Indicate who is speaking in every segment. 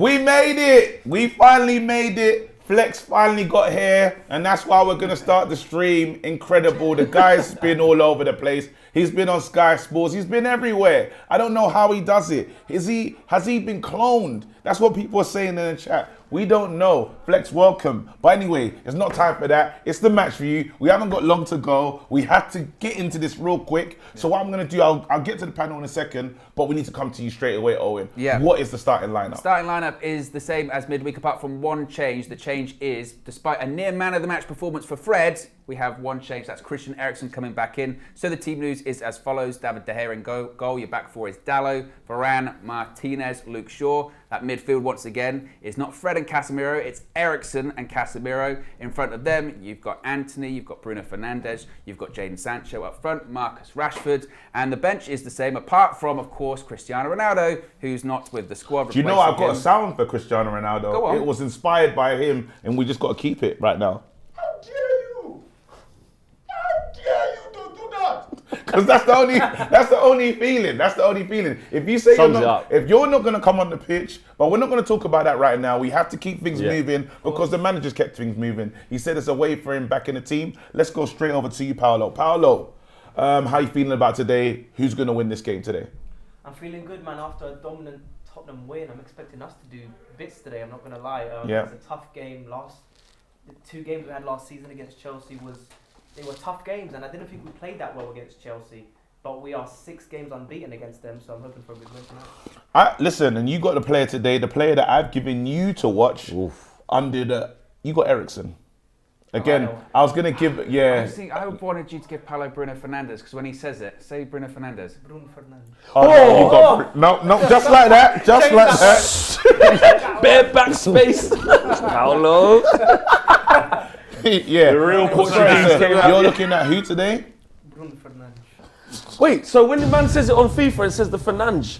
Speaker 1: We made it. We finally made it. Flex finally got here, and that's why we're going to start the stream. Incredible. The guy's been all over the place. He's been on Sky Sports. He's been everywhere. I don't know how he does it. Has he been cloned? That's what people are saying in the chat. We don't know. Flex, welcome. But anyway, it's not time for that. It's the match for you. We haven't got long to go. We had to get into this real quick. So what I'm going to do, I'll get to the panel in a second, but we need to come to you straight away, Owen.
Speaker 2: Yeah.
Speaker 1: What is the starting lineup?
Speaker 2: The starting lineup is the same as midweek, apart from one change. The change is, despite a near man of the match performance for Fred, we have one change. That's Christian Eriksen coming back in. So the team news is as follows. David De Gea in goal. Your back four is Dalot, Varane, Martinez, Luke Shaw. That midfield, once again, is not Fred and Casemiro. It's Eriksen and Casemiro. In front of them, you've got Anthony, you've got Bruno Fernandes, you've got Jadon Sancho up front, Marcus Rashford. And the bench is the same, apart from, of course, Cristiano Ronaldo, who's not with the squad.
Speaker 1: Do you know I've got a sound for Cristiano Ronaldo?
Speaker 2: Go on.
Speaker 1: It was inspired by him, and we just got to keep it right now.
Speaker 3: How dare you? How dare you do that?
Speaker 1: Because that's the only feeling. That's the only feeling. If you say if you're not going to come on the pitch, but we're not going to talk about that right now. We have to keep things moving because the manager's kept things moving. He said it's a way for him back in the team. Let's go straight over to you, Paulo. Paulo, how you feeling about today? Who's going to win this game today?
Speaker 4: I'm feeling good, man. After a dominant Tottenham win, I'm expecting us to do bits today. I'm not going to lie. It's a tough game. The 2 games we had last season against Chelsea they were tough games, and I didn't think we played that well against Chelsea. But we are 6 games unbeaten against them, so I'm hoping for a good win tonight.
Speaker 1: Listen, and you got the player today, the player that I've given you to watch you got Eriksen. Again, I was going to give,
Speaker 2: I wanted you to give Paulo Bruno Fernandes, because when he says it, say Bruno Fernandes.
Speaker 4: Bruno Fernandes.
Speaker 1: No, just like that, just like that.
Speaker 5: Bare backspace. Paulo.
Speaker 1: Yeah.
Speaker 5: The real Portuguese.
Speaker 1: You're looking at who today?
Speaker 4: Bruno Fernandes.
Speaker 5: Wait, so when the man says it on FIFA, it says the Fernandes.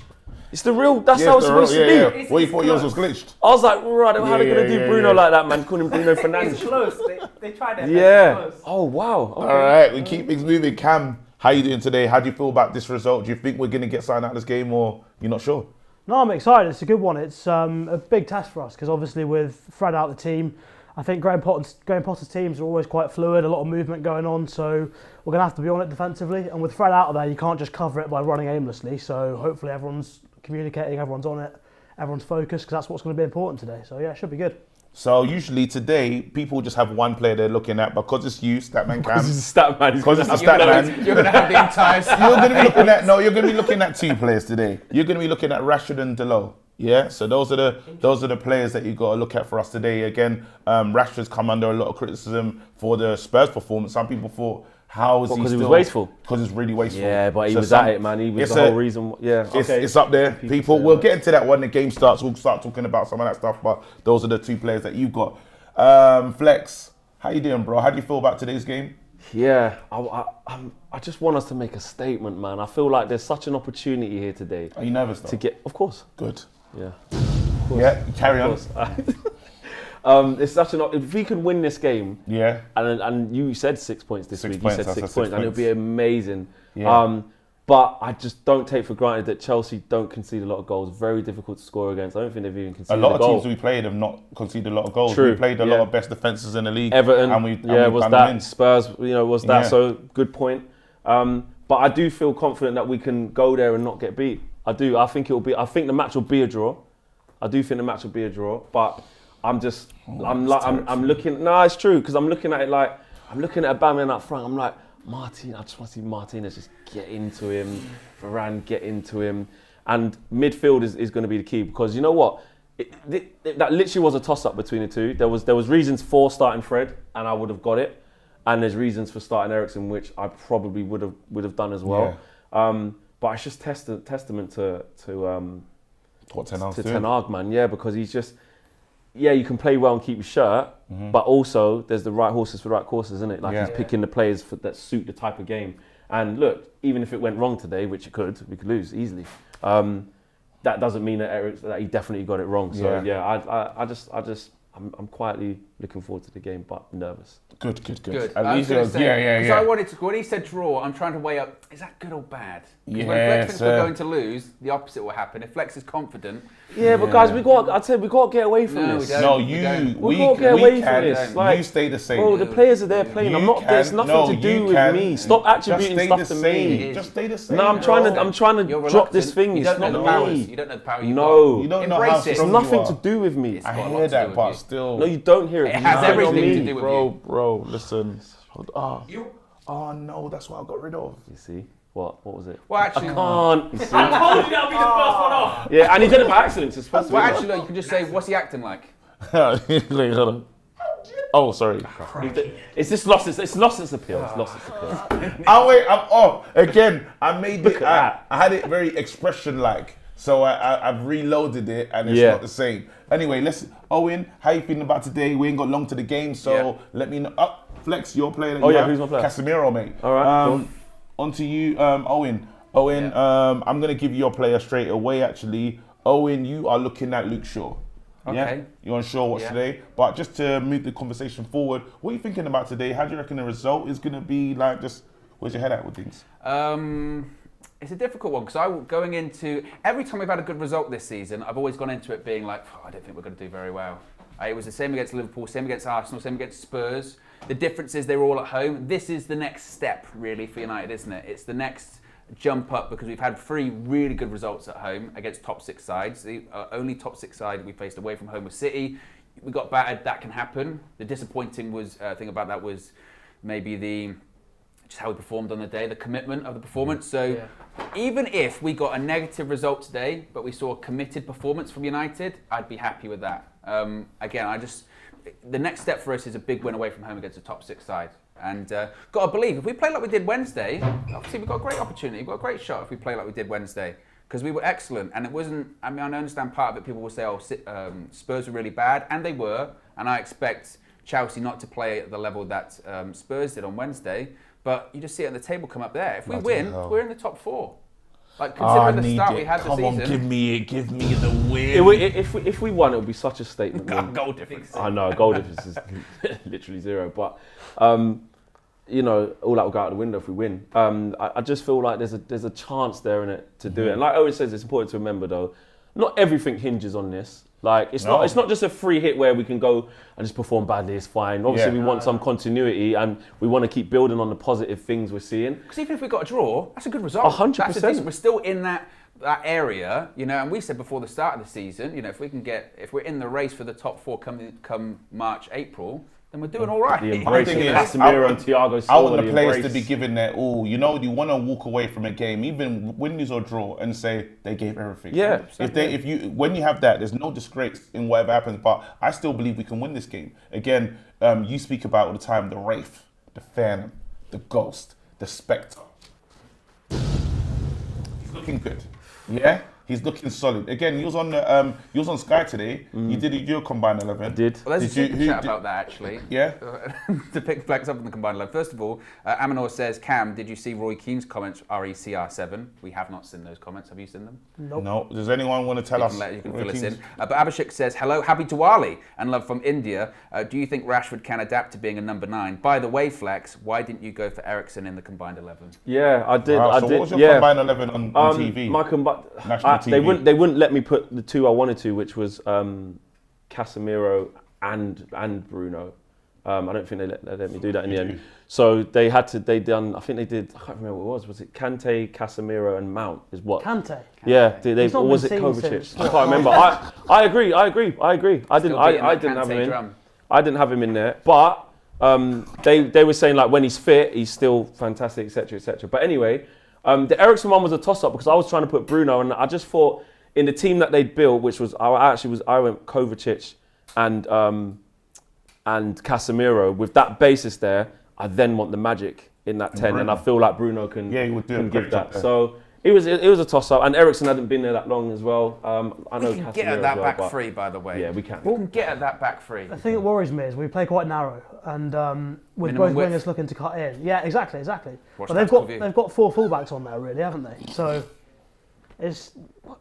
Speaker 5: It's the real, that's how it's supposed to be.
Speaker 1: Yeah. Well, you thought yours was glitched.
Speaker 5: I was like, right, how are they going to do Bruno like that, man? Call him Bruno Fernandes.
Speaker 4: It's close. They tried it.
Speaker 5: Yeah.
Speaker 4: Close.
Speaker 5: Oh, wow. Okay.
Speaker 1: All right, we keep things moving. Cam, how you doing today? How do you feel about this result? Do you think we're going to get signed out of this game, or you're not sure?
Speaker 6: No, I'm excited. It's a good one. It's a big test for us because obviously with Fred out of the team, I think Graham Potter's teams are always quite fluid, a lot of movement going on, so we're going to have to be on it defensively. And with Fred out of there, you can't just cover it by running aimlessly. So hopefully everyone's communicating, everyone's on it, everyone's focused, because that's what's going to be important today. So yeah, it should be good.
Speaker 1: So usually today, people just have one player they're looking at, because it's you, Statman Cam.
Speaker 5: Because it's a stat man.
Speaker 1: Because it's a stat man.
Speaker 2: You're going to have the entire
Speaker 1: You're going to be looking at 2 players today. You're going to be looking at Rashford and Dalot. Yeah, so those are the players that you got to look at for us today. Again, Rashford's come under a lot of criticism for the Spurs performance. Some people thought, how is he still?
Speaker 5: Because he was wasteful.
Speaker 1: Because it's really wasteful.
Speaker 5: Yeah, but he was at it, man. He was the whole reason. Yeah, okay.
Speaker 1: It's up there. People, we'll get into that when the game starts. We'll start talking about some of that stuff. But those are the 2 players that you've got. Flex, how you doing, bro? How do you feel about today's game?
Speaker 5: Yeah, I just want us to make a statement, man. I feel like there's such an opportunity here today.
Speaker 1: Are you nervous though?
Speaker 5: To get, of course.
Speaker 1: Good.
Speaker 5: Yeah.
Speaker 1: Yeah, carry on.
Speaker 5: It's such an. If we could win this game,
Speaker 1: yeah,
Speaker 5: and you said 6 points this week. You said 6 points, and it would be amazing.
Speaker 1: Yeah.
Speaker 5: But I just don't take for granted that Chelsea don't concede a lot of goals. Very difficult to score against. I don't think they've even conceded a goal.
Speaker 1: A lot of teams we played have not conceded a lot of goals.
Speaker 5: True.
Speaker 1: We played a lot of best defences in the league.
Speaker 5: Everton, was that. Spurs, was that.
Speaker 1: Yeah.
Speaker 5: So good point. But I do feel confident that we can go there and not get beat. I do. I think the match will be a draw. I do think the match will be a draw. But I'm looking. No, it's true, because I'm looking at it like I'm looking at Aubameyang up front. I'm like, Martin, I just want to see Martinez just get into him, Varane get into him, and midfield is going to be the key, because you know what, that literally was a toss-up between the 2. There was reasons for starting Fred, and I would have got it, and there's reasons for starting Eriksen, which I probably would have done as well. Yeah. But it's just testament to Ten Hag, man. Yeah, because he's just. Yeah, you can play well and keep your shirt, but also there's the right horses for the right courses, isn't it? Like he's picking the players that suit the type of game. And look, even if it went wrong today, which we could lose easily. That doesn't mean that he definitely got it wrong. So I'm quietly looking forward to the game, but nervous.
Speaker 1: Good.
Speaker 2: Good.
Speaker 1: At
Speaker 2: I was
Speaker 1: least
Speaker 2: gonna
Speaker 1: you're-
Speaker 2: say,
Speaker 1: yeah.
Speaker 2: I wanted to. When he said draw, I'm trying to weigh up: is that good or bad? 'Cause when
Speaker 1: Yeah,
Speaker 2: Flex thinks we're
Speaker 1: sir.
Speaker 2: going to lose, the opposite will happen. If Flex is confident,
Speaker 5: Yeah, but guys, I'd say we got to get away from
Speaker 2: No,
Speaker 5: this.
Speaker 2: we don't.
Speaker 1: No,
Speaker 2: We
Speaker 1: we
Speaker 5: can't get away from
Speaker 1: can.
Speaker 5: this.
Speaker 1: You
Speaker 5: Like,
Speaker 1: stay the same.
Speaker 5: Bro, the players are there playing. There's nothing to do with me. Stop attributing stuff to me.
Speaker 1: Just stay the same.
Speaker 5: No, I'm trying to
Speaker 2: you're
Speaker 5: drop this
Speaker 2: reluctant.
Speaker 5: thing.
Speaker 2: You
Speaker 5: It's
Speaker 2: don't know
Speaker 5: not
Speaker 2: the powers.
Speaker 5: me.
Speaker 2: You don't know the power you've
Speaker 5: No.
Speaker 2: got.
Speaker 1: You don't know
Speaker 2: Embrace
Speaker 1: how
Speaker 2: it.
Speaker 1: strong
Speaker 5: It's
Speaker 1: you
Speaker 5: nothing
Speaker 1: are.
Speaker 5: to do with me.
Speaker 2: It's
Speaker 1: I
Speaker 2: got a lot
Speaker 1: hear
Speaker 2: to do
Speaker 1: that,
Speaker 2: with
Speaker 1: but
Speaker 2: you.
Speaker 1: still.
Speaker 5: No, you don't hear it.
Speaker 2: It has
Speaker 5: It's
Speaker 2: everything
Speaker 5: not
Speaker 2: to
Speaker 5: me.
Speaker 2: do with you.
Speaker 1: Bro, listen. Oh no, that's what I got rid of.
Speaker 5: You see? What was it?
Speaker 2: Well, actually,
Speaker 5: I can't. You see?
Speaker 3: I told you that'll be the first one off.
Speaker 5: Yeah, and he did it by accident. It's supposed to
Speaker 2: well,
Speaker 5: be.
Speaker 2: actually, no, you can just say, "What's he acting like?"
Speaker 1: Wait, hold on. Oh, sorry.
Speaker 5: It's just lost its appeal. It's lost its appeal.
Speaker 1: Oh wait, I'm off again. I made
Speaker 5: Look
Speaker 1: it.
Speaker 5: at that.
Speaker 1: I had it very expression-like, so I've reloaded it, and it's
Speaker 5: Yeah.
Speaker 1: not the same. Anyway, Owen, how you feeling about today? We ain't got long to the game, so
Speaker 2: Yeah.
Speaker 1: let me know. Flex, your player. That
Speaker 5: Oh,
Speaker 1: you
Speaker 5: yeah,
Speaker 1: have.
Speaker 5: who's my player?
Speaker 1: Casemiro, mate.
Speaker 5: All right, cool.
Speaker 1: On to you, Owen. Owen, I'm gonna give you your player straight away. Actually, Owen, you are looking at Luke Shaw. Yeah?
Speaker 2: Okay.
Speaker 1: You're unsure what's
Speaker 2: Yeah.
Speaker 1: today, but just to move the conversation forward, what are you thinking about today? How do you reckon the result is going to be? Like, just where's your head at with things?
Speaker 2: It's a difficult one because going into every time we've had a good result this season, I've always gone into it being like, I don't think we're going to do very well. It was the same against Liverpool, same against Arsenal, same against Spurs. The difference is they were all at home. This is the next step, really, for United, isn't it? It's the next jump up because we've had 3 really good results at home against top 6 sides. The only top 6 side we faced away from home was City. We got battered. That can happen. The disappointing thing about that was maybe just how we performed on the day, the commitment of the performance. So even if we got a negative result today, but we saw a committed performance from United, I'd be happy with that. Again, the next step for us is a big win away from home against a top 6 side. And got to believe, if we play like we did Wednesday, obviously we've got a great opportunity, we've got a great shot if we play like we did Wednesday. Because we were excellent, and it wasn't, I understand part of it, people will say, Spurs were really bad, and they were, and I expect Chelsea not to play at the level that Spurs did on Wednesday, but you just see it on the table come up there. If we win, we're in the top 4. Like, considering the start we had the season.
Speaker 1: Come on, give me the win.
Speaker 5: If we won, it would be such a statement win.
Speaker 2: Goal difference.
Speaker 5: I know, goal difference is literally 0. But, all that will go out the window if we win. I just feel like there's a chance there in it to do it. And like Owen says, it's important to remember, though, not everything hinges on this. Like, it's not just a free hit where we can go and just perform badly, it's fine. Obviously, we want some continuity and we want to keep building on the positive things we're seeing.
Speaker 2: Because even if we got a draw, that's a good result.
Speaker 5: 100%.
Speaker 2: We're still in that area, and we said before the start of the season, if we're in the race for the top 4 come March, April, then we're doing all right.
Speaker 5: The embrace of
Speaker 1: thing is,
Speaker 5: Casemiro and Thiago Silva.
Speaker 1: I want the players to be given their all. You want to walk away from a game, even win, lose or draw, and say they gave everything.
Speaker 5: Yeah.
Speaker 1: When you have that, there's no disgrace in whatever happens. But I still believe we can win this game. Again, you speak about all the time the Wraith, the Phantom, the Ghost, the Spectre. He's looking good. Yeah. He's looking solid. Again, you was on Sky today. You did your combined 11.
Speaker 5: I did.
Speaker 2: Well, there's
Speaker 1: Did
Speaker 2: a
Speaker 1: you-
Speaker 2: chat about that, actually.
Speaker 1: Yeah.
Speaker 2: To pick Flex up in the combined 11. First of all, Amanor says, Cam, did you see Roy Keane's comments, RECR7? We have not seen those comments. Have you seen them?
Speaker 6: Nope.
Speaker 1: No. Does anyone want to tell us?
Speaker 2: You can fill us in. But Abhishek says, hello, happy Diwali and love from India. Do you think Rashford can adapt to being a number 9? By the way, Flex, why didn't you go for Eriksen in the combined 11?
Speaker 5: Yeah, I did.
Speaker 1: Wow,
Speaker 5: I
Speaker 1: so
Speaker 5: did.
Speaker 1: what was your combined 11 on TV? National TV.
Speaker 5: They wouldn't let me put the 2 I wanted to, which was Casemiro and Bruno. I don't think they let me do that in the end. So they had to. I think they did. I can't remember what it was. Was it Kante, Casemiro, and Mount? Is what?
Speaker 6: Kante.
Speaker 5: Yeah. Or was it
Speaker 6: been seen
Speaker 5: Kovacic?
Speaker 6: since-
Speaker 5: I can't remember. I agree. I didn't have him in.
Speaker 2: Drum.
Speaker 5: I didn't have him in there, but they were saying like when he's fit, he's still fantastic, etc., etc. But anyway, the Eriksen one was a toss-up because I was trying to put Bruno, and I just thought in the team that they'd built, which was I went Kovacic and Casemiro with that basis there. I then want the magic in that 10, and I feel like Bruno can
Speaker 1: he would do a
Speaker 5: give
Speaker 1: great
Speaker 5: that.
Speaker 1: job there.
Speaker 5: So it was a toss-up, and Eriksen hadn't been there that long as well. I know
Speaker 2: We can
Speaker 5: Casemiro
Speaker 2: get at
Speaker 5: as
Speaker 2: that
Speaker 5: well,
Speaker 2: back
Speaker 5: but
Speaker 2: 3, by the way.
Speaker 5: yeah, we can.
Speaker 2: We can get at that back 3.
Speaker 6: The thing that worries me is we play quite narrow, and with
Speaker 2: Minimum
Speaker 6: both
Speaker 2: width.
Speaker 6: wingers looking to cut in. Yeah, exactly.
Speaker 2: Watch
Speaker 6: But
Speaker 2: that
Speaker 6: they've
Speaker 2: for you.
Speaker 6: got 4 fullbacks on there, really, haven't they? So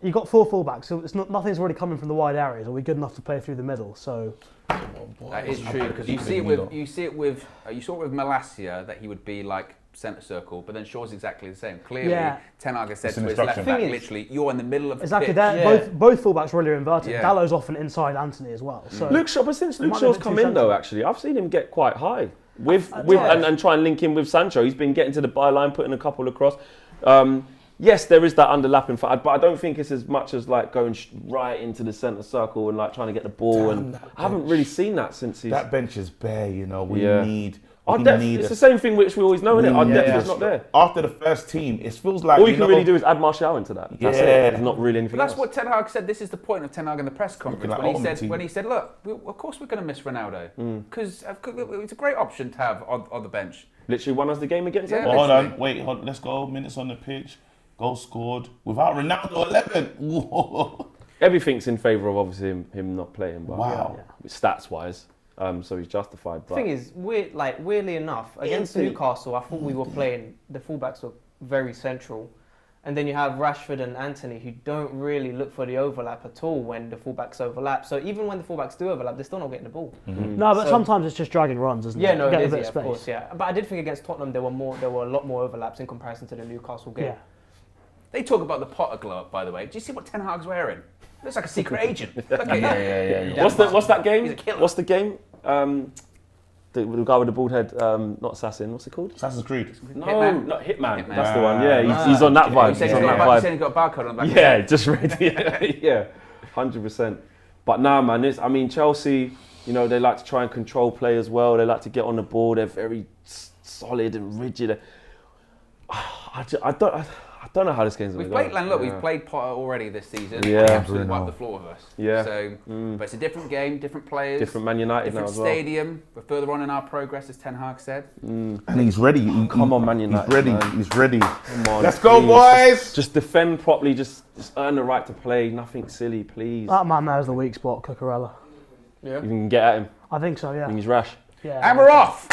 Speaker 6: you got 4 fullbacks, so nothing's really coming from the wide areas. Are we good enough to play through the middle? So
Speaker 2: that is true because you saw it with Malacia that he would be like centre circle, but then Shaw's exactly the same. Clearly, Ten Hag has said to his left back, literally, you're in the middle of the pitch.
Speaker 6: Both fullbacks really are inverted. Yeah. Dallow's often inside Anthony as well. So
Speaker 5: Luke Shaw, but since Luke Shaw's come in though, actually, I've seen him get quite high and try and link in with Sancho. He's been getting to the byline, putting a couple across. Yes, there is that underlapping, but I don't think it's as much as like going right into the centre circle and like trying to get the ball. I haven't really seen that since he's...
Speaker 1: That bench is bare, you know. We need...
Speaker 5: It's the same thing which we always know, isn't it? Our depth is not there.
Speaker 1: After the first team, it feels like...
Speaker 5: All you can really do is add Martial into that. That's it. There's not really anything else.
Speaker 2: That's what Ten Hag said. This is the point of Ten Hag in the press conference when he said, look, of course we're going to miss Ronaldo because it's a great option to have on the bench.
Speaker 5: Literally won us the game against them.
Speaker 1: Hold on, let's go. Minutes on the pitch. Goal scored without Ronaldo 11.
Speaker 5: Everything's in favour of obviously him not playing, but stats wise, so he's justified.
Speaker 4: The thing is, weirdly enough, against Newcastle, I thought we were playing. The fullbacks were very central, and then you have Rashford and Anthony who don't really look for the overlap at all when the fullbacks overlap. So even when the fullbacks do overlap, they're still not getting the ball.
Speaker 6: No, but sometimes it's just dragging runs, isn't it?
Speaker 4: Yeah, no, it is, of course, yeah. But I did think against Tottenham there were a lot more overlaps in comparison to the Newcastle game.
Speaker 6: Yeah.
Speaker 2: They talk about the Potter glow up, by the way. Do you see what Ten Hag's wearing? Looks like a secret agent. Look at
Speaker 1: Yeah.
Speaker 5: What's that game?
Speaker 2: He's a killer.
Speaker 5: What's the game? The guy with the bald head, not Assassin. What's it called?
Speaker 1: Assassin's Creed.
Speaker 5: No,
Speaker 2: Hitman.
Speaker 5: not Hitman.
Speaker 2: Hitman.
Speaker 5: That's the one. Yeah, he's on that vibe.
Speaker 2: He's on that vibe. He's got a barcode on the back.
Speaker 5: Yeah, just ready. Yeah, 100%. But nah, man. Chelsea. You know, they like to try and control play as well. They like to get on the ball. They're very solid and rigid. I don't know how this game's going to go.
Speaker 2: We've played Potter already this season.
Speaker 5: Yeah,
Speaker 2: he absolutely wiped the floor with us.
Speaker 5: Yeah.
Speaker 2: So, but it's a different game, different players,
Speaker 5: different Man United now
Speaker 2: different
Speaker 5: as well.
Speaker 2: stadium. We're further on in our progress, as Ten Hag said.
Speaker 1: And he's ready.
Speaker 5: Come on, Man United.
Speaker 1: He's ready.
Speaker 5: Man.
Speaker 1: He's ready.
Speaker 5: Come on,
Speaker 1: let's go, boys.
Speaker 5: Just defend properly. Just earn the right to play. Nothing silly, please.
Speaker 6: That man there's the weak spot, Cucurella.
Speaker 5: Yeah. You can get at him.
Speaker 6: I think so. Yeah.
Speaker 5: I think he's rash.
Speaker 6: Yeah.
Speaker 2: And we're off.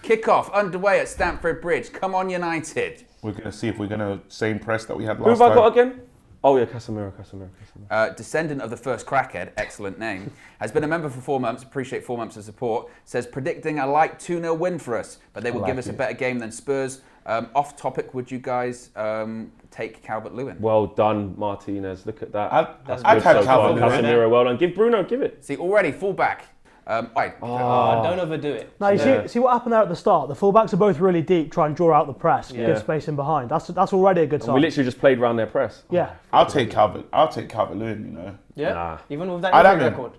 Speaker 2: Kick-off underway at Stamford Bridge. Come on, United.
Speaker 1: We're going to see if we're going to same press that we had last
Speaker 5: time. Who have I got again? Oh yeah, Casemiro.
Speaker 2: Descendant of the first crackhead, excellent name, has been a member for 4 months, appreciate 4 months of support, says predicting a light 2-0 win for us, but they will give us a better game than Spurs. Off topic, would you guys take Calvert-Lewin?
Speaker 5: Well done, Martinez. Look at that.
Speaker 1: I'd have Calvert-Lewin.
Speaker 5: Casemiro, well done. Give Bruno, give it.
Speaker 2: See, already, full-back.
Speaker 4: Don't overdo it.
Speaker 6: Now, you see what happened there at the start? The fullbacks are both really deep, try and draw out the press, give space in behind. That's already a good sign.
Speaker 5: We literally just played around their press.
Speaker 6: Yeah.
Speaker 1: I'll take Calvert-Lewin, you know.
Speaker 4: Yeah?
Speaker 5: Nah.
Speaker 4: Even with that injury record?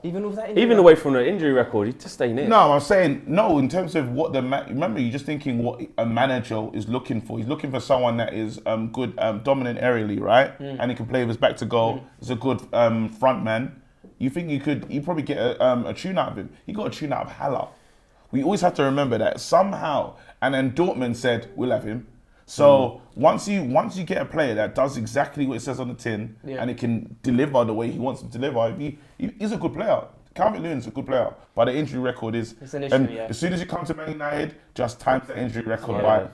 Speaker 5: Even away from the injury record, he's just staying in.
Speaker 1: No, I'm saying, no, in terms of what remember, you're just thinking what a manager is looking for. He's looking for someone that is good, dominant aerially, right? And he can play with his back to goal. He's a good front man. You think you probably get a tune out of him. He got a tune out of Haller. We always have to remember that somehow. And then Dortmund said, we'll have him. So once you get a player that does exactly what it says on the tin and it can deliver the way he wants to deliver, he's a good player. Calvert-Lewin's a good player. But the injury record is...
Speaker 4: It's an issue,
Speaker 1: as soon as you come to Man United, just times the injury record by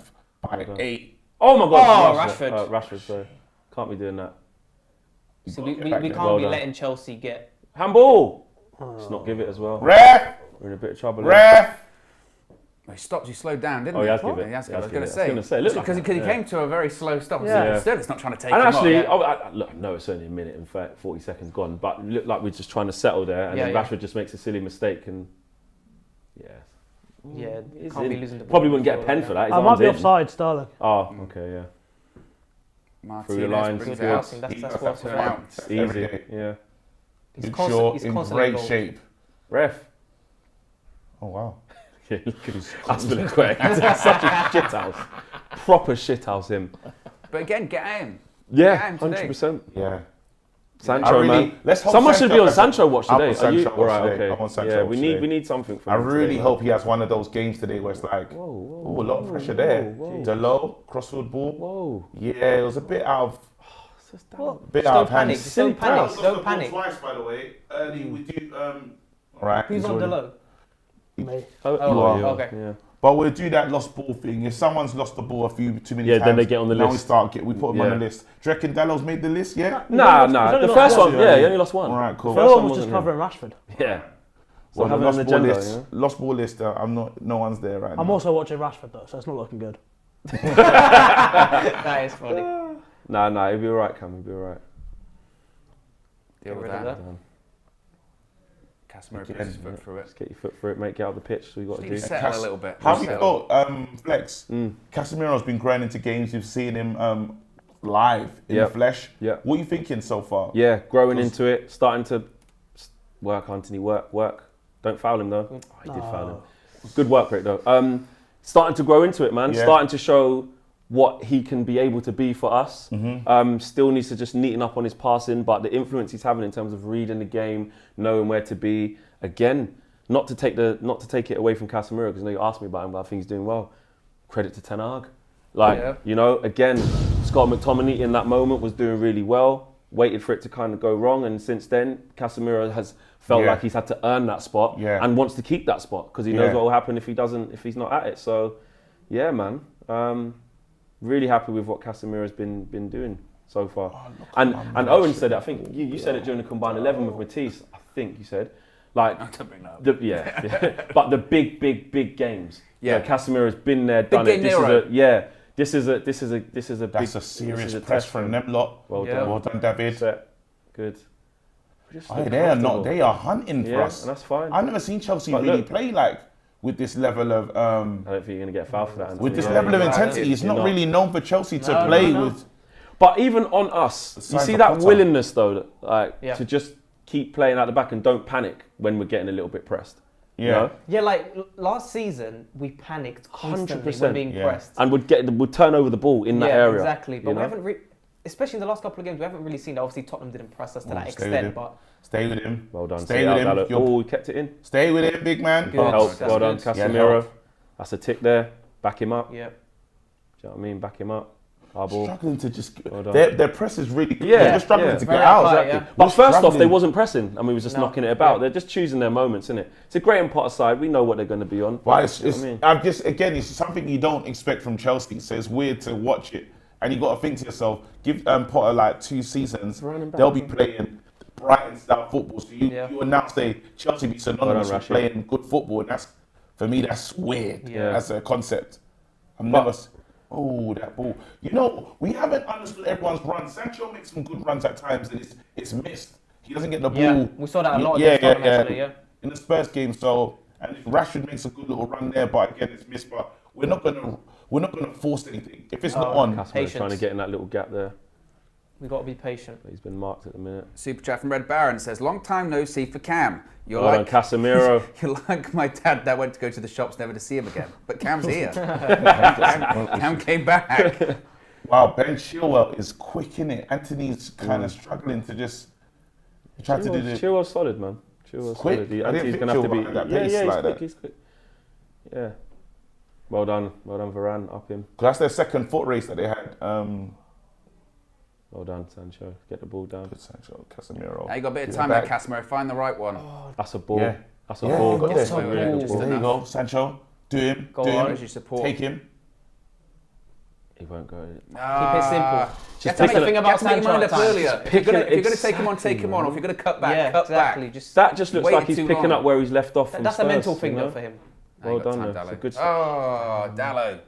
Speaker 1: 8.
Speaker 5: Oh my God.
Speaker 4: Rashford.
Speaker 5: Rashford, sorry. Can't be doing that.
Speaker 4: So we can't be letting Chelsea get...
Speaker 5: Handball! Let's not give it as well.
Speaker 1: Ref!
Speaker 5: We're in a bit of trouble.
Speaker 1: Ref!
Speaker 2: He stopped, he slowed down, didn't he?
Speaker 5: Oh, he has give it.
Speaker 2: He has
Speaker 5: I was
Speaker 2: going to say.
Speaker 5: Because
Speaker 2: he came to a very slow stop.
Speaker 6: Yeah.
Speaker 2: Still, it's not trying to take
Speaker 5: and
Speaker 2: him
Speaker 5: actually,
Speaker 2: off.
Speaker 5: look, no, it's only a minute and 40 seconds gone, but it looked like we're just trying to settle there, and then Rashford just makes a silly mistake, and
Speaker 4: can't be losing the ball.
Speaker 5: Probably wouldn't get a pen for that.
Speaker 6: I might be offside, Sterling.
Speaker 5: Oh, okay, yeah.
Speaker 2: Martinez
Speaker 5: through the lines,
Speaker 2: brings
Speaker 5: good.
Speaker 2: it out.
Speaker 4: That's what's out.
Speaker 5: Easy, yeah.
Speaker 1: He's in great
Speaker 4: involved.
Speaker 1: shape.
Speaker 5: Ref.
Speaker 1: Oh, wow.
Speaker 5: Yeah, look at his Aspilicueta. He's such a shithouse. Proper shithouse, him.
Speaker 2: But again, get at him.
Speaker 5: Yeah, 100%.
Speaker 1: Yeah.
Speaker 5: Sancho, man. Someone should be on Sancho watch today. Are you? Right, okay.
Speaker 1: I'm on Sancho
Speaker 5: yeah,
Speaker 1: watch
Speaker 5: we
Speaker 1: today.
Speaker 5: need something from
Speaker 1: I
Speaker 5: him
Speaker 1: really
Speaker 5: today,
Speaker 1: hope he has one of those games today where it's like, a lot of pressure there. Delo, crossfield ball.
Speaker 5: Whoa.
Speaker 1: Yeah, it was a bit out of
Speaker 4: Don't
Speaker 1: hand.
Speaker 4: panic. Don't panic. Don't panic.
Speaker 1: Twice, by the way. Early, we do. All right.
Speaker 4: Who's on Delo?
Speaker 6: Me.
Speaker 5: Oh,
Speaker 4: Oh,
Speaker 5: yeah.
Speaker 4: okay.
Speaker 5: Yeah.
Speaker 1: But we'll do that lost ball thing. If someone's lost the ball too many times,
Speaker 5: then they get on the
Speaker 1: now
Speaker 5: list.
Speaker 1: we put them on the list. Do you reckon Dallo's made the list yet?
Speaker 5: Nah.
Speaker 6: He's only
Speaker 5: The
Speaker 6: lost
Speaker 5: first
Speaker 6: one.
Speaker 5: one, yeah, he only lost one.
Speaker 1: All right, cool.
Speaker 6: The
Speaker 5: First
Speaker 6: other
Speaker 5: one
Speaker 6: one was just
Speaker 5: wasn't
Speaker 6: covering Rashford.
Speaker 5: Yeah. So
Speaker 1: Well, the
Speaker 5: having an
Speaker 1: lost ball
Speaker 5: agenda,
Speaker 1: list,
Speaker 5: you know?
Speaker 1: lost ball list. No one's there right now.
Speaker 6: I'm also watching Rashford though, so it's not looking good.
Speaker 4: That is funny.
Speaker 5: Nah, he'll be alright, Cam. He'll be alright.
Speaker 2: Deal with
Speaker 4: rid of
Speaker 2: that.
Speaker 4: that.
Speaker 2: Casemiro puts his foot through it.
Speaker 5: Just get your foot through it, mate. Get out the pitch. So we got to
Speaker 2: Need
Speaker 5: do.
Speaker 2: to settle a little bit.
Speaker 1: How have you
Speaker 2: Settle.
Speaker 1: felt, Flex? Casemiro's been growing into games. You've seen him live in the
Speaker 5: Yep.
Speaker 1: flesh.
Speaker 5: Yep.
Speaker 1: What are you thinking so far?
Speaker 5: Yeah, growing into it, starting to work, Anthony. Work. Don't foul him though. Oh, he did foul him. Good work rate though. Starting to grow into it, man.
Speaker 1: Yeah.
Speaker 5: Starting to show what he can be able to be for us. Still needs to just neaten up on his passing, but the influence he's having in terms of reading the game, knowing where to be. Again, not to take it away from Casemiro, because you asked me about him, but I think he's doing well. Credit to Ten Hag. Again, Scott McTominay in that moment was doing really well. Waited for it to kind of go wrong, and since then, Casemiro has felt like he's had to earn that spot and wants to keep that spot because he knows what will happen if he's not at it. So, yeah, man. Really happy with what Casemiro's been doing so far. And Owen said it, I think you said it during the combined 11 with Matisse, I think you said. Like,
Speaker 2: Don't bring that up.
Speaker 5: but the big games.
Speaker 2: Yeah.
Speaker 5: Casemiro's been there, done
Speaker 2: Big
Speaker 5: it.
Speaker 2: game
Speaker 5: This is a
Speaker 1: That's
Speaker 5: big,
Speaker 1: a serious
Speaker 5: this is a
Speaker 1: press
Speaker 5: test
Speaker 1: from
Speaker 5: for
Speaker 1: them lot.
Speaker 5: Well
Speaker 2: Yeah.
Speaker 5: done.
Speaker 1: Well done, David.
Speaker 5: Set. Good.
Speaker 1: They are hunting for us.
Speaker 5: And that's fine.
Speaker 1: I've never seen Chelsea
Speaker 5: But
Speaker 1: really
Speaker 5: look-
Speaker 1: play like with this level of
Speaker 5: I don't think you're going to get a foul for that. Anthony.
Speaker 1: with this
Speaker 5: Yeah,
Speaker 1: level of
Speaker 5: you're right.
Speaker 1: intensity. It's not
Speaker 5: You're
Speaker 1: really known for Chelsea to play with.
Speaker 5: But even on us, you
Speaker 1: signs
Speaker 5: see
Speaker 1: of
Speaker 5: that
Speaker 1: Potter.
Speaker 5: willingness though,
Speaker 4: Yeah.
Speaker 5: to just keep playing at the back and don't panic when we're getting a little bit pressed.
Speaker 1: Yeah.
Speaker 5: You know?
Speaker 4: Yeah, like last season, we panicked constantly
Speaker 5: 100%.
Speaker 4: when being
Speaker 1: Yeah.
Speaker 4: pressed.
Speaker 5: And would turn over the ball in that
Speaker 4: yeah,
Speaker 5: area.
Speaker 4: exactly. But
Speaker 5: you
Speaker 4: we
Speaker 5: know?
Speaker 4: haven't, especially in the last couple of games, we haven't really seen that. Obviously, Tottenham didn't press us to that
Speaker 1: stay with him.
Speaker 4: extent, but
Speaker 1: Stay with him.
Speaker 5: Well done.
Speaker 1: Stay
Speaker 5: See
Speaker 1: with
Speaker 5: how
Speaker 1: him.
Speaker 5: that- Oh, he kept it in.
Speaker 1: Stay with him, big man.
Speaker 4: Good.
Speaker 5: Help.
Speaker 4: That's
Speaker 5: Well done,
Speaker 4: good.
Speaker 1: Yeah,
Speaker 5: Casemiro.
Speaker 1: help.
Speaker 5: That's a tick there. Back him up.
Speaker 4: yeah.
Speaker 5: Do you know what I mean? Back him up. Our ball.
Speaker 1: Struggling to just.
Speaker 5: Well done.
Speaker 1: Their press is really.
Speaker 5: Yeah,
Speaker 1: they're struggling
Speaker 5: yeah.
Speaker 1: to
Speaker 4: Very
Speaker 1: get out.
Speaker 4: high,
Speaker 1: Exactly.
Speaker 4: yeah.
Speaker 5: But
Speaker 1: We're
Speaker 5: first off, they
Speaker 1: struggling.
Speaker 5: wasn't pressing, and we was just
Speaker 4: No.
Speaker 5: knocking it about.
Speaker 4: Yeah.
Speaker 5: They're just choosing their moments, innit? It's a Graham Potter side. We know what they're going to be on.
Speaker 1: But it's,
Speaker 5: You know what I mean?
Speaker 1: I've just again, it's something you don't expect from Chelsea. So it's weird to watch it, and you got to think to yourself: give Potter like 2 seasons,
Speaker 5: Running back.
Speaker 1: they'll be playing Brighton style football. So you
Speaker 4: Yeah.
Speaker 1: now say Chelsea be synonymous
Speaker 5: Well
Speaker 1: with
Speaker 5: done, Rashid.
Speaker 1: playing good football, and that's for me that's weird.
Speaker 4: Yeah.
Speaker 1: As a concept. I've never. Oh, that ball! You know, we haven't understood everyone's runs. Sancho makes some good runs at times, and it's missed. He doesn't get the ball.
Speaker 4: Yeah, we saw that a lot
Speaker 1: Yeah,
Speaker 4: against Tottenham,
Speaker 1: yeah.
Speaker 4: actually, yeah.
Speaker 1: In the Spurs game, so and Rashford makes a good little run there, but again it's missed. But we're not gonna force anything. If it's not on,
Speaker 5: Casemiro's
Speaker 4: Patience.
Speaker 5: trying to get in that little gap there.
Speaker 4: We've got to be patient.
Speaker 5: But he's been marked at the minute.
Speaker 2: Super chat from Red Baron says, long time no see for Cam. You're
Speaker 5: Well done,
Speaker 2: like
Speaker 5: Casemiro.
Speaker 2: you're like my dad that went to go to the shops never to see him again. But Cam's here. Cam came back.
Speaker 1: wow, Ben Chilwell is quick in it. Anthony's kind of struggling to just try to do the.
Speaker 5: Chilwell's solid, man. Chilwell's
Speaker 1: Quick.
Speaker 5: solid.
Speaker 1: I didn't
Speaker 5: Anthony's
Speaker 1: think
Speaker 5: going to have to be.
Speaker 1: Chilwell had that
Speaker 5: Yeah,
Speaker 1: pace
Speaker 5: he's
Speaker 1: like
Speaker 5: quick.
Speaker 1: that.
Speaker 5: He's quick. Yeah. Well done, Varane. Up him.
Speaker 1: Because that's their second foot race that they had.
Speaker 5: Well done, Sancho. Get the ball down.
Speaker 1: Sancho, Casemiro.
Speaker 2: Now you got a bit of
Speaker 1: Get
Speaker 2: time
Speaker 1: it
Speaker 2: there,
Speaker 1: back.
Speaker 2: Casemiro. Find the right one.
Speaker 5: That's a ball.
Speaker 1: Yeah.
Speaker 5: That's a
Speaker 1: Yeah,
Speaker 5: ball.
Speaker 1: got
Speaker 4: That's
Speaker 1: there.
Speaker 4: a
Speaker 2: Yeah,
Speaker 4: ball.
Speaker 2: just
Speaker 1: There you
Speaker 2: enough.
Speaker 1: go, Sancho. Do him.
Speaker 4: Go
Speaker 1: do
Speaker 4: on.
Speaker 1: him.
Speaker 2: Where's your support?
Speaker 1: Take him.
Speaker 5: He won't go.
Speaker 4: Keep it simple.
Speaker 2: Just
Speaker 4: That's
Speaker 2: make
Speaker 4: the thing about
Speaker 2: Sancho
Speaker 4: Sancho at times.
Speaker 2: earlier. If you're gonna take him on, take him on. Or if you're gonna cut back,
Speaker 4: Yeah,
Speaker 2: cut
Speaker 4: exactly.
Speaker 2: back.
Speaker 4: Just
Speaker 5: That just looks
Speaker 2: Waited
Speaker 5: like he's
Speaker 2: too
Speaker 5: picking
Speaker 2: long.
Speaker 5: up where he's left off from
Speaker 4: that's
Speaker 5: Spurs,
Speaker 4: a mental
Speaker 5: you
Speaker 4: thing
Speaker 5: know?
Speaker 4: though for him.
Speaker 5: Well
Speaker 2: You got
Speaker 5: done,
Speaker 2: time,
Speaker 5: though. It's a
Speaker 2: Dallo.
Speaker 5: good start.
Speaker 2: Oh, Dallo.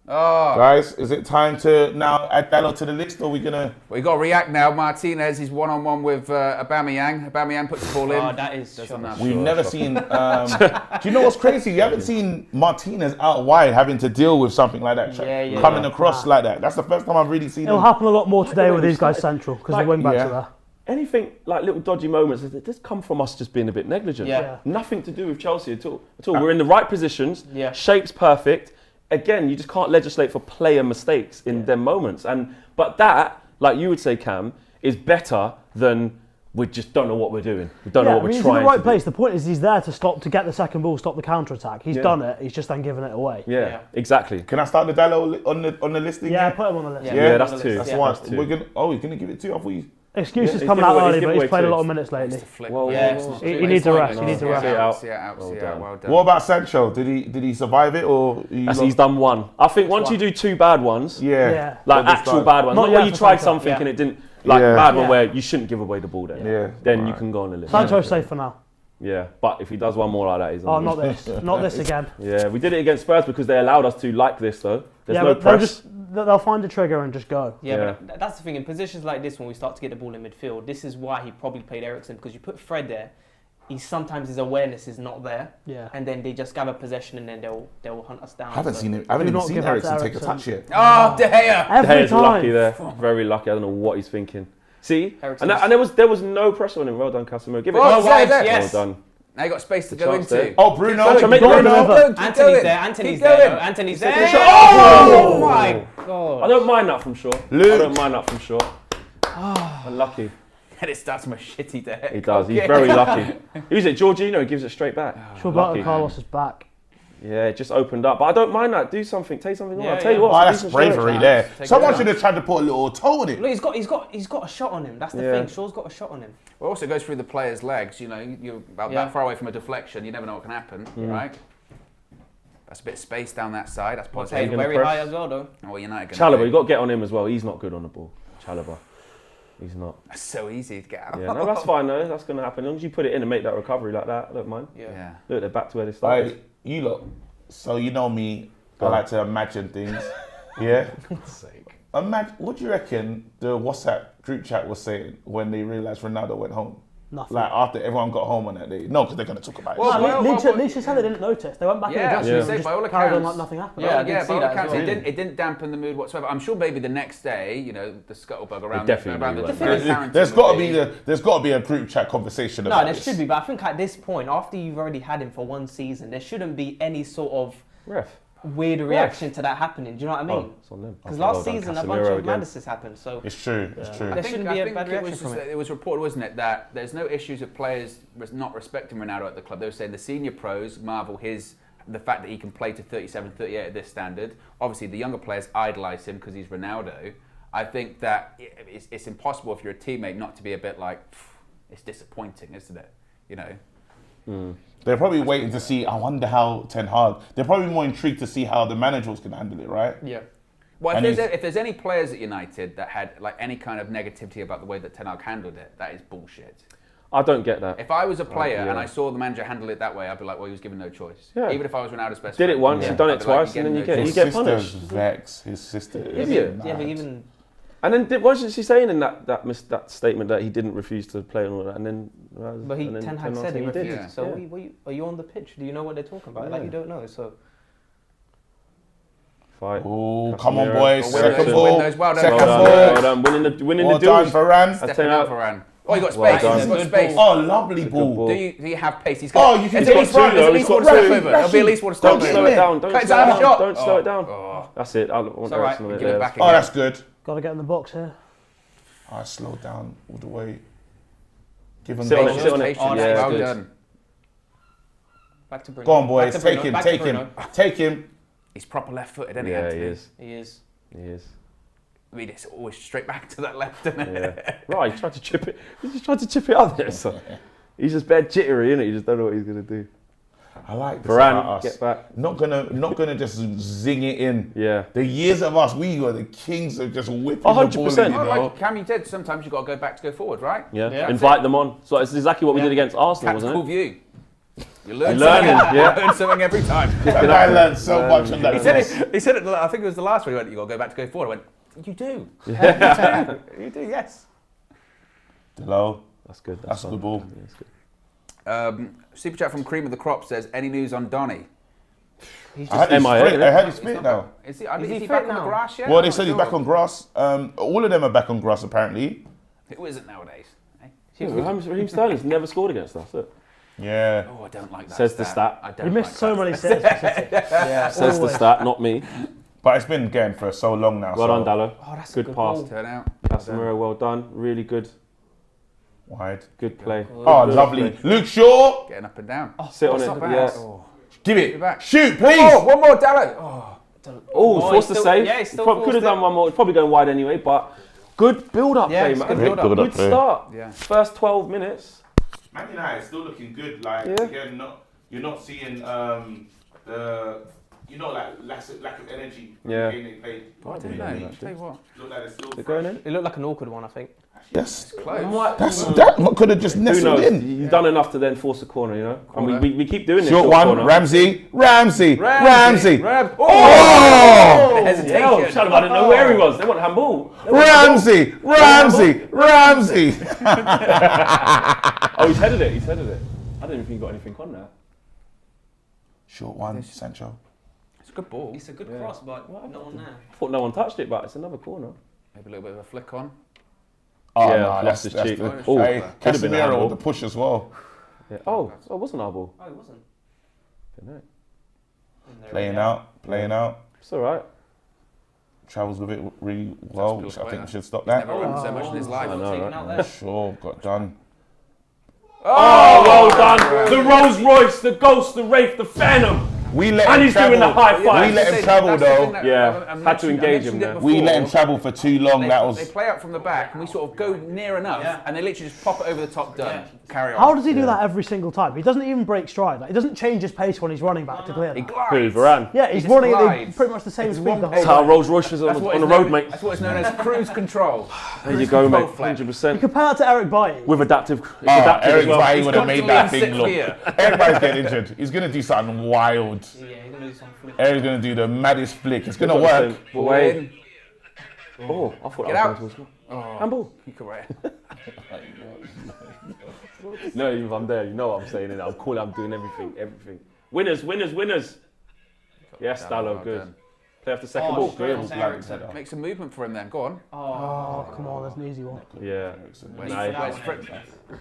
Speaker 2: Oh.
Speaker 1: Guys, is it time to now add Dallo to the list, or are we gonna?
Speaker 2: Well, you got to react now. Martinez is one-on-one with Aubameyang. Aubameyang puts the ball in.
Speaker 4: Oh, that is
Speaker 2: Does
Speaker 4: shocking.
Speaker 2: enough.
Speaker 1: We've never seen. Do you know what's crazy? You haven't seen Martinez out wide having to deal with something like that,
Speaker 4: Yeah,
Speaker 1: coming
Speaker 4: yeah.
Speaker 1: across like that. That's the first time I've really seen
Speaker 6: It'll
Speaker 1: him.
Speaker 6: happen a lot more today
Speaker 5: the
Speaker 6: with
Speaker 5: way
Speaker 6: these
Speaker 5: we
Speaker 6: guys
Speaker 5: started.
Speaker 6: central because
Speaker 5: Like,
Speaker 6: the wing backs
Speaker 1: yeah.
Speaker 6: are there.
Speaker 5: Anything like little dodgy moments, they just come from us just being a bit negligent.
Speaker 4: Yeah.
Speaker 5: Nothing to do with Chelsea at all. We're in the right positions.
Speaker 4: Yeah.
Speaker 5: Shape's perfect. Again, you just can't legislate for player mistakes in them moments. But that, like you would say, Cam, is better than we just don't know what we're doing. We don't know what we're
Speaker 6: he's
Speaker 5: trying
Speaker 6: in the right
Speaker 5: to
Speaker 6: place. The point is he's there to get the second ball, stop the counter attack. He's done it. He's just then given it away.
Speaker 5: do. Yeah,
Speaker 4: Yeah.
Speaker 5: exactly.
Speaker 1: Can I start the Dallo on the list again?
Speaker 6: Yeah, put him on the list.
Speaker 5: Yeah, that's
Speaker 4: on the
Speaker 5: two.
Speaker 4: list.
Speaker 1: That's
Speaker 4: Yeah.
Speaker 1: one.
Speaker 5: That's two.
Speaker 1: We're gonna. Oh, you're gonna give it two? I thought you.
Speaker 6: Excuses
Speaker 5: he's
Speaker 6: coming out
Speaker 5: giveaway-
Speaker 6: early,
Speaker 5: he's
Speaker 6: but he's
Speaker 5: giveaway
Speaker 6: played a lot of
Speaker 5: too.
Speaker 6: minutes lately.
Speaker 5: Well,
Speaker 2: Yeah,
Speaker 5: well,
Speaker 2: it's
Speaker 6: He
Speaker 2: not-
Speaker 6: needs a rest. He
Speaker 5: No,
Speaker 6: needs a
Speaker 5: no,
Speaker 6: rest.
Speaker 5: see it out.
Speaker 2: See it out.
Speaker 5: Well
Speaker 2: See it
Speaker 5: done.
Speaker 2: out. Well done.
Speaker 1: What about Sancho? Did he survive it or?
Speaker 5: He's done one. I think once you do 2 bad ones,
Speaker 6: Yeah.
Speaker 5: like
Speaker 1: Then it's
Speaker 5: actual
Speaker 1: done.
Speaker 5: bad ones,
Speaker 6: Not
Speaker 5: not
Speaker 6: yet
Speaker 5: where you
Speaker 6: for
Speaker 5: tried
Speaker 6: Sancho,
Speaker 5: something
Speaker 6: yeah.
Speaker 5: and it didn't, like
Speaker 1: Yeah.
Speaker 5: bad one
Speaker 6: Yeah.
Speaker 5: where you shouldn't give away the ball then.
Speaker 1: Yeah.
Speaker 5: Then you
Speaker 1: Alright.
Speaker 5: can go on a limit.
Speaker 6: Sancho's safe for now.
Speaker 5: Yeah, but if he does one more like that, he's
Speaker 6: Oh,
Speaker 5: on.
Speaker 6: not this. Not this again.
Speaker 5: Yeah, we did it against Spurs because they allowed us to like this though. There's
Speaker 6: Yeah,
Speaker 5: no
Speaker 6: but
Speaker 5: press.
Speaker 6: they'll find a trigger and just go.
Speaker 7: Yeah, but that's the thing. In positions like this, when we start to get the ball in midfield, this is why he probably played Eriksen, because you put Fred there, sometimes his awareness is not there,
Speaker 6: Yeah.
Speaker 7: and then they just gather possession and then they'll hunt us down.
Speaker 1: I haven't
Speaker 7: So-
Speaker 1: seen him. I haven't
Speaker 6: Do
Speaker 1: even
Speaker 6: not
Speaker 1: seen
Speaker 6: give that to
Speaker 1: Eriksen take a
Speaker 6: Eriksen.
Speaker 1: touch yet.
Speaker 2: Oh, De Gea.
Speaker 6: Every
Speaker 5: He's
Speaker 6: time.
Speaker 5: lucky there, very lucky. I don't know what he's thinking. See,
Speaker 7: Eriksen's-
Speaker 5: and there was no pressure on him. Well done, Casemiro. Give it.
Speaker 2: Well
Speaker 5: well
Speaker 2: done,
Speaker 7: yes.
Speaker 5: done.
Speaker 2: Now you got space to
Speaker 5: The
Speaker 2: go
Speaker 5: chance
Speaker 2: into.
Speaker 5: there.
Speaker 1: Oh, Bruno.
Speaker 5: Sancho, make the
Speaker 6: Go
Speaker 5: run.
Speaker 6: on,
Speaker 2: Keep going, keep
Speaker 7: Anthony's
Speaker 2: going.
Speaker 7: there. Anthony's
Speaker 2: Keep
Speaker 7: there.
Speaker 2: going.
Speaker 7: though. Anthony's
Speaker 5: Second
Speaker 7: there.
Speaker 5: shot.
Speaker 2: Oh my God.
Speaker 5: I don't mind that from Shaw.
Speaker 1: Luke.
Speaker 5: I don't mind that from Shaw. Unlucky.
Speaker 2: And it starts from a shitty De Gea.
Speaker 5: He does. He's very lucky. Who's it? Jorginho. He gives it straight back.
Speaker 6: Roberto
Speaker 5: Lucky.
Speaker 6: Carlos is back.
Speaker 5: Yeah, it just opened up. But I don't mind that. Do something. Take something on.
Speaker 7: Yeah,
Speaker 5: I'll tell you
Speaker 7: yeah.
Speaker 5: what.
Speaker 1: Oh,
Speaker 5: it's a
Speaker 1: that's
Speaker 5: decent
Speaker 1: bravery
Speaker 5: shot.
Speaker 1: there.
Speaker 2: Take
Speaker 1: Someone
Speaker 2: it
Speaker 1: should have tried to put a little toe in it.
Speaker 7: Look, he's got a shot on him. That's the
Speaker 5: Yeah.
Speaker 7: thing. Shaw's got a shot on him.
Speaker 2: Well, also goes through the player's legs. You know, you're about
Speaker 7: Yeah.
Speaker 2: that far away from a deflection. You never know what can happen, right? That's a bit of space down that side. That's
Speaker 7: Played
Speaker 2: positive.
Speaker 5: gonna
Speaker 7: very
Speaker 5: press?
Speaker 7: high as well, though.
Speaker 2: Oh, United going
Speaker 5: Chalobah, you got to get on him as well. He's not good on the ball. Chalobah. He's not.
Speaker 2: That's so easy to get out.
Speaker 5: Yeah, no, that's fine though. That's going to happen. As long as you put it in and make that recovery like that, I don't mind.
Speaker 2: Yeah.
Speaker 5: Look, they're back to where they started.
Speaker 1: Like, you look. So you know me. I like to imagine things. Yeah. Imagine. What do you reckon the WhatsApp group chat was saying when they realised Ronaldo went home?
Speaker 6: Nothing.
Speaker 1: Like after everyone got home on that day. No, because they're going to talk about it.
Speaker 2: Well,
Speaker 6: Leach said they didn't notice. They went back
Speaker 2: Yeah,
Speaker 6: in the dressing room
Speaker 2: say
Speaker 6: and
Speaker 2: by all
Speaker 6: just carried on
Speaker 2: accounts-
Speaker 6: like nothing happened.
Speaker 7: Yeah, I
Speaker 2: Yeah,
Speaker 7: did
Speaker 2: by
Speaker 7: see
Speaker 2: all
Speaker 7: that as
Speaker 2: accounts,
Speaker 7: well.
Speaker 2: it didn't dampen the mood whatsoever. I'm sure maybe the next day, you know, the scuttlebutt around
Speaker 5: definitely
Speaker 2: around the
Speaker 5: will.
Speaker 1: There's got to be a group chat conversation
Speaker 7: No,
Speaker 1: about
Speaker 7: there
Speaker 1: this.
Speaker 7: should be, but I think at this point, after you've already had him for one season, there shouldn't be any sort of
Speaker 5: Ref.
Speaker 7: weird reaction to that happening. Do you know what I
Speaker 5: Oh,
Speaker 7: mean?
Speaker 5: it's on them.
Speaker 7: Because
Speaker 5: Well
Speaker 7: last
Speaker 5: done,
Speaker 7: season, a
Speaker 5: Casemiro
Speaker 7: bunch of
Speaker 5: again.
Speaker 7: madnesses happened. So
Speaker 1: It's true. It's true.
Speaker 7: There shouldn't be a bad reaction from it.
Speaker 2: It was reported, wasn't it, that there's no issues with players not respecting Ronaldo at the club. They were saying the senior pros marvel the fact that he can play to 37, 38 at this standard. Obviously, the younger players idolise him because he's Ronaldo. I think that it's impossible if you're a teammate not to be a bit like, it's disappointing, isn't it? You know.
Speaker 1: They're probably waiting to see. I wonder how Ten Hag. They're probably more intrigued to see how the managers can handle it, right?
Speaker 7: yeah.
Speaker 2: Well,
Speaker 1: And
Speaker 2: if there's any players at United that had like any kind of negativity about the way that Ten Hag handled it, that is bullshit.
Speaker 5: I don't get that.
Speaker 2: If I was a player
Speaker 5: yeah.
Speaker 2: and I saw the manager handle it that way, I'd be like, well, he was given no choice.
Speaker 5: Yeah.
Speaker 2: Even if I was Ronaldo's best
Speaker 5: Did
Speaker 2: friend.
Speaker 5: it once, you've done it
Speaker 2: I'd be like,
Speaker 5: twice,
Speaker 2: you're
Speaker 5: and then you
Speaker 2: getting
Speaker 5: get
Speaker 2: no
Speaker 1: His
Speaker 5: you get
Speaker 1: sister's
Speaker 5: punished.
Speaker 1: vexed. His sister is
Speaker 5: Idiot.
Speaker 1: mad.
Speaker 7: Yeah, but even
Speaker 5: And then wasn't she saying in that statement that he didn't refuse to play and all that, and then
Speaker 7: but
Speaker 5: and then
Speaker 7: Ten Hag
Speaker 5: on
Speaker 7: said he
Speaker 5: he did.
Speaker 7: refused.
Speaker 2: Yeah.
Speaker 7: So
Speaker 5: Yeah.
Speaker 7: are you on the pitch? Do you know what they're talking about? Like
Speaker 5: Yeah.
Speaker 7: you don't know. So
Speaker 5: Fight.
Speaker 1: Oh, come on,
Speaker 5: Casemiro.
Speaker 1: boys.
Speaker 2: Well, win
Speaker 1: Second
Speaker 2: those,
Speaker 1: ball.
Speaker 2: win those. Well done,
Speaker 1: Second
Speaker 5: Well done,
Speaker 1: ball.
Speaker 5: well done. Winning
Speaker 1: Well
Speaker 5: the
Speaker 1: done,
Speaker 5: deals.
Speaker 1: Varane.
Speaker 2: Stepping out for Varane. Oh, you got
Speaker 5: Well
Speaker 2: space.
Speaker 5: done.
Speaker 2: He's got space.
Speaker 1: Oh, lovely
Speaker 5: Good
Speaker 1: ball.
Speaker 5: ball.
Speaker 2: Do you have pace? He's
Speaker 1: Oh,
Speaker 2: got.
Speaker 1: you can
Speaker 2: There's
Speaker 1: take
Speaker 2: at least
Speaker 1: two,
Speaker 2: one. There's
Speaker 5: though.
Speaker 2: at
Speaker 5: He's
Speaker 2: least
Speaker 5: got
Speaker 2: one stop
Speaker 5: two.
Speaker 2: over. There'll be at least one stop
Speaker 1: Don't
Speaker 5: Don't
Speaker 1: get
Speaker 5: slow
Speaker 2: over.
Speaker 5: it down. Don't
Speaker 2: Cut
Speaker 5: slow
Speaker 2: down
Speaker 5: it
Speaker 2: the
Speaker 5: down.
Speaker 2: shot.
Speaker 5: Don't slow it down.
Speaker 2: Oh.
Speaker 5: That's it. I want
Speaker 2: It's all right.
Speaker 5: Eriksen on it
Speaker 2: Give it
Speaker 5: there.
Speaker 2: back
Speaker 1: Oh,
Speaker 2: again.
Speaker 1: that's good.
Speaker 6: Got to get in the box here.
Speaker 1: I slowed down all the way. Give him
Speaker 5: Sit on it,
Speaker 1: patience.
Speaker 5: sit on it.
Speaker 2: Patience.
Speaker 5: Yeah,
Speaker 2: Well
Speaker 5: good.
Speaker 2: done.
Speaker 7: back to Bruno.
Speaker 1: Go on, boys.
Speaker 7: Back to
Speaker 1: Take
Speaker 7: Bruno,
Speaker 1: him.
Speaker 7: back to
Speaker 1: Take him.
Speaker 7: Bruno.
Speaker 1: Take him.
Speaker 2: He's proper left-footed, isn't he?
Speaker 5: Yeah, he
Speaker 2: Anthony?
Speaker 5: is.
Speaker 7: He is.
Speaker 5: He is.
Speaker 2: I mean, it's always straight back to that left, isn't it?
Speaker 5: Yeah. Right, he tried to chip it. He just tried to chip it up there. So. He's just bad jittery, innit? You just don't know what he's gonna do.
Speaker 1: I like this about
Speaker 5: Varane,
Speaker 1: us.
Speaker 5: get back.
Speaker 1: Not gonna just zing it in.
Speaker 5: Yeah.
Speaker 1: The years of us, we were the kings of just whipping
Speaker 5: 100%.
Speaker 1: the ball in, you
Speaker 2: Oh,
Speaker 1: know.
Speaker 2: like Cam, you did. Sometimes you've got to go back to go forward, right?
Speaker 5: Yeah.
Speaker 7: Yeah.
Speaker 5: Invite them on. So it's exactly what we did against Arsenal,
Speaker 2: Tactical
Speaker 5: wasn't it?
Speaker 2: view. You learn
Speaker 5: You're learning,
Speaker 2: something.
Speaker 5: yeah.
Speaker 2: You learn something every time.
Speaker 1: And I learned so much on that.
Speaker 2: He said
Speaker 1: course.
Speaker 2: it. He said it. I think it was the last one. He went, "You got to go back to go forward." I went, "You do. You do. You do. Yes."
Speaker 1: Hello.
Speaker 5: That's good.
Speaker 1: That's a
Speaker 5: fine.
Speaker 1: good ball.
Speaker 5: Yeah, that's good.
Speaker 2: Super chat from Cream of the Crop says, "Any news on Donny?
Speaker 7: He's
Speaker 1: I
Speaker 7: just
Speaker 1: had his
Speaker 5: MIA,
Speaker 1: fit.
Speaker 5: innit?
Speaker 1: I had his fit now.
Speaker 2: Is he
Speaker 7: he
Speaker 2: back
Speaker 7: fit
Speaker 2: on the
Speaker 7: now?
Speaker 2: grass yet?
Speaker 1: Well,
Speaker 2: I'm
Speaker 1: they
Speaker 2: not
Speaker 1: said he's
Speaker 2: sure.
Speaker 1: back on grass. All of them are back on grass apparently.
Speaker 2: Who isn't nowadays? Eh?
Speaker 5: Raheem Sterling's never scored against us. Look.
Speaker 1: Yeah.
Speaker 2: Oh, I don't like that.
Speaker 5: Says the stat.
Speaker 2: I don't
Speaker 6: He missed
Speaker 2: like
Speaker 6: so
Speaker 2: that
Speaker 6: many saves for City.
Speaker 7: yeah.
Speaker 5: Says the
Speaker 6: Always.
Speaker 5: stat, not me.
Speaker 1: But it's been going for so long now.
Speaker 5: Well
Speaker 1: so
Speaker 5: done, Dallo.
Speaker 7: Oh, that's a
Speaker 5: Good
Speaker 7: good
Speaker 5: pass.
Speaker 7: ball.
Speaker 2: Turn out.
Speaker 5: Casemiro, well done. Really good.
Speaker 1: Wide.
Speaker 5: Good play.
Speaker 1: Oh, lovely. Luke Shaw.
Speaker 2: Getting up and down.
Speaker 5: Sit on
Speaker 2: It's
Speaker 5: it.
Speaker 2: not bad.
Speaker 5: Yeah.
Speaker 2: Oh.
Speaker 1: Give
Speaker 2: Get
Speaker 1: it.
Speaker 2: back.
Speaker 1: Shoot,
Speaker 2: One
Speaker 1: please.
Speaker 2: more, Dallo. Oh.
Speaker 5: Oh, forced
Speaker 7: he's
Speaker 5: to
Speaker 7: still-
Speaker 5: save.
Speaker 7: yeah, he's still
Speaker 5: Could have
Speaker 7: forced
Speaker 5: done
Speaker 7: it.
Speaker 5: one more. It's probably going wide anyway, but Good build-up
Speaker 7: Yeah,
Speaker 5: play,
Speaker 7: it's
Speaker 5: man.
Speaker 7: good
Speaker 1: build-up
Speaker 5: Good
Speaker 1: play.
Speaker 5: start.
Speaker 2: Yeah.
Speaker 5: First 12 minutes.
Speaker 1: Man United still looking good. Like
Speaker 5: Yeah.
Speaker 1: again, you're not seeing the lack of energy.
Speaker 5: Yeah.
Speaker 1: The game they played.
Speaker 2: I don't know. Tell you what.
Speaker 1: Look like they're still
Speaker 5: They're going in.
Speaker 7: It looked like an awkward one, I think.
Speaker 1: Yes.
Speaker 2: Close.
Speaker 1: That could have just
Speaker 5: Who
Speaker 1: nestled
Speaker 5: knows?
Speaker 1: in.
Speaker 5: You've done enough to then force a corner, you know?
Speaker 2: Corner.
Speaker 5: And we keep doing this.
Speaker 1: Short one,
Speaker 5: corner.
Speaker 1: Ramsey.
Speaker 2: Ramsey.
Speaker 1: Oh!
Speaker 2: The hesitation.
Speaker 5: Hell, Shalom, I didn't know where he was. They want handball.
Speaker 1: Ramsey.
Speaker 5: Oh, he's headed it. I didn't even think he got anything on there.
Speaker 1: Short one, Sancho.
Speaker 2: It's a good ball.
Speaker 4: It's a good cross, but no one there.
Speaker 5: I thought no one touched it, but it's another corner.
Speaker 2: Maybe a little bit of a flick on.
Speaker 1: Oh,
Speaker 5: Yeah,
Speaker 1: no,
Speaker 5: lost his cheek.
Speaker 1: the-
Speaker 5: Oh,
Speaker 1: Hey,
Speaker 5: could have been a
Speaker 1: Casemiro
Speaker 5: handball.
Speaker 1: with the push as well.
Speaker 5: Yeah. Oh, it wasn't our ball.
Speaker 4: Oh, it wasn't.
Speaker 5: Didn't it?
Speaker 4: And there
Speaker 1: Playing
Speaker 4: we are.
Speaker 1: out.
Speaker 5: It's all right.
Speaker 1: Travels with it really well,
Speaker 2: good
Speaker 1: which I think
Speaker 2: player.
Speaker 1: we should stop
Speaker 2: He's
Speaker 1: that.
Speaker 2: never run so much in his life.
Speaker 5: I know,
Speaker 4: Taken
Speaker 5: right?
Speaker 4: out
Speaker 1: Yeah,
Speaker 4: there.
Speaker 1: sure, got done.
Speaker 5: Oh, well done. The Rolls Royce, the Ghost, the Wraith, the Phantom.
Speaker 1: We let
Speaker 5: And
Speaker 1: him
Speaker 5: he's doing the
Speaker 1: travel.
Speaker 5: high five.
Speaker 1: We let him travel though.
Speaker 5: Yeah, had to engage him there.
Speaker 1: We let him travel for too long.
Speaker 2: They,
Speaker 1: That was.
Speaker 2: they play out from the back, and we sort of go near enough, and they literally just pop it over the top. Done. Carry on.
Speaker 6: How does he do that every single time? He doesn't even break stride. Like, he doesn't change his pace when he's running back to clear
Speaker 2: He
Speaker 6: that.
Speaker 2: glides.
Speaker 5: Who, Varane?
Speaker 6: Yeah, he's
Speaker 2: just
Speaker 6: running at
Speaker 2: glides.
Speaker 6: pretty much the same
Speaker 2: It's
Speaker 6: speed
Speaker 2: one
Speaker 6: the
Speaker 5: That's
Speaker 6: whole
Speaker 5: how
Speaker 6: time.
Speaker 5: Rolls Royce is on
Speaker 2: That's what
Speaker 5: the
Speaker 2: is
Speaker 5: road,
Speaker 2: known-
Speaker 5: mate.
Speaker 2: That's what is known as cruise control.
Speaker 5: There you go, mate.
Speaker 2: Flex.
Speaker 5: 100%.
Speaker 6: Compare that to Eric Bailly.
Speaker 5: With adaptive. It's
Speaker 1: Oh,
Speaker 5: adaptive
Speaker 1: Eric
Speaker 5: as well.
Speaker 1: Bailly would have made that
Speaker 2: constantly
Speaker 1: thing
Speaker 2: in
Speaker 1: look.
Speaker 2: sixth
Speaker 1: Everybody's getting injured. He's gonna do something wild.
Speaker 4: Yeah, he's gonna do some flip.
Speaker 1: Eric's gonna do the maddest flick. It's gonna
Speaker 5: Got the
Speaker 1: work.
Speaker 5: same-
Speaker 2: Ball
Speaker 5: Wait.
Speaker 2: in.
Speaker 5: Oh, I thought
Speaker 2: Get
Speaker 5: that
Speaker 2: out.
Speaker 5: was going towards me.
Speaker 2: Oh,
Speaker 5: Handball.
Speaker 2: you correct.
Speaker 5: No, even if I'm there, you know what I'm saying. I'm cool. I'm doing everything. Winners. Yes, Dallo, good.
Speaker 2: done.
Speaker 5: Play off the second
Speaker 4: Oh,
Speaker 5: ball.
Speaker 4: straight
Speaker 5: Good.
Speaker 4: on to Eriksen.
Speaker 2: Make some movement for him then. Go on.
Speaker 6: Oh, come on, that's an easy one.
Speaker 5: Yeah.
Speaker 2: Where's
Speaker 5: Nice.
Speaker 2: Fred?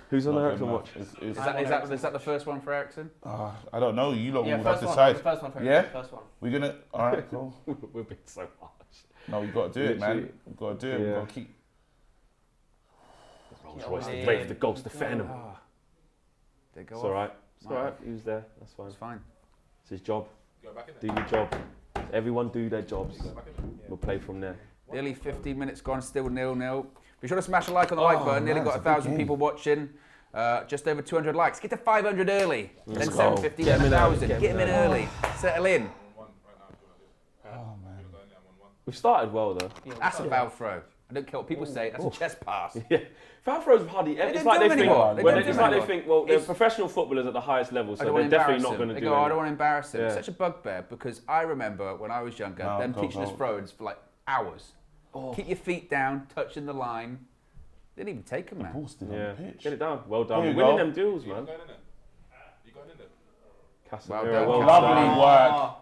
Speaker 5: Who's on the
Speaker 1: Not
Speaker 5: Ericsson
Speaker 1: good
Speaker 5: watch?
Speaker 1: enough.
Speaker 2: Is that the first one for Ericsson?
Speaker 1: I don't know. You lot
Speaker 4: Yeah,
Speaker 1: will have
Speaker 4: first
Speaker 1: to
Speaker 4: one.
Speaker 1: decide.
Speaker 4: The first one for
Speaker 1: Yeah?
Speaker 4: Eriksen, First one.
Speaker 1: We're gonna. All right, cool.
Speaker 5: We're being so harsh.
Speaker 1: No, we got to do it, man.
Speaker 5: Literally.
Speaker 1: We've got to do it. We've
Speaker 5: Yeah.
Speaker 1: got to keep.
Speaker 5: Rolls Royce, the
Speaker 4: yeah.
Speaker 5: Wraith, the Ghost, the Phantom.
Speaker 2: They go
Speaker 5: It's
Speaker 2: off.
Speaker 5: all right. It's all right. He was there. That's fine.
Speaker 2: It's fine.
Speaker 5: It's his job. Do your job. Everyone do their jobs. We'll play from there.
Speaker 2: Nearly 15 minutes gone, still 0-0. Be sure to smash a like on the like button. Nearly
Speaker 1: man,
Speaker 2: got
Speaker 1: it's a big
Speaker 2: 1,000
Speaker 1: game.
Speaker 2: people watching. Just over 200 likes. Get to 500 early. Then
Speaker 5: Let's go.
Speaker 2: 750,
Speaker 5: Get
Speaker 2: then
Speaker 5: him in early,
Speaker 2: 1,000.
Speaker 5: get
Speaker 2: Get
Speaker 5: him
Speaker 2: him in
Speaker 5: in
Speaker 2: early. Settle in.
Speaker 5: We've started well though.
Speaker 2: That's a foul throw. I don't care what people say. That's a chest pass.
Speaker 5: Yeah. Foul throws hardly.
Speaker 2: They
Speaker 5: It's
Speaker 2: don't
Speaker 5: like
Speaker 2: do
Speaker 5: they
Speaker 2: them
Speaker 5: think.
Speaker 2: anymore. They
Speaker 5: Well,
Speaker 2: don't do
Speaker 5: it's
Speaker 2: them
Speaker 5: like they
Speaker 2: anymore.
Speaker 5: think. Well, they're
Speaker 2: It's-
Speaker 5: professional footballers at the highest level,
Speaker 2: I
Speaker 5: so
Speaker 2: don't
Speaker 5: they're
Speaker 2: want to
Speaker 5: definitely
Speaker 2: embarrass
Speaker 5: not
Speaker 2: him.
Speaker 5: going to
Speaker 2: They
Speaker 5: do
Speaker 2: go, I
Speaker 5: anything.
Speaker 2: don't want to embarrass him.
Speaker 5: Yeah.
Speaker 2: It's such a bugbear because I remember when I was younger,
Speaker 1: No,
Speaker 2: them
Speaker 1: go,
Speaker 2: teaching us
Speaker 1: go.
Speaker 2: throws for like hours. Keep your feet down, touching the line. Didn't even take them, man.
Speaker 1: Ball's still
Speaker 5: Yeah.
Speaker 1: on the pitch.
Speaker 5: Get it down. Well done.
Speaker 1: There you
Speaker 5: Winning
Speaker 1: go.
Speaker 5: them deals, man. Casemiro,
Speaker 2: Well done,
Speaker 5: well
Speaker 1: Lovely
Speaker 5: done.
Speaker 1: work.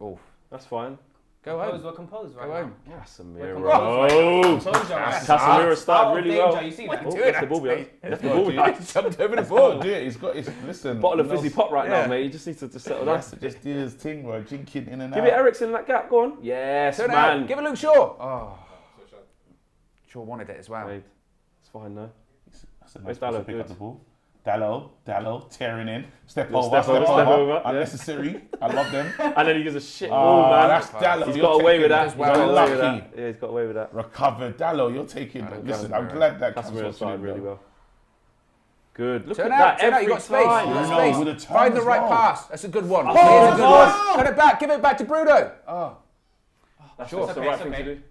Speaker 2: Oh,
Speaker 5: That's fine.
Speaker 2: go
Speaker 4: Composed,
Speaker 2: home.
Speaker 4: we're composed right
Speaker 2: Go
Speaker 4: now.
Speaker 2: home.
Speaker 5: Casemiro.
Speaker 4: composed,
Speaker 5: Oh,
Speaker 4: Told you, man.
Speaker 5: Casemiro
Speaker 4: Out
Speaker 5: started
Speaker 4: of
Speaker 5: really
Speaker 4: danger,
Speaker 5: well.
Speaker 4: You see
Speaker 2: What
Speaker 4: that?
Speaker 2: you
Speaker 5: Oh,
Speaker 2: doing,
Speaker 5: left the ball behind.
Speaker 2: Anthony?
Speaker 5: Left the ball
Speaker 1: He's
Speaker 5: behind.
Speaker 2: I jumped over the
Speaker 1: He's got to
Speaker 2: ball.
Speaker 1: do it. He's got. Listen.
Speaker 5: Bottle of
Speaker 1: he knows-
Speaker 5: fizzy pop right
Speaker 2: Yeah.
Speaker 5: now, mate. He just needs to settle
Speaker 1: He
Speaker 5: down.
Speaker 1: has to just do his thing, bro. Jinking in and
Speaker 5: Give
Speaker 1: out.
Speaker 5: it Ericsson in that gap. Go on. Yes,
Speaker 2: Turn it
Speaker 5: man.
Speaker 2: out. Give it Luke Shaw. Oh. Shaw wanted it as well.
Speaker 5: Mate, it's fine though.
Speaker 1: That's a
Speaker 5: Where's
Speaker 1: nice
Speaker 5: Dallo?
Speaker 1: pick up
Speaker 5: Good.
Speaker 1: the ball. Dallo, tearing in. Step
Speaker 5: Little
Speaker 1: over,
Speaker 5: step over, yeah.
Speaker 1: Unnecessary. I love them.
Speaker 5: And then he gives a shit
Speaker 1: Oh,
Speaker 5: ball, man.
Speaker 1: that's Dallo.
Speaker 5: He's
Speaker 1: You're
Speaker 5: got away with
Speaker 1: taking
Speaker 5: that.
Speaker 1: it.
Speaker 5: He's
Speaker 2: well.
Speaker 5: got away with
Speaker 1: Lucky.
Speaker 5: that. Yeah, he's got away with that.
Speaker 1: Recovered. Dallo, you're taking. Listen, I'm
Speaker 2: Casemiro.
Speaker 1: glad that
Speaker 5: Casemiro started really well. Good. Look
Speaker 2: Turn
Speaker 5: at
Speaker 2: out,
Speaker 5: that
Speaker 2: turn out.
Speaker 5: every
Speaker 2: You got space.
Speaker 5: time.
Speaker 2: You got
Speaker 1: Bruno
Speaker 2: space.
Speaker 1: with a turn
Speaker 2: Find the
Speaker 1: as
Speaker 2: right
Speaker 1: well.
Speaker 2: pass. That's a good one.
Speaker 5: Oh,
Speaker 2: Here's a good
Speaker 5: oh.
Speaker 2: one. Cut it back. Give it back to Bruno. Oh.
Speaker 5: That's
Speaker 2: Sure.
Speaker 5: the
Speaker 4: It's
Speaker 5: right
Speaker 4: okay,
Speaker 5: thing
Speaker 4: it's
Speaker 5: to
Speaker 4: okay.
Speaker 5: do.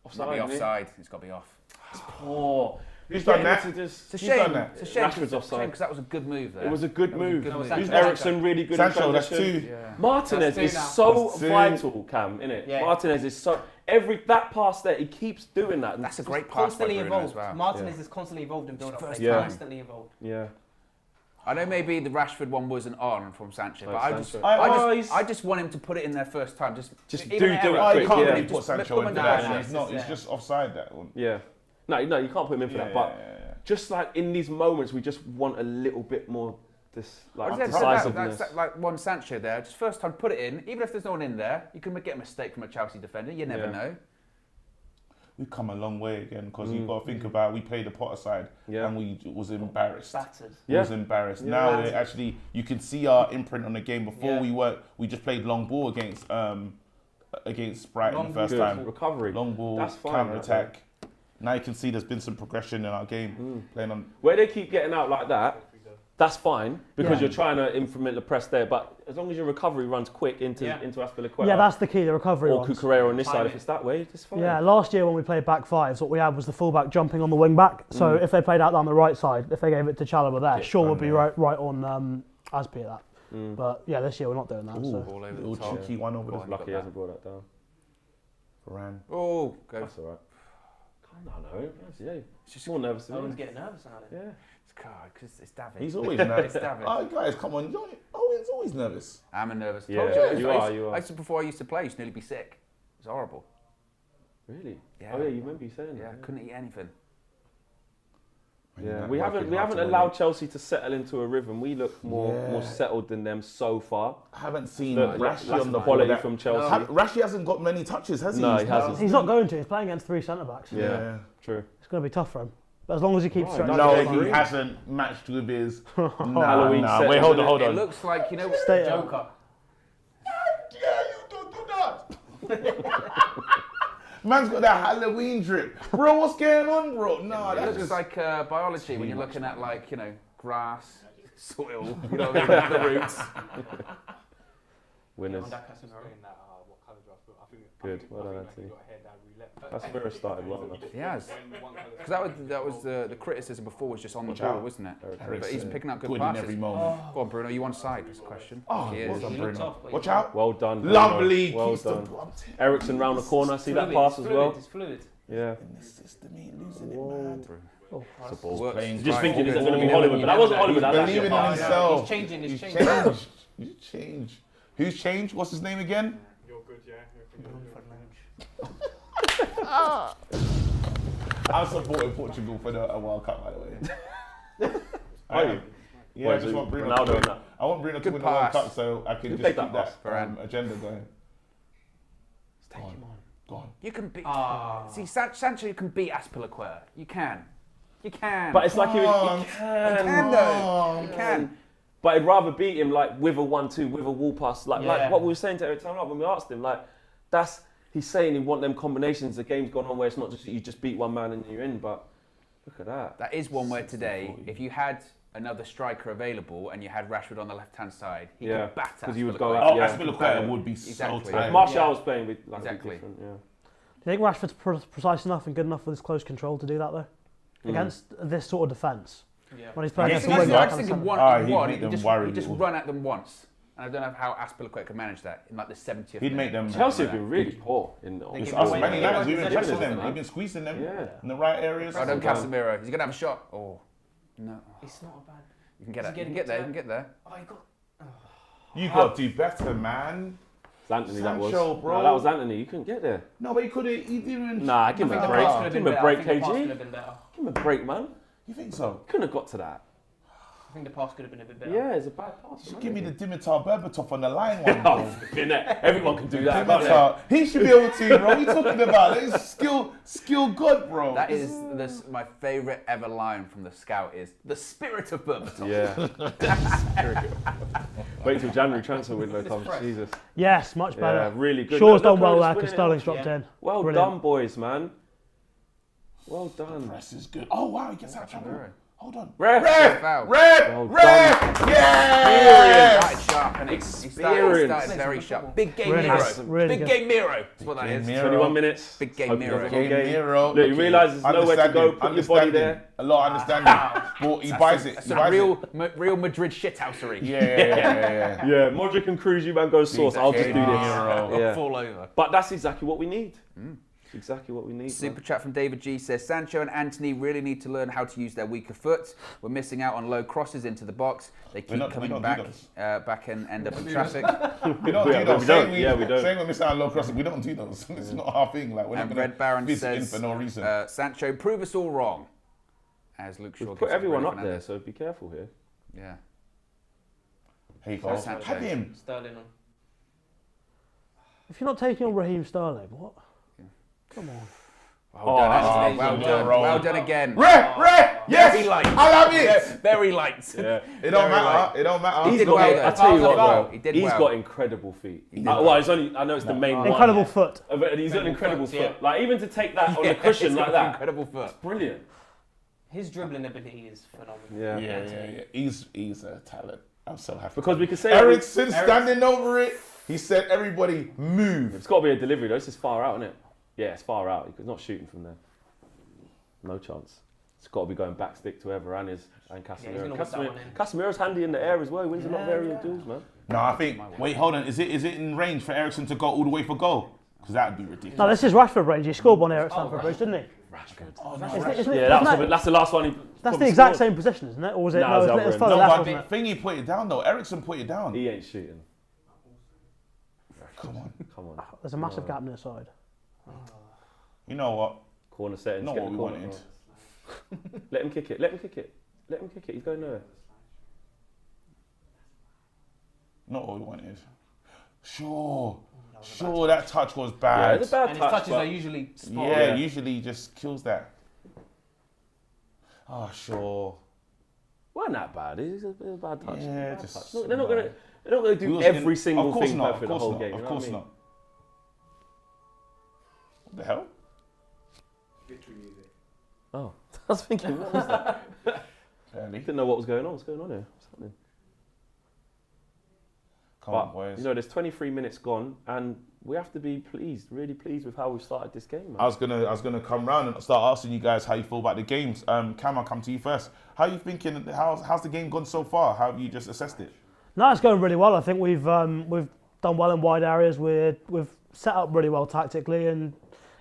Speaker 2: It's got to be
Speaker 5: isn't it?
Speaker 2: offside. It's got to be off.
Speaker 5: Oh,
Speaker 1: Who's done that?
Speaker 2: It's a
Speaker 1: Who's
Speaker 2: shame.
Speaker 1: done that?
Speaker 2: It's a shame.
Speaker 5: Rashford's offside.
Speaker 2: Because that was a good move there.
Speaker 5: It was a good
Speaker 2: That was a
Speaker 5: move.
Speaker 2: good move.
Speaker 4: Who's
Speaker 5: Ericsson really good in
Speaker 1: Sancho, that's
Speaker 5: transition.
Speaker 1: two.
Speaker 2: Yeah.
Speaker 5: Martinez
Speaker 4: That's
Speaker 5: is
Speaker 4: two now.
Speaker 5: so
Speaker 1: That's two.
Speaker 5: vital, Cam, innit?
Speaker 4: Yeah.
Speaker 5: Martinez is so that pass there, he keeps doing that.
Speaker 2: That's a great pass by
Speaker 4: Constantly
Speaker 2: Bruno
Speaker 4: evolved.
Speaker 2: as well.
Speaker 4: Martinez is constantly evolved in build-up.
Speaker 2: First
Speaker 4: play.
Speaker 5: time.
Speaker 4: Constantly evolved.
Speaker 5: Yeah.
Speaker 2: I know maybe the Rashford one wasn't on from Sancho, but I just,
Speaker 5: Sancho.
Speaker 2: I just want him to put it in there first time. Just
Speaker 5: do it
Speaker 1: Oh, you
Speaker 5: quick,
Speaker 1: can't
Speaker 5: yeah.
Speaker 1: really put
Speaker 2: Just
Speaker 1: Sancho
Speaker 2: put him
Speaker 1: into
Speaker 2: in
Speaker 1: that.
Speaker 2: the
Speaker 1: one.
Speaker 2: back.
Speaker 1: He's not. He's
Speaker 4: Yeah.
Speaker 1: just offside that one.
Speaker 5: Yeah. No, you can't put him in for that. But just like in these moments, we just want a little bit more decisiveness.
Speaker 2: That's like one Sancho there. Just first time, put it in. Even if there's no one in there, you can get a mistake from a Chelsea defender. You never
Speaker 5: Yeah.
Speaker 2: know.
Speaker 1: We've come a long way again because you've got to think about we played the Potter side
Speaker 5: Yeah.
Speaker 1: and we was embarrassed.
Speaker 4: Battered.
Speaker 5: Yeah.
Speaker 1: Was embarrassed.
Speaker 5: Yeah.
Speaker 1: Now it actually you can see our imprint on the game. Before
Speaker 4: Yeah.
Speaker 1: we just played long ball against against Brighton
Speaker 4: Long
Speaker 1: the first
Speaker 5: Good.
Speaker 1: time.
Speaker 5: Recovery.
Speaker 1: Long ball,
Speaker 5: That's fine,
Speaker 1: counter attack. Now you can see there's been some progression in our game. Playing on.
Speaker 5: Where they keep getting out like that, that's fine because
Speaker 6: Yeah.
Speaker 5: you're trying to implement the press there. But as long as your recovery runs quick into Aspilicueta
Speaker 6: Yeah, that's the key, the recovery
Speaker 5: or
Speaker 6: ones.
Speaker 5: Cucurella on this side,
Speaker 4: Time
Speaker 5: if
Speaker 4: it.
Speaker 5: it's that way, it's fine.
Speaker 6: Yeah, last year when we played back fives, what we had was the fullback jumping on the wing back. So if they played out down the right side, if they gave it to Chalobah there, Shaw would be right on Aspi at that. But yeah, this year we're not doing that. So.
Speaker 2: All over
Speaker 1: Little
Speaker 2: the top.
Speaker 1: cheeky one over
Speaker 2: Go
Speaker 1: the
Speaker 2: on.
Speaker 5: Lucky he
Speaker 2: got
Speaker 5: hasn't brought that down.
Speaker 1: Varane.
Speaker 2: Oh, go.
Speaker 5: That's all right. Calm down, Owen. Yeah, it's just more nervous than
Speaker 4: Owen's
Speaker 5: me.
Speaker 4: getting nervous now. Then.
Speaker 5: Yeah.
Speaker 2: God, because it's David.
Speaker 1: He's always nervous.
Speaker 2: It's David.
Speaker 1: Oh, guys, come on. Owen's always nervous.
Speaker 2: I'm a nervous.
Speaker 5: Yeah,
Speaker 2: Told
Speaker 5: you
Speaker 2: I
Speaker 5: are,
Speaker 2: used-
Speaker 5: you are.
Speaker 2: I used to, before I used to play, I used to nearly be sick. It was horrible.
Speaker 5: Really?
Speaker 2: Yeah.
Speaker 5: Oh yeah, you remember you saying
Speaker 2: Yeah,
Speaker 5: that.
Speaker 2: couldn't eat anything.
Speaker 5: Yeah,
Speaker 1: United
Speaker 5: we
Speaker 1: working
Speaker 5: haven't
Speaker 1: hard to
Speaker 5: allowed
Speaker 1: win.
Speaker 5: Chelsea to settle into a rhythm. We look more settled than them so far.
Speaker 1: I haven't seen
Speaker 5: Look,
Speaker 1: Rashi
Speaker 5: that's
Speaker 1: on the
Speaker 5: quality
Speaker 1: ball.
Speaker 5: from Chelsea.
Speaker 1: Rashi hasn't got many touches, has he?
Speaker 5: No, he hasn't.
Speaker 6: He's not going to. He's playing against 3 centre backs.
Speaker 5: Yeah, true.
Speaker 6: It's going to be tough for him. But as long as he keeps
Speaker 5: Right,
Speaker 6: stretching.
Speaker 1: No,
Speaker 5: Okay,
Speaker 1: he
Speaker 5: agree.
Speaker 1: hasn't matched with his
Speaker 5: Halloween set,
Speaker 1: Wait, hold
Speaker 5: isn't
Speaker 1: on.
Speaker 2: It looks like, you know,
Speaker 6: Stay
Speaker 4: Joker.
Speaker 3: Yeah, you don't do that.
Speaker 1: Man's got that Halloween drip. Bro, what's going on, bro? No,
Speaker 2: it
Speaker 1: that's
Speaker 2: looks
Speaker 1: just...
Speaker 2: like biology when you're looking at, like, you know, grass, soil, you know, the roots.
Speaker 5: Winners.
Speaker 4: On that Casemiro.
Speaker 5: Good. Well done, Anthony. That's Vera started well. Enough.
Speaker 2: He has. Because that was the criticism before was just on the ball,
Speaker 1: out.
Speaker 2: wasn't it?
Speaker 1: Eriksen.
Speaker 2: But he's picking up good
Speaker 1: Good in
Speaker 2: passes.
Speaker 1: every moment.
Speaker 2: Go on, Bruno, you on side? That's the question.
Speaker 1: Oh,
Speaker 2: He
Speaker 1: well
Speaker 2: is.
Speaker 1: done,
Speaker 4: He looked
Speaker 1: Bruno.
Speaker 4: tough, but
Speaker 1: Watch
Speaker 4: he-
Speaker 1: out.
Speaker 5: Well done. Bruno.
Speaker 1: Lovely.
Speaker 5: Well
Speaker 1: Keeps the
Speaker 5: done.
Speaker 1: ball.
Speaker 5: Eriksen round the corner. See that
Speaker 4: Fluid,
Speaker 5: pass
Speaker 4: it's
Speaker 5: as
Speaker 4: fluid,
Speaker 5: well.
Speaker 4: It's fluid.
Speaker 5: Yeah.
Speaker 1: In this system, he ain't losing it, man.
Speaker 5: It's a ball.
Speaker 2: Works.
Speaker 1: Playing
Speaker 5: Just
Speaker 1: right.
Speaker 5: thinking, is that
Speaker 1: Good.
Speaker 5: going to be Hollywood? But that wasn't Hollywood.
Speaker 1: He's
Speaker 5: That
Speaker 1: believing in
Speaker 5: was
Speaker 1: himself.
Speaker 4: He's changing, he's
Speaker 1: He's
Speaker 4: changing.
Speaker 1: changed. He's changed. Who's changed? What's his name again?
Speaker 3: You're good, yeah.
Speaker 1: I'm supporting Portugal for the World Cup, by the way.
Speaker 5: Are you?
Speaker 1: Yeah,
Speaker 5: What,
Speaker 1: I just want Bruno
Speaker 5: Ronaldo
Speaker 1: to win.
Speaker 5: and that?
Speaker 1: I want Bruno to
Speaker 2: Good
Speaker 1: win the World
Speaker 2: pass.
Speaker 1: Cup so I can
Speaker 5: Who
Speaker 1: just
Speaker 5: played
Speaker 1: keep
Speaker 5: that
Speaker 1: that agenda going.
Speaker 5: Take him on.
Speaker 1: Go on.
Speaker 2: You can beat.
Speaker 4: Ah.
Speaker 2: See, Sancho, you can beat Aspilicueta. You can. You can.
Speaker 5: But it's like he
Speaker 1: on.
Speaker 2: you
Speaker 5: can.
Speaker 2: can though. You can.
Speaker 5: But I'd rather beat him like with a 1-2, with a wall pass, like
Speaker 4: Yeah.
Speaker 5: what we were saying to Eric Ten Hag when we asked him. Like he's saying he want them combinations. The game's gone on where it's not just you just beat one man and you're in. But look at that.
Speaker 2: That is one where today, if you had another striker available and you had Rashford on the left-hand side, he
Speaker 5: Yeah,
Speaker 2: could batter.
Speaker 5: 'cause he would go
Speaker 2: Aspilicueta.
Speaker 5: out.
Speaker 1: Oh,
Speaker 5: Yeah.
Speaker 1: Aspilicueta would be
Speaker 2: Exactly.
Speaker 1: so
Speaker 5: If
Speaker 1: tired.
Speaker 5: Martial was playing with like
Speaker 2: Exactly.
Speaker 5: different, yeah.
Speaker 6: Do you think Rashford's precise enough and good enough with his close control to do that though? Against this sort of defence.
Speaker 4: Yeah.
Speaker 6: When he's playing
Speaker 1: Yeah,
Speaker 6: against
Speaker 1: he's
Speaker 6: the wing
Speaker 1: got-
Speaker 6: back
Speaker 2: I
Speaker 6: and
Speaker 2: just
Speaker 6: centre-
Speaker 2: think one,
Speaker 1: Ah, he'd
Speaker 2: one
Speaker 1: make them
Speaker 2: he
Speaker 1: worry
Speaker 2: just
Speaker 1: you.
Speaker 2: run at them once. And I don't know how Aspilicueta could manage that in like the 70th
Speaker 1: He'd make
Speaker 2: minute.
Speaker 1: them.
Speaker 5: Chelsea have been really poor in
Speaker 4: They
Speaker 1: It's
Speaker 4: give
Speaker 1: us,
Speaker 4: away-
Speaker 1: many
Speaker 4: they give
Speaker 1: times.
Speaker 4: away
Speaker 1: We've been
Speaker 4: the
Speaker 1: pressing
Speaker 4: centre
Speaker 1: them.
Speaker 4: back.
Speaker 1: We've been squeezing them
Speaker 5: Yeah.
Speaker 1: in the right areas.
Speaker 2: Right on
Speaker 5: That's
Speaker 2: Casemiro. He's going to have a shot. Oh, no.
Speaker 4: It's not a bad.
Speaker 2: You can get
Speaker 4: He's
Speaker 2: it. You can
Speaker 4: getting
Speaker 2: get there.
Speaker 4: to
Speaker 2: You can get there.
Speaker 4: Oh, he got.
Speaker 1: You got to do better, man.
Speaker 5: It's Anthony that was.
Speaker 1: Sancho, bro.
Speaker 5: No, that was Anthony. You couldn't get there.
Speaker 1: No, but he could have. He didn't.
Speaker 5: Nah, give him
Speaker 4: I
Speaker 5: a
Speaker 4: think the
Speaker 5: break.
Speaker 4: pass could have
Speaker 5: Give
Speaker 4: been
Speaker 5: him a
Speaker 4: better.
Speaker 5: break,
Speaker 4: I think the pass could
Speaker 5: KG.
Speaker 4: have been better.
Speaker 5: Give him a break, man.
Speaker 1: You think so?
Speaker 5: Couldn't have got to that.
Speaker 4: I think the pass could have been a bit better.
Speaker 5: Yeah, it's a bad pass.
Speaker 1: Just give me the Dimitar Berbatov on the line one, bro.
Speaker 5: Been there. Everyone can do that. can't they?
Speaker 1: Dimitar, he should be able to, bro. What are you talking about? That is skill good, bro.
Speaker 2: That is my favourite ever line from the scout is the spirit of Berbatov.
Speaker 5: Yeah. Wait till January transfer window comes.
Speaker 4: fresh.
Speaker 5: Jesus.
Speaker 6: Yes, much
Speaker 5: Yeah,
Speaker 6: better.
Speaker 5: really good.
Speaker 6: Shaw's
Speaker 5: Look,
Speaker 6: done well
Speaker 5: Curtis
Speaker 6: there because
Speaker 5: winning it.
Speaker 6: Sterling's dropped
Speaker 4: Yeah.
Speaker 6: in.
Speaker 5: Well
Speaker 6: Brilliant.
Speaker 5: done, boys, man. Well done.
Speaker 1: Press is good. Oh wow, he gets out of trouble. Hold on.
Speaker 5: Ref.
Speaker 2: Foul.
Speaker 5: Well
Speaker 1: Yeah.
Speaker 2: Started sharp, and he started very sharp. Big game
Speaker 6: Really
Speaker 2: Miro.
Speaker 6: good, really
Speaker 2: Big
Speaker 6: good.
Speaker 2: game Miro. That's what that
Speaker 1: Game
Speaker 2: is.
Speaker 1: Miro.
Speaker 5: 21 minutes.
Speaker 2: Big game
Speaker 5: Hope
Speaker 2: Miro.
Speaker 5: another
Speaker 1: Game
Speaker 5: game.
Speaker 1: Miro.
Speaker 5: Look, you realise there's nowhere to go. Put your body there.
Speaker 1: A lot of understanding. But he buys it.
Speaker 2: That's
Speaker 1: He
Speaker 2: a
Speaker 1: buys
Speaker 2: real,
Speaker 1: it.
Speaker 2: Real Madrid shithousery.
Speaker 1: Yeah.
Speaker 5: Yeah, Modric and Cruz, you man go sauce. I'll just do
Speaker 1: Game
Speaker 5: this.
Speaker 1: Miro.
Speaker 5: Yeah.
Speaker 2: Fall over.
Speaker 5: But that's exactly what we need. It's exactly what we need.
Speaker 2: Super
Speaker 5: man.
Speaker 2: chat from David G says Sancho and Anthony really need to learn how to use their weaker foot. We're missing out on low crosses into the box. They keep
Speaker 1: we
Speaker 2: coming
Speaker 1: don't do
Speaker 2: back,
Speaker 1: those.
Speaker 2: back and end up in traffic.
Speaker 1: We don't
Speaker 5: Yeah,
Speaker 1: do those.
Speaker 5: we don't. Yeah, we don't.
Speaker 1: Saying we're missing out on low crosses, we don't do those. It's not our thing. Like we're
Speaker 2: And
Speaker 1: not
Speaker 2: Red Baron
Speaker 1: going to in
Speaker 2: says
Speaker 1: for no reason.
Speaker 2: Sancho, prove us all wrong. As Luke Shaw
Speaker 5: We've
Speaker 2: gives
Speaker 5: put
Speaker 2: it to
Speaker 5: everyone
Speaker 2: Bruno
Speaker 5: up there,
Speaker 2: Fernandes.
Speaker 5: so be careful here.
Speaker 2: Yeah.
Speaker 1: Here you go.
Speaker 2: Sancho.
Speaker 1: Have him.
Speaker 4: Sterling on.
Speaker 6: If you're not taking on Raheem Sterling, what?
Speaker 2: Yeah.
Speaker 6: Come on.
Speaker 2: Well done, Anthony.
Speaker 1: well
Speaker 2: Well
Speaker 1: done,
Speaker 2: done.
Speaker 1: Rowan.
Speaker 2: Well done again.
Speaker 1: Yes,
Speaker 2: Very light.
Speaker 1: I love it.
Speaker 2: Very light.
Speaker 5: Yeah.
Speaker 1: It don't
Speaker 2: Very
Speaker 1: matter.
Speaker 2: light.
Speaker 1: It don't matter.
Speaker 2: He did
Speaker 5: got,
Speaker 2: well, though.
Speaker 5: I tell you what,
Speaker 2: Foul.
Speaker 5: though,
Speaker 2: He did
Speaker 5: he's
Speaker 2: well.
Speaker 5: got incredible feet.
Speaker 2: did
Speaker 5: Well, it's only, I know it's the main one.
Speaker 6: Incredible foot.
Speaker 5: But he's got an incredible
Speaker 7: foot,
Speaker 5: foot. Like, even to take that on the cushion
Speaker 2: He's
Speaker 5: like
Speaker 2: got
Speaker 5: that,
Speaker 2: Incredible foot.
Speaker 5: brilliant.
Speaker 7: His dribbling ability is phenomenal.
Speaker 5: Yeah.
Speaker 1: Yeah. He's a talent. I'm so happy.
Speaker 5: Because we could say
Speaker 1: Ericsson standing over it. He said, "Everybody move."
Speaker 5: it's got to be a delivery though. This is far out, isn't it? Yeah, it's far out. He's not shooting from there. No chance. It's got to be going back stick to whoever and Casemiro.
Speaker 7: gonna whip that one in.
Speaker 5: Casemiro's handy in the air as well. He wins a lot of aerial duels, man.
Speaker 1: No, I think. Wait, hold on. Is it in range for Ericsson to go all the way for goal? Because that would be ridiculous.
Speaker 6: No, this is Rashford range. He scored one here at Stamford Bridge, didn't he? Isn't it-
Speaker 5: That's the last one. He
Speaker 6: That's
Speaker 5: probably
Speaker 6: the exact
Speaker 5: scored.
Speaker 6: same position, isn't it? Or was it?
Speaker 5: Nah,
Speaker 6: No,
Speaker 5: it's
Speaker 6: it was
Speaker 5: the other
Speaker 6: further
Speaker 5: end.
Speaker 6: left,
Speaker 1: No,
Speaker 6: wasn't
Speaker 1: but
Speaker 6: it?
Speaker 1: Thingy put it down though. Ericsson put it down.
Speaker 5: He ain't shooting.
Speaker 1: Come on.
Speaker 5: Come on.
Speaker 6: There's a massive gap in the side.
Speaker 1: You know what?
Speaker 5: Corner settings.
Speaker 1: Not
Speaker 5: get
Speaker 1: what
Speaker 5: the
Speaker 1: we
Speaker 5: corner.
Speaker 1: wanted.
Speaker 5: Let him kick it. Let him kick it. Let him kick it. He's going nowhere.
Speaker 1: Not what we wanted. Sure, that touch was bad.
Speaker 5: Yeah, it's a bad
Speaker 7: And his
Speaker 5: touch.
Speaker 7: touches
Speaker 5: but
Speaker 7: are usually spot on.
Speaker 1: Yeah, usually he just kills that. Oh, sure.
Speaker 5: Wasn't that bad? It's a bad touch.
Speaker 1: Yeah,
Speaker 5: Bad
Speaker 1: just-
Speaker 5: touch. Look, they're not gonna
Speaker 1: We
Speaker 5: do
Speaker 1: was
Speaker 5: every
Speaker 1: in-
Speaker 5: single
Speaker 1: of course
Speaker 5: thing
Speaker 1: not,
Speaker 5: perfect
Speaker 1: of
Speaker 5: the
Speaker 1: course
Speaker 5: whole
Speaker 1: not,
Speaker 5: game.
Speaker 1: Of
Speaker 5: you know
Speaker 1: course
Speaker 5: what I mean?
Speaker 1: not. What the hell?
Speaker 3: Victory music.
Speaker 5: Oh, I was thinking, what was that?
Speaker 1: Fairly.
Speaker 5: Didn't know what was going on. What's going on here? What's happening?
Speaker 1: Come
Speaker 5: But
Speaker 1: on, boys.
Speaker 5: you know, there's 23 minutes gone, and we have to be pleased, really pleased with how we started this game, man.
Speaker 1: I was gonna come round and start asking you guys how you feel about the games. Cam, I'll come to you first. How are you thinking? How's the game gone so far? How have you just assessed it?
Speaker 6: No, it's going really well. I think we've done well in wide areas. We've set up really well tactically, and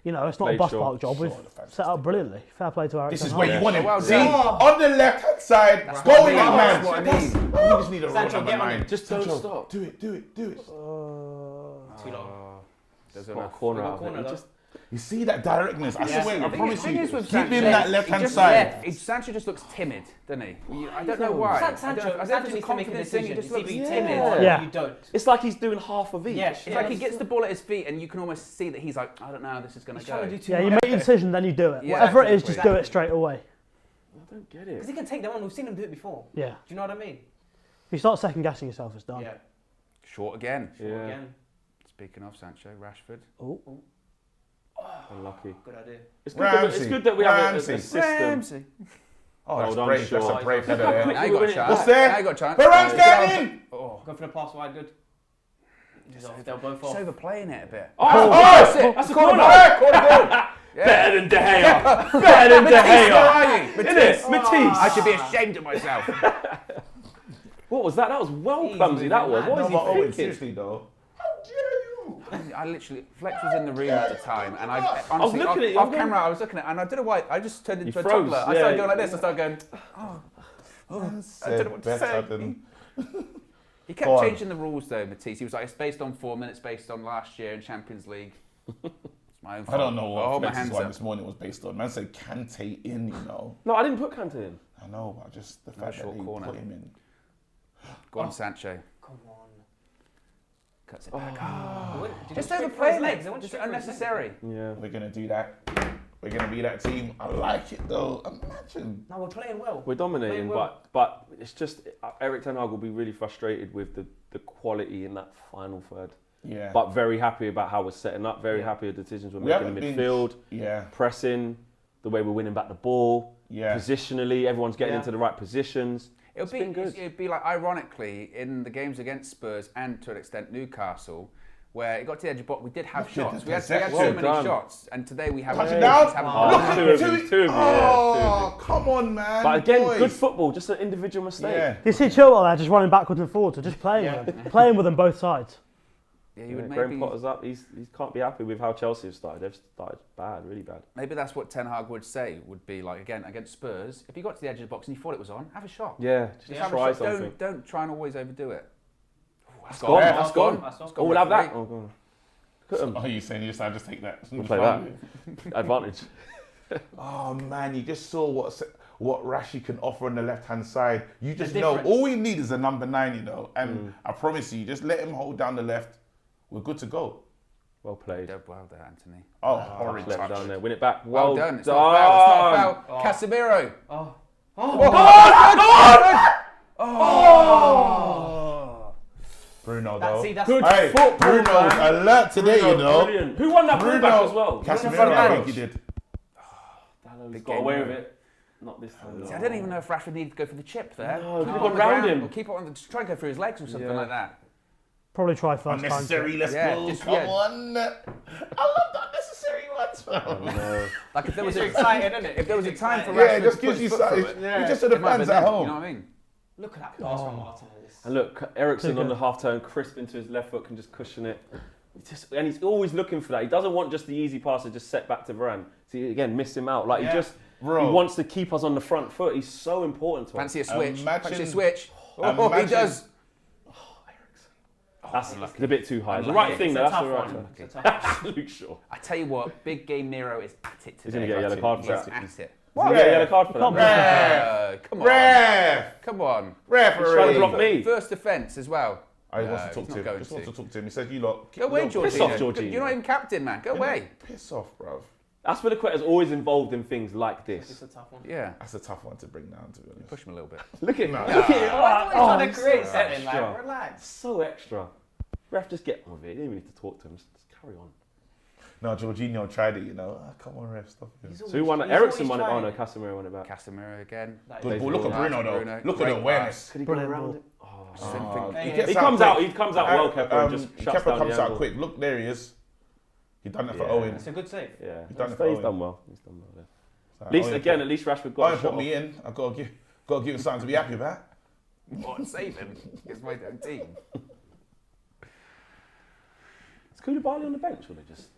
Speaker 6: you know it's not a
Speaker 5: Played
Speaker 6: bus
Speaker 5: short.
Speaker 6: park job. We've set up brilliantly. Fair play to Eric.
Speaker 1: This is
Speaker 6: Ten
Speaker 1: where
Speaker 6: Hag.
Speaker 1: you want it.
Speaker 2: Well
Speaker 1: See,
Speaker 2: done.
Speaker 1: on the left hand side,
Speaker 2: That's
Speaker 1: going
Speaker 2: what I
Speaker 1: in,
Speaker 2: mean.
Speaker 1: man.
Speaker 2: That's what I mean.
Speaker 1: You just need a
Speaker 7: Sancho,
Speaker 1: roll
Speaker 7: get on
Speaker 1: line.
Speaker 7: it.
Speaker 5: Just don't stop.
Speaker 1: Do it.
Speaker 7: Too long.
Speaker 2: There's
Speaker 5: Got a
Speaker 2: enough.
Speaker 5: corner
Speaker 7: We got
Speaker 5: out of
Speaker 7: corner
Speaker 5: it.
Speaker 7: though.
Speaker 5: Just
Speaker 1: You see that directness? I swear, I promise
Speaker 2: thing
Speaker 1: you.
Speaker 2: is with
Speaker 1: Keep
Speaker 2: Sancho,
Speaker 1: him that left
Speaker 2: he
Speaker 1: hand
Speaker 2: just
Speaker 1: side.
Speaker 2: Sancho just looks timid, doesn't he? I don't know why.
Speaker 7: Sancho
Speaker 2: I don't know if it's a
Speaker 7: needs to make a
Speaker 2: confidence thing. He
Speaker 7: decision.
Speaker 2: just
Speaker 7: It's either
Speaker 2: looks
Speaker 7: you
Speaker 2: timid.
Speaker 7: timid or
Speaker 6: Yeah.
Speaker 7: you don't.
Speaker 5: it's like he's doing half of each.
Speaker 7: Yeah,
Speaker 2: It's like he gets the ball at his feet, and you can almost see that he's like, I don't know how this is going to
Speaker 7: He's trying to
Speaker 2: go.
Speaker 7: do too
Speaker 6: Yeah, you
Speaker 7: much.
Speaker 6: make your decision, then you do it.
Speaker 2: Yeah,
Speaker 6: Whatever it is, just
Speaker 2: exactly.
Speaker 6: do it straight away.
Speaker 5: I don't get
Speaker 7: Because
Speaker 5: it.
Speaker 7: he can take them on. We've seen him do it before.
Speaker 6: Yeah.
Speaker 7: Do you know what I mean?
Speaker 6: If you start second guessing yourself, it's done.
Speaker 7: Yeah.
Speaker 2: Short again.
Speaker 5: Yeah,
Speaker 7: Again.
Speaker 2: Speaking of Sancho, Rashford.
Speaker 5: unlucky.
Speaker 7: Good idea.
Speaker 5: It's good that we have a system.
Speaker 2: Ramsey.
Speaker 1: Oh, that's
Speaker 5: Hold on,
Speaker 1: brave. That's
Speaker 5: sure.
Speaker 1: a brave header there.
Speaker 2: Now you got a chance.
Speaker 1: What's there?
Speaker 2: Now you got a chance.
Speaker 1: Varane's getting in.
Speaker 2: Oh,
Speaker 7: Go for the pass wide. Good. They'll both
Speaker 2: he's
Speaker 7: off.
Speaker 2: overplaying it a bit.
Speaker 1: Oh,
Speaker 5: That's a corner. Better than De Gea. Better than De
Speaker 2: Where
Speaker 5: Gea.
Speaker 2: are you?
Speaker 5: Isn't it? Matisse.
Speaker 2: I should be ashamed of myself.
Speaker 5: What was that? That was well
Speaker 7: Easy,
Speaker 5: clumsy. That was.
Speaker 7: man.
Speaker 5: What
Speaker 1: No,
Speaker 5: was
Speaker 1: but
Speaker 5: he
Speaker 1: Owen,
Speaker 5: thinking?
Speaker 1: seriously though.
Speaker 3: How dare you?
Speaker 2: I literally, Flex was in the room at the time, and I honestly,
Speaker 5: was looking at you,
Speaker 2: off
Speaker 5: I'm
Speaker 2: camera, I was looking at it, and I don't know why, I just turned into a
Speaker 5: froze,
Speaker 2: toddler. I
Speaker 5: yeah.
Speaker 2: started going like this, I started going, I don't know what to
Speaker 1: Better
Speaker 2: say.
Speaker 1: than-
Speaker 2: He
Speaker 1: Go
Speaker 2: kept
Speaker 1: on.
Speaker 2: changing the rules though, Matisse. He was like, it's based on form, and it's based on last year in Champions League. It's my own fault.
Speaker 1: I don't know
Speaker 2: I'll
Speaker 1: what
Speaker 2: hold my
Speaker 1: Flex's
Speaker 2: hands
Speaker 1: one
Speaker 2: up.
Speaker 1: this morning was based on. Man said Kante in, you know.
Speaker 5: No, I didn't put Kante in.
Speaker 1: I know, but just the fact that
Speaker 2: short
Speaker 1: he
Speaker 2: corner.
Speaker 1: put him in.
Speaker 2: Go on, Sancho.
Speaker 7: Come on.
Speaker 2: Cuts it back.
Speaker 7: Just
Speaker 2: Just
Speaker 7: over
Speaker 2: overplaying
Speaker 7: legs.
Speaker 2: it.
Speaker 7: They went
Speaker 2: Just
Speaker 7: straight for his legs.
Speaker 2: unnecessary.
Speaker 5: Yeah.
Speaker 1: We're gonna do that. We're gonna be that team. I like it though. Imagine.
Speaker 7: No, we're playing well.
Speaker 5: We're dominating,
Speaker 7: Playing well.
Speaker 5: but it's just Eric Ten Hag will be really frustrated with the quality in that final third.
Speaker 1: Yeah.
Speaker 5: But very happy about how we're setting up. Very
Speaker 7: Yeah.
Speaker 5: happy with the decisions we're
Speaker 1: We
Speaker 5: making in
Speaker 1: haven't been-
Speaker 5: midfield,
Speaker 1: Yeah.
Speaker 5: pressing, the way we're winning back the ball,
Speaker 1: Yeah.
Speaker 5: positionally. Everyone's getting
Speaker 7: Yeah.
Speaker 5: into the right positions.
Speaker 2: It'd
Speaker 5: been good.
Speaker 2: It'd be like, ironically, in the games against Spurs and to an extent Newcastle, where it got to the edge of the box, we did have
Speaker 1: Look at
Speaker 2: shots.
Speaker 1: the
Speaker 2: We had so
Speaker 1: possession.
Speaker 2: many
Speaker 5: Well done.
Speaker 2: shots, and today we have.
Speaker 1: Touch it
Speaker 2: we
Speaker 1: down.
Speaker 2: just haven't
Speaker 5: Oh,
Speaker 2: got
Speaker 5: two
Speaker 2: it.
Speaker 5: of you, two of you, yeah,
Speaker 1: Oh, come on, man.
Speaker 5: But again,
Speaker 1: Boys.
Speaker 5: good football, just an individual mistake.
Speaker 1: Yeah.
Speaker 6: You see Chilwell there just running backwards and forwards, or just playing with them, playing with them both sides.
Speaker 2: Yeah, you
Speaker 5: Yeah,
Speaker 2: would
Speaker 5: Graham
Speaker 2: maybe.
Speaker 5: Potter's up. He can't be happy with how Chelsea have started. They've started bad, really bad.
Speaker 2: Maybe that's what Ten Hag would say. Would be like again against Spurs. If you got to the edge of the box and you thought it was on, have a shot.
Speaker 5: Yeah, just
Speaker 2: Have a
Speaker 5: try
Speaker 2: shot.
Speaker 5: something.
Speaker 2: Don't try and always overdo it. That's
Speaker 5: gone,
Speaker 2: That's
Speaker 5: that's
Speaker 2: gone.
Speaker 5: gone.
Speaker 7: That's
Speaker 2: That's
Speaker 5: Oh,
Speaker 2: gone.
Speaker 5: we'll have that.
Speaker 2: referee.
Speaker 5: Oh, go on. Look at him.
Speaker 1: Oh, you saying you just have to take that?
Speaker 5: We'll play that. Advantage.
Speaker 1: Oh man, you just saw what Rashi can offer on the left hand side. You just
Speaker 7: The
Speaker 1: know
Speaker 7: difference.
Speaker 1: all we need is a number 9, you know. And I promise you, just let him hold down the left. We're good to go.
Speaker 5: Well played.
Speaker 2: Well done, Anthony.
Speaker 1: Oh, orange
Speaker 5: Left
Speaker 1: touch.
Speaker 5: down there. Win it back.
Speaker 2: Well
Speaker 5: Well
Speaker 2: done. It's not a foul. It's not a foul.
Speaker 4: Oh.
Speaker 2: Casemiro.
Speaker 4: Oh.
Speaker 1: Bruno, though.
Speaker 4: That's
Speaker 5: Good
Speaker 1: Hey,
Speaker 5: football,
Speaker 1: Bruno's
Speaker 5: man.
Speaker 1: alert today, you know.
Speaker 5: Brilliant. Who won that
Speaker 1: Bruno
Speaker 5: ball back as well?
Speaker 1: Casemiro, I think he did.
Speaker 5: Dalot's
Speaker 2: Big
Speaker 5: got
Speaker 2: game,
Speaker 5: away
Speaker 2: right?
Speaker 5: with it. Not this time.
Speaker 2: See, I don't even know if Rashford needed to go for the chip there.
Speaker 5: No,
Speaker 2: Keep
Speaker 5: he's
Speaker 2: it
Speaker 5: gone
Speaker 2: on the
Speaker 5: round
Speaker 2: ground
Speaker 5: him.
Speaker 2: Or keep it on the, just try and go through his legs or something
Speaker 5: Yeah.
Speaker 2: like that.
Speaker 6: Probably try first time.
Speaker 1: Unnecessary, let's
Speaker 2: Yeah,
Speaker 1: go.
Speaker 2: just-
Speaker 1: Come
Speaker 2: yeah.
Speaker 1: on. I love the unnecessary ones,
Speaker 5: Oh,
Speaker 1: man.
Speaker 5: no.
Speaker 2: Like if there was
Speaker 4: It's
Speaker 2: a
Speaker 4: exciting, isn't it?
Speaker 2: if there was a time for
Speaker 1: Yeah,
Speaker 2: Rashford
Speaker 1: it just
Speaker 2: to
Speaker 1: gives
Speaker 2: put
Speaker 1: you
Speaker 2: his foot
Speaker 1: something.
Speaker 2: through it,
Speaker 1: You just to the
Speaker 2: it might have
Speaker 1: fans
Speaker 2: been
Speaker 1: at
Speaker 2: then,
Speaker 1: home.
Speaker 2: You know what I mean?
Speaker 4: Look at that pass from Martinez.
Speaker 5: And look, Ericsson
Speaker 6: Too
Speaker 5: on
Speaker 6: good.
Speaker 5: the half turn, crisp into his left foot, can just cushion it. And he's always looking for that. He doesn't want just the easy pass to just set back to Varane. See, again, miss him out. Like
Speaker 4: Yeah.
Speaker 5: he just
Speaker 1: Bro.
Speaker 5: he wants to keep us on the front foot. He's so important to us.
Speaker 2: Fancy a switch.
Speaker 1: Imagine-
Speaker 2: Fancy a switch. Oh, he
Speaker 1: imagine-
Speaker 2: does.
Speaker 5: That's it's a bit too high. It's the
Speaker 2: Unlucky.
Speaker 5: right thing,
Speaker 4: It's
Speaker 5: though.
Speaker 4: a
Speaker 5: That's
Speaker 4: tough
Speaker 5: the right
Speaker 4: one.
Speaker 5: thing.
Speaker 4: It's a tough one.
Speaker 5: Luke Shaw.
Speaker 2: I tell you what, big game Miro is at it today.
Speaker 5: He's going to get a yellow card for
Speaker 2: He's
Speaker 5: that.
Speaker 2: at it.
Speaker 5: He's going to get a yellow card for
Speaker 6: Can't
Speaker 5: that.
Speaker 6: be-
Speaker 2: Come on.
Speaker 1: Ref!
Speaker 2: Come on.
Speaker 1: Referee!
Speaker 5: He's trying to block me.
Speaker 2: First offence as well.
Speaker 1: I
Speaker 2: No,
Speaker 1: wants to
Speaker 2: he's
Speaker 1: talk
Speaker 2: not
Speaker 1: to him.
Speaker 2: going
Speaker 1: Just wants
Speaker 2: to.
Speaker 1: to talk to him. He said, you lot.
Speaker 2: Go away,
Speaker 1: Jordan.
Speaker 2: Jorginho.
Speaker 5: Piss off, Jorginho.
Speaker 2: You're not even captain, man. Go away.
Speaker 1: Piss off, bro.
Speaker 5: Aspilicueta's always involved in things like
Speaker 4: It's
Speaker 5: this.
Speaker 4: a tough one.
Speaker 2: Yeah.
Speaker 1: That's a tough one to bring down, to be honest.
Speaker 2: Push him a little bit.
Speaker 5: Look at him.
Speaker 1: No.
Speaker 5: Look at him.
Speaker 4: Why are you trying to create
Speaker 5: so
Speaker 4: something, like,
Speaker 5: extra.
Speaker 4: relax.
Speaker 5: So extra. Ref, just get on with it. You don't even need to talk to him. Just carry on.
Speaker 1: No, Jorginho tried it, you know. Come on, ref, stop it.
Speaker 4: He's
Speaker 5: So who won it?
Speaker 4: he's
Speaker 5: Ericsson
Speaker 4: always
Speaker 5: won it. Oh no,
Speaker 4: trying.
Speaker 5: Casemiro won it back.
Speaker 2: Casemiro again.
Speaker 4: That
Speaker 1: Good
Speaker 4: is-
Speaker 1: ball. Look at
Speaker 2: Nice,
Speaker 1: Bruno, though.
Speaker 2: Bruno.
Speaker 1: Look at
Speaker 2: Great
Speaker 1: the awareness.
Speaker 5: Could he
Speaker 6: Brilliant
Speaker 5: go around
Speaker 6: ball.
Speaker 5: it? Oh,
Speaker 2: Something.
Speaker 4: Hey,
Speaker 1: gets
Speaker 5: he
Speaker 1: out
Speaker 5: comes
Speaker 1: quick.
Speaker 5: out. He comes out well, Kepa, and just shuts
Speaker 1: Kepa
Speaker 5: down
Speaker 1: comes
Speaker 5: the
Speaker 1: out
Speaker 5: angle.
Speaker 1: quick. Look, there he is. He done it for
Speaker 5: Yeah.
Speaker 1: Owen.
Speaker 4: It's a good save.
Speaker 5: Yeah,
Speaker 1: He's done it
Speaker 5: he's
Speaker 1: for Owen.
Speaker 5: done well. He's done well there.
Speaker 1: So
Speaker 5: At least
Speaker 1: Owen
Speaker 5: again,
Speaker 1: put-
Speaker 5: at least Rashford got a
Speaker 1: Owen
Speaker 5: shot
Speaker 1: put me
Speaker 5: off.
Speaker 1: in. I gotta give him something to be happy about.
Speaker 2: What? Save him. It's my own team.
Speaker 5: Is Koulibaly on the bench or they just?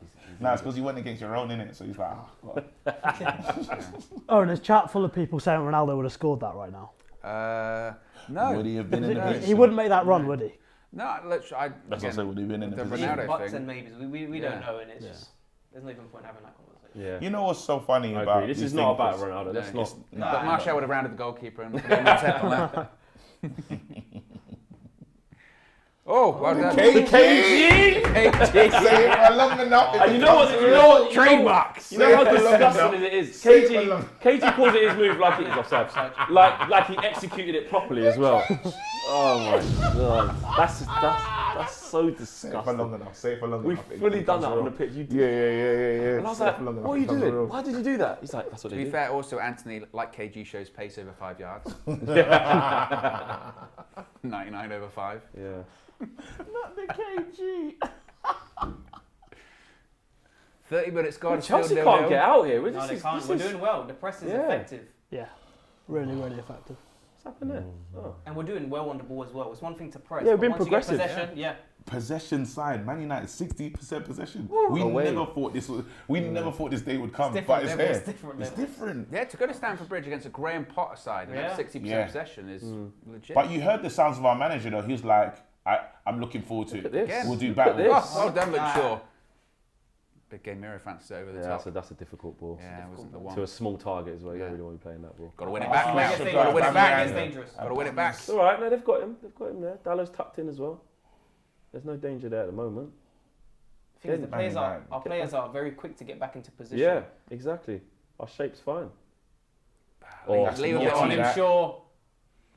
Speaker 1: Nah, it's because he went against your own, innit? So he's like, well.
Speaker 6: Oh, and there's chat full of people saying Ronaldo would have scored that right now.
Speaker 2: No.
Speaker 1: Would he have been in the bench?
Speaker 6: He wouldn't make that run, would he?
Speaker 2: No, let's. I,
Speaker 1: That's what I
Speaker 2: again,
Speaker 1: said. Would he have been in the
Speaker 2: the
Speaker 1: position?
Speaker 2: Ronaldo
Speaker 4: Buts
Speaker 2: thing.
Speaker 4: and maybes. We
Speaker 2: Yeah.
Speaker 4: don't know, and it's
Speaker 6: Yeah.
Speaker 4: just there's no even point having that conversation.
Speaker 5: Yeah.
Speaker 1: You know what's so funny
Speaker 5: I
Speaker 1: about
Speaker 5: agree. This
Speaker 1: these
Speaker 5: is not about
Speaker 1: things?
Speaker 5: Ronaldo. That's
Speaker 2: No,
Speaker 5: not.
Speaker 2: But Martial would have rounded the goalkeeper and put him on the tap on that. Oh, well done.
Speaker 1: KG!
Speaker 2: KG.
Speaker 1: Say it for long enough.
Speaker 5: And you know what?
Speaker 2: Trademarks.
Speaker 5: You know how
Speaker 1: Say it for long
Speaker 5: disgusting
Speaker 1: enough.
Speaker 5: it is.
Speaker 1: Say it for long.
Speaker 5: KG calls it his move like it is offside. Like he executed it properly as well. Oh my god, that's so
Speaker 1: Say it for
Speaker 5: disgusting.
Speaker 1: long enough. Say it for long
Speaker 5: We've
Speaker 1: enough. It
Speaker 5: fully done
Speaker 1: becomes
Speaker 5: that on
Speaker 1: real.
Speaker 5: the pitch. You did.
Speaker 1: Yeah.
Speaker 5: And I was
Speaker 1: Say it
Speaker 5: like,
Speaker 1: for long enough,
Speaker 5: what are
Speaker 1: it
Speaker 5: you
Speaker 1: becomes
Speaker 5: doing?
Speaker 1: real.
Speaker 5: Why did you do that? He's like, that's what
Speaker 2: To
Speaker 5: they
Speaker 2: be
Speaker 5: do.
Speaker 2: fair, also Anthony, like KG, shows pace over 5 yards. 99 over 5.
Speaker 5: Yeah.
Speaker 1: Not the KG.
Speaker 2: 30 minutes gone.
Speaker 5: Chelsea
Speaker 2: still
Speaker 5: can't
Speaker 2: 0-0.
Speaker 5: get out here.
Speaker 4: No, they can't. We're doing well. The press is
Speaker 5: Yeah.
Speaker 4: effective,
Speaker 6: Yeah. Really, really effective.
Speaker 5: What's happened there? Oh.
Speaker 4: and we're doing well on the ball as well. It's one thing to press.
Speaker 5: Yeah, we've
Speaker 4: but
Speaker 5: been
Speaker 4: once you get
Speaker 5: progressive.
Speaker 4: Possession, yeah.
Speaker 1: Possession side, Man United 60% possession. We
Speaker 5: Away.
Speaker 1: never thought this was. We never thought this day would come,
Speaker 4: different
Speaker 1: but it's
Speaker 4: levels,
Speaker 1: here.
Speaker 4: different
Speaker 1: It's
Speaker 4: levels.
Speaker 1: different.
Speaker 2: Yeah, to go to Stamford Bridge against a Graham Potter side and have
Speaker 4: Yeah.
Speaker 2: 60%
Speaker 1: Yeah.
Speaker 2: possession is legit.
Speaker 1: But you heard the sounds of our manager though. He was like, I'm looking forward to
Speaker 5: Look at
Speaker 1: it.
Speaker 5: this.
Speaker 1: We'll do
Speaker 5: Look at
Speaker 1: battle.
Speaker 5: this.
Speaker 2: Oh, well done, Luke
Speaker 4: Ah.
Speaker 2: Shaw. Big game Miro fancies over the
Speaker 5: Yeah,
Speaker 2: top.
Speaker 5: that's a difficult ball.
Speaker 2: Yeah, it wasn't the one.
Speaker 5: To a small target as well. You
Speaker 2: Yeah.
Speaker 5: don't really want to be playing that ball.
Speaker 2: Got to win it back
Speaker 1: Oh,
Speaker 2: now.
Speaker 1: it's
Speaker 2: Got to win it back.
Speaker 4: It's dangerous.
Speaker 2: Got to win it back.
Speaker 5: It's all right. No, they've got him. They've got him there. Dallow's tucked in as well. There's no danger there at the moment.
Speaker 4: I think the
Speaker 1: Man
Speaker 4: players are,
Speaker 1: United.
Speaker 4: our players are very quick to get back into position.
Speaker 5: Yeah, exactly. Our shape's fine.
Speaker 1: That's
Speaker 2: Leave a
Speaker 1: not
Speaker 2: bit on
Speaker 1: too
Speaker 2: him.
Speaker 1: bad.
Speaker 4: Sure.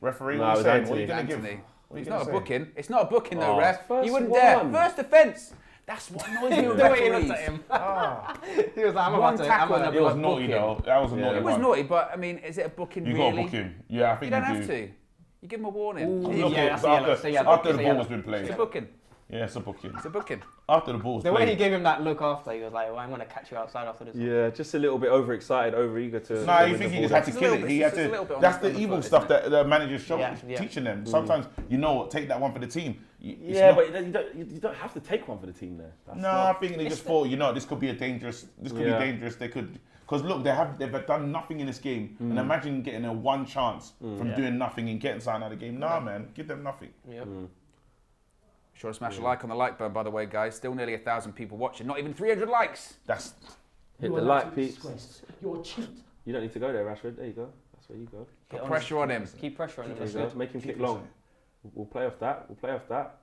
Speaker 1: Referee,
Speaker 5: No,
Speaker 1: what
Speaker 5: it
Speaker 1: you
Speaker 5: was
Speaker 1: saying? What are you
Speaker 5: Anthony.
Speaker 1: going to give?
Speaker 2: Anthony.
Speaker 1: What are you
Speaker 2: It's
Speaker 1: gonna
Speaker 2: not a
Speaker 1: say?
Speaker 2: booking. It's not a booking though,
Speaker 5: Oh,
Speaker 2: ref.
Speaker 5: first
Speaker 2: You wouldn't dare.
Speaker 5: one.
Speaker 2: First offence. That's what annoys me with
Speaker 4: The way he
Speaker 2: referees.
Speaker 4: looked at him.
Speaker 2: Ah.
Speaker 4: He was like, I'm
Speaker 2: One
Speaker 4: about to.
Speaker 2: tackle
Speaker 4: I'm
Speaker 2: and
Speaker 4: gonna
Speaker 1: It was
Speaker 2: Like
Speaker 1: naughty
Speaker 2: booking.
Speaker 1: though. That was a
Speaker 5: Yeah.
Speaker 1: naughty
Speaker 2: It was
Speaker 1: one.
Speaker 2: naughty, but I mean, is it a booking
Speaker 1: You
Speaker 2: really?
Speaker 1: got to book him. Yeah, I
Speaker 2: You
Speaker 1: think
Speaker 2: don't
Speaker 1: you
Speaker 2: have
Speaker 1: do.
Speaker 2: to. You give him a warning.
Speaker 1: Look,
Speaker 4: Yeah, that's
Speaker 1: after,
Speaker 4: a yellow. So yeah,
Speaker 1: after
Speaker 4: it's
Speaker 1: the
Speaker 4: a
Speaker 1: ball
Speaker 4: yellow.
Speaker 1: has been played.
Speaker 2: It's a booking.
Speaker 1: Yeah, it's a booking.
Speaker 2: It's a booking.
Speaker 1: After the ball's
Speaker 4: The way he
Speaker 1: played.
Speaker 4: gave him that look after, he was like, well, I'm going to catch you outside after this.
Speaker 5: Yeah, just a little bit overexcited, overeager to.
Speaker 1: Nah,
Speaker 5: to
Speaker 1: you
Speaker 5: win
Speaker 1: think
Speaker 5: the
Speaker 1: he just
Speaker 5: ball
Speaker 1: had to
Speaker 2: It's a
Speaker 1: kill
Speaker 2: little
Speaker 1: it.
Speaker 2: bit-
Speaker 1: He had
Speaker 2: it's a little bit
Speaker 1: to.
Speaker 2: on
Speaker 1: That's
Speaker 2: the
Speaker 1: the evil
Speaker 2: foot,
Speaker 1: stuff
Speaker 2: isn't it?
Speaker 1: that the manager's
Speaker 4: Yeah.
Speaker 1: teaching them. Sometimes you know what, take that one for the team. It's
Speaker 5: Yeah,
Speaker 1: not-
Speaker 5: but you don't have to take one for the team there. That's
Speaker 1: No, I
Speaker 5: not-
Speaker 1: think they just thought, this could be a dangerous. This could
Speaker 5: Yeah.
Speaker 1: be dangerous. They could, because look, they've done nothing in this game, and imagine getting a one chance from doing nothing and getting something out of the game. Nah, man, give them nothing.
Speaker 4: Yep.
Speaker 2: Sure to smash a like on the like button, by the way, guys. Still nearly 1,000 people watching. Not even 300 likes.
Speaker 1: That's
Speaker 5: Hit the like, peeps.
Speaker 6: You're a cheat.
Speaker 5: You don't need to go there, Rashford. There you go. That's where you go.
Speaker 4: Get
Speaker 2: Put
Speaker 4: on
Speaker 2: pressure on him.
Speaker 4: Keep pressure on him.
Speaker 5: There you go. Make him kick long. We'll play off that. We'll play off that.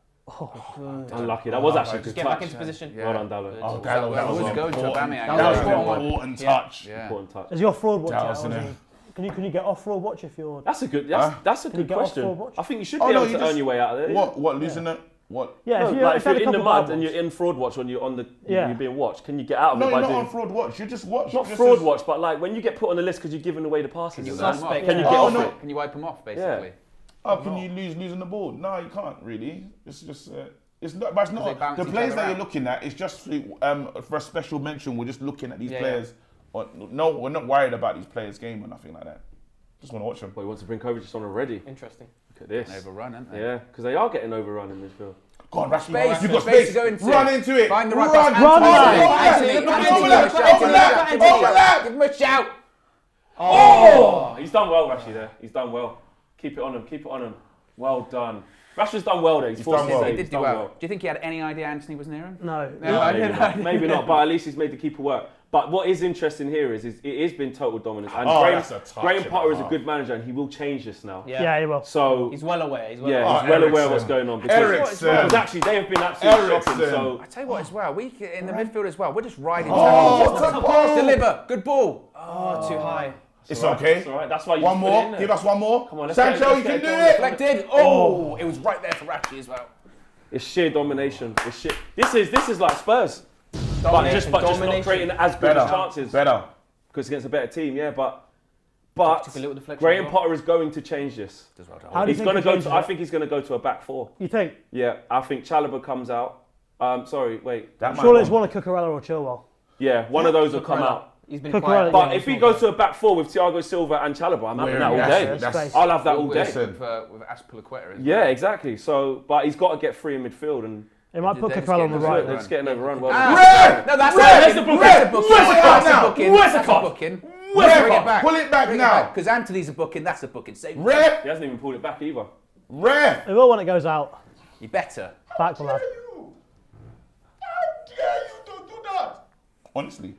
Speaker 5: Unlucky. That was actually a
Speaker 7: Just
Speaker 5: good
Speaker 7: get back
Speaker 5: touch.
Speaker 7: into position.
Speaker 2: Yeah.
Speaker 5: Well done, Dallo.
Speaker 1: Oh,
Speaker 2: That
Speaker 1: that
Speaker 2: was
Speaker 1: was
Speaker 2: going to
Speaker 1: important.
Speaker 2: Aubameyang.
Speaker 1: That was
Speaker 2: Yeah.
Speaker 1: an important touch.
Speaker 2: Yeah.
Speaker 5: Important touch.
Speaker 6: Is your fraud watch
Speaker 1: That
Speaker 6: out?
Speaker 1: was
Speaker 6: Or is
Speaker 1: an-
Speaker 6: he- Can you get off fraud watch if you're?
Speaker 5: That's a good
Speaker 6: you get off
Speaker 5: question.
Speaker 6: forward watch?
Speaker 5: I think you should
Speaker 1: Oh,
Speaker 5: be
Speaker 1: no,
Speaker 5: able
Speaker 1: you
Speaker 5: to earn
Speaker 1: just-
Speaker 5: your way out of there.
Speaker 1: What losing it? What?
Speaker 6: Yeah,
Speaker 5: No,
Speaker 6: if
Speaker 5: like if
Speaker 6: had
Speaker 5: you're
Speaker 6: a
Speaker 5: in the
Speaker 6: couple bad
Speaker 5: mud and
Speaker 6: ones.
Speaker 5: you're in fraud watch and
Speaker 6: Yeah.
Speaker 5: you're being watched, can you get out of
Speaker 1: No,
Speaker 5: it
Speaker 1: you're
Speaker 5: by
Speaker 1: not
Speaker 5: doing
Speaker 1: on fraud watch. You just watch.
Speaker 5: not
Speaker 1: Just
Speaker 5: fraud
Speaker 1: as-
Speaker 5: watch, but like when you get put on the list because you're giving away the passes?
Speaker 2: Can you
Speaker 5: and
Speaker 2: wipe
Speaker 5: that,
Speaker 2: them off?
Speaker 5: can you
Speaker 6: Yeah.
Speaker 5: get
Speaker 1: Oh,
Speaker 5: off
Speaker 1: no.
Speaker 5: it?
Speaker 2: Can you wipe them off, basically?
Speaker 1: Oh, can you losing the ball? No, you can't really. It's just. It's not. But it's
Speaker 2: they
Speaker 1: not.
Speaker 2: bounce
Speaker 1: The
Speaker 2: each
Speaker 1: players
Speaker 2: other
Speaker 1: that
Speaker 2: out.
Speaker 1: you're looking at is just for a special mention. We're just looking at these
Speaker 7: Yeah,
Speaker 1: players. No, we're not worried about these players' game or nothing like that. Just want to watch them.
Speaker 5: Well, he wants to bring Kovacic on already.
Speaker 7: Interesting.
Speaker 5: Look at this.
Speaker 2: Overrun, aren't they?
Speaker 5: Yeah, because they are getting overrun in midfield.
Speaker 1: Go on, Rashford.
Speaker 2: Space,
Speaker 1: You've got
Speaker 2: space
Speaker 1: space.
Speaker 2: to go into.
Speaker 1: Run into it.
Speaker 2: Find the right
Speaker 1: Run.
Speaker 2: pass.
Speaker 6: Run,
Speaker 2: Anthony,
Speaker 6: man.
Speaker 2: Anthony,
Speaker 1: Overlap,
Speaker 2: give him a shout,
Speaker 1: overlap,
Speaker 2: give him a shout.
Speaker 1: overlap.
Speaker 2: Give him a shout.
Speaker 5: Oh, he's done well, Rashi, there. He's done well. Keep it on him, keep it on him. Well done. Rashford's done well there. He's forced
Speaker 1: done
Speaker 5: to
Speaker 1: well.
Speaker 5: save.
Speaker 2: He did
Speaker 5: He's
Speaker 2: do
Speaker 5: done
Speaker 2: well. Do you think he had any idea Anthony was near him?
Speaker 6: No.
Speaker 2: No, I
Speaker 5: Maybe
Speaker 2: didn't.
Speaker 5: not. Maybe not, but at least he's made the keeper work. But what is interesting here is it has been total dominance. And
Speaker 1: Oh, that's a touch
Speaker 5: Graham
Speaker 1: and a
Speaker 5: Potter is a
Speaker 1: half.
Speaker 5: good manager and he will change this now.
Speaker 6: Yeah, he will.
Speaker 5: So,
Speaker 7: He's well aware. He's well
Speaker 5: yeah,
Speaker 7: aware.
Speaker 5: he's well aware of
Speaker 1: Eriksen.
Speaker 5: what's going on.
Speaker 1: Eriksen.
Speaker 5: Because actually they have been absolutely shocking.
Speaker 1: Eriksen.
Speaker 5: So,
Speaker 2: I tell you what, as well, we in the midfield as well. We're just riding.
Speaker 1: Oh,
Speaker 2: tackles.
Speaker 1: good ball.
Speaker 2: Deliver, good ball.
Speaker 7: Oh, too high.
Speaker 1: It's okay.
Speaker 5: It's all right. That's why you
Speaker 1: One
Speaker 5: just put it
Speaker 1: more.
Speaker 5: in there.
Speaker 1: Give us one more.
Speaker 5: Come on, let's
Speaker 1: Sancho,
Speaker 5: get
Speaker 1: you can
Speaker 5: it
Speaker 1: do
Speaker 5: going.
Speaker 1: it.
Speaker 2: Deflected. Oh, it was right there for Rashi as well.
Speaker 5: It's sheer domination. It's sheer. This is like Spurs. But
Speaker 7: Domination,
Speaker 5: just not
Speaker 7: domination.
Speaker 5: creating as good
Speaker 1: Better.
Speaker 5: as chances.
Speaker 1: Better.
Speaker 5: Because against a better team, yeah, but
Speaker 7: Took a little deflection
Speaker 5: Graham
Speaker 7: as well.
Speaker 5: Potter is going to change this.
Speaker 6: How do you
Speaker 5: He's
Speaker 6: think
Speaker 5: going to
Speaker 6: he
Speaker 5: go
Speaker 6: changes
Speaker 5: to. I
Speaker 6: it?
Speaker 5: think he's going to go to a back four.
Speaker 6: You think?
Speaker 5: Yeah, I think Chalobah comes out. Sorry, wait.
Speaker 1: That might
Speaker 6: Surely it's
Speaker 1: come.
Speaker 6: one of Cucurella or Chilwell.
Speaker 5: Yeah, one of those will come
Speaker 7: Cucurella.
Speaker 5: out.
Speaker 7: He's been
Speaker 6: Cucurella,
Speaker 7: quiet.
Speaker 5: But
Speaker 6: Yeah,
Speaker 5: if he
Speaker 6: it's
Speaker 5: goes
Speaker 6: not
Speaker 5: to a back four with Thiago Silva and Chalobah, I'm having that all day.
Speaker 1: That's-
Speaker 6: Space.
Speaker 5: I'll have that all day.
Speaker 1: Listen.
Speaker 2: With Aspilicueta.
Speaker 5: Yeah, exactly. So, but he's got to get free in midfield and
Speaker 6: It might
Speaker 2: Did
Speaker 6: put
Speaker 2: they just
Speaker 6: Cucurella
Speaker 2: get
Speaker 6: on the
Speaker 2: in
Speaker 6: right.
Speaker 2: the
Speaker 5: they're just getting overrun. Well,
Speaker 1: Red!
Speaker 2: No, that's
Speaker 1: Red!
Speaker 2: the
Speaker 1: Red!
Speaker 2: That's a booking.
Speaker 1: Where's the
Speaker 2: That's
Speaker 1: card
Speaker 2: a
Speaker 1: now?
Speaker 2: booking.
Speaker 1: Where's the
Speaker 2: That's a
Speaker 1: card?
Speaker 2: booking.
Speaker 1: Where's the
Speaker 2: Bring it
Speaker 1: card?
Speaker 2: back.
Speaker 1: Pull it back now.
Speaker 2: Because Anthony's a booking. That's a booking. Save.
Speaker 1: Ref!
Speaker 5: he hasn't even pulled it back either.
Speaker 1: Ref!
Speaker 6: It will when it goes out.
Speaker 2: You better.
Speaker 6: Back will have.
Speaker 3: You. How dare you to do that?
Speaker 1: Honestly.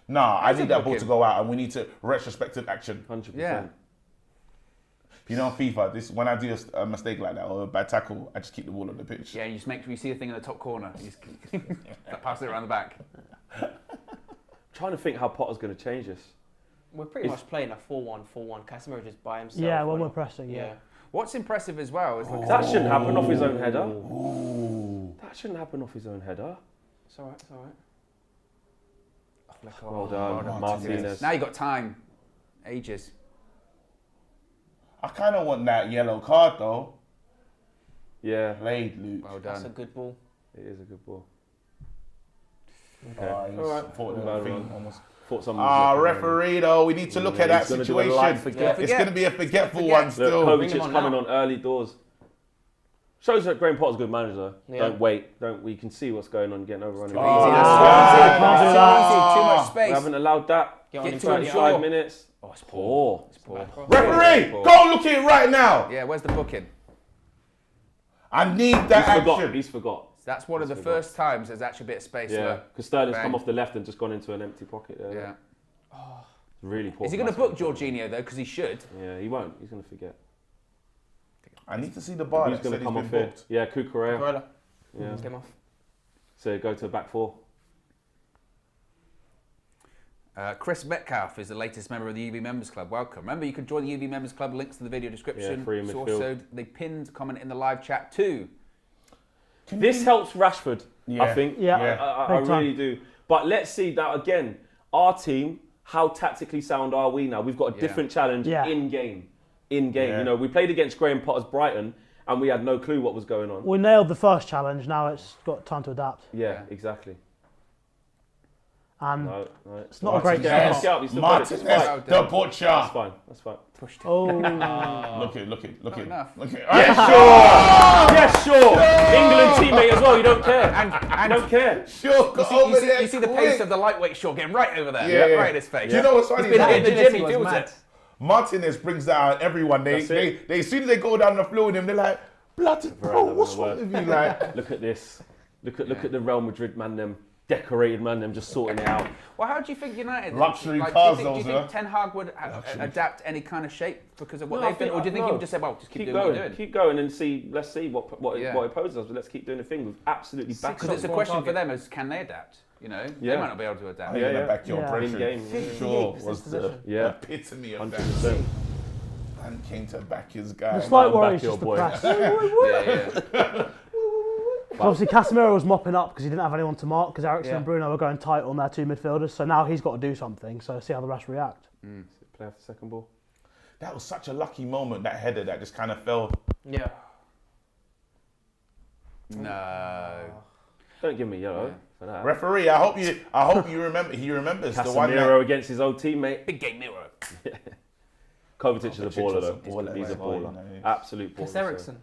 Speaker 1: Nah, I need that ball to go out and we need to retrospective action.
Speaker 5: 100%.
Speaker 2: Yeah.
Speaker 1: You know, on FIFA, this when I do a mistake like that or a bad tackle, I just keep the ball on the pitch.
Speaker 2: Yeah, you just make sure you see the thing in the top corner. You just pass it around the back.
Speaker 5: Trying to think how Potter's going to change this.
Speaker 7: We're pretty much playing a 4-1-4-1. Casemiro just by himself.
Speaker 6: Yeah, when
Speaker 7: running.
Speaker 6: we're pressing. Yeah.
Speaker 2: What's impressive as well is
Speaker 5: That shouldn't happen off his own header.
Speaker 1: Ooh.
Speaker 5: That shouldn't happen off his own header.
Speaker 7: It's alright. It's alright.
Speaker 5: Well done, Martinez.
Speaker 2: now you got time, ages.
Speaker 1: I kind of want that yellow card though.
Speaker 5: Yeah,
Speaker 1: Played, Luke.
Speaker 2: Well
Speaker 7: That's a
Speaker 2: done.
Speaker 7: good ball.
Speaker 5: it is a good ball.
Speaker 1: He
Speaker 5: Alright.
Speaker 1: fought the
Speaker 5: Well
Speaker 1: thing
Speaker 5: done.
Speaker 1: almost.
Speaker 5: Thought someone was looking at him.
Speaker 1: Referee though, we need to look at that
Speaker 5: he's gonna do a
Speaker 1: situation.
Speaker 5: light forget.
Speaker 1: It's going to be a forgetful
Speaker 2: Forget.
Speaker 1: one
Speaker 5: Look,
Speaker 1: still.
Speaker 7: Bring him
Speaker 5: Kovacic's
Speaker 7: on
Speaker 5: coming
Speaker 7: now.
Speaker 5: on early doors. Shows that Graham Potter's a good manager.
Speaker 7: Yeah.
Speaker 5: Don't wait. We can see what's going on, getting overrun.
Speaker 2: Easy,
Speaker 1: Oh,
Speaker 2: that's
Speaker 1: yeah.
Speaker 2: too easy. Too much
Speaker 5: We
Speaker 2: space.
Speaker 5: haven't allowed that.
Speaker 7: Get on
Speaker 2: Get
Speaker 7: him
Speaker 2: to him,
Speaker 5: 35
Speaker 2: sure.
Speaker 5: minutes.
Speaker 2: Oh, it's poor.
Speaker 5: Poor.
Speaker 2: It's poor.
Speaker 1: Referee, go look at it right now.
Speaker 2: Yeah, where's the booking?
Speaker 1: I need that
Speaker 5: He's forgot.
Speaker 1: action.
Speaker 5: He's forgot.
Speaker 2: That's one of the first times there's actually a bit of space
Speaker 5: Yeah,
Speaker 2: there.
Speaker 5: because Sterling's
Speaker 2: Bang.
Speaker 5: come off the left and just gone into an empty pocket there.
Speaker 2: Yeah.
Speaker 5: Really poor.
Speaker 2: Is he going to
Speaker 5: from
Speaker 2: book
Speaker 5: us.
Speaker 2: Jorginho though? Because he should.
Speaker 5: Yeah, he won't. He's going to forget.
Speaker 1: I need to see the bar
Speaker 5: Who's
Speaker 1: that
Speaker 5: going
Speaker 1: said
Speaker 5: to
Speaker 1: he's
Speaker 5: come
Speaker 1: been
Speaker 5: off here?
Speaker 1: booked.
Speaker 5: Yeah, Cucurella.
Speaker 7: Cucurella.
Speaker 5: Yeah.
Speaker 7: Came off.
Speaker 5: So go to a back four.
Speaker 2: Chris Metcalf is the latest member of the UV Members Club. Welcome. Remember, you can join the UV Members Club. Links to the video description.
Speaker 5: Yeah, free in
Speaker 2: It's
Speaker 5: midfield.
Speaker 2: also the pinned comment in the live chat too.
Speaker 5: This helps Rashford, I
Speaker 1: Yeah.
Speaker 5: think.
Speaker 6: Yeah.
Speaker 5: I
Speaker 6: Big time.
Speaker 5: really do. But let's see that again. Our team, how tactically sound are we now? We've got a
Speaker 2: Yeah.
Speaker 5: different challenge
Speaker 6: Yeah.
Speaker 5: in game. In game.
Speaker 1: Yeah.
Speaker 5: You know, we played against Graham Potter's Brighton and we had no clue what was going on.
Speaker 6: We nailed the first challenge. Now it's got time to adapt.
Speaker 5: Yeah, exactly.
Speaker 6: And
Speaker 5: No.
Speaker 6: it's not a great
Speaker 5: Martinez.
Speaker 6: start.
Speaker 5: Get up, he's still got it. It's
Speaker 1: Martinez,
Speaker 5: fine.
Speaker 1: the butcher.
Speaker 5: That's fine. That's fine.
Speaker 2: Pushed it.
Speaker 6: Oh,
Speaker 1: Look at,
Speaker 2: Not enough.
Speaker 1: look at.
Speaker 5: Yes, sure. England teammate as well. You don't care.
Speaker 2: And
Speaker 5: You don't care.
Speaker 1: Sure, go over there.
Speaker 2: You see the pace of the lightweight shot getting right over there.
Speaker 1: Yeah, yeah.
Speaker 2: Right in his face.
Speaker 1: Do you know what's funny?
Speaker 2: He's been
Speaker 1: That
Speaker 2: in the gym,
Speaker 7: agility
Speaker 2: he
Speaker 7: was
Speaker 2: feels
Speaker 7: mad.
Speaker 2: it.
Speaker 1: Martinez brings that out everyone. They
Speaker 5: That's it.
Speaker 1: as soon as they go down the floor with him, they're like, bloody bro,
Speaker 5: having
Speaker 1: what's
Speaker 5: a
Speaker 1: wrong
Speaker 5: word.
Speaker 1: with you? Like,
Speaker 5: Look at this. Look at the Real Madrid man them. decorated, man. Them just sorting it out.
Speaker 2: Well, how do you think United...
Speaker 1: Luxury
Speaker 2: like,
Speaker 1: cars,
Speaker 2: do you think
Speaker 1: those,
Speaker 2: Ten Hag would adapt any kind of shape because of what they've been? Or do you think he would just say, well, just keep doing
Speaker 5: going,
Speaker 2: what you're doing?
Speaker 5: keep going and see. Let's see what it poses us. But let's keep doing the thing. We've absolutely backed.
Speaker 2: Because it's a question for them: is can they adapt? You know, they might not be able to adapt.
Speaker 1: Back your impression.
Speaker 5: In game,
Speaker 1: sure was the epitome of that.
Speaker 5: 100%.
Speaker 1: And came to back his guy.
Speaker 6: The slight worry
Speaker 5: back
Speaker 6: is
Speaker 5: your
Speaker 6: just the
Speaker 5: boy.
Speaker 6: press.
Speaker 2: Yeah.
Speaker 6: Obviously, Casemiro was mopping up because he didn't have anyone to mark because Eriksen and
Speaker 5: Yeah.
Speaker 6: Bruno were going tight on their two midfielders. So now he's got to do something. So see how the rest react.
Speaker 5: Play off the second ball.
Speaker 1: That was such a lucky moment, that header that just kind of fell.
Speaker 7: Yeah.
Speaker 2: No.
Speaker 5: Don't give me yellow for that.
Speaker 1: Referee, I hope you remember. He remembers the one
Speaker 5: Casemiro
Speaker 1: that.
Speaker 5: against his old teammate.
Speaker 2: Big game mirror.
Speaker 5: Kovacic is a baller
Speaker 1: was a
Speaker 5: though.
Speaker 1: baller,
Speaker 5: He's a
Speaker 1: man.
Speaker 5: baller.
Speaker 1: You know.
Speaker 5: Absolute baller.
Speaker 7: Kas Eriksen.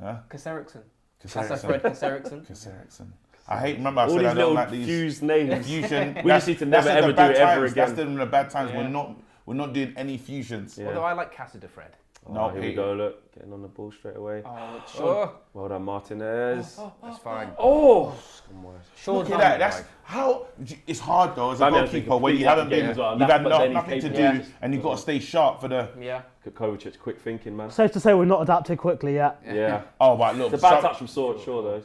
Speaker 1: Huh?
Speaker 7: Kas Eriksen. That's
Speaker 1: Eriksen.
Speaker 7: Fred Kas Eriksen.
Speaker 1: Eriksen. I hate. Remember, I
Speaker 5: All
Speaker 1: said
Speaker 5: these
Speaker 1: I don't
Speaker 5: little
Speaker 1: like these
Speaker 5: fused names.
Speaker 1: fusion.
Speaker 5: We just need to never
Speaker 1: that's in
Speaker 5: ever
Speaker 1: the
Speaker 5: do
Speaker 1: bad
Speaker 5: it ever
Speaker 1: times.
Speaker 5: again.
Speaker 1: That's in the bad times.
Speaker 7: Yeah.
Speaker 1: We're not doing any fusions.
Speaker 5: Yeah.
Speaker 2: Although I like Casa de Fred.
Speaker 1: No,
Speaker 5: Here we go. Look, getting on the ball straight away.
Speaker 2: Oh,
Speaker 5: Well done, Martinez.
Speaker 2: that's fine.
Speaker 5: Oh,
Speaker 1: Look at that. That's how. It's hard though as a
Speaker 5: Bamian's been
Speaker 1: goalkeeper when you
Speaker 5: completely
Speaker 1: haven't
Speaker 5: out the game
Speaker 1: been.
Speaker 5: as well.
Speaker 1: You've had
Speaker 5: But then he's
Speaker 1: nothing to
Speaker 5: capable.
Speaker 1: do, and you've got to stay sharp for the.
Speaker 7: Yeah.
Speaker 5: Kovacic, quick thinking, man.
Speaker 6: Safe to say we're not adapted quickly yet.
Speaker 5: Yeah.
Speaker 1: Oh, but look.
Speaker 5: It's a bad
Speaker 1: some-
Speaker 5: touch from sure though.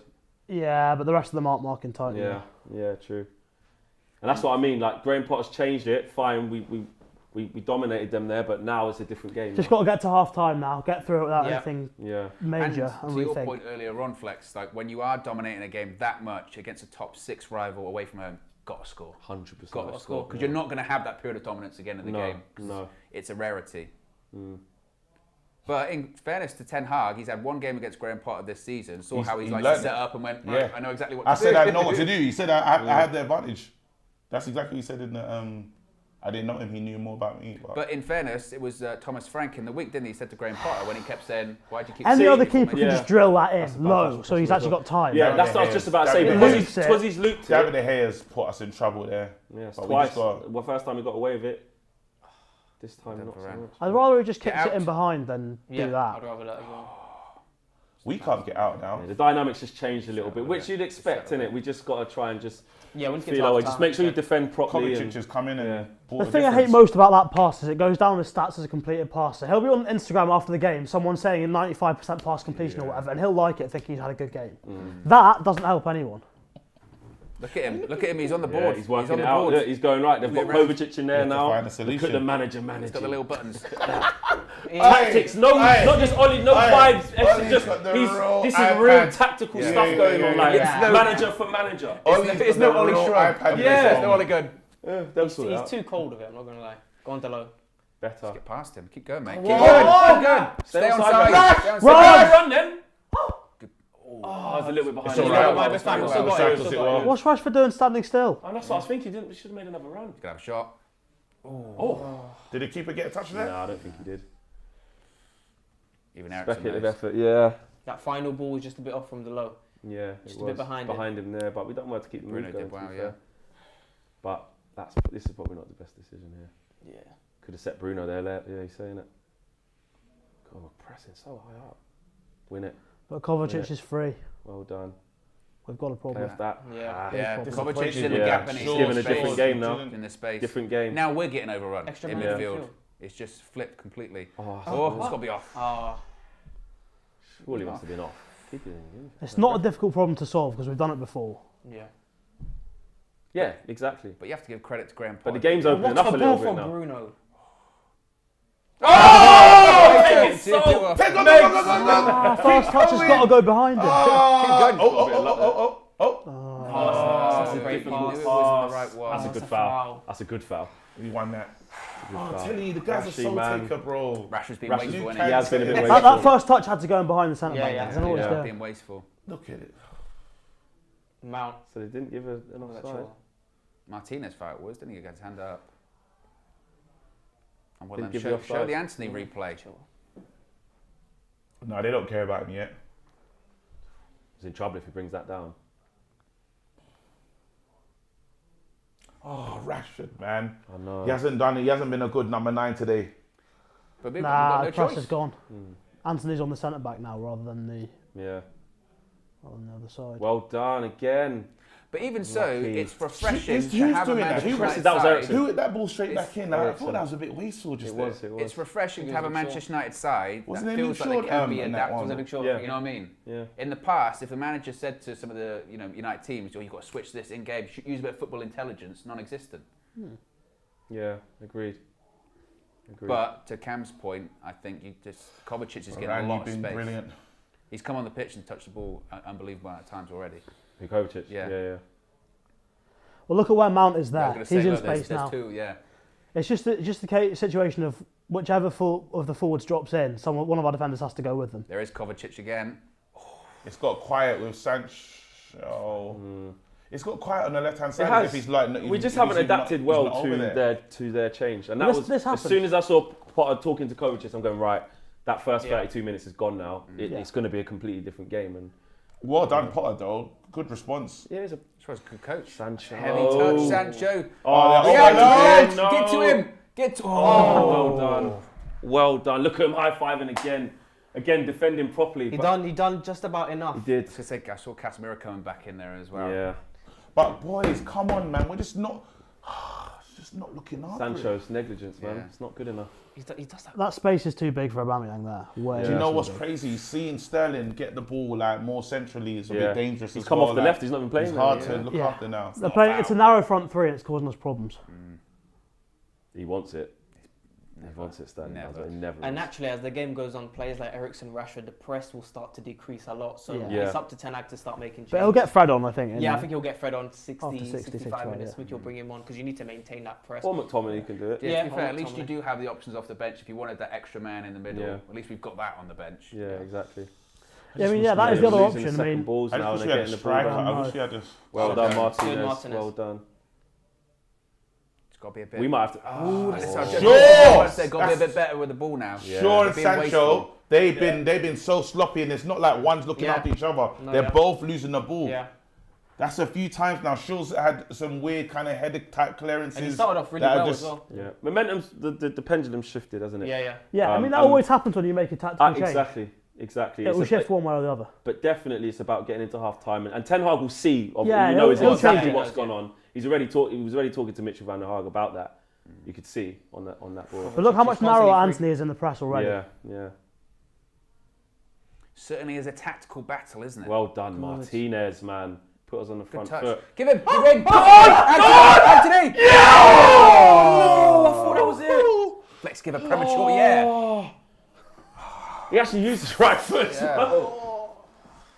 Speaker 6: Yeah, but the rest of them aren't marking tight.
Speaker 5: Yeah, true. And that's what I mean. Like Graham Potter's changed it. Fine, we dominated them there, but now it's a different game.
Speaker 6: Just got to get to half time now. Get through it without anything
Speaker 5: Yeah.
Speaker 6: major
Speaker 2: And
Speaker 6: and
Speaker 2: to your
Speaker 6: rethink.
Speaker 2: point earlier on, Flex, like when you are dominating a game that much against a top 6 rival away from home, got to score.
Speaker 5: 100%.
Speaker 2: Got to score because you're not going to have that period of dominance again in the game.
Speaker 5: No.
Speaker 2: It's a rarity. But in fairness to Ten Hag, he's had one game against Graham Potter this season. Saw how he's
Speaker 1: he
Speaker 2: like
Speaker 1: learned
Speaker 2: to set
Speaker 1: it.
Speaker 2: up and went, right, I know exactly what to
Speaker 1: I
Speaker 2: do.
Speaker 1: said I know what to do. He said I had the advantage. That's exactly what he said in the. I didn't know him. He knew more about me.
Speaker 2: But in fairness, it was Thomas Frank in the week, didn't he? He said to Graham Potter when he kept saying, "Why do you keep?"
Speaker 6: Any
Speaker 2: seeing
Speaker 6: other
Speaker 2: me?"
Speaker 6: keeper can just drill that in low,
Speaker 5: touch,
Speaker 6: so he's actually got time.
Speaker 5: Yeah, that's what I was just about to say.
Speaker 1: David
Speaker 5: Because
Speaker 6: Loops it.
Speaker 5: he's looped
Speaker 1: David
Speaker 5: it.
Speaker 1: De Gea's put us in trouble there.
Speaker 5: Yes,
Speaker 1: But we just
Speaker 5: twice.
Speaker 1: got-
Speaker 5: Well, first time we got away with it. This time not so
Speaker 2: Varane.
Speaker 5: much.
Speaker 6: I'd rather he just
Speaker 2: Get
Speaker 6: kicks it
Speaker 2: out.
Speaker 6: in behind than
Speaker 7: Yeah.
Speaker 6: do that.
Speaker 7: I'd rather that as well.
Speaker 1: We can't get out now.
Speaker 5: Yeah, the dynamics just changed a little bit, which you'd expect, innit? We just got to try and just
Speaker 7: Yeah, when it gets
Speaker 5: feel our way.
Speaker 7: half
Speaker 5: Just
Speaker 7: time,
Speaker 5: make sure you
Speaker 7: yeah.
Speaker 5: defend properly.
Speaker 1: Kovacic
Speaker 5: And,
Speaker 1: has come in and brought
Speaker 6: The
Speaker 1: the
Speaker 6: thing I hate
Speaker 1: difference.
Speaker 6: most about that pass is it goes down the stats as a completed pass. So he'll be on Instagram after the game, someone saying a 95% pass completion or whatever, and he'll like it thinking he's had a good game. That doesn't help anyone.
Speaker 2: Look at him! Look at him! He's on the
Speaker 5: yeah,
Speaker 2: board.
Speaker 5: he's working
Speaker 2: on
Speaker 5: it
Speaker 2: the
Speaker 5: out.
Speaker 2: board.
Speaker 5: Look, he's going right. They've got
Speaker 2: around.
Speaker 5: Kovacic in there
Speaker 1: have to
Speaker 5: now.
Speaker 1: find a
Speaker 5: Look
Speaker 1: solution.
Speaker 5: at the manager
Speaker 2: He's
Speaker 5: managing.
Speaker 2: got the little buttons.
Speaker 5: Tactics, not just Ollie, no vibes.
Speaker 1: Ollie's
Speaker 5: Just
Speaker 1: got the
Speaker 5: this
Speaker 1: real
Speaker 5: is
Speaker 1: iPad.
Speaker 5: real tactical stuff
Speaker 1: yeah,
Speaker 5: going
Speaker 1: yeah,
Speaker 5: on,
Speaker 1: yeah,
Speaker 5: like
Speaker 1: yeah.
Speaker 5: manager for manager.
Speaker 1: Ollie's
Speaker 2: It's
Speaker 1: got
Speaker 2: no
Speaker 1: the
Speaker 2: Ollie
Speaker 1: real
Speaker 2: Shrub.
Speaker 1: iPad
Speaker 5: Yeah.
Speaker 1: next
Speaker 2: No
Speaker 1: to
Speaker 2: Ollie
Speaker 1: him.
Speaker 2: Gunn.
Speaker 5: They'll
Speaker 7: He's,
Speaker 5: sort it
Speaker 7: he's
Speaker 5: out.
Speaker 7: too cold of it, I'm not going to lie. Go on to low.
Speaker 5: Better.
Speaker 2: Let's get past him. Keep going, mate. Keep
Speaker 5: on.
Speaker 2: going. Keep going. Stay on
Speaker 5: on
Speaker 2: side.
Speaker 5: side.
Speaker 2: Stay on
Speaker 6: Run!
Speaker 2: side.
Speaker 5: Run then. I was a little bit behind.
Speaker 1: It's all right.
Speaker 7: Well, it's fine, we'll still
Speaker 1: Well,
Speaker 7: got it,
Speaker 1: shackles
Speaker 7: we'll
Speaker 1: it
Speaker 7: still got
Speaker 1: well.
Speaker 6: What's Rashford doing standing still?
Speaker 5: And that's what I was thinking. We should have made another run.
Speaker 2: He's gonna have a shot.
Speaker 1: Did the keeper get a touch of that?
Speaker 5: No, I don't think he did.
Speaker 2: Even Eriksen
Speaker 5: Speculative
Speaker 2: knows.
Speaker 5: effort, yeah.
Speaker 7: That final ball was just a bit off from the low.
Speaker 5: Yeah,
Speaker 7: Just
Speaker 5: it
Speaker 7: a bit
Speaker 5: was
Speaker 7: behind
Speaker 5: him there, but we don't want to keep the
Speaker 2: Bruno
Speaker 5: move going.
Speaker 2: did
Speaker 5: to
Speaker 2: well,
Speaker 5: be
Speaker 2: yeah.
Speaker 5: fair. But this is probably not the best decision here.
Speaker 7: Yeah.
Speaker 5: Could have set Bruno there. Yeah, he's saying it. God, we're pressing so high up. Win it.
Speaker 6: But Kovacic
Speaker 5: Yeah.
Speaker 6: is free.
Speaker 5: Well done.
Speaker 6: We've got a
Speaker 5: Play
Speaker 6: problem.
Speaker 5: off that.
Speaker 7: Yeah.
Speaker 2: Yeah,
Speaker 6: Disappointing.
Speaker 2: Kovacic is in the
Speaker 5: Yeah.
Speaker 2: gap and
Speaker 5: He's
Speaker 2: he's
Speaker 5: given a
Speaker 2: in space.
Speaker 5: different game now.
Speaker 2: In the space.
Speaker 5: Different game.
Speaker 2: Now we're getting overrun
Speaker 7: Extra
Speaker 2: in
Speaker 7: man
Speaker 2: midfield.
Speaker 7: midfield.
Speaker 2: It's just flipped completely.
Speaker 5: Oh,
Speaker 2: Oh, it's got to be off.
Speaker 5: surely must have been off. Keep it in.
Speaker 6: It's not a difficult problem to solve because we've done it before.
Speaker 7: Yeah.
Speaker 5: Yeah, exactly.
Speaker 2: But you have to give credit to Graham Potter.
Speaker 5: But the game's opening
Speaker 7: What's
Speaker 5: up a
Speaker 7: the
Speaker 5: little
Speaker 7: ball
Speaker 5: bit
Speaker 7: from
Speaker 5: now.
Speaker 7: Bruno?
Speaker 2: Take it, take it off.
Speaker 1: Take on
Speaker 6: First touch has got to go behind him.
Speaker 1: Oh.
Speaker 7: That's a
Speaker 2: Great
Speaker 7: great
Speaker 2: pass.
Speaker 7: pass.
Speaker 2: It was the right one.
Speaker 5: That's a
Speaker 7: That's
Speaker 5: good
Speaker 7: a
Speaker 5: foul.
Speaker 7: foul.
Speaker 5: That's a good foul.
Speaker 1: We won that.
Speaker 5: Good
Speaker 1: I'm
Speaker 5: foul.
Speaker 1: telling you, the guy's a
Speaker 5: Rashy,
Speaker 1: soul
Speaker 5: man.
Speaker 1: taker, bro.
Speaker 2: Rashford's been
Speaker 5: Rashford-
Speaker 2: wasteful,
Speaker 1: You
Speaker 2: isn't
Speaker 1: can't
Speaker 2: he?
Speaker 5: He has been a bit
Speaker 1: say-
Speaker 5: wasteful.
Speaker 6: That first touch had to go in behind the centre back.
Speaker 7: Yeah,
Speaker 6: I don't know what he's
Speaker 5: yeah.
Speaker 6: doing.
Speaker 2: Being wasteful.
Speaker 1: Look at it.
Speaker 7: Mount.
Speaker 5: So they didn't give an
Speaker 7: Not
Speaker 5: offside.
Speaker 7: sure.
Speaker 2: Martinez foul it was, didn't he? He got his hand up. And well,
Speaker 5: Didn't
Speaker 2: then
Speaker 5: give you
Speaker 2: show
Speaker 5: offside.
Speaker 2: the Anthony replay.
Speaker 1: No, they don't care about him yet.
Speaker 5: He's in trouble if he brings that down.
Speaker 1: Oh, Rashford, man.
Speaker 5: I know.
Speaker 1: He hasn't done it. He hasn't been a good number 9 today.
Speaker 2: But we've
Speaker 6: Nah,
Speaker 2: got
Speaker 6: the
Speaker 2: no
Speaker 6: press
Speaker 2: choice.
Speaker 6: is gone. Anthony's on the centre back now rather than the
Speaker 5: Yeah.
Speaker 6: other side.
Speaker 5: Well done again.
Speaker 2: But even so,
Speaker 5: Lucky.
Speaker 2: it's refreshing
Speaker 1: Who's
Speaker 2: to have a
Speaker 1: doing that?
Speaker 2: Manchester
Speaker 1: Who was
Speaker 2: United
Speaker 1: it?
Speaker 5: That was
Speaker 2: side.
Speaker 5: Eriksen.
Speaker 1: Who hit that ball straight
Speaker 2: It's
Speaker 1: back in? Like, I thought
Speaker 5: Eriksen.
Speaker 1: that was a bit wasteful just
Speaker 5: It
Speaker 1: there.
Speaker 5: was.
Speaker 2: It's refreshing to
Speaker 7: It
Speaker 2: have a
Speaker 7: was Luke
Speaker 2: Manchester United side
Speaker 1: Wasn't
Speaker 2: that
Speaker 1: it
Speaker 2: feels
Speaker 1: Luke
Speaker 2: like they
Speaker 1: Shaw,
Speaker 2: can be
Speaker 1: in that
Speaker 2: adaptable.
Speaker 1: one?
Speaker 7: Was it Luke Shaw?
Speaker 5: Yeah.
Speaker 2: You know what I mean?
Speaker 5: Yeah.
Speaker 2: In the past, if the manager said to some of the United teams, "Oh, you've got to switch this in game, use a bit of football intelligence," non-existent.
Speaker 5: Yeah, agreed.
Speaker 2: But to Cam's point, I think Kovacic is getting
Speaker 1: Varane,
Speaker 2: a lot
Speaker 1: you've
Speaker 2: of
Speaker 1: been
Speaker 2: space.
Speaker 1: brilliant.
Speaker 2: He's come on the pitch and touched the ball unbelievable amount of times already.
Speaker 5: Kovacic.
Speaker 2: Yeah.
Speaker 5: Yeah.
Speaker 6: Well, look at where Mount is
Speaker 2: I
Speaker 6: there.
Speaker 2: was gonna
Speaker 6: He's
Speaker 2: say,
Speaker 6: in
Speaker 2: look,
Speaker 6: space
Speaker 2: there's
Speaker 6: now.
Speaker 2: two, yeah.
Speaker 6: It's just the situation of whichever of the forwards drops in, one of our defenders has to go with them.
Speaker 2: There is Kovacic again.
Speaker 1: It's got quiet with Sancho. It's got quiet on the left-hand
Speaker 5: It
Speaker 1: side.
Speaker 5: has.
Speaker 1: If he's like,
Speaker 5: We just haven't adapted well to their change, and that
Speaker 6: This
Speaker 5: was as
Speaker 6: happens.
Speaker 5: soon as I saw Potter talking to Kovacic, I'm going right. That first 32 minutes is gone now.
Speaker 6: Yeah.
Speaker 5: It's going to be a completely different game, and
Speaker 1: Well done, Potter, though. Good response.
Speaker 5: yeah, it's a
Speaker 2: That's a good coach.
Speaker 5: Sancho.
Speaker 2: Heavy touch, Sancho.
Speaker 1: Oh,
Speaker 2: Yeah,
Speaker 1: no.
Speaker 2: get to him. Get to.
Speaker 5: Well done. Well done. Look at him high-fiving again defending properly.
Speaker 7: He
Speaker 5: but
Speaker 7: done just about enough.
Speaker 5: He did.
Speaker 2: I saw Casemiro coming back in there as well.
Speaker 5: Yeah.
Speaker 1: But boys, come on, man. We're just not. It's just not looking after it.
Speaker 5: Sancho's negligence, man.
Speaker 2: Yeah.
Speaker 5: It's not good enough.
Speaker 7: He does that.
Speaker 6: That space is too big for Aubameyang there. Way
Speaker 1: Do you
Speaker 5: Yeah.
Speaker 1: know
Speaker 6: too
Speaker 1: what's
Speaker 6: big.
Speaker 1: crazy? Seeing Sterling get the ball like more centrally is a bit dangerous.
Speaker 5: He's
Speaker 1: as
Speaker 5: come
Speaker 1: well.
Speaker 5: off the
Speaker 1: like,
Speaker 5: left. He's not been playing.
Speaker 1: It's
Speaker 5: there.
Speaker 1: hard
Speaker 5: Yeah.
Speaker 1: to look
Speaker 6: Yeah.
Speaker 1: after now.
Speaker 6: They're playing, it's a narrow front three and it's causing us problems.
Speaker 5: He wants it. He wants it, Sterling.
Speaker 2: Never.
Speaker 5: He never.
Speaker 7: And naturally, as the game goes on, players like Eriksen, Rashford, the press will start to decrease a lot. So
Speaker 6: Yeah.
Speaker 7: it's up to Ten Hag to start making changes.
Speaker 6: But he'll get Fred on, I think.
Speaker 7: Yeah, I think he'll get Fred on 60,
Speaker 6: After 66,
Speaker 7: 65
Speaker 6: right,
Speaker 7: minutes,
Speaker 6: yeah.
Speaker 7: which you'll bring him on because you need to maintain that press.
Speaker 5: Or McTominay can do it.
Speaker 2: Yeah,
Speaker 7: Yeah,
Speaker 2: to be fair, at
Speaker 7: Tom
Speaker 2: least you
Speaker 7: McTominay.
Speaker 2: do have the options off the bench if you wanted that extra man in the middle.
Speaker 5: Yeah.
Speaker 2: At least we've got that on the bench.
Speaker 5: Yeah, exactly.
Speaker 6: Yeah, I mean, yeah, that is the other
Speaker 5: Losing
Speaker 6: option. I
Speaker 5: second
Speaker 6: mean,
Speaker 5: balls
Speaker 1: I
Speaker 5: now
Speaker 1: just
Speaker 5: and
Speaker 1: wish we
Speaker 5: they're
Speaker 1: had a
Speaker 5: getting the ball
Speaker 1: striker.
Speaker 5: back.
Speaker 1: I wish we had a.
Speaker 5: Well done,
Speaker 7: Good
Speaker 5: Martinez.
Speaker 7: Martinez.
Speaker 5: Well done.
Speaker 2: It's got to be a bit.
Speaker 5: We might have to.
Speaker 2: They've got to be a bit better with the ball now.
Speaker 5: Yeah.
Speaker 1: Shaw and
Speaker 2: Being
Speaker 1: Sancho,
Speaker 2: wasteful.
Speaker 1: they've been so sloppy, and it's not like one's looking
Speaker 7: Yeah.
Speaker 1: after each other.
Speaker 7: No,
Speaker 1: They're
Speaker 7: yeah.
Speaker 1: both losing the ball.
Speaker 7: Yeah.
Speaker 1: That's a few times now. Shaw's had some weird kind of header type clearances.
Speaker 7: And he started off really
Speaker 1: that are
Speaker 7: well
Speaker 1: just-
Speaker 7: as well.
Speaker 5: Yeah. Momentum's the pendulum shifted, hasn't it?
Speaker 7: Yeah, yeah.
Speaker 6: yeah, I mean, that
Speaker 5: and-
Speaker 6: always happens when you make a tactical change.
Speaker 5: Exactly.
Speaker 6: It
Speaker 5: It's
Speaker 6: will
Speaker 5: a-
Speaker 6: shift one way or the other.
Speaker 5: But definitely, it's about getting into half time, and Ten Hag will see.
Speaker 6: Yeah,
Speaker 5: you know,
Speaker 6: he'll
Speaker 5: exactly
Speaker 6: change it.
Speaker 5: what's gone on. He was already talking to Mitchell van der Haag about that. You could see on that ball.
Speaker 6: But look how much
Speaker 7: He's constantly
Speaker 6: narrower
Speaker 7: free.
Speaker 6: Anthony is in the press already.
Speaker 5: Yeah.
Speaker 2: Certainly is a tactical battle, isn't it?
Speaker 5: Well done, Martinez, man. Put us on the
Speaker 2: Good
Speaker 5: front
Speaker 2: touch.
Speaker 5: foot.
Speaker 2: Give him. Give him. Anthony.
Speaker 5: Oh, I thought that was it.
Speaker 2: Let's give a premature yeah.
Speaker 5: He actually used his right foot.
Speaker 2: Yeah.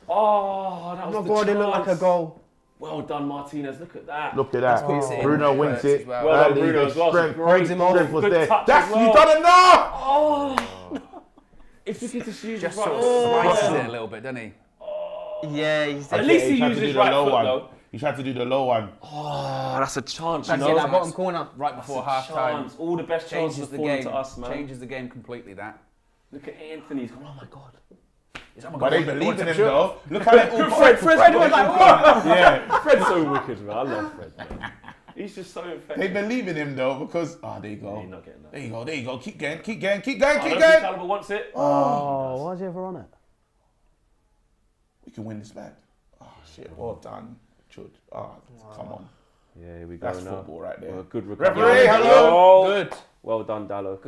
Speaker 5: Oh, that was
Speaker 7: Oh
Speaker 5: the
Speaker 7: God, it looked like a
Speaker 5: chance.
Speaker 7: goal.
Speaker 5: Well done, Martinez. Look at that.
Speaker 1: Look at that.
Speaker 2: puts it in
Speaker 1: Bruno
Speaker 2: where it
Speaker 1: wins
Speaker 2: works
Speaker 1: it.
Speaker 2: as well.
Speaker 5: Well done,
Speaker 1: Early,
Speaker 5: Bruno,
Speaker 1: the
Speaker 5: as well.
Speaker 1: Strength,
Speaker 5: Brings
Speaker 7: him off.
Speaker 1: strength was
Speaker 5: Good
Speaker 1: there.
Speaker 5: touch
Speaker 1: That's
Speaker 5: as well.
Speaker 1: you done enough.
Speaker 5: Oh. If you could just use
Speaker 2: Just
Speaker 5: his
Speaker 2: sort
Speaker 5: right
Speaker 2: of
Speaker 5: foot.
Speaker 2: slices it a little bit, doesn't he?
Speaker 7: Yeah, he's
Speaker 5: At least he
Speaker 1: tried
Speaker 5: used
Speaker 1: to
Speaker 5: his
Speaker 1: do the
Speaker 5: right
Speaker 1: low
Speaker 5: foot,
Speaker 1: one.
Speaker 5: though.
Speaker 1: He tried to do the low one.
Speaker 5: Oh, that's a chance,
Speaker 7: That's
Speaker 5: you
Speaker 7: in
Speaker 5: know.
Speaker 7: that bottom corner.
Speaker 2: Right before half time.
Speaker 5: Chance. All the best chances
Speaker 2: Changes
Speaker 5: have
Speaker 2: the
Speaker 5: fallen
Speaker 2: game.
Speaker 5: to us, man.
Speaker 2: Changes the game completely. That.
Speaker 5: Look at Anthony. He's going, oh my God.
Speaker 1: But they believe in him though. Look how they all
Speaker 5: Fred was like, what?
Speaker 1: Yeah.
Speaker 5: Fred's so wicked, man. I love Fred, man. He's just so
Speaker 1: They
Speaker 5: infectious.
Speaker 1: believe in him though because there you go.
Speaker 5: He's not getting that.
Speaker 1: There you go. There you go. Keep going. Keep going. Keep
Speaker 5: I
Speaker 1: going.
Speaker 5: don't
Speaker 1: Keep
Speaker 5: think
Speaker 1: going.
Speaker 5: Caliber wants it.
Speaker 6: Oh, why is he ever on it?
Speaker 1: We can win this back. Oh shit! Well done, Chud. Oh, come on.
Speaker 5: Yeah, here we go
Speaker 1: That's
Speaker 5: now.
Speaker 1: football right there.
Speaker 5: Well, good recovery.
Speaker 1: Referee, hello.
Speaker 5: Oh,
Speaker 2: Good.
Speaker 5: well done, Dallo.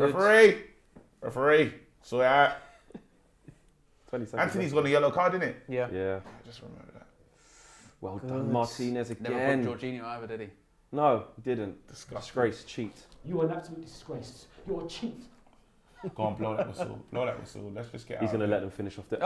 Speaker 1: Referee. So
Speaker 5: 20 seconds.
Speaker 1: Anthony's got a yellow card, innit?
Speaker 7: Yeah.
Speaker 5: Yeah.
Speaker 1: I just remember that.
Speaker 5: Well done, Martinez
Speaker 2: Never
Speaker 5: again.
Speaker 2: put Jorginho either, did he?
Speaker 5: No, he didn't.
Speaker 1: Disgusting.
Speaker 5: Disgrace, cheat.
Speaker 3: You are an absolute disgrace. You're a cheat.
Speaker 1: Go on, blow that whistle. Blow that whistle. Let's just get
Speaker 5: He's
Speaker 1: out.
Speaker 5: going to let them finish off the...
Speaker 2: Oh!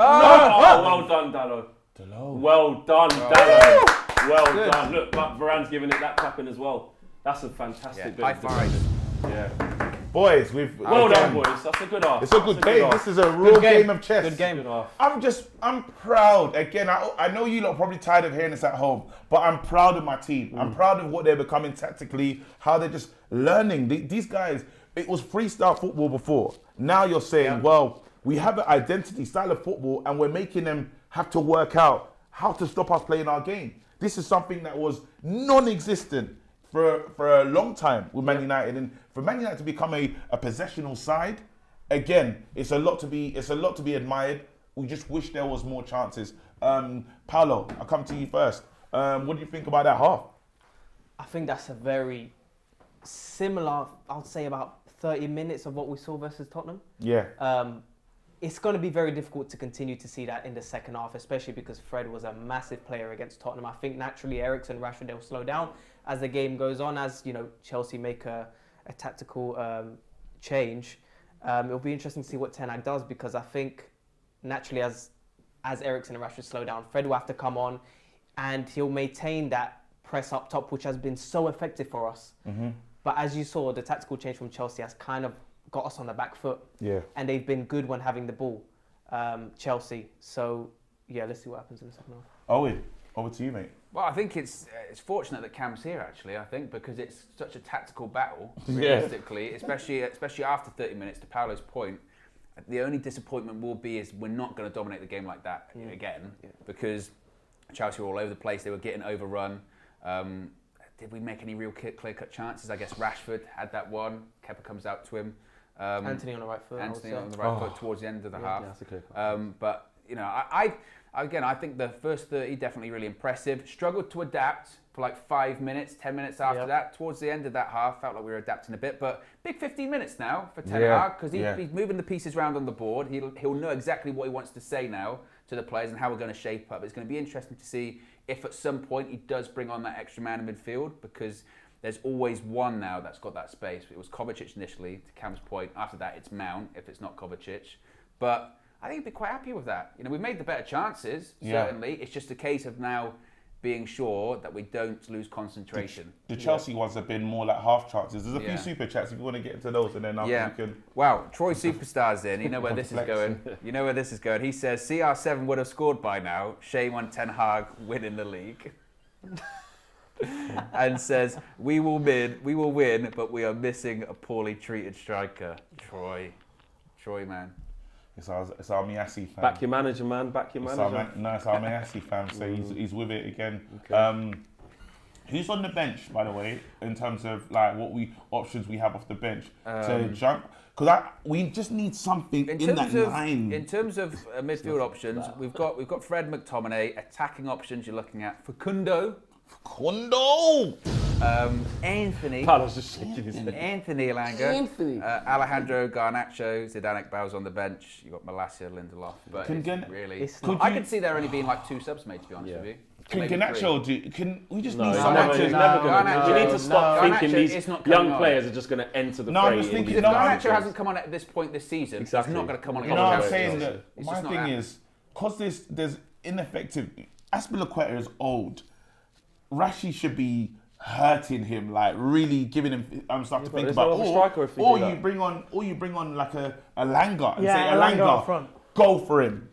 Speaker 5: Well done, Dallo.
Speaker 1: Hello.
Speaker 5: Well done, Dallo. Well done. Look, Varane's giving it that tapping as well. That's a fantastic bit
Speaker 2: High
Speaker 5: of
Speaker 2: five.
Speaker 5: defending. Yeah.
Speaker 1: Boys, we've
Speaker 5: Well
Speaker 1: again,
Speaker 5: done, boys. That's a good half.
Speaker 1: It's a good game.
Speaker 5: half.
Speaker 1: This is a real game of chess.
Speaker 7: Good game.
Speaker 5: Good half.
Speaker 1: I'm proud. Again, I know you lot are probably tired of hearing this at home, but I'm proud of my team. I'm proud of what they're becoming tactically, how they're just learning. These guys, it was freestyle football before. Now you're saying, well, we have an identity, style of football, and we're making them have to work out how to stop us playing our game. This is something that was non-existent for a long time with Man United, and for Man United to become a possessional side, again, it's a lot to be admired. We just wish there was more chances. Paulo, I'll come to you first. What do you think about that half?
Speaker 7: I think that's a very similar, I'll say about 30 minutes of what we saw versus Tottenham.
Speaker 1: Yeah.
Speaker 7: It's going to be very difficult to continue to see that in the second half, especially because Fred was a massive player against Tottenham. I think naturally Eriksen and Rashford, they'll slow down as the game goes on, as Chelsea make a tactical change. It'll be interesting to see what Ten Hag does, because I think naturally as Eriksen and Rashford slow down, Fred will have to come on and he'll maintain that press up top, which has been so effective for us. But as you saw, the tactical change from Chelsea has kind of got us on the back foot.
Speaker 1: Yeah.
Speaker 7: And they've been good when having the ball, Chelsea. So, yeah, let's see what happens in the second half.
Speaker 1: Owen, over to you, mate.
Speaker 2: Well, I think it's fortunate that Cam's here, actually, I think, because it's such a tactical battle,
Speaker 1: Yeah.
Speaker 2: realistically, especially after 30 minutes, to Paulo's point. The only disappointment will be is we're not going to dominate the game like that again, because Chelsea were all over the place. They were getting overrun. Did we make any real clear-cut chances? I guess Rashford had that one. Kepa comes out to him.
Speaker 7: Anthony on the right foot.
Speaker 2: Anthony on the right foot towards the end of the half.
Speaker 5: Yeah, that's a clear cut.
Speaker 2: But, I think the first 30 definitely really impressive. Struggled to adapt for like 5 minutes, 10 minutes after that. Towards the end of that half, felt like we were adapting a bit. But big 15 minutes now for Ten Hag, because he's moving the pieces around on the board. He'll know exactly what he wants to say now to the players and how we're going to shape up. It's going to be interesting to see if at some point he does bring on that extra man in midfield, because there's always one now that's got that space. It was Kovacic initially, to Cam's point. After that, it's Mount, if it's not Kovacic. But I think he'd be quite happy with that. We've made the better chances, certainly. It's just a case of now being sure that we don't lose concentration.
Speaker 1: The Chelsea ones have been more like half chances. There's a few super chats if you want to get into those, and then we can...
Speaker 2: Wow, Troy Superstar's in. You know where this is going. He says, CR7 would have scored by now. Shame on Ten Hag winning the league. And says, we will win, but we are missing a poorly treated striker. Troy, man.
Speaker 1: It's our Miyasi fan.
Speaker 5: Back your manager, man. Back your manager.
Speaker 1: It's our Miyasi fan, so he's with it again. Okay. Who's on the bench, by the way, in terms of like options we have off the bench to jump? Because we just need something in that line.
Speaker 2: In terms of midfield options, we've got Fred, McTominay. Attacking options, you're looking at Facundo. Anthony.
Speaker 5: Paolo's just shaking his head.
Speaker 2: Anthony Elanga. Alejandro Garnacho. Zidane Ekbal's on the bench. You've got Malacia, Lindelof. But I could see there only being like 2 subs, mate, to be honest with you.
Speaker 1: Can Garnacho we just need
Speaker 5: he's
Speaker 1: someone
Speaker 5: never going to. You need to stop thinking these young players are just going to enter the fray.
Speaker 1: I'm just thinking,
Speaker 2: Garnacho hasn't come on at this point this season.
Speaker 5: Exactly.
Speaker 2: He's not going to come on.
Speaker 1: I'm saying that my thing is, because there's ineffective. Aspilicueta is old. Rashi should be hurting him, like really giving him stuff to think about. Or you bring on like a Elanga and say Elanga up front. Go for him.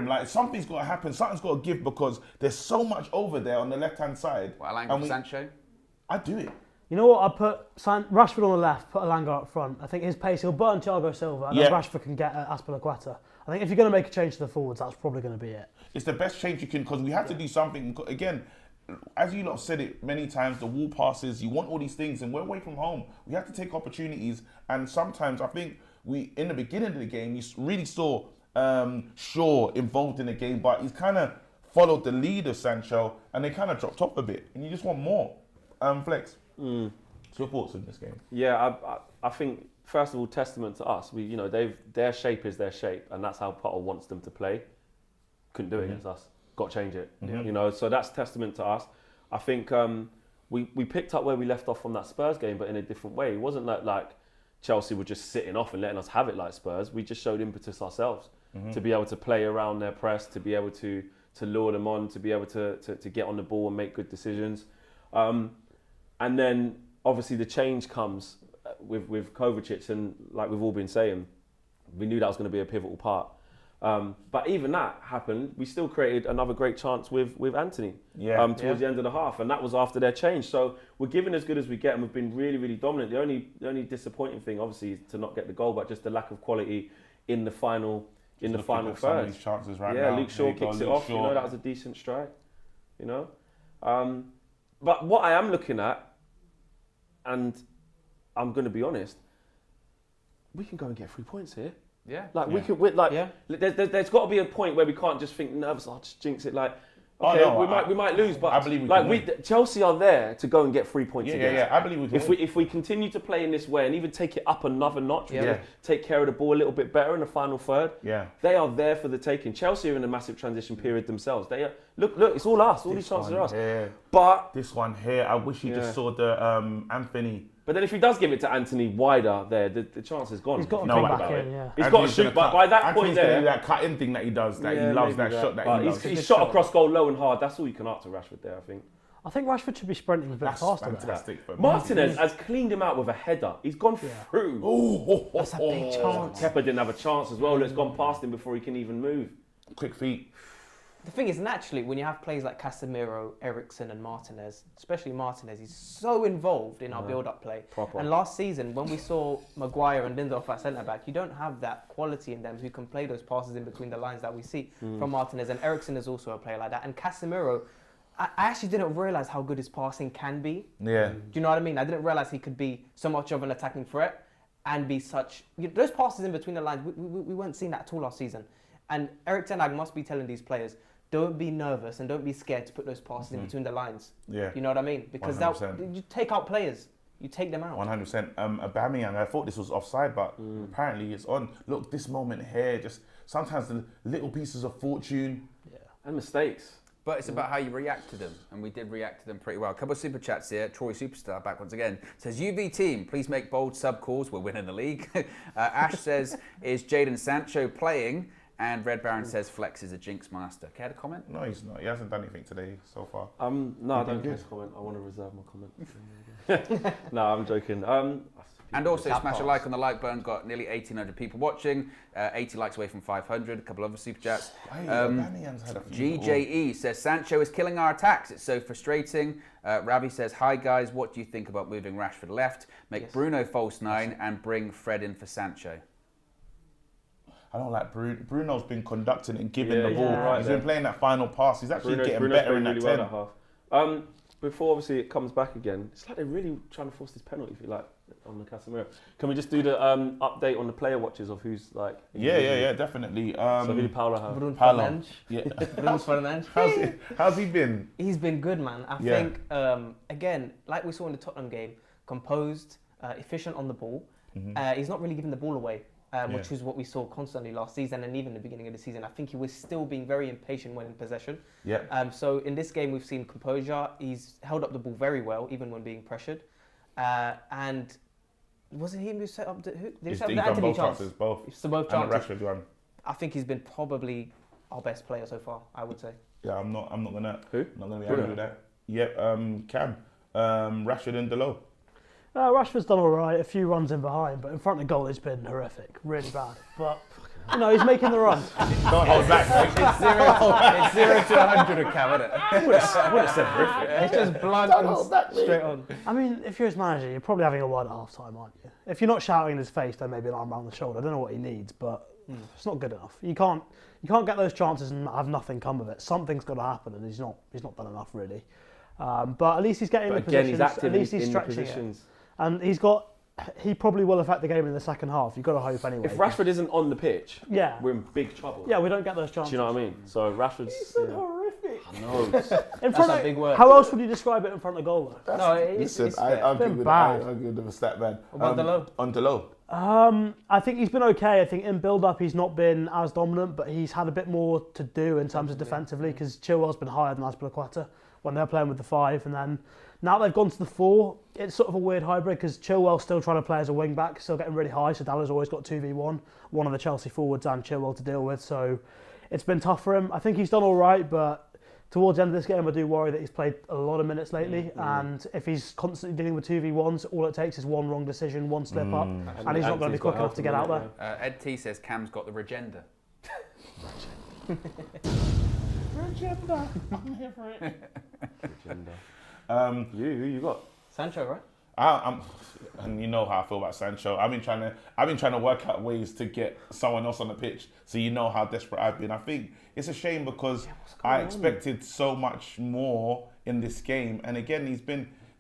Speaker 1: Like something's got to happen. Something's got to give, because there's so much over there on the left hand side.
Speaker 2: What, Elanga for Sancho?
Speaker 1: I'd do it.
Speaker 6: You know what? I put Rashford on the left, put Elanga up front. I think his pace, he'll burn Thiago Silva, and then Rashford can get Aspilicueta. I think if you're going to make a change to the forwards, that's probably going to be it.
Speaker 1: It's the best change you can, because we have to do something. Again, as you lot said it many times, the wall passes, you want all these things, and we're away from home. We have to take opportunities, and sometimes I think in the beginning of the game, you really saw Shaw involved in the game, but he's kind of followed the lead of Sancho, and they kind of dropped off a bit, and you just want more. Flex, what's your thoughts on this game?
Speaker 5: Yeah, I think first of all, testament to us. Their shape is their shape, and that's how Potter wants them to play. Couldn't do it against us. Got to change it. So that's testament to us. I think we picked up where we left off from that Spurs game, but in a different way. It wasn't like Chelsea were just sitting off and letting us have it like Spurs. We just showed impetus ourselves to be able to play around their press, to be able to lure them on, to be able to get on the ball and make good decisions. And then obviously the change comes with Kovacic, and like we've all been saying, we knew that was going to be a pivotal part. But even that happened, we still created another great chance with Anthony towards the end of the half, and that was after their change. So we're giving as good as we get, and we've been really, really dominant. The only disappointing thing, obviously, is to not get the goal, but just the lack of quality in the final third.
Speaker 1: Some of these chances now.
Speaker 5: Luke Shaw kicks it off. That was a decent strike. But what I am looking at, and I'm going to be honest, we can go and get 3 points here.
Speaker 2: Yeah.
Speaker 5: We could there's got to be a point where we can't just think nervous, I'll just jinx it.
Speaker 1: Oh,
Speaker 5: Okay,
Speaker 1: no,
Speaker 5: we might lose, but
Speaker 1: I believe we
Speaker 5: like
Speaker 1: can win.
Speaker 5: Chelsea are there to go and get 3 points.
Speaker 1: Yeah, I believe we can.
Speaker 5: If we continue to play in this way and even take it up another notch,
Speaker 1: Yeah.
Speaker 5: take care of the ball a little bit better in the final third.
Speaker 1: Yeah.
Speaker 5: They are there for the taking. Chelsea are in a massive transition period themselves. They are, look, it's all us. All these chances are us. But
Speaker 1: this one here, I wish you just saw the Anthony.
Speaker 5: But then if he does give it to Anthony wider there, the chance is gone.
Speaker 6: He's got to
Speaker 1: No
Speaker 6: come
Speaker 1: way
Speaker 6: back
Speaker 1: about
Speaker 6: in,
Speaker 1: it.
Speaker 6: yeah.
Speaker 5: He's got to shoot, but by that
Speaker 1: Anthony's
Speaker 5: point
Speaker 1: gonna
Speaker 5: there,
Speaker 1: do that cutting thing that he does, that he loves, that shot that he loves.
Speaker 5: He's shot across goal low and hard. That's all you can ask to Rashford there, I think.
Speaker 6: I think Rashford should be sprinting a bit
Speaker 1: That's
Speaker 6: faster.
Speaker 1: fantastic. For
Speaker 5: Martinez has cleaned him out with a header. He's gone through.
Speaker 6: That's a big chance.
Speaker 5: Kepa didn't have a chance as well. It's gone past him before he can even move.
Speaker 1: Quick feet.
Speaker 7: The thing is, naturally, when you have players like Casemiro, Eriksen and Martinez, especially Martinez, he's so involved in our build-up play.
Speaker 5: Proper.
Speaker 7: And last season, when we saw Maguire and Lindelof at centre-back, you don't have that quality in them who can play those passes in between the lines that we see from Martinez. And Eriksen is also a player like that. And Casemiro, I actually didn't realise how good his passing can be.
Speaker 1: Yeah.
Speaker 7: Do you know what I mean? I didn't realise he could be so much of an attacking threat and be such... those passes in between the lines, we weren't seeing that at all last season. And Erik ten Hag must be telling these players, don't be nervous and don't be scared to put those passes in between the lines.
Speaker 1: Yeah.
Speaker 7: You know what I mean? Because
Speaker 1: 100%.
Speaker 7: you take out players. You take them out.
Speaker 1: 100%. Aubameyang, I thought this was offside, but apparently it's on. Look, this moment here, just sometimes the little pieces of fortune.
Speaker 5: And mistakes.
Speaker 2: But it's about how you react to them, and we did react to them pretty well. A couple of super chats here. Troy Superstar back once again says, UV team, please make bold sub calls. We're winning the league. Ash says, is Jadon Sancho playing? And Red Baron says, Flex is a jinx master. Care to comment?
Speaker 1: No, he's not. He hasn't done anything today so far.
Speaker 5: No, I don't care to comment. I want to reserve my comment. No, I'm joking.
Speaker 2: And also, smash a like on the like button. Got nearly 1,800 people watching. 80 likes away from 500. A couple other super chats.
Speaker 1: Aubameyang's had a few
Speaker 2: GJE says, Sancho is killing our attacks. It's so frustrating. Ravi says, hi guys, what do you think about moving Rashford left? Make Bruno false 9 and bring Fred in for Sancho.
Speaker 1: I don't like Bruno. Bruno's been conducting and giving the ball.
Speaker 5: right
Speaker 1: He's
Speaker 5: there.
Speaker 1: been playing that final pass. He's actually getting
Speaker 5: Bruno's
Speaker 1: better in
Speaker 5: playing
Speaker 1: that
Speaker 5: really
Speaker 1: 10.
Speaker 5: well at half. Before obviously it comes back again, it's like they're really trying to force this penalty, if you like, on the Casemiro. Can we just do the update on the player watches of who's like?
Speaker 1: Yeah, definitely.
Speaker 5: So who did Paulo have?
Speaker 7: Bruno
Speaker 1: Paulo.
Speaker 7: Fernandes.
Speaker 1: Yeah.
Speaker 7: Bruno Fernandes.
Speaker 1: How's he been?
Speaker 7: He's been good, man. I
Speaker 1: Yeah.
Speaker 7: think, again, like we saw in the Tottenham game, composed, efficient on the ball. He's not really giving the ball away. Which is what we saw constantly last season and even the beginning of the season. I think he was still being very impatient when in possession.
Speaker 1: Yeah.
Speaker 7: So in this game, we've seen composure. He's held up the ball very well, even when being pressured. And was it him who set up the... Who? Did he set up
Speaker 1: He's
Speaker 7: the
Speaker 1: done
Speaker 7: Anthony
Speaker 1: both
Speaker 7: chance?
Speaker 1: chances, both.
Speaker 7: So both
Speaker 1: And the
Speaker 7: chances.
Speaker 1: Rashford one.
Speaker 7: I think he's been probably our best player so far, I would say.
Speaker 1: Yeah, I'm not gonna.
Speaker 5: Who?
Speaker 1: I'm not gonna be angry with that. Yep. Cam. Rashford and Delo.
Speaker 6: Rashford's done all right, a few runs in behind, but in front of goal it's been horrific, really bad. But, he's making the run.
Speaker 1: Don't hold back.
Speaker 2: It's 0 to 100 of Cam, isn't it?
Speaker 5: I would have said horrific.
Speaker 7: It's just blunt and straight on.
Speaker 6: I mean, if you're his manager, you're probably having a word at half-time, aren't you? If you're not shouting in his face, then maybe an arm around the shoulder. I don't know what he needs, but it's not good enough. You can't get those chances and have nothing come of it. Something's got to happen, and he's not done enough, really. But at least he's getting the positions.
Speaker 5: He's active
Speaker 6: at least he's
Speaker 5: in the
Speaker 6: stretching
Speaker 5: positions.
Speaker 6: it. And he probably will affect the game in the second half. You've got to hope anyway.
Speaker 5: If Rashford isn't on the pitch,
Speaker 6: yeah,
Speaker 5: we're in big trouble.
Speaker 6: yeah, we don't get those chances.
Speaker 5: Do you know what I mean? So Rashford's
Speaker 1: horrific.
Speaker 5: I know.
Speaker 6: In front
Speaker 7: a
Speaker 6: of,
Speaker 7: big word.
Speaker 6: How else would you describe it in front of goal though?
Speaker 7: No, it's
Speaker 1: I
Speaker 7: fair.
Speaker 1: argue
Speaker 6: been
Speaker 1: with
Speaker 6: bad.
Speaker 1: the stat man.
Speaker 7: What about Delo?
Speaker 1: On Delo.
Speaker 6: I think he's been okay. I think in build-up he's not been as dominant, but he's had a bit more to do in terms of defensively because Chilwell's been higher than Azpilicueta when they're playing with the 5, and then now they've gone to the 4. It's sort of a weird hybrid because Chilwell's still trying to play as a wing-back, still getting really high, so Dallas always got 2v1, one of the Chelsea forwards and Chilwell to deal with, so it's been tough for him. I think he's done all right, but towards the end of this game I do worry that he's played a lot of minutes lately, and if he's constantly dealing with 2v1s, all it takes is one wrong decision, one slip up, and he's not going to be quick enough to get out there.
Speaker 2: Ed T says Cam's got the regenda.
Speaker 1: Regenda. I'm here for it.
Speaker 5: Who you got?
Speaker 7: Sancho, right?
Speaker 1: And you know how I feel about Sancho. I've been trying to work out ways to get someone else on the pitch, so you know how desperate I've been. I think it's a shame because I expected so much more in this game, and again,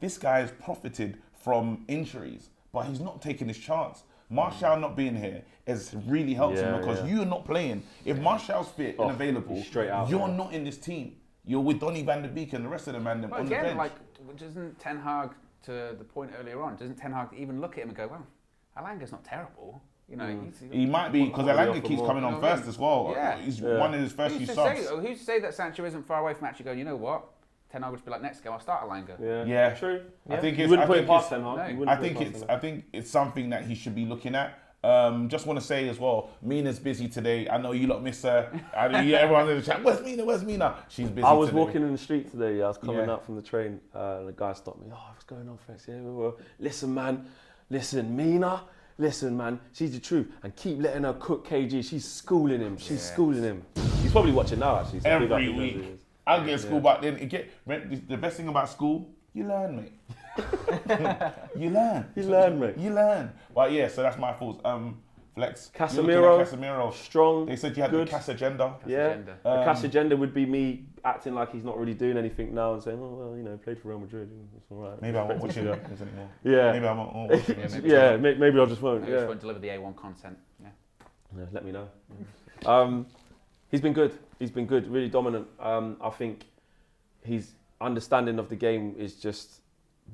Speaker 1: this guy has profited from injuries, but he's not taking his chance. Martial not being here has really helped him because you're not playing. If Martial's fit and available,
Speaker 5: straight out,
Speaker 1: you're not in this team. you're with Donny van der Beek and the rest of the man them
Speaker 2: Well,
Speaker 1: on
Speaker 2: again,
Speaker 1: the bench.
Speaker 2: like, doesn't Ten Hag, to the point earlier on, doesn't Ten Hag even look at him and go, well, Alanga's not terrible. You know,
Speaker 1: He might be, because Alanga keeps coming on first as well.
Speaker 2: Yeah.
Speaker 1: He's one of his first few subs.
Speaker 2: Who's to say that Sancho isn't far away from actually going, you know what? Ten Hag would just be like, next game I'll start Alanga.
Speaker 1: Yeah.
Speaker 5: True.
Speaker 1: I think
Speaker 5: You
Speaker 1: it's,
Speaker 5: wouldn't
Speaker 1: I
Speaker 5: put it
Speaker 1: think
Speaker 5: past
Speaker 1: it's,
Speaker 5: Ten Hag.
Speaker 2: No.
Speaker 5: You wouldn't
Speaker 1: I
Speaker 5: put it
Speaker 1: think
Speaker 5: past
Speaker 1: it's,
Speaker 5: Ten Hag.
Speaker 1: I think it's something that he should be looking at. Just want to say as well, Mina's busy today. I know you lot miss her. Everyone's in the chat. Where's Mina? Where's Mina? She's busy.
Speaker 5: I was
Speaker 1: today.
Speaker 5: walking in the street today. I was coming
Speaker 1: Yeah.
Speaker 5: out from the train. And the guy stopped me. Oh, what's going on, Flex? Yeah, well, listen, man. Listen, Mina. Listen, man. She's the truth. And keep letting her cook KG. She's schooling him. She's schooling him. He's probably watching now, actually. So big up
Speaker 1: Every
Speaker 5: to those
Speaker 1: week.
Speaker 5: videos.
Speaker 1: I'll get school back then. The best thing about school, you learn, mate. You learn.
Speaker 5: You learn, mate.
Speaker 1: You learn. But yeah, so that's my thoughts. Flex.
Speaker 5: Casemiro,
Speaker 1: you're looking at Casemiro.
Speaker 5: Strong.
Speaker 1: They said you had
Speaker 5: good.
Speaker 1: the Cass agenda.
Speaker 5: Yeah.
Speaker 2: agenda.
Speaker 5: The Cass agenda would be me acting like he's not really doing anything now and saying, oh, well, you know, played for Real Madrid. It's all right.
Speaker 1: Maybe I won't watch it anymore.
Speaker 5: Yeah.
Speaker 1: Maybe I won't watch it anymore.
Speaker 5: Yeah, maybe I just won't.
Speaker 2: I just
Speaker 5: Yeah.
Speaker 2: won't deliver the A1 content. Yeah.
Speaker 5: Yeah, let me know. He's been good. He's been good. Really dominant. I think his understanding of the game is just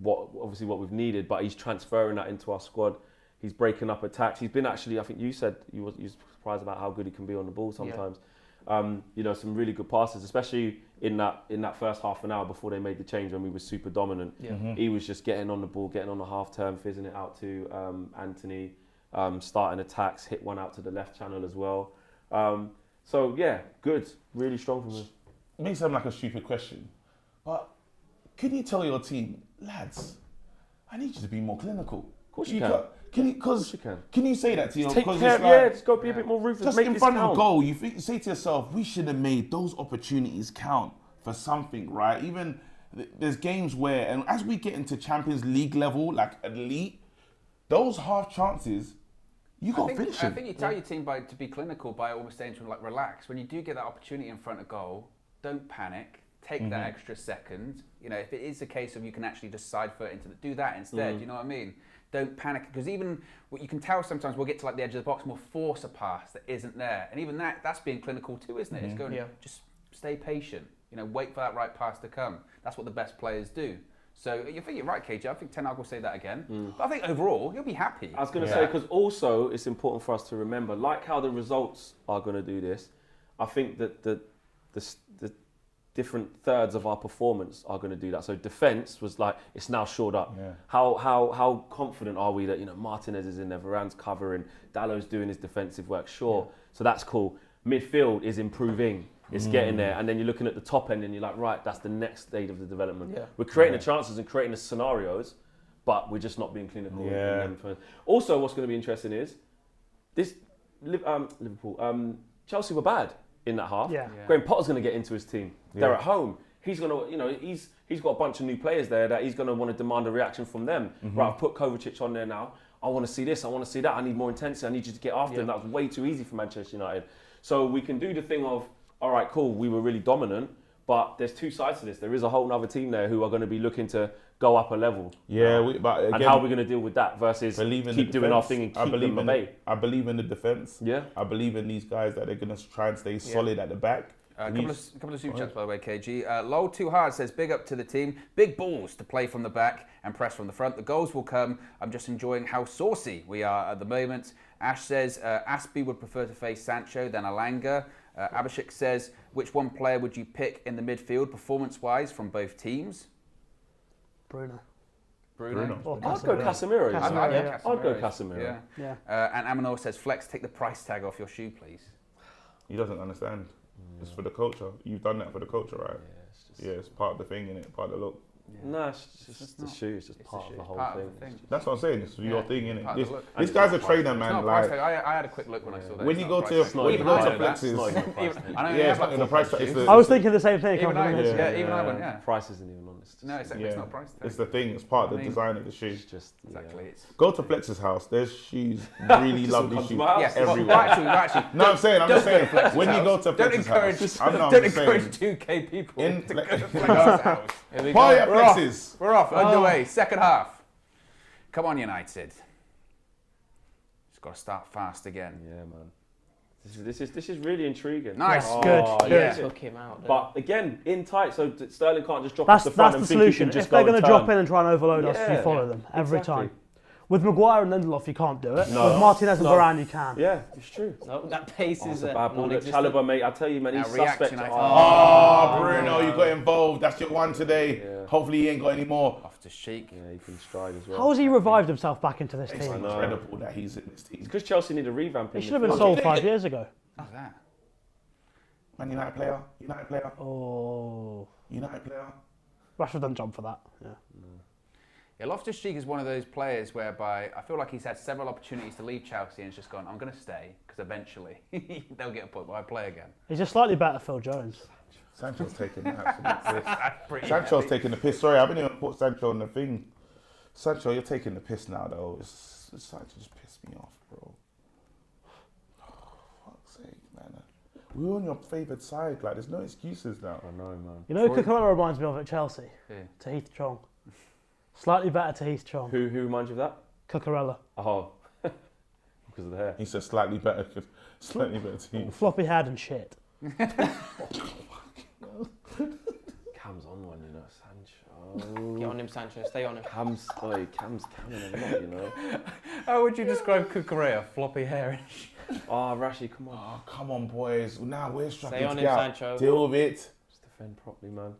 Speaker 5: what we've needed, but he's transferring that into our squad. He's breaking up attacks. He's been actually, I think you said you were surprised about how good he can be on the ball sometimes. You know, some really good passes, especially in that first half an hour before they made the change when we were super dominant.
Speaker 7: Yeah.
Speaker 5: He was just getting on the ball, getting on the half turn, fizzing it out to Anthony, starting attacks, hit one out to the left channel as well. So yeah, good, really strong from him.
Speaker 1: It may sound like a stupid question, but can you tell your team, lads, I need you to be more clinical?
Speaker 5: Of course you can.
Speaker 1: Can you say that to your?
Speaker 5: Take
Speaker 1: Because
Speaker 5: care.
Speaker 1: it's like,
Speaker 5: Yeah, just go be a bit more ruthless.
Speaker 1: just
Speaker 5: Make
Speaker 1: in
Speaker 5: this
Speaker 1: front of
Speaker 5: count.
Speaker 1: a goal, you say to yourself, we should have made those opportunities count for something, right? Even there's games where, and as we get into Champions League level, like elite, those half chances, you got to finish
Speaker 2: I
Speaker 1: them.
Speaker 2: think you tell your team to be clinical by almost saying to them, like, relax. When you do get that opportunity in front of goal, don't panic. Take that extra second. You know, if it is a case of you can actually just side foot into do that instead. You know what I mean? Don't panic, because even what you can tell sometimes we'll get to like the edge of the box and we'll force a pass that isn't there, and even that's being clinical too, isn't it? It's going just stay patient. You know, wait for that right pass to come. That's what the best players do. So you think you're right, KJ. I think Ten Hag will say that again. But I think overall you'll be happy.
Speaker 5: I was going to say, because also it's important for us to remember, like how the results are going to do this. I think that the different thirds of our performance are going to do that. So defense was like, it's now shored up.
Speaker 1: Yeah.
Speaker 5: How confident are we that, you know, Martinez is in there, Varane's covering, Dallow's doing his defensive work? Sure. So that's cool. Midfield is improving. It's getting there. And then you're looking at the top end and you're like, right, that's the next stage of the development. Yeah. We're creating the chances and creating the scenarios, but we're just not being clinical.
Speaker 1: Yeah.
Speaker 5: in them. Also, what's going to be interesting is this Liverpool, Chelsea were bad in that half.
Speaker 6: Yeah.
Speaker 5: Graham Potter's going to get into his team. They're at home. He's going to, you know, he's got a bunch of new players there that he's going to want to demand a reaction from them. Right, I've put Kovacic on there now. I want to see this. I want to see that. I need more intensity. I need you to get after him. That was way too easy for Manchester United. So we can do the thing of, all right, cool, we were really dominant, but there's two sides to this. There is a whole other team there who are going to be looking to go up a level.
Speaker 1: Yeah, but again,
Speaker 5: and how are we going to deal with that versus keep doing our thing and keep them at bay?
Speaker 1: I believe in the defense.
Speaker 5: Yeah.
Speaker 1: I believe in these guys that they're going to try and stay solid at the back.
Speaker 2: A couple of super chats, by the way, KG. Lol Too Hard says, big up to the team. Big balls to play from the back and press from the front. The goals will come. I'm just enjoying how saucy we are at the moment. Ash says, Aspie would prefer to face Sancho than Alanga. Abhishek says, which one player would you pick in the midfield, performance-wise, from both teams?
Speaker 6: Bruno.
Speaker 2: Bruno.
Speaker 5: I'd go Casemiro. I'd go Casemiro.
Speaker 2: Yeah. And Amanor says, Flex, take the price tag off your shoe, please.
Speaker 1: He doesn't understand. It's for the culture. You've done that for the culture, right? Yeah, it's part of the thing, innit? Part of the look.
Speaker 5: No, it's just the shoe. It's just part of the whole thing.
Speaker 1: That's what I'm saying. It's your thing, innit?
Speaker 2: Part of the look.
Speaker 1: This guy's a trainer, man. Like,
Speaker 2: I had a quick look when I saw that.
Speaker 1: when you go to Flexes,
Speaker 2: it's
Speaker 1: not in the price tag.
Speaker 6: I was thinking the same thing.
Speaker 2: Even I went, yeah.
Speaker 5: Price isn't even on this.
Speaker 2: No, it's not a price tag.
Speaker 1: It's the thing. It's part of the design of the shoe.
Speaker 5: It's just
Speaker 2: Exactly.
Speaker 1: Go to Flex's house. There's shoes, really lovely shoes
Speaker 2: Yes,
Speaker 1: everywhere.
Speaker 2: actually.
Speaker 1: No, I'm just saying.
Speaker 2: Flex's
Speaker 1: When you
Speaker 2: house.
Speaker 1: go to Flex's house,
Speaker 2: Don't encourage 2K people
Speaker 1: In
Speaker 2: to go to
Speaker 1: Flex-
Speaker 2: Flex's house. Here we
Speaker 1: Party
Speaker 2: go.
Speaker 1: at
Speaker 2: We're off.
Speaker 1: Flex's.
Speaker 2: We're off. Underway. Second half. Come on, United. Just got to start fast again.
Speaker 5: Yeah, man. This is really intriguing.
Speaker 2: Nice.
Speaker 5: Oh,
Speaker 6: Good.
Speaker 5: yeah.
Speaker 7: Took him out.
Speaker 5: But again, in tight, so Sterling can't just drop off
Speaker 6: That's
Speaker 5: the front
Speaker 6: the
Speaker 5: and think he
Speaker 6: solution.
Speaker 5: can just
Speaker 6: If they're
Speaker 5: go
Speaker 6: going
Speaker 5: and
Speaker 6: to drop
Speaker 5: turn.
Speaker 6: in and try and overload us, you
Speaker 5: Yeah.
Speaker 6: follow them every
Speaker 5: Exactly.
Speaker 6: time. With Maguire and Lindelof, you can't do it.
Speaker 5: No.
Speaker 6: With Martinez and
Speaker 5: No.
Speaker 6: Varane, you can.
Speaker 5: Yeah, it's true.
Speaker 7: No, that pace
Speaker 5: Oh,
Speaker 7: is
Speaker 5: it's a bad ball. Look,
Speaker 7: non-existent.
Speaker 5: Chalobah, mate, I tell you, man, he's
Speaker 2: Now
Speaker 5: suspect.
Speaker 2: reaction, I
Speaker 1: Oh, Bruno, you got involved. That's your one today.
Speaker 5: Yeah.
Speaker 1: Hopefully he ain't got any more.
Speaker 2: Off to Sheik.
Speaker 5: Yeah, he can stride as well.
Speaker 6: How has he revived himself back into this
Speaker 1: It's
Speaker 6: team?
Speaker 5: know.
Speaker 1: incredible that he's in this team.
Speaker 5: It's because Chelsea need a revamp.
Speaker 6: He
Speaker 5: in
Speaker 6: should have been
Speaker 5: midfield.
Speaker 6: sold 5 years ago.
Speaker 2: What's that?
Speaker 1: Man United player.
Speaker 6: Oh.
Speaker 1: United player.
Speaker 6: Rashford doesn't jump for that. Yeah.
Speaker 2: Yeah, Loftus-Cheek is one of those players whereby I feel like he's had several opportunities to leave Chelsea and it's just gone, I'm going to stay because eventually they'll get a point where I play again.
Speaker 6: He's just slightly better Phil Jones.
Speaker 1: Sancho's taking the absolute piss.
Speaker 2: Pretty
Speaker 1: Sancho's
Speaker 2: heavy.
Speaker 1: taking the piss. Sorry, I haven't even put Sancho on the thing. Sancho, you're taking the piss now, though. It's starting to just piss me off, bro. Oh, fuck's sake, man. We're on your favoured side. Like, there's no excuses now.
Speaker 5: I know, man.
Speaker 6: You know who Cucurella reminds me of at Chelsea?
Speaker 2: Yeah.
Speaker 6: Tahith Chong. Slightly better Tahith Chong.
Speaker 5: Who reminds you of that?
Speaker 6: Cucurella.
Speaker 5: Oh, because of the hair.
Speaker 1: He said slightly better team.
Speaker 6: Floppy head and shit.
Speaker 5: Cam's on one, you know, Sancho.
Speaker 7: Get on him, Sancho. Stay on him.
Speaker 5: Cam's camming a lot, you know.
Speaker 2: How would you describe Cucurella? Floppy hair.
Speaker 5: Oh, Rashi, come on.
Speaker 1: Oh, come on, boys. Now we're struggling
Speaker 7: Stay on
Speaker 1: to
Speaker 7: him,
Speaker 1: get out.
Speaker 7: Sancho.
Speaker 1: Deal with it.
Speaker 5: Just defend properly, man.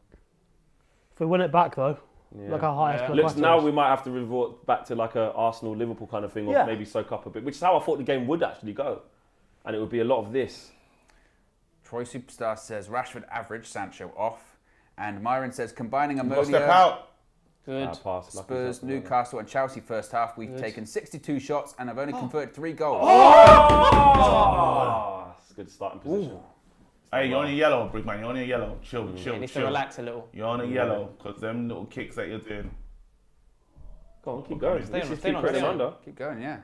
Speaker 6: If we win it back, though,
Speaker 5: Yeah.
Speaker 6: look how high
Speaker 7: Yeah.
Speaker 6: Aspilicueta
Speaker 5: Looks now
Speaker 6: is.
Speaker 5: we might have to revert back to like a Arsenal-Liverpool kind of thing, or
Speaker 6: Yeah.
Speaker 5: maybe soak up a bit, which is how I thought the game would actually go, and it would be a lot of this.
Speaker 2: Troy Superstar says Rashford average, Sancho off. And Myron says combining
Speaker 1: You've got to step
Speaker 2: Amodio,
Speaker 1: out.
Speaker 7: Good.
Speaker 5: Pass, lucky
Speaker 2: Spurs,
Speaker 5: pass,
Speaker 2: Newcastle and Chelsea first half. We've
Speaker 7: Good.
Speaker 2: taken 62 shots and have only converted 3 goals.
Speaker 5: Oh, it's a good starting position.
Speaker 1: Hey, you're on a yellow, big man. You're on a yellow. Chill,
Speaker 7: He
Speaker 1: chill,
Speaker 7: needs to
Speaker 1: chill.
Speaker 7: relax a little.
Speaker 1: You're on a yellow because them little kicks that you're doing.
Speaker 5: Go on, keep going.
Speaker 7: Stay on,
Speaker 5: Just
Speaker 7: stay
Speaker 5: keep
Speaker 7: on,
Speaker 5: pressing
Speaker 7: stay on.
Speaker 5: under.
Speaker 2: Keep going, yeah.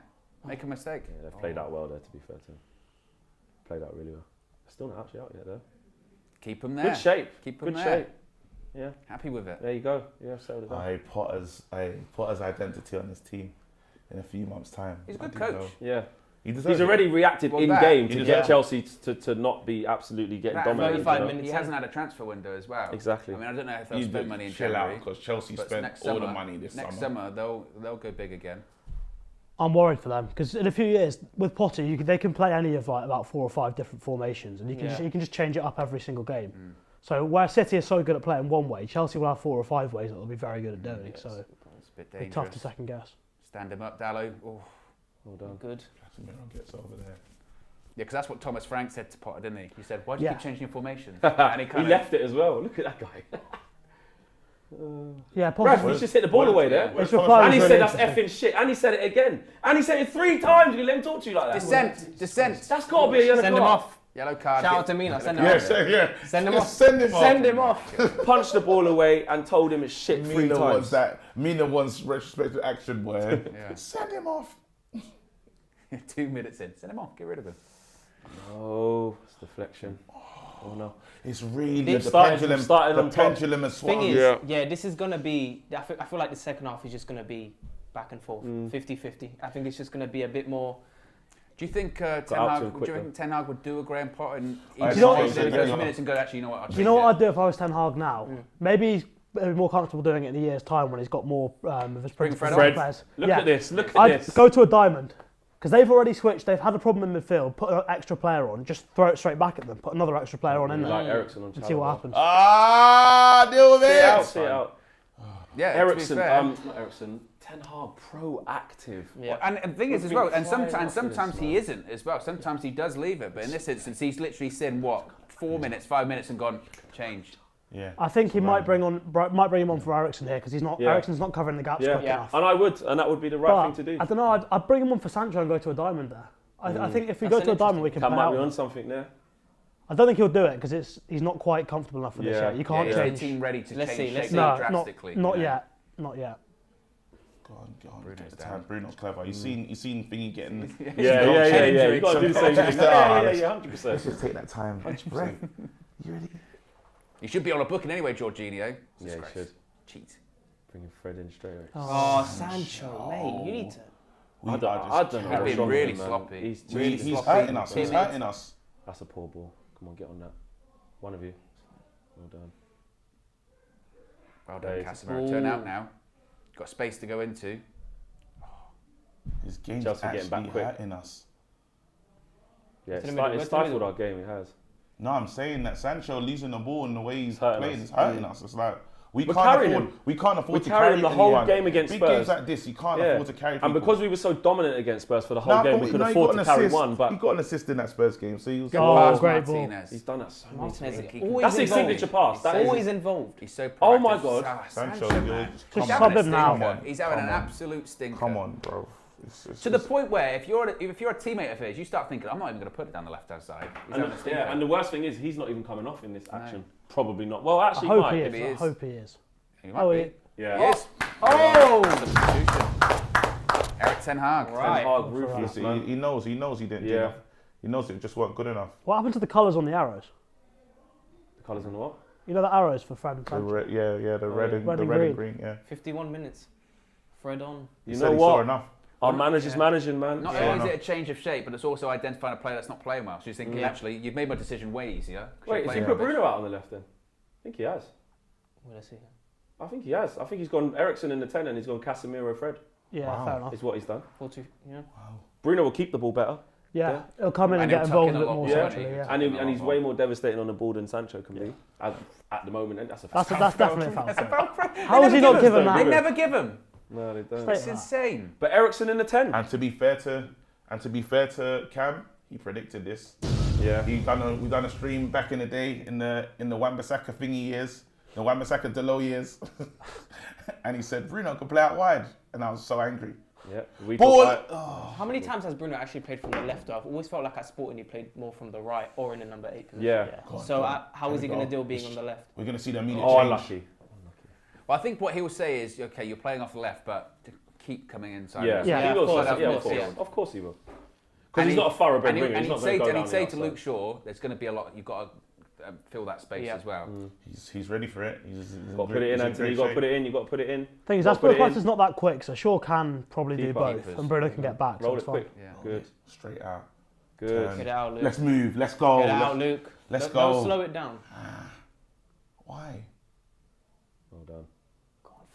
Speaker 2: Make a mistake.
Speaker 5: Yeah, they've played out well there, to be fair to them. Played out really well. Still not actually out yet, though.
Speaker 2: Keep them there.
Speaker 5: Good shape.
Speaker 2: Keep them
Speaker 5: Good
Speaker 2: there.
Speaker 5: shape. Yeah,
Speaker 2: Happy with it.
Speaker 5: there you go. Yeah, settled it down.
Speaker 1: Potter's identity on this team in a few months' time.
Speaker 2: He's a
Speaker 1: I
Speaker 2: good
Speaker 1: do
Speaker 2: coach.
Speaker 1: know.
Speaker 5: Yeah.
Speaker 1: He deserves
Speaker 5: He's already reacted
Speaker 2: Well,
Speaker 5: in
Speaker 2: that-
Speaker 5: game
Speaker 1: he
Speaker 5: to
Speaker 1: deserves
Speaker 5: get
Speaker 1: it.
Speaker 5: Chelsea to not be absolutely getting
Speaker 2: That
Speaker 5: dominated.
Speaker 7: 35
Speaker 5: you know?
Speaker 7: minutes.
Speaker 2: He hasn't had a transfer window as well.
Speaker 5: Exactly.
Speaker 2: I mean, I don't know if they'll
Speaker 1: You
Speaker 2: spend money in
Speaker 1: chill
Speaker 2: January.
Speaker 1: out because Chelsea
Speaker 2: but
Speaker 1: spent
Speaker 2: next
Speaker 1: all the
Speaker 2: summer-
Speaker 1: money this
Speaker 2: Next
Speaker 1: summer.
Speaker 2: summer, they'll go big again.
Speaker 6: I'm worried for them because in a few years with Potter, they can play any of like about 4 or 5 different formations, and you can just change it up every single game. So where City is so good at playing one way, Chelsea will have 4 or 5 ways that they'll be very good at doing. So
Speaker 2: It's a bit
Speaker 6: it'll be tough to
Speaker 2: dangerous.
Speaker 6: second guess.
Speaker 2: Stand him up, Dallo. Oh.
Speaker 5: Well done.
Speaker 7: Good.
Speaker 1: Casemiro gets over there.
Speaker 2: Yeah, because that's what Thomas Frank said to Potter, didn't he? He said, "Why do you
Speaker 6: Yeah.
Speaker 2: keep changing your formations?" And
Speaker 5: He
Speaker 2: kinda-
Speaker 5: left it as well. Look at that guy.
Speaker 6: Yeah, Potter.
Speaker 5: Rashford's just hit the ball away there.
Speaker 6: His reply
Speaker 5: And he
Speaker 6: was
Speaker 5: said
Speaker 6: really
Speaker 5: that's
Speaker 6: interesting.
Speaker 5: effing shit. And he said it again. And he said it 3 times. You let him talk to you like that.
Speaker 2: Descent.
Speaker 5: That's got to be a yellow
Speaker 7: Send him
Speaker 5: card.
Speaker 7: off.
Speaker 2: Yellow card.
Speaker 7: Shout out to Mina. Send him
Speaker 1: Yeah,
Speaker 7: off. Send him off.
Speaker 1: Send him off.
Speaker 7: Send him off.
Speaker 5: Punched the ball away and told him it's shit 3
Speaker 1: Mina wants
Speaker 5: times.
Speaker 1: that. Mina wants retrospective action, boy.
Speaker 2: Yeah.
Speaker 1: Send him off.
Speaker 2: 2 minutes in. Send him off. Get rid of him.
Speaker 5: Oh, it's deflection. Oh no.
Speaker 1: It's really
Speaker 5: They've
Speaker 1: the
Speaker 5: started
Speaker 1: pendulum.
Speaker 5: on
Speaker 1: The
Speaker 5: top.
Speaker 1: pendulum has
Speaker 7: Thing
Speaker 1: swung.
Speaker 7: is, yeah, this is gonna be. I feel like the second half is just gonna be back and forth, 50-50. I think it's just gonna be a bit more.
Speaker 2: Do you think Ten
Speaker 5: out to
Speaker 2: Hag?
Speaker 5: him
Speaker 2: Do you
Speaker 5: quicker.
Speaker 2: reckon Ten Hag would do a Graham Potter and
Speaker 1: I
Speaker 2: each
Speaker 6: know
Speaker 2: time
Speaker 6: what-
Speaker 2: he does 30 minutes and go, actually, you know what? I'll
Speaker 6: Do you know what
Speaker 2: change
Speaker 6: I'd do if I was Ten Hag now? Maybe he's more comfortable doing it in a year's time when he's got more of his principal
Speaker 2: Fred
Speaker 6: players.
Speaker 5: Look
Speaker 6: Yeah.
Speaker 5: at this. Look at
Speaker 6: I'd
Speaker 5: this.
Speaker 6: go to a diamond because they've already switched. They've had a problem in midfield. Put an extra player on. Just throw it straight back at them. Put another extra player on in there
Speaker 5: Like Ericsson on
Speaker 6: and see what happens.
Speaker 1: Ah, deal with
Speaker 5: See it out.
Speaker 1: it.
Speaker 5: See it out.
Speaker 2: it. Yeah,
Speaker 5: Ericsson.
Speaker 2: to be fair.
Speaker 5: Not Ericsson. Ten Hag proactive.
Speaker 7: Yeah.
Speaker 2: And the thing is as
Speaker 5: We've
Speaker 2: well,
Speaker 5: been
Speaker 2: and
Speaker 5: crying
Speaker 2: sometimes
Speaker 5: out for this,
Speaker 2: sometimes he
Speaker 5: man.
Speaker 2: isn't as well. Sometimes he does leave it, but in this instance, he's literally seen what 4 minutes, 5 minutes, and gone changed.
Speaker 1: Yeah.
Speaker 6: I think he might bring him on for Ericsson here because he's not.
Speaker 5: Yeah.
Speaker 6: Ericsson's not covering the gaps
Speaker 5: Yeah.
Speaker 6: quick
Speaker 7: Yeah.
Speaker 6: enough.
Speaker 5: And I would, and that would be the right
Speaker 6: But
Speaker 5: thing to do.
Speaker 6: I don't know. I'd bring him on for Sancho and go to a diamond there. I think if we
Speaker 7: That's
Speaker 6: go to a
Speaker 7: an
Speaker 6: diamond, we can
Speaker 5: Cam
Speaker 6: play
Speaker 5: might be
Speaker 6: out.
Speaker 5: on something there.
Speaker 6: I don't think he'll do it because he's not quite comfortable enough for this
Speaker 5: Yeah.
Speaker 6: yet. You can't
Speaker 2: Is the
Speaker 6: change.
Speaker 2: team ready to
Speaker 7: Let's
Speaker 2: change
Speaker 7: see, let's
Speaker 2: shape
Speaker 7: see.
Speaker 6: No,
Speaker 2: drastically?
Speaker 6: not
Speaker 2: you know?
Speaker 6: yet. Not yet.
Speaker 1: Go on,
Speaker 2: Bruno's
Speaker 1: take the
Speaker 2: down.
Speaker 1: time. Bruno's clever. You seen Thingy getting.
Speaker 5: Yeah. You got to do the same thing. Yeah,
Speaker 1: Let's
Speaker 5: 100%.
Speaker 1: just take that time. Breath. You ready?
Speaker 2: He should be on a booking anyway, Jorginho.
Speaker 5: Yeah, he
Speaker 2: Disgrace.
Speaker 5: should.
Speaker 2: Cheat.
Speaker 5: Bringing Fred in straight away.
Speaker 7: Oh, Sancho, mate, you need to.
Speaker 5: I don't know.
Speaker 2: He's
Speaker 5: what's
Speaker 2: been
Speaker 5: wrong with
Speaker 2: really
Speaker 5: him, man.
Speaker 2: sloppy.
Speaker 5: He's
Speaker 2: Really
Speaker 1: He's
Speaker 2: sloppy.
Speaker 1: hurting us. He's hurting us.
Speaker 5: That's a poor ball. Come on, get on that. One of you. Well done.
Speaker 2: Well done,
Speaker 5: Hey,
Speaker 2: Casemiro. Turn out now. Got space to go into.
Speaker 1: His game's
Speaker 5: Chelsea getting back
Speaker 1: actually
Speaker 5: quick.
Speaker 1: hurting us.
Speaker 5: Yeah,
Speaker 7: To the middle,
Speaker 5: it's
Speaker 7: go to the
Speaker 5: stifled
Speaker 7: middle.
Speaker 5: our game. It has.
Speaker 1: No, I'm saying that Sancho losing the ball and the way he's
Speaker 5: Hurting
Speaker 1: playing
Speaker 5: us.
Speaker 1: is hurting us. It's like we
Speaker 5: We're
Speaker 1: can't
Speaker 5: carrying
Speaker 1: afford.
Speaker 5: him.
Speaker 1: We can't afford
Speaker 5: We're
Speaker 1: to
Speaker 5: carrying
Speaker 1: carry
Speaker 5: the whole
Speaker 1: anyone.
Speaker 5: game against
Speaker 1: Big
Speaker 5: Spurs.
Speaker 1: games like this, you can't
Speaker 5: Yeah.
Speaker 1: afford to carry people.
Speaker 5: And because we were so dominant against Spurs for the whole game, we could afford to carry one. But
Speaker 1: he got an assist in that Spurs game, so he was.
Speaker 6: Oh,
Speaker 2: Pass
Speaker 6: great ball.
Speaker 2: Martinez.
Speaker 5: he's done that so many
Speaker 7: Martinez
Speaker 5: times.
Speaker 7: is
Speaker 2: He-
Speaker 7: always
Speaker 5: That's his
Speaker 7: involved.
Speaker 5: signature pass. That is
Speaker 7: Always involved.
Speaker 2: He's so proactive.
Speaker 5: Oh my God.
Speaker 1: Sancho,
Speaker 2: man.
Speaker 1: you're-
Speaker 2: He's
Speaker 1: come
Speaker 6: sub
Speaker 2: having a
Speaker 6: him now.
Speaker 2: stinker. He's having
Speaker 1: Come
Speaker 2: an
Speaker 1: on.
Speaker 2: absolute stinker.
Speaker 1: Come on, bro.
Speaker 2: To the point where if you're a teammate of his, you start thinking, I'm not even going to put it down the left-hand side. He's having a stinker.
Speaker 5: And the worst thing is, he's not even coming off in this action. Probably not. Well, actually,
Speaker 6: I hope
Speaker 5: might.
Speaker 6: he
Speaker 2: Maybe
Speaker 6: is.
Speaker 2: he
Speaker 6: I
Speaker 2: is.
Speaker 6: hope he is.
Speaker 2: He might
Speaker 6: Oh,
Speaker 2: be.
Speaker 6: he-
Speaker 5: Yeah.
Speaker 2: He is. Oh! Eric Ten Hag.
Speaker 7: Right.
Speaker 5: Hard, ruthless,
Speaker 1: He
Speaker 5: man.
Speaker 1: knows. He didn't do
Speaker 5: Yeah.
Speaker 1: enough. He knows it just wasn't good enough.
Speaker 6: What happened to the colours on the arrows?
Speaker 5: The colours on the what?
Speaker 6: You know the arrows for Fred and
Speaker 1: The
Speaker 6: Sancho?
Speaker 1: red, the red and
Speaker 6: Red
Speaker 1: the
Speaker 6: and
Speaker 1: red and
Speaker 6: green.
Speaker 1: green. Yeah.
Speaker 7: 51 minutes. Fred on.
Speaker 1: He
Speaker 5: You
Speaker 1: said
Speaker 5: know
Speaker 1: he saw
Speaker 5: what?
Speaker 1: enough.
Speaker 5: Our manager's managing, man.
Speaker 2: Not
Speaker 1: Yeah.
Speaker 2: only is it a change of shape, but it's also identifying a player that's not playing well. So you're thinking, actually, you've made my decision way easier. 'Cause
Speaker 5: Wait,
Speaker 2: you're
Speaker 5: has he
Speaker 2: playing
Speaker 5: put
Speaker 2: rubbish.
Speaker 5: Bruno out on the left then? I think he has.
Speaker 7: What I see?
Speaker 5: I think he has. I think he's gone Ericsson in the 10 and he's gone Casemiro Fred,
Speaker 6: Yeah,
Speaker 1: Wow.
Speaker 6: fair enough.
Speaker 5: is what he's done.
Speaker 7: 4-2. Yeah.
Speaker 5: Bruno will keep the ball better.
Speaker 6: Yeah, he'll come in and
Speaker 2: And
Speaker 6: get
Speaker 2: he'll tuck
Speaker 6: involved
Speaker 2: in
Speaker 6: a
Speaker 2: a
Speaker 6: bit
Speaker 2: lot
Speaker 6: more
Speaker 2: more,
Speaker 6: centrally.
Speaker 2: won't he?
Speaker 6: Yeah.
Speaker 5: And he's way more devastating on the ball than Sancho can be at the moment. And that's a
Speaker 6: That's
Speaker 5: foul.
Speaker 6: definitely a foul.
Speaker 2: They
Speaker 6: How has he
Speaker 2: never
Speaker 6: not
Speaker 2: give
Speaker 6: given
Speaker 2: him.
Speaker 6: that?
Speaker 2: They never give him.
Speaker 5: No, they don't.
Speaker 6: Straight-
Speaker 2: It's insane.
Speaker 5: But Ericsson in the 10.
Speaker 1: And to be fair to Cam, he predicted this.
Speaker 5: Yeah.
Speaker 1: We done a stream back in the day in the Wan-Bissaka thingy years, the Wan-Bissaka Delo years, and he said Bruno could play out wide, and I was so angry.
Speaker 5: Yeah. We
Speaker 1: Ball.
Speaker 5: thought
Speaker 7: How many times has Bruno actually played from the left? I've always felt like at Sporting he played more from the right or in the number 8 position.
Speaker 5: Yeah.
Speaker 7: So how is he going to deal being
Speaker 1: It's-
Speaker 7: on the left?
Speaker 1: We're gonna see the immediate
Speaker 5: Oh,
Speaker 1: change.
Speaker 5: unlucky.
Speaker 2: Well, I think what he will say is, okay, you're playing off the left, but to keep coming inside.
Speaker 5: Yeah.
Speaker 6: Yeah,
Speaker 5: He will
Speaker 7: of course,
Speaker 5: say that.
Speaker 7: of
Speaker 5: Yeah,
Speaker 7: course, yeah.
Speaker 5: Of course he will.
Speaker 2: And
Speaker 5: Because he's not a thoroughbred
Speaker 2: and he-
Speaker 5: winger.
Speaker 2: and
Speaker 5: He's not
Speaker 2: he'd
Speaker 5: going
Speaker 2: say,
Speaker 5: to go
Speaker 2: and
Speaker 5: down
Speaker 2: he'd say
Speaker 5: the
Speaker 2: to
Speaker 5: outside.
Speaker 2: Luke Shaw, there's going to be a lot. You've got to fill that space
Speaker 7: Yeah.
Speaker 2: as well.
Speaker 1: He's ready for it. He's
Speaker 5: Got to put it in, Anthony. You got to put it in. You got to put it in.
Speaker 6: Thing is,
Speaker 5: Gotta put it in.
Speaker 6: Aspilicueta's not that quick, so Shaw can probably do
Speaker 5: Keep
Speaker 6: both,
Speaker 2: up.
Speaker 6: and Bruno can get back. So
Speaker 5: Roll
Speaker 6: it's
Speaker 5: it
Speaker 6: fine.
Speaker 5: quick.
Speaker 2: Yeah.
Speaker 5: Good.
Speaker 1: straight out.
Speaker 5: Good.
Speaker 1: Turn.
Speaker 7: Get it out, Luke.
Speaker 1: Let's move. Let's go.
Speaker 7: Get it out, Luke.
Speaker 1: let's
Speaker 7: Don't
Speaker 1: go.
Speaker 7: slow it down.
Speaker 1: Why?
Speaker 5: Well done.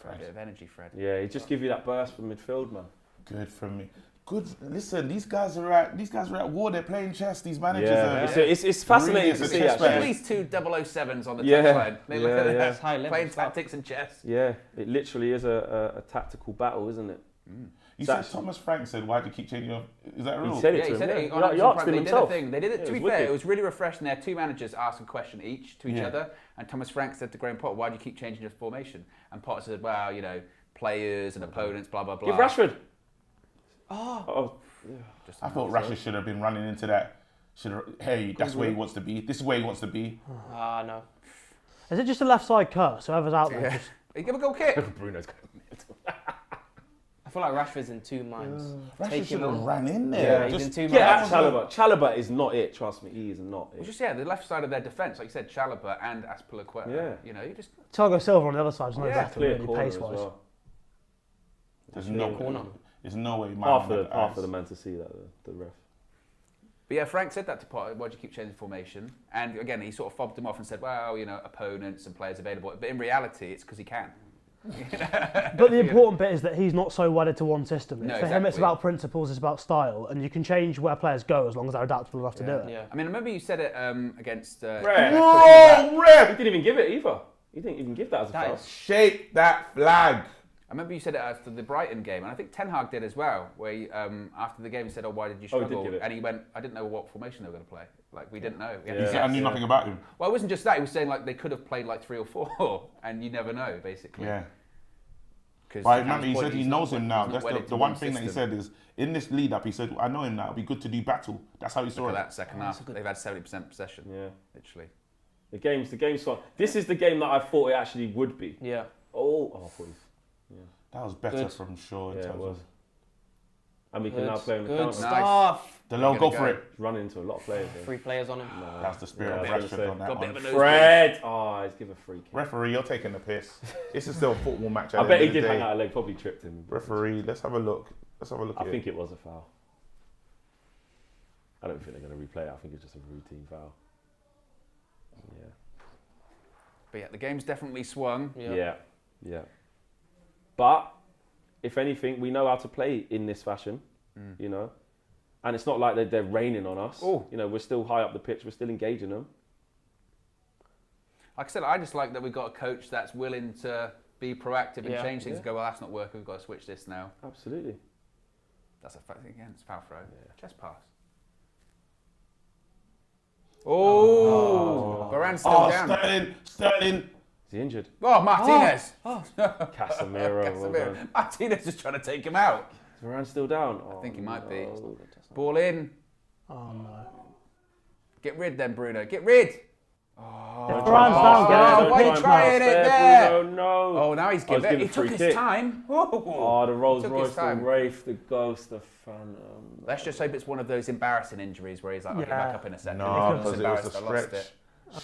Speaker 2: A bit of energy, Fred.
Speaker 5: Yeah, he just give you that burst from midfield, man.
Speaker 1: Good from me. Good. Listen, these guys are at war. They're playing chess. These managers
Speaker 5: Yeah,
Speaker 1: are.
Speaker 5: it's fascinating
Speaker 1: Really,
Speaker 5: to
Speaker 1: it's
Speaker 5: see
Speaker 1: a chess
Speaker 5: actually.
Speaker 2: At
Speaker 1: match.
Speaker 2: least 2 007s on the
Speaker 5: Yeah,
Speaker 2: touchline. They look
Speaker 5: yeah,
Speaker 2: at
Speaker 5: yeah.
Speaker 2: that.
Speaker 7: It's high level
Speaker 2: Playing
Speaker 7: stuff.
Speaker 2: tactics and chess.
Speaker 5: Yeah, it literally is a tactical battle, isn't it?
Speaker 1: You
Speaker 5: That's-
Speaker 1: said Thomas Frank said, "Why do you keep changing your?" Is that a rule?
Speaker 5: He said it
Speaker 2: Yeah,
Speaker 5: to
Speaker 2: he
Speaker 5: him.
Speaker 2: said
Speaker 5: yeah.
Speaker 2: it on
Speaker 5: He
Speaker 2: Amazon
Speaker 5: asked
Speaker 2: Prime.
Speaker 5: him
Speaker 2: They did a
Speaker 5: himself.
Speaker 2: thing. They did it.
Speaker 5: Yeah,
Speaker 2: To be
Speaker 5: was
Speaker 2: fair,
Speaker 5: wicked.
Speaker 2: it was really refreshing. They had 2 managers ask a question each to each
Speaker 1: Yeah.
Speaker 2: other, and Thomas Frank said to Graham Potter, "Why do you keep changing your formation?" And Potter said, "Well, players and opponents, blah blah blah."
Speaker 5: Give Rashford. Oh.
Speaker 2: Just
Speaker 1: I thought Rashford should have been running into that. Hey, that's where he wants to be. This is where he wants to be.
Speaker 7: Ah, no.
Speaker 6: Is it just a left side curse? Whoever's out there,
Speaker 2: Yeah.
Speaker 6: just
Speaker 2: He give a goal kick.
Speaker 5: Bruno's
Speaker 7: I feel like Rashford's in 2 minds.
Speaker 1: Rashford
Speaker 7: Take
Speaker 1: should
Speaker 7: him
Speaker 1: have
Speaker 7: on.
Speaker 1: ran in
Speaker 7: Yeah,
Speaker 1: there.
Speaker 7: he's in
Speaker 1: Just
Speaker 7: 2
Speaker 5: Get at
Speaker 7: minds.
Speaker 5: Chalobah. Chalobah is not it. Trust me, he is not
Speaker 2: Well,
Speaker 5: it.
Speaker 2: just the left side of their defence, like you said, Chalobah and Aspilicueta.
Speaker 5: Yeah.
Speaker 2: You just
Speaker 6: Thiago Silva on the other side is no
Speaker 2: Yeah,
Speaker 6: better
Speaker 5: Clear
Speaker 6: really
Speaker 5: corner
Speaker 6: pace
Speaker 5: as
Speaker 6: wise.
Speaker 5: well.
Speaker 1: there's
Speaker 5: Clear
Speaker 1: no
Speaker 7: corner.
Speaker 1: There's no way.
Speaker 5: Half of the man to see that the ref.
Speaker 2: But yeah, Frank said that to Potter, why do you keep changing formation? And again, he sort of fobbed him off and said, well, opponents and players available. But in reality, it's because he can.
Speaker 6: But the important bit is that he's not so wedded to one system.
Speaker 2: No,
Speaker 6: For him, it's
Speaker 2: exactly.
Speaker 6: about principles, it's about style, and you can change where players go as long as they're adaptable enough to do it.
Speaker 7: Yeah.
Speaker 2: I mean, I remember you said it against...
Speaker 5: Ref.
Speaker 1: Whoa, ref!
Speaker 5: He didn't even give it either. He didn't even give that as a
Speaker 7: That
Speaker 5: foul.
Speaker 7: is
Speaker 1: Shake that flag.
Speaker 2: I remember you said it after the Brighton game, and I think Ten Hag did as well, where he, after the game he said, why did you
Speaker 5: Oh, he did
Speaker 2: struggle?
Speaker 5: give it.
Speaker 2: And he went, I didn't know what formation they were going to play. Like, we didn't know. We had
Speaker 5: Yeah.
Speaker 2: to
Speaker 1: He said, I
Speaker 2: guess.
Speaker 1: knew nothing about him.
Speaker 2: Well, it wasn't just that. He was saying, like, they could have played, like, 3 or 4, and you never know, basically.
Speaker 1: Yeah.
Speaker 2: 'Cause
Speaker 1: But
Speaker 2: Cam's
Speaker 1: remember, he
Speaker 2: point,
Speaker 1: said he
Speaker 2: he's
Speaker 1: knows
Speaker 2: not-
Speaker 1: him now.
Speaker 2: he's not
Speaker 1: That's
Speaker 2: wedded
Speaker 1: the
Speaker 2: to
Speaker 1: one thing that he
Speaker 2: system.
Speaker 1: said is, in this lead up, he said, I know him now. It'll be good to do battle. That's how he saw
Speaker 2: Look
Speaker 1: it.
Speaker 2: at that second half. They've had 70% possession,
Speaker 5: Yeah.
Speaker 2: literally.
Speaker 5: The game's fun. This is the game that I thought it actually would be.
Speaker 7: Yeah.
Speaker 5: Oh, please.
Speaker 1: That was better
Speaker 7: Good.
Speaker 1: from Shaw in
Speaker 5: Yeah, it
Speaker 1: terms
Speaker 5: was.
Speaker 1: of
Speaker 5: And we can now play on the
Speaker 7: Good
Speaker 5: counter.
Speaker 7: stuff.
Speaker 1: Delon, go for it.
Speaker 5: Run into a lot of players. Here.
Speaker 7: 3 players on him.
Speaker 1: That's the spirit
Speaker 5: Yeah,
Speaker 1: of
Speaker 5: I was
Speaker 1: Rashford
Speaker 5: gonna
Speaker 1: on
Speaker 5: say.
Speaker 1: that
Speaker 2: Got a bit
Speaker 1: one.
Speaker 2: of a nose.
Speaker 5: Fred! Oh, he's give a free kick.
Speaker 1: Referee, you're taking the piss. This is still a football match. At
Speaker 5: I
Speaker 1: the
Speaker 5: bet
Speaker 1: end
Speaker 5: he
Speaker 1: of the
Speaker 5: did
Speaker 1: day.
Speaker 5: hang out a leg, probably tripped him.
Speaker 1: Referee, let's have a look.
Speaker 5: I think it was a foul. I don't think they're going to replay it. I think it's just a routine foul. Yeah.
Speaker 2: But yeah, the game's definitely swung.
Speaker 5: Yeah. But if anything, we know how to play in this fashion, you know. And it's not like they're raining on us.
Speaker 2: Oh.
Speaker 5: You know, we're still high up the pitch. We're still engaging them.
Speaker 2: Like I said, I just like that we've got a coach that's willing to be proactive and change things.
Speaker 5: Yeah.
Speaker 2: Go, well, that's not working. We've got to switch this now.
Speaker 5: Absolutely.
Speaker 2: That's again, it's foul throw. Chest pass. Oh, Varane's still down.
Speaker 1: Sterling.
Speaker 5: Is he injured?
Speaker 2: Oh, Martinez.
Speaker 5: Casemiro. Well done.
Speaker 2: Martinez is trying to take him out.
Speaker 5: Is Varane still down?
Speaker 2: I think he might be.
Speaker 5: no.
Speaker 2: Ball in.
Speaker 6: Oh no.
Speaker 2: Get rid then, Bruno. Get rid.
Speaker 6: If Varane's down, get out of the
Speaker 2: why are you
Speaker 6: pitch,
Speaker 2: trying
Speaker 6: man.
Speaker 2: it there?
Speaker 5: Bruno, no.
Speaker 2: Oh, now he's giving
Speaker 5: given
Speaker 2: He
Speaker 5: a free
Speaker 2: took his
Speaker 5: kick.
Speaker 2: time.
Speaker 5: Oh, the Rolls
Speaker 2: Took his
Speaker 5: Royce, the
Speaker 2: time.
Speaker 5: Wraith, the Ghost, the Phantom.
Speaker 2: Let's just hope it's one of those embarrassing injuries where he's like, I'll get back up in a second.
Speaker 1: No,
Speaker 2: Because
Speaker 1: because it was a
Speaker 2: embarrassed,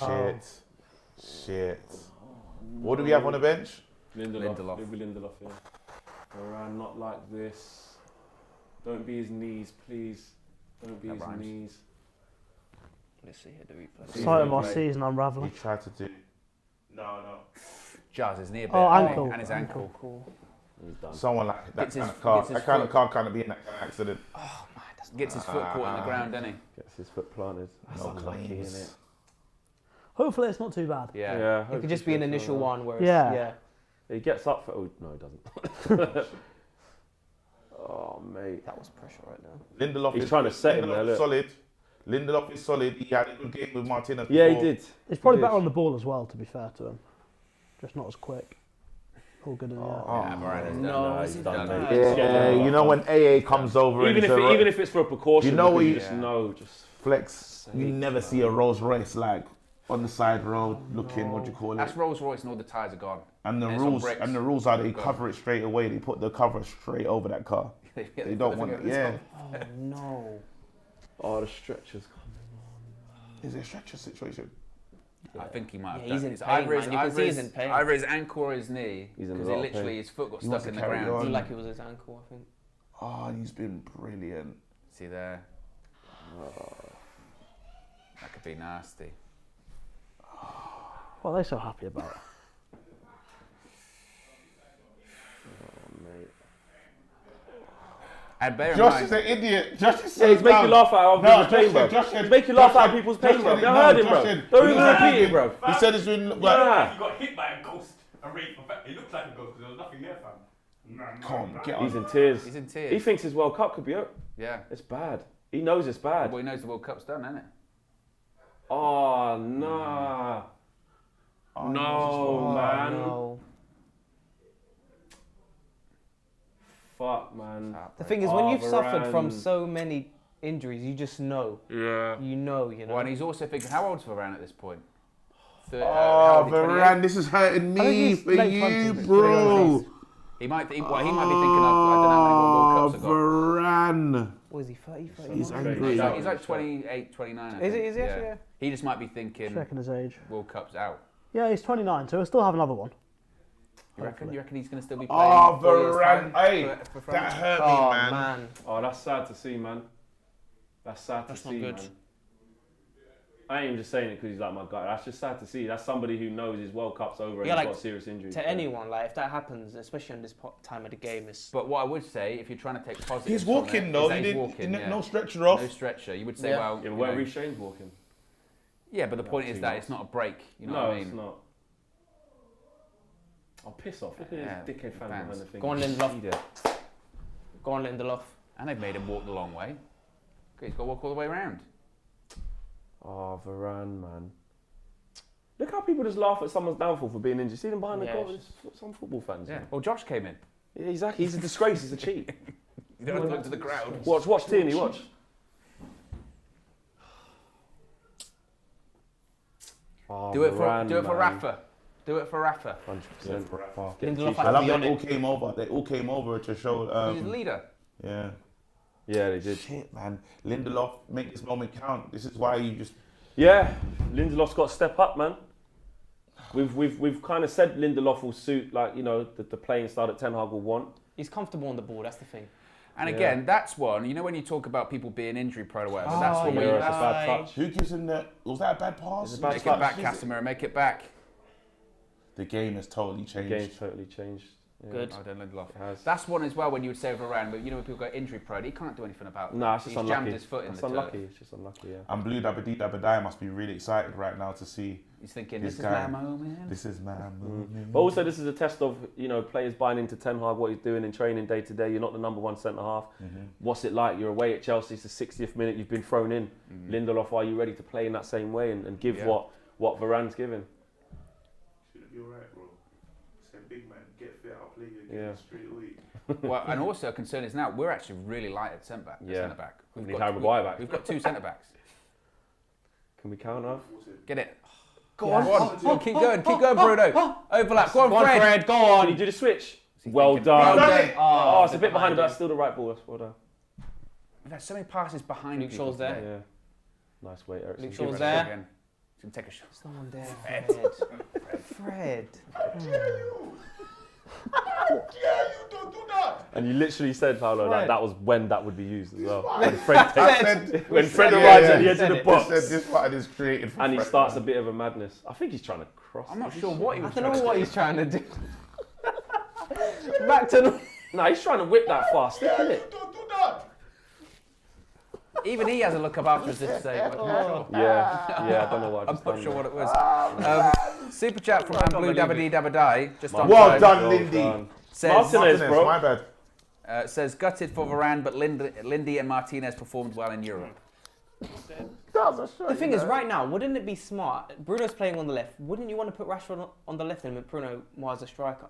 Speaker 2: I lost
Speaker 1: stretch. Shit. What do we have on the bench?
Speaker 2: Lindelof.
Speaker 5: Leave Lindelof, yeah. Varane, not like this. Don't be his knees, please. Don't be his
Speaker 2: rhymes.
Speaker 5: knees.
Speaker 7: Let's see here the replay.
Speaker 6: Sight of our
Speaker 2: Replay.
Speaker 6: season
Speaker 1: He
Speaker 6: unravelling.
Speaker 1: tried to do. No.
Speaker 2: Jars his knee a bit.
Speaker 6: Oh,
Speaker 2: hasn't he?
Speaker 6: ankle.
Speaker 2: And his ankle.
Speaker 7: Cool.
Speaker 5: He's done.
Speaker 1: Someone like that
Speaker 2: Gets his-
Speaker 1: kind of car.
Speaker 2: gets his
Speaker 1: That kind of
Speaker 2: foot.
Speaker 1: car can't be in that kind of accident.
Speaker 2: Gets his foot caught in the ground, doesn't he?
Speaker 5: Gets his foot planted. That's
Speaker 1: No
Speaker 5: unlucky,
Speaker 1: claims.
Speaker 5: isn't it?
Speaker 6: Hopefully it's not too bad.
Speaker 2: Yeah.
Speaker 7: It could just be an initial one where it's,
Speaker 6: Yeah.
Speaker 5: He gets up for. Oh, no, he doesn't. Oh, mate.
Speaker 7: That was pressure right there.
Speaker 1: Lindelof
Speaker 5: He's
Speaker 1: is
Speaker 5: trying to set him
Speaker 1: Lindelof
Speaker 5: there,
Speaker 1: is
Speaker 5: look.
Speaker 1: solid. Lindelof is solid. He had a good game with Martinez.
Speaker 5: Yeah, he
Speaker 1: before.
Speaker 5: did.
Speaker 6: He's probably
Speaker 5: He
Speaker 6: better
Speaker 5: did.
Speaker 6: on the ball as well, to be fair to him. Just not as quick. All good in the air.
Speaker 2: Yeah, Varane is done.
Speaker 7: No,
Speaker 5: he's
Speaker 7: is he
Speaker 5: done,
Speaker 7: done?
Speaker 5: mate.
Speaker 1: Yeah, you know when AA comes over
Speaker 5: Even if it's for a precaution,
Speaker 1: You know
Speaker 5: because
Speaker 1: he-
Speaker 5: you just know, just
Speaker 1: flex, you never see a Rolls Royce like on the side road looking. What do you call it?
Speaker 2: That's Rolls Royce and all the tyres are gone.
Speaker 1: And the
Speaker 2: it's on
Speaker 1: rules
Speaker 2: bricks.
Speaker 1: and the rules are they
Speaker 2: Gone.
Speaker 1: cover it straight away. They put the cover straight over that car. They don't want it. Yeah.
Speaker 7: Oh no.
Speaker 5: oh, the stretchers.
Speaker 1: Is it a stretcher situation?
Speaker 2: I think he might have
Speaker 7: Yeah,
Speaker 2: done
Speaker 7: he's in
Speaker 2: it.
Speaker 7: pain, man. You can see he's in pain.
Speaker 2: Either his ankle or his knee.
Speaker 5: He's in a
Speaker 2: Because
Speaker 5: lot of
Speaker 2: literally
Speaker 5: pain.
Speaker 2: his foot got
Speaker 1: He wants
Speaker 2: stuck in
Speaker 1: to
Speaker 2: the
Speaker 1: carry
Speaker 2: ground.
Speaker 1: on.
Speaker 7: Looked like it was his ankle, I think.
Speaker 1: Oh, he's been brilliant.
Speaker 2: See there? That could be nasty.
Speaker 6: What are they so happy about?
Speaker 2: And bear in
Speaker 1: Josh
Speaker 2: mind,
Speaker 1: is an idiot. Josh is
Speaker 5: Yeah, he's making you laugh out of people's pain, bro. He's making you laugh out of people's pain, bro. You heard him, bro. Don't even repeat it, bro.
Speaker 1: He said it's been. Like,
Speaker 5: Yeah.
Speaker 3: You got hit by a ghost. A wraith. It looked like a ghost because there was nothing there, fam.
Speaker 1: Come on, get
Speaker 5: He's
Speaker 1: on.
Speaker 5: in tears.
Speaker 2: he's in tears.
Speaker 5: He thinks his World Cup could be over.
Speaker 2: yeah.
Speaker 5: It's bad. He knows it's bad.
Speaker 2: Well, he knows the World Cup's done, isn't it?
Speaker 5: Oh, nah.
Speaker 1: Oh,
Speaker 5: No, man.
Speaker 7: No.
Speaker 5: Fuck, man.
Speaker 7: The thing is, when
Speaker 5: Oh,
Speaker 7: you've suffered from
Speaker 5: Varane.
Speaker 7: so many injuries, you just know.
Speaker 5: Yeah.
Speaker 7: You know.
Speaker 2: Well, and he's also thinking, how old's Varane at this point? How
Speaker 1: Oh,
Speaker 2: old is he, 28?
Speaker 1: Varane, this is hurting
Speaker 6: I think
Speaker 1: me
Speaker 6: he's
Speaker 1: for
Speaker 6: late
Speaker 1: you,
Speaker 6: 20s,
Speaker 1: bro.
Speaker 2: He might be thinking of, I don't know how many World Cups I got.
Speaker 1: Varane.
Speaker 7: What is he, 30, 30?
Speaker 1: He's
Speaker 5: Okay.
Speaker 1: angry.
Speaker 2: He's like 28, 29. I
Speaker 7: Is
Speaker 2: think.
Speaker 7: he actually? Yeah.
Speaker 2: He just might be thinking,
Speaker 6: Checking his age.
Speaker 2: World Cup's out.
Speaker 6: Yeah, he's 29, so he'll still have another one.
Speaker 2: You reckon? You reckon he's going to still be playing?
Speaker 1: Oh,
Speaker 2: 4 years'
Speaker 1: Varane.
Speaker 2: time
Speaker 1: Hey,
Speaker 2: for
Speaker 1: that
Speaker 2: France?
Speaker 1: hurt me,
Speaker 7: Oh,
Speaker 1: man.
Speaker 7: man.
Speaker 5: Oh, that's sad to see, man. That's sad
Speaker 7: That's
Speaker 5: to
Speaker 7: not
Speaker 5: see,
Speaker 7: good.
Speaker 5: man. I ain't even just saying it because he's like my guy. That's just sad to see. That's somebody who knows his World Cup's over and
Speaker 7: Yeah,
Speaker 5: he's
Speaker 7: like,
Speaker 5: got serious injuries.
Speaker 7: To anyone, like if that happens, especially on this time of the game, is
Speaker 2: But what I would say, if you're trying to take positives
Speaker 1: He's
Speaker 2: from
Speaker 1: walking
Speaker 2: it,
Speaker 1: though.
Speaker 2: is that
Speaker 1: He
Speaker 2: he's
Speaker 1: didn't.
Speaker 2: walking,
Speaker 1: No stretcher off.
Speaker 2: No stretcher. You would say,
Speaker 7: Yeah.
Speaker 2: well,
Speaker 5: Yeah,
Speaker 2: you
Speaker 5: where
Speaker 2: know,
Speaker 5: Reece James walking?
Speaker 2: yeah, but the point is
Speaker 5: too
Speaker 2: that
Speaker 5: much.
Speaker 2: it's not a break. You know
Speaker 5: No,
Speaker 2: what I mean?
Speaker 5: it's not. Oh, piss off. Look at
Speaker 2: Yeah,
Speaker 5: this dickhead fan behind
Speaker 2: fans.
Speaker 5: the thing.
Speaker 7: Go on, Lindelof.
Speaker 5: Idiot.
Speaker 7: go on Lindelof.
Speaker 2: And they've made him walk the long way. Okay, he's got to walk all the way around.
Speaker 5: Oh, Varane, man. Look how people just laugh at someone's downfall for being injured. See them behind the
Speaker 7: Yeah,
Speaker 5: goal.
Speaker 7: it's
Speaker 5: It's some football fans.
Speaker 2: Yeah.
Speaker 5: man.
Speaker 2: Well, Josh came in.
Speaker 5: Yeah, exactly. He's a disgrace. He's a cheat.
Speaker 2: You don't have to look to the crowd.
Speaker 5: Watch Tierney, watch. Oh,
Speaker 2: Do it for
Speaker 5: Varane, man.
Speaker 2: Rafa. Do it for Rafa.
Speaker 5: 100%.
Speaker 7: Lindelof
Speaker 1: I
Speaker 7: had to
Speaker 1: love
Speaker 7: be
Speaker 1: they
Speaker 7: on
Speaker 1: all
Speaker 7: it.
Speaker 1: came over. They all came over to show.
Speaker 2: He's the leader.
Speaker 1: Yeah.
Speaker 5: Yeah, they did.
Speaker 1: Shit, man. Lindelof, make this moment count. This is why you just...
Speaker 5: Yeah, Lindelof's got to step up, man. We've kind of said Lindelof will suit, like, you know, the playing style that Ten Hag will want.
Speaker 7: He's comfortable on the ball, that's the thing.
Speaker 2: And again, that's one, you know when you talk about people being injury prone or whatever, that's one where
Speaker 5: Yeah,
Speaker 2: you
Speaker 5: it's a bad touch.
Speaker 1: Who gives him that? Was that a bad pass?
Speaker 5: It's a bad
Speaker 2: make
Speaker 5: touch.
Speaker 2: it back, Casemiro, make it back.
Speaker 1: The game has totally
Speaker 5: The
Speaker 1: changed.
Speaker 5: game's totally changed. Yeah.
Speaker 7: Good.
Speaker 2: Oh, Dan Lindelof.
Speaker 5: It has.
Speaker 2: That's one as well when you would say of Varane, but you know when people go injury prone, he can't do anything about it.
Speaker 5: Nah, it's just
Speaker 2: He's
Speaker 5: unlucky.
Speaker 2: jammed his foot in
Speaker 5: It's
Speaker 2: the
Speaker 5: unlucky.
Speaker 2: turf.
Speaker 5: It's just unlucky, yeah.
Speaker 1: And Blue Dabba Dee Dabba Die must be really excited right now to see
Speaker 2: He's thinking,
Speaker 1: This
Speaker 2: this
Speaker 1: guy.
Speaker 2: is my moment.
Speaker 1: this is my moment.
Speaker 5: But also, this is a test of, you know, players buying into Ten Hag, what he's doing in training day to day. You're not the number one centre half. What's it like? You're away at Chelsea. It's the 60th minute. You've been thrown in. Lindelof, are you ready to play in that same way and give what Varane's given?
Speaker 1: Should be alright, bro. Said big man, get fit, I'll play you
Speaker 5: again
Speaker 1: straight away.
Speaker 2: Well, and also a concern is now we're actually really light at centre back.
Speaker 5: Yeah.
Speaker 2: Centre back.
Speaker 5: We need Harry Maguire back.
Speaker 2: We've got two centre backs.
Speaker 5: Can we count off?
Speaker 2: Get it.
Speaker 7: Go
Speaker 2: Go on. Keep going, Bruno. Overlap. Go on,
Speaker 7: Go on,
Speaker 2: Fred.
Speaker 7: Fred, go
Speaker 5: Can
Speaker 7: on.
Speaker 5: you do the switch?
Speaker 2: he
Speaker 5: Well
Speaker 2: thinking?
Speaker 5: done.
Speaker 2: Well
Speaker 1: done.
Speaker 5: Oh, it's a bit behind, but that's still the right ball. That's well done.
Speaker 2: We've had so many passes behind
Speaker 7: Luke
Speaker 2: people
Speaker 7: Shaw's there.
Speaker 2: today.
Speaker 5: Yeah. Nice weight, Ericsson.
Speaker 7: Luke
Speaker 2: Give
Speaker 7: Shaw's
Speaker 2: it a
Speaker 7: there.
Speaker 2: shot again. He's going to take a shot.
Speaker 7: Someone there,
Speaker 2: Fred.
Speaker 7: Fred.
Speaker 3: How dare you? How dare you to do that?
Speaker 5: And you literally said, Paulo, like
Speaker 7: Fred.
Speaker 5: that was when that would be used as well.
Speaker 3: Fred.
Speaker 5: When Fred takes,
Speaker 1: Said-
Speaker 5: when Fred
Speaker 1: Yeah,
Speaker 5: arrives
Speaker 1: yeah.
Speaker 5: at the edge
Speaker 7: Said
Speaker 5: of the
Speaker 7: it.
Speaker 5: box,
Speaker 1: Said this part is created for
Speaker 5: and he
Speaker 1: Fred,
Speaker 5: starts
Speaker 1: man.
Speaker 5: a bit of a madness. I think he's trying to cross.
Speaker 2: I'm not sure what he
Speaker 7: I
Speaker 2: was
Speaker 7: don't
Speaker 2: trying
Speaker 7: know
Speaker 2: to
Speaker 7: what
Speaker 2: do.
Speaker 7: he's trying to do. Back to the...
Speaker 5: No, he's trying to whip that fast,
Speaker 3: Dare
Speaker 5: isn't
Speaker 3: you
Speaker 5: it?
Speaker 3: to do that?
Speaker 2: Even he has a look up after as if to say, I'm not sure.
Speaker 5: Yeah, I don't know what I
Speaker 2: I'm
Speaker 5: just
Speaker 2: not
Speaker 5: done
Speaker 2: sure
Speaker 5: there.
Speaker 2: what it was. Super chat from Blue
Speaker 7: believe
Speaker 2: Dabba Dee Dabba Die. Just on
Speaker 1: Well
Speaker 2: time.
Speaker 1: done,
Speaker 5: Well
Speaker 1: Lindy.
Speaker 5: done.
Speaker 2: Says,
Speaker 5: Martinez, bro.
Speaker 1: my bad.
Speaker 2: says gutted for Varane, but Lindy and Martinez performed well in Europe.
Speaker 7: The thing is, right now, wouldn't it be smart? Bruno's playing on the left. Wouldn't you want to put Rashford on the left and with Bruno more as a striker?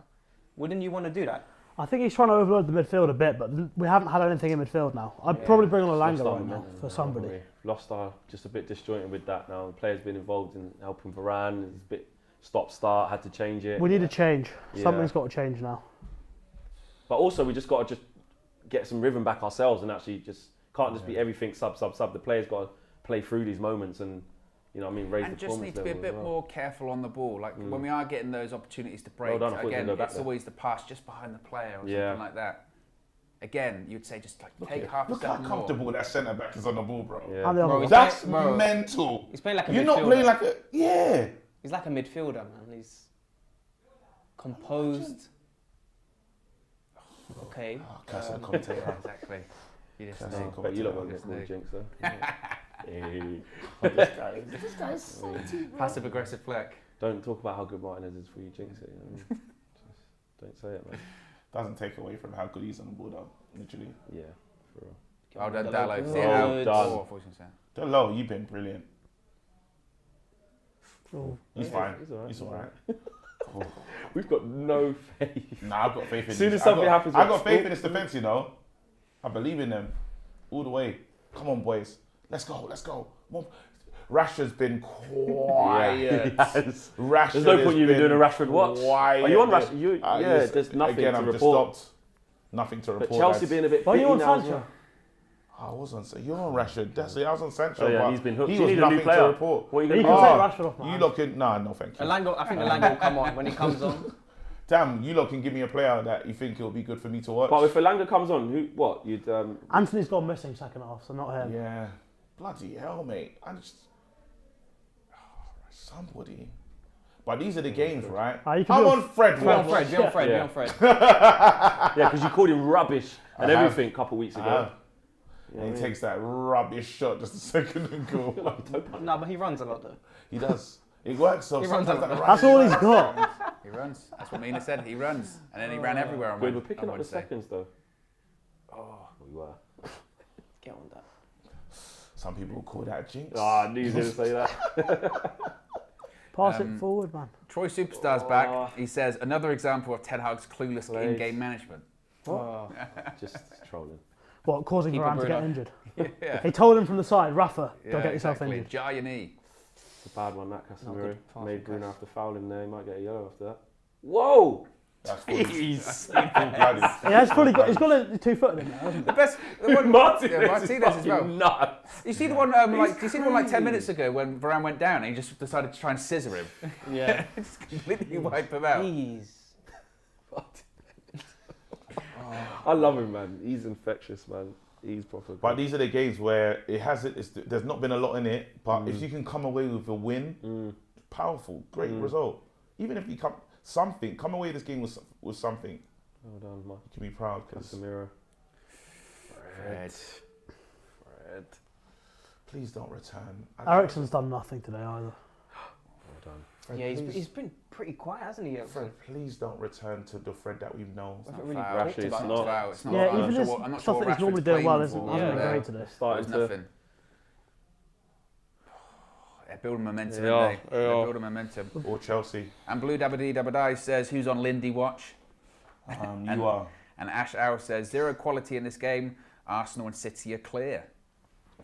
Speaker 7: Wouldn't you want to do that?
Speaker 6: I think he's trying to overload the midfield a bit, but we haven't had anything in midfield now. I'd probably bring on
Speaker 5: Lost
Speaker 6: Alanga
Speaker 5: our
Speaker 6: right now
Speaker 5: momentum,
Speaker 6: for somebody.
Speaker 5: haven't we? Lost our, just a bit disjointed with that now. The player's been involved in helping Varane. It's a bit stop-start, had to change it.
Speaker 6: We need a change.
Speaker 5: Yeah.
Speaker 6: Something's got to change now.
Speaker 5: But also, we just got to get some rhythm back ourselves and actually can't just be everything sub. The player's got to play through these moments and, you know what I mean, raise
Speaker 2: And
Speaker 5: the
Speaker 2: just need
Speaker 5: performance
Speaker 2: to be a
Speaker 5: level
Speaker 2: bit
Speaker 5: as well.
Speaker 2: more careful on the ball. Like when we are getting those opportunities to break,
Speaker 5: Well done, I thought you were
Speaker 2: again,
Speaker 5: gonna go back
Speaker 2: it's
Speaker 5: there.
Speaker 2: always the pass just behind the player or
Speaker 5: Yeah.
Speaker 2: something like that. Again, you'd say just like take
Speaker 1: Look
Speaker 2: half a
Speaker 1: how
Speaker 2: step more.
Speaker 1: comfortable that centre back is on the ball, bro.
Speaker 5: Yeah.
Speaker 6: And the other
Speaker 7: Bro,
Speaker 6: one.
Speaker 7: he's
Speaker 1: That's
Speaker 7: playing- bro,
Speaker 1: mental.
Speaker 7: He's playing like a
Speaker 1: You're
Speaker 7: midfielder.
Speaker 1: not playing like a
Speaker 7: He's like a midfielder, man. He's composed. Okay.
Speaker 1: Curse the commentator.
Speaker 2: Exactly. You just
Speaker 1: That's
Speaker 2: know.
Speaker 1: it.
Speaker 5: Bet you lot won't
Speaker 2: Just
Speaker 5: get more
Speaker 2: know.
Speaker 5: jinx though. Hey.
Speaker 1: This guy's salty, bro.
Speaker 2: Passive aggressive fleck.
Speaker 5: Don't talk about how good Martinez is before you jinx it. You know what I mean? Just don't say it, man.
Speaker 1: Doesn't take away from how good he's on the ball, though. Literally.
Speaker 5: Yeah, for real.
Speaker 2: Well done,
Speaker 7: Good.
Speaker 2: Dallo. See
Speaker 7: Well
Speaker 2: how
Speaker 5: done.
Speaker 2: Oh, I thought you were saying.
Speaker 1: Delo, you've been brilliant.
Speaker 6: Oh.
Speaker 1: He's
Speaker 5: Yeah,
Speaker 1: fine.
Speaker 5: he's alright.
Speaker 1: He's alright.
Speaker 5: We've got no faith.
Speaker 1: Nah, I've got faith in
Speaker 5: As soon
Speaker 1: this.
Speaker 5: as something happens,
Speaker 1: I got
Speaker 5: we're-
Speaker 1: faith in this defense, you know. I believe in them all the way. Come on, boys. Let's go. Let's go. Rashford's been quiet.
Speaker 5: Yes.
Speaker 1: Rashford
Speaker 5: There's no
Speaker 1: has
Speaker 5: point you even
Speaker 1: been
Speaker 5: doing a Rashford watch.
Speaker 1: quiet.
Speaker 5: Are you on Rashford? Yeah,
Speaker 1: yes,
Speaker 5: there's nothing
Speaker 1: again,
Speaker 5: to
Speaker 1: I've
Speaker 5: report.
Speaker 1: just stopped. Nothing to
Speaker 5: But
Speaker 1: report.
Speaker 5: Chelsea
Speaker 1: lads.
Speaker 5: being a bit
Speaker 6: Why are you
Speaker 5: bitty
Speaker 6: on
Speaker 5: now as
Speaker 6: Sancho?
Speaker 5: well.
Speaker 1: I was on. You're on Rashford. That's it. I was on Sancho.
Speaker 5: Oh yeah,
Speaker 1: but
Speaker 5: he's been hooked.
Speaker 1: He
Speaker 5: You
Speaker 1: was
Speaker 5: need a
Speaker 1: nothing
Speaker 5: new
Speaker 1: to
Speaker 5: player.
Speaker 1: report.
Speaker 5: What are you
Speaker 6: You
Speaker 5: going
Speaker 6: can
Speaker 5: to
Speaker 6: take
Speaker 5: do?
Speaker 6: Rashford off, man.
Speaker 1: You lot can. Nah, no, thank you.
Speaker 7: Alanga, I think Alanga will come on when he comes on.
Speaker 1: Damn, you lot can give me a player that you think will be good for me to watch.
Speaker 5: But if Alanga comes on, you'd
Speaker 6: Anthony's gone missing second half, so not him.
Speaker 1: Yeah. Bloody hell, mate. I just. Somebody. But these are the games, right?
Speaker 6: You can
Speaker 1: I'm
Speaker 6: do a-
Speaker 1: on Fred.
Speaker 7: Be on
Speaker 1: watch.
Speaker 7: Fred, be on Fred, be
Speaker 5: Yeah.
Speaker 7: on Fred.
Speaker 5: yeah, because you called him rubbish and
Speaker 1: I have.
Speaker 5: everything a couple weeks
Speaker 1: I
Speaker 5: ago.
Speaker 1: have.
Speaker 5: You know
Speaker 1: And
Speaker 5: what
Speaker 1: he
Speaker 5: I mean?
Speaker 1: takes that rubbish shot just a second ago.
Speaker 7: No, but he runs a lot though.
Speaker 1: He does. It works. So
Speaker 7: He runs
Speaker 1: sometimes
Speaker 7: on-
Speaker 1: that
Speaker 6: That's all he's got.
Speaker 2: He runs. That's what Mina said. He runs. And then he ran everywhere on
Speaker 5: We're
Speaker 2: Wed-
Speaker 5: picking
Speaker 2: on
Speaker 5: up the
Speaker 2: Wednesday.
Speaker 5: seconds though. Oh, we were.
Speaker 7: Get on that.
Speaker 1: Some people call that a jinx.
Speaker 5: Ah, I knew you were going to say that.
Speaker 6: Pass it forward, man.
Speaker 2: Troy Superstar's back. He says, another example of Ten Hag's clueless
Speaker 5: Legs.
Speaker 2: in-game management.
Speaker 5: Just trolling.
Speaker 6: What, causing
Speaker 7: Keep
Speaker 6: Varane
Speaker 7: it
Speaker 6: to get
Speaker 7: Bruno.
Speaker 6: injured?
Speaker 2: Yeah.
Speaker 6: He told him from the side, Rafa, don't
Speaker 2: Yeah,
Speaker 6: get yourself
Speaker 2: exactly.
Speaker 6: injured.
Speaker 2: Jar your knee.
Speaker 5: It's a bad one, that
Speaker 7: Not
Speaker 5: Casemiro.
Speaker 7: good. Far
Speaker 5: Made
Speaker 7: from
Speaker 5: Bruno
Speaker 7: Cas.
Speaker 5: have to foul him there. He might get a yellow after that. Whoa!
Speaker 1: That's
Speaker 5: Jeez.
Speaker 6: Yeah, he's got a 2 foot in there, hasn't he?
Speaker 2: The best, the one,
Speaker 5: Martinez is
Speaker 2: as well.
Speaker 5: fucking nuts.
Speaker 2: You see the one, do you see the one like 10 minutes ago when Varane went down and he just decided to try and scissor him?
Speaker 7: Yeah.
Speaker 2: Just completely wipe him out.
Speaker 7: Jeez.
Speaker 5: I love him, man. He's infectious, man. He's proper good.
Speaker 1: But these are the games where there's not been a lot in it, but if you can come away with a win, powerful, great result. Even if you come away this game with something,
Speaker 5: Well done, man.
Speaker 1: you can be proud. Because
Speaker 5: Casemiro.
Speaker 2: Fred.
Speaker 1: please don't return.
Speaker 6: Ericsson's done nothing today either.
Speaker 5: Well done.
Speaker 1: Fred,
Speaker 7: Yeah,
Speaker 1: please,
Speaker 7: he's been pretty quiet, hasn't he?
Speaker 1: Fred, please don't return to the Fred that we've known.
Speaker 7: We haven't really
Speaker 2: Foul.
Speaker 7: talked
Speaker 5: Actually, it's
Speaker 7: about
Speaker 5: not.
Speaker 7: it.
Speaker 2: Foul. It's not
Speaker 6: Yeah,
Speaker 2: foul.
Speaker 6: even this
Speaker 2: I'm not
Speaker 6: stuff
Speaker 2: sure
Speaker 6: that he's
Speaker 2: what
Speaker 6: normally
Speaker 2: Rashford's
Speaker 6: doing well
Speaker 2: playing
Speaker 6: hasn't
Speaker 2: for.
Speaker 6: been
Speaker 7: Yeah.
Speaker 6: great today.
Speaker 2: There's
Speaker 5: Starting to.
Speaker 2: nothing. They're building momentum,
Speaker 5: They
Speaker 2: aren't
Speaker 5: are,
Speaker 2: they?
Speaker 5: they
Speaker 2: They're
Speaker 5: are.
Speaker 2: building momentum.
Speaker 1: Or Chelsea.
Speaker 2: And Blue Dabba Dabba says, who's on Lindy watch?
Speaker 1: You are.
Speaker 2: And Ash Owl says, 0 quality in this game. Arsenal and City are clear.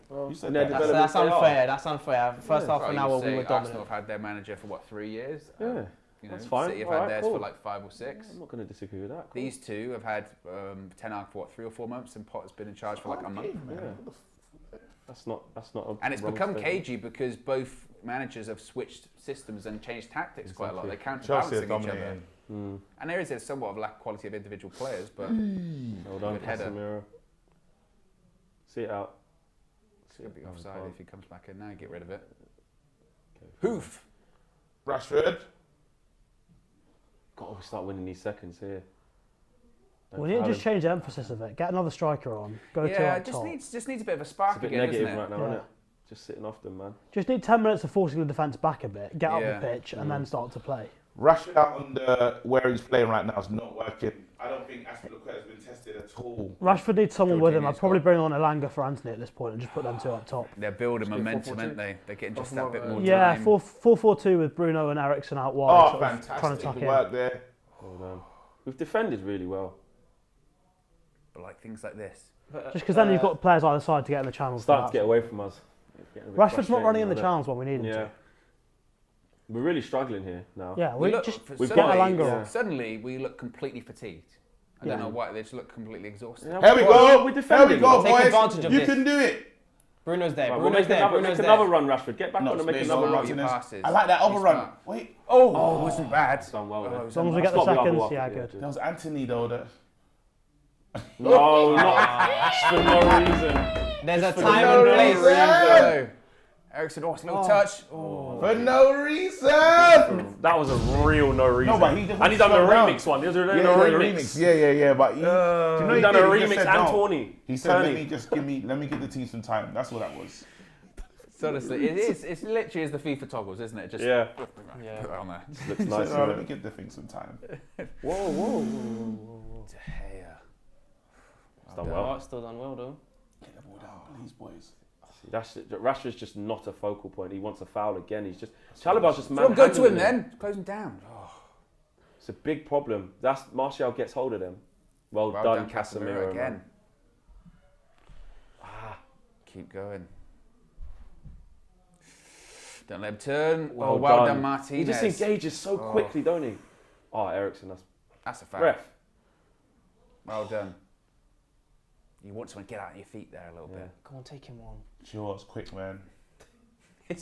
Speaker 1: You said
Speaker 5: They're
Speaker 1: that.
Speaker 5: developing.
Speaker 7: That's
Speaker 5: they are.
Speaker 7: unfair. That's unfair. First half
Speaker 2: Right,
Speaker 7: an
Speaker 2: you
Speaker 7: hour
Speaker 2: say
Speaker 7: we were
Speaker 2: Arsenal
Speaker 7: dominant.
Speaker 2: have had their manager for what, 3 years?
Speaker 5: Yeah.
Speaker 2: You know,
Speaker 5: That's fine.
Speaker 2: City have
Speaker 5: Alright,
Speaker 2: had theirs
Speaker 5: cool.
Speaker 2: for like 5 or 6.
Speaker 5: I'm not going to disagree with that. Cool.
Speaker 2: These two have had Ten Hag for what, 3 or 4 months, and Potter's been in charge for like a month.
Speaker 5: That's not a.
Speaker 2: And it's
Speaker 5: wrong
Speaker 2: become
Speaker 5: statement.
Speaker 2: cagey because both managers have switched systems and changed tactics quite a lot. They're
Speaker 1: Chelsea
Speaker 2: counterbalancing
Speaker 1: are
Speaker 2: each other.
Speaker 1: dominating.
Speaker 2: And there is a somewhat of lack of quality of individual players, but
Speaker 5: Well done,
Speaker 2: Good header.
Speaker 5: Casemiro. See it out.
Speaker 2: it's going to be offside
Speaker 5: fine.
Speaker 2: if he comes back in now. Get rid of it.
Speaker 5: Okay.
Speaker 2: Hoof.
Speaker 1: Rashford.
Speaker 5: Got to start winning these seconds here. Don't
Speaker 6: We need to
Speaker 5: foul
Speaker 6: just
Speaker 5: him.
Speaker 6: change the emphasis of it. Get another striker on. Go to
Speaker 2: Yeah,
Speaker 6: up
Speaker 2: just
Speaker 6: top.
Speaker 2: needs a bit of a
Speaker 5: It's
Speaker 2: spark
Speaker 5: a bit
Speaker 2: again,
Speaker 5: negative
Speaker 2: doesn't it?
Speaker 5: right now,
Speaker 6: Yeah.
Speaker 5: isn't it? Just sitting off them, man.
Speaker 6: Just need 10 minutes of forcing the defence back a bit, get
Speaker 2: Yeah.
Speaker 6: up the pitch, and then start to play.
Speaker 1: Rashford out on where he's playing right now is not working. I don't think Aspilicueta has been tested at all.
Speaker 6: Rashford needs someone with him.
Speaker 2: Jorginho's
Speaker 6: I'd probably
Speaker 2: got-
Speaker 6: bring on Elanga for Anthony at this point and just put them two up top.
Speaker 2: They're building
Speaker 5: Let's go
Speaker 2: momentum,
Speaker 5: 4-4-2.
Speaker 2: aren't they? They're getting just
Speaker 7: More
Speaker 2: that bit
Speaker 7: of a-
Speaker 2: more
Speaker 6: Yeah,
Speaker 2: time.
Speaker 6: 4-4-2 with Bruno and Ericsson out wide.
Speaker 1: Oh,
Speaker 6: sort of trying to
Speaker 1: fantastic
Speaker 6: tuck in.
Speaker 1: work there.
Speaker 5: Well done. We've defended really well.
Speaker 2: But like things like this.
Speaker 6: Just because then you've got players either side to get in the channels.
Speaker 5: Starting to get away from us. Getting a bit
Speaker 6: Rashford's not running in the
Speaker 5: frustrating,
Speaker 6: channels when we need him
Speaker 5: isn't it? Yeah. We're really struggling here now.
Speaker 6: to. Yeah, we
Speaker 2: look,
Speaker 6: just
Speaker 5: we've
Speaker 6: get
Speaker 5: got-
Speaker 6: Elanga
Speaker 5: yeah.
Speaker 6: on.
Speaker 2: Suddenly we look completely fatigued. I don't
Speaker 6: Yeah.
Speaker 2: know why, they just look completely exhausted.
Speaker 5: Yeah,
Speaker 1: Here we
Speaker 5: well,
Speaker 1: go.
Speaker 5: we're
Speaker 1: Here
Speaker 5: defending.
Speaker 1: we go,
Speaker 7: Take
Speaker 1: boys.
Speaker 7: advantage of
Speaker 1: You
Speaker 7: this.
Speaker 1: can do it.
Speaker 7: Bruno's there.
Speaker 5: Right, we'll
Speaker 7: Bruno's there. Bruno's
Speaker 5: make
Speaker 7: there.
Speaker 5: another run, Rashford. Get back
Speaker 1: No,
Speaker 5: on and make
Speaker 1: Smith,
Speaker 5: another
Speaker 1: no,
Speaker 5: run.
Speaker 2: your
Speaker 1: Martinez.
Speaker 2: passes.
Speaker 1: I like that other
Speaker 2: Restart.
Speaker 1: run. Wait.
Speaker 2: Oh, it wasn't bad.
Speaker 5: It's done well.
Speaker 2: Oh,
Speaker 5: As
Speaker 6: long as we get the seconds, yeah, good.
Speaker 1: That was Anthony though.
Speaker 5: No, not for no reason.
Speaker 7: There's a
Speaker 5: for
Speaker 7: time
Speaker 1: no
Speaker 7: and place.
Speaker 1: reason.
Speaker 2: No. Ericsson, oh, it's a little touch. Oh.
Speaker 1: For no reason.
Speaker 5: That was a real no reason.
Speaker 1: No, but he just
Speaker 5: and he done a
Speaker 1: slowed down.
Speaker 5: remix one. There's a
Speaker 1: Yeah,
Speaker 5: remix.
Speaker 1: Yeah. But he, do you know
Speaker 5: He
Speaker 1: he
Speaker 5: done
Speaker 1: did?
Speaker 5: a
Speaker 1: He just
Speaker 5: remix
Speaker 1: said
Speaker 5: and
Speaker 1: no.
Speaker 5: Tawny.
Speaker 1: He said,
Speaker 5: Tony.
Speaker 1: let me give the team some time. That's what that was.
Speaker 2: So honestly, it's literally is the FIFA toggles, isn't it? Just
Speaker 5: Yeah.
Speaker 2: put it on there.
Speaker 5: Looks
Speaker 1: He
Speaker 5: nice.
Speaker 1: said, oh, let
Speaker 5: Isn't
Speaker 1: me
Speaker 5: it?
Speaker 1: give the thing some time.
Speaker 5: Whoa.
Speaker 2: De Gea.
Speaker 5: It's done well.
Speaker 7: Oh, still done well though.
Speaker 1: Get the ball down, please, boys.
Speaker 5: See, Rashford's just not a focal point. He wants a foul again. He's just Chalobah's just
Speaker 2: Throw good to him
Speaker 5: manhandling
Speaker 2: then. Close him down. Oh.
Speaker 5: It's a big problem. That's Martial gets hold of them. Well done, Casemiro
Speaker 2: again.
Speaker 5: man.
Speaker 2: Keep going. Don't let him turn.
Speaker 5: Well
Speaker 2: Well
Speaker 5: done.
Speaker 2: done, Martinez.
Speaker 5: He just engages so quickly, don't he? Oh, Ericsson,
Speaker 2: That's a foul.
Speaker 5: ref.
Speaker 2: Well done. You want someone to get out on your feet there a little
Speaker 5: Yeah.
Speaker 7: Come on, take him on.
Speaker 1: Sure, it's quick, man.
Speaker 2: bit.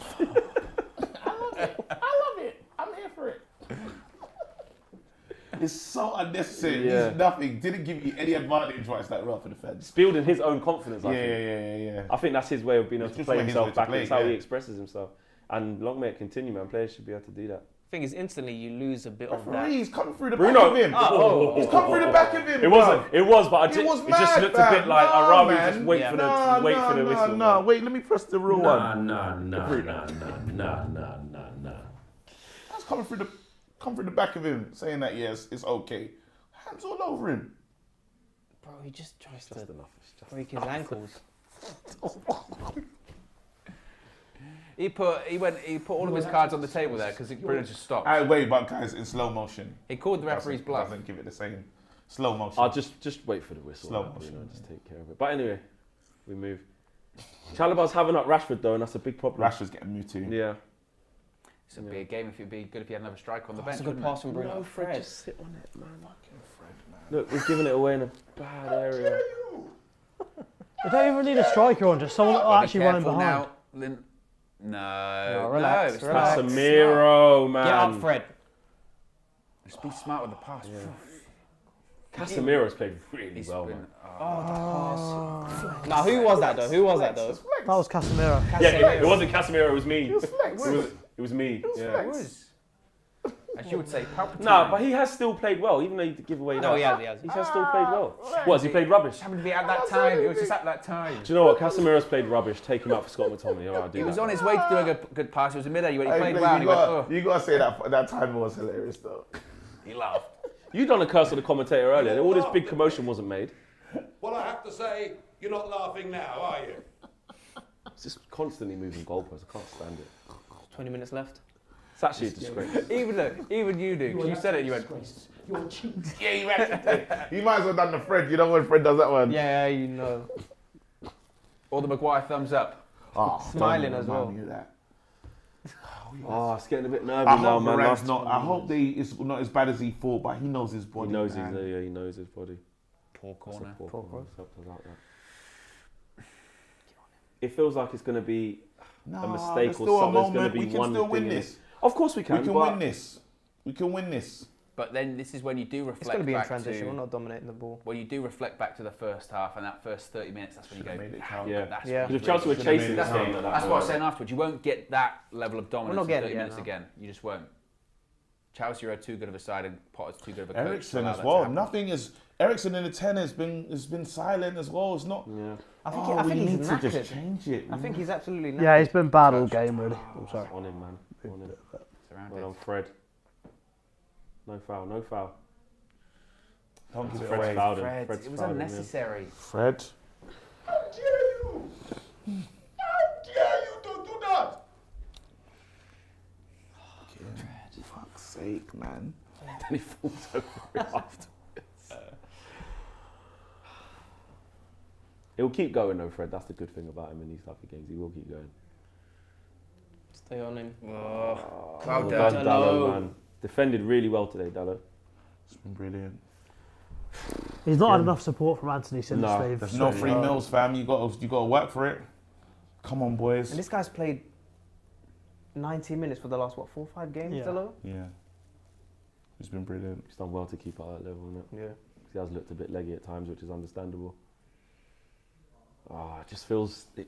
Speaker 1: I'm here for it. It's so unnecessary.
Speaker 5: Yeah.
Speaker 1: It's nothing. Didn't give you any advantage why it's that rough for the fence.
Speaker 5: It's building his own confidence, I think.
Speaker 1: Yeah.
Speaker 5: I think that's his way of being able
Speaker 1: It's
Speaker 5: to
Speaker 1: just
Speaker 5: play
Speaker 1: way his
Speaker 5: himself
Speaker 1: way to
Speaker 5: back.
Speaker 1: play,
Speaker 5: It's how he
Speaker 1: yeah.
Speaker 5: expresses himself. And long may it continue, man. Players should be able to do that.
Speaker 7: Thing is, instantly you lose a bit of that.
Speaker 1: Referee's come through the
Speaker 5: Bruno.
Speaker 1: back of him. He's come through the back of him.
Speaker 5: It was, but
Speaker 1: It was
Speaker 5: it just
Speaker 1: mad,
Speaker 5: looked a
Speaker 1: fam.
Speaker 5: bit like
Speaker 1: No,
Speaker 5: I'd rather
Speaker 1: man.
Speaker 5: just wait for the whistle.
Speaker 1: No,
Speaker 5: man.
Speaker 1: wait, let me press the real one.
Speaker 5: Nah.
Speaker 1: That's coming through the back of him, saying that yes, it's okay. Hands all over him.
Speaker 7: Bro, he just tries
Speaker 5: Just
Speaker 7: to
Speaker 5: enough. It's just
Speaker 7: break his ankles.
Speaker 2: He put all of his cards on the table there because Bruno just stopped.
Speaker 1: Wait, but guys, in slow motion.
Speaker 2: He called the referee's bluff.
Speaker 1: Doesn't give it the same slow motion.
Speaker 5: I'll just wait for the whistle.
Speaker 1: Slow
Speaker 5: man,
Speaker 1: motion.
Speaker 5: you know, just take care of it. But anyway, we move. Chalobah's having up Rashford though, and that's a big problem.
Speaker 1: Rashford's getting moved too.
Speaker 5: Yeah.
Speaker 2: This would be a game if it'd be good if you had another striker on the bench.
Speaker 7: That's a good
Speaker 2: wouldn't
Speaker 7: pass from Bruno. Fred.
Speaker 5: Just sit on it, man. Look, we've given it away in a bad area.
Speaker 6: We don't even need a striker on, just someone actually running behind.
Speaker 2: Now, no,
Speaker 7: relax,
Speaker 2: it's
Speaker 7: relax.
Speaker 2: not.
Speaker 5: Casemiro, man.
Speaker 7: Get up, Fred.
Speaker 2: Just be smart with the pass.
Speaker 5: Yeah. Casemiro's played really
Speaker 2: He's
Speaker 5: well,
Speaker 2: been-
Speaker 5: man.
Speaker 7: Now, who was that though? Who was that though?
Speaker 6: That was Casemiro.
Speaker 5: Yeah, it wasn't Casemiro, it was me.
Speaker 1: Flex.
Speaker 5: It was me. Yeah.
Speaker 2: It was. As you would say, Palpatine.
Speaker 5: No, but he has still played well, even though he did give away that.
Speaker 7: No, he has.
Speaker 5: He has still played well. What, has he played rubbish?
Speaker 2: Just happened to be at that time. It was just at that time.
Speaker 5: Do you know what? Casemiro's played rubbish. Take him out for Scott McTominay. All right, I'll do
Speaker 2: He was
Speaker 5: that.
Speaker 2: on his way to doing a good pass. It was in mid-air. He
Speaker 1: Hey,
Speaker 2: played
Speaker 1: Blake,
Speaker 2: well. And he went, oh.
Speaker 1: you gotta say that time was hilarious though.
Speaker 2: He laughed.
Speaker 5: You done a curse on the commentator earlier. All this big commotion wasn't made.
Speaker 3: Well, I have to say, you're not laughing now, are you?
Speaker 5: It's just constantly moving goalposts. I can't stand it.
Speaker 7: 20 minutes left.
Speaker 5: It's actually a disgrace.
Speaker 2: Even you do. 'Cause you said it. And you went.
Speaker 3: You're cheating.
Speaker 1: Yeah, you actually did. You might as well done the Fred. You know when Fred does that one.
Speaker 7: Yeah, you know.
Speaker 2: Or the Maguire thumbs up.
Speaker 1: Oh,
Speaker 7: Smiling
Speaker 1: don't
Speaker 7: as well.
Speaker 1: remind me of that.
Speaker 5: Oh, it's getting a bit nervy
Speaker 1: I
Speaker 5: now,
Speaker 1: hope
Speaker 5: man.
Speaker 1: Varane's not. I hope it's not as bad as he thought, but he knows his
Speaker 5: He
Speaker 1: body.
Speaker 5: knows
Speaker 1: man.
Speaker 5: he knows his body.
Speaker 2: Poor corner.
Speaker 5: Poor corner. Helped us out there. It feels like it's going to be
Speaker 1: Nah,
Speaker 5: a mistake
Speaker 1: there's
Speaker 5: or
Speaker 1: still a
Speaker 5: something. There's going
Speaker 1: moment.
Speaker 5: to be
Speaker 1: We can
Speaker 5: one
Speaker 1: still
Speaker 5: thing
Speaker 1: win
Speaker 5: in
Speaker 1: this.
Speaker 5: it. Of course we can.
Speaker 1: We can
Speaker 5: but
Speaker 1: win this. We can win this.
Speaker 2: But then this is when you do reflect
Speaker 7: It's going to be in
Speaker 2: back
Speaker 7: transition. We're
Speaker 2: to.
Speaker 7: not dominating the ball.
Speaker 2: When you do reflect back to the first half and that first 30 minutes, that's when you go.
Speaker 1: Should've made it count.
Speaker 5: Yeah.
Speaker 2: That's
Speaker 7: Yeah.
Speaker 2: when
Speaker 5: Because if
Speaker 2: you
Speaker 5: Chelsea were
Speaker 2: really-
Speaker 5: chasing this
Speaker 1: Should've made
Speaker 5: game
Speaker 1: it
Speaker 5: at that
Speaker 2: That's what I was
Speaker 5: point.
Speaker 2: saying afterwards. You won't get that level of dominance
Speaker 7: not
Speaker 2: in
Speaker 7: getting
Speaker 2: 30
Speaker 7: it,
Speaker 2: minutes
Speaker 7: no.
Speaker 2: again. You just won't. Chelsea are too good of a side and Potter's too good of a coach. to
Speaker 1: Eriksen
Speaker 2: allow
Speaker 1: as
Speaker 2: that to
Speaker 1: well.
Speaker 2: happen.
Speaker 1: Nothing is. Eriksen in the 10 has been silent as well. It's not.
Speaker 5: Yeah.
Speaker 7: I think,
Speaker 1: Oh,
Speaker 7: I
Speaker 1: we
Speaker 7: think
Speaker 1: need
Speaker 7: he's
Speaker 1: to
Speaker 7: knackered.
Speaker 1: just change it.
Speaker 7: I think he's absolutely knackered.
Speaker 6: Yeah, he's been bad all game, really. I'm sorry.
Speaker 5: On him, man. On him.
Speaker 2: Surrounded.
Speaker 5: Well done, Fred. No foul. No foul.
Speaker 1: Don't give it
Speaker 5: Fred's
Speaker 1: away.
Speaker 5: fouled him.
Speaker 2: Fred,
Speaker 5: Fred's
Speaker 2: it was
Speaker 5: fouled him, yeah.
Speaker 2: unnecessary.
Speaker 1: Fred.
Speaker 3: How dare you? How dare you do that?
Speaker 1: Fuck's sake, man.
Speaker 5: Then he falls over it afterwards. He'll keep going though, Fred. That's the good thing about him in these type of games. He will keep going.
Speaker 7: Stay on him.
Speaker 2: Well
Speaker 5: Well
Speaker 2: done.
Speaker 5: done, Dallo, man. Defended really well today, Dallo.
Speaker 1: It's been brilliant.
Speaker 6: He's not had enough support from Anthony since
Speaker 5: No,
Speaker 6: they've.
Speaker 1: There's no free meals, fam. You got to work for it. Come on, boys.
Speaker 7: And this guy's played 90 minutes for the last, 4 or 5 games,
Speaker 6: Yeah.
Speaker 7: Dallo?
Speaker 1: Yeah. It's been brilliant.
Speaker 5: He's done well to keep at that level, isn't it?
Speaker 7: Yeah.
Speaker 5: He has looked a bit leggy at times, which is understandable. It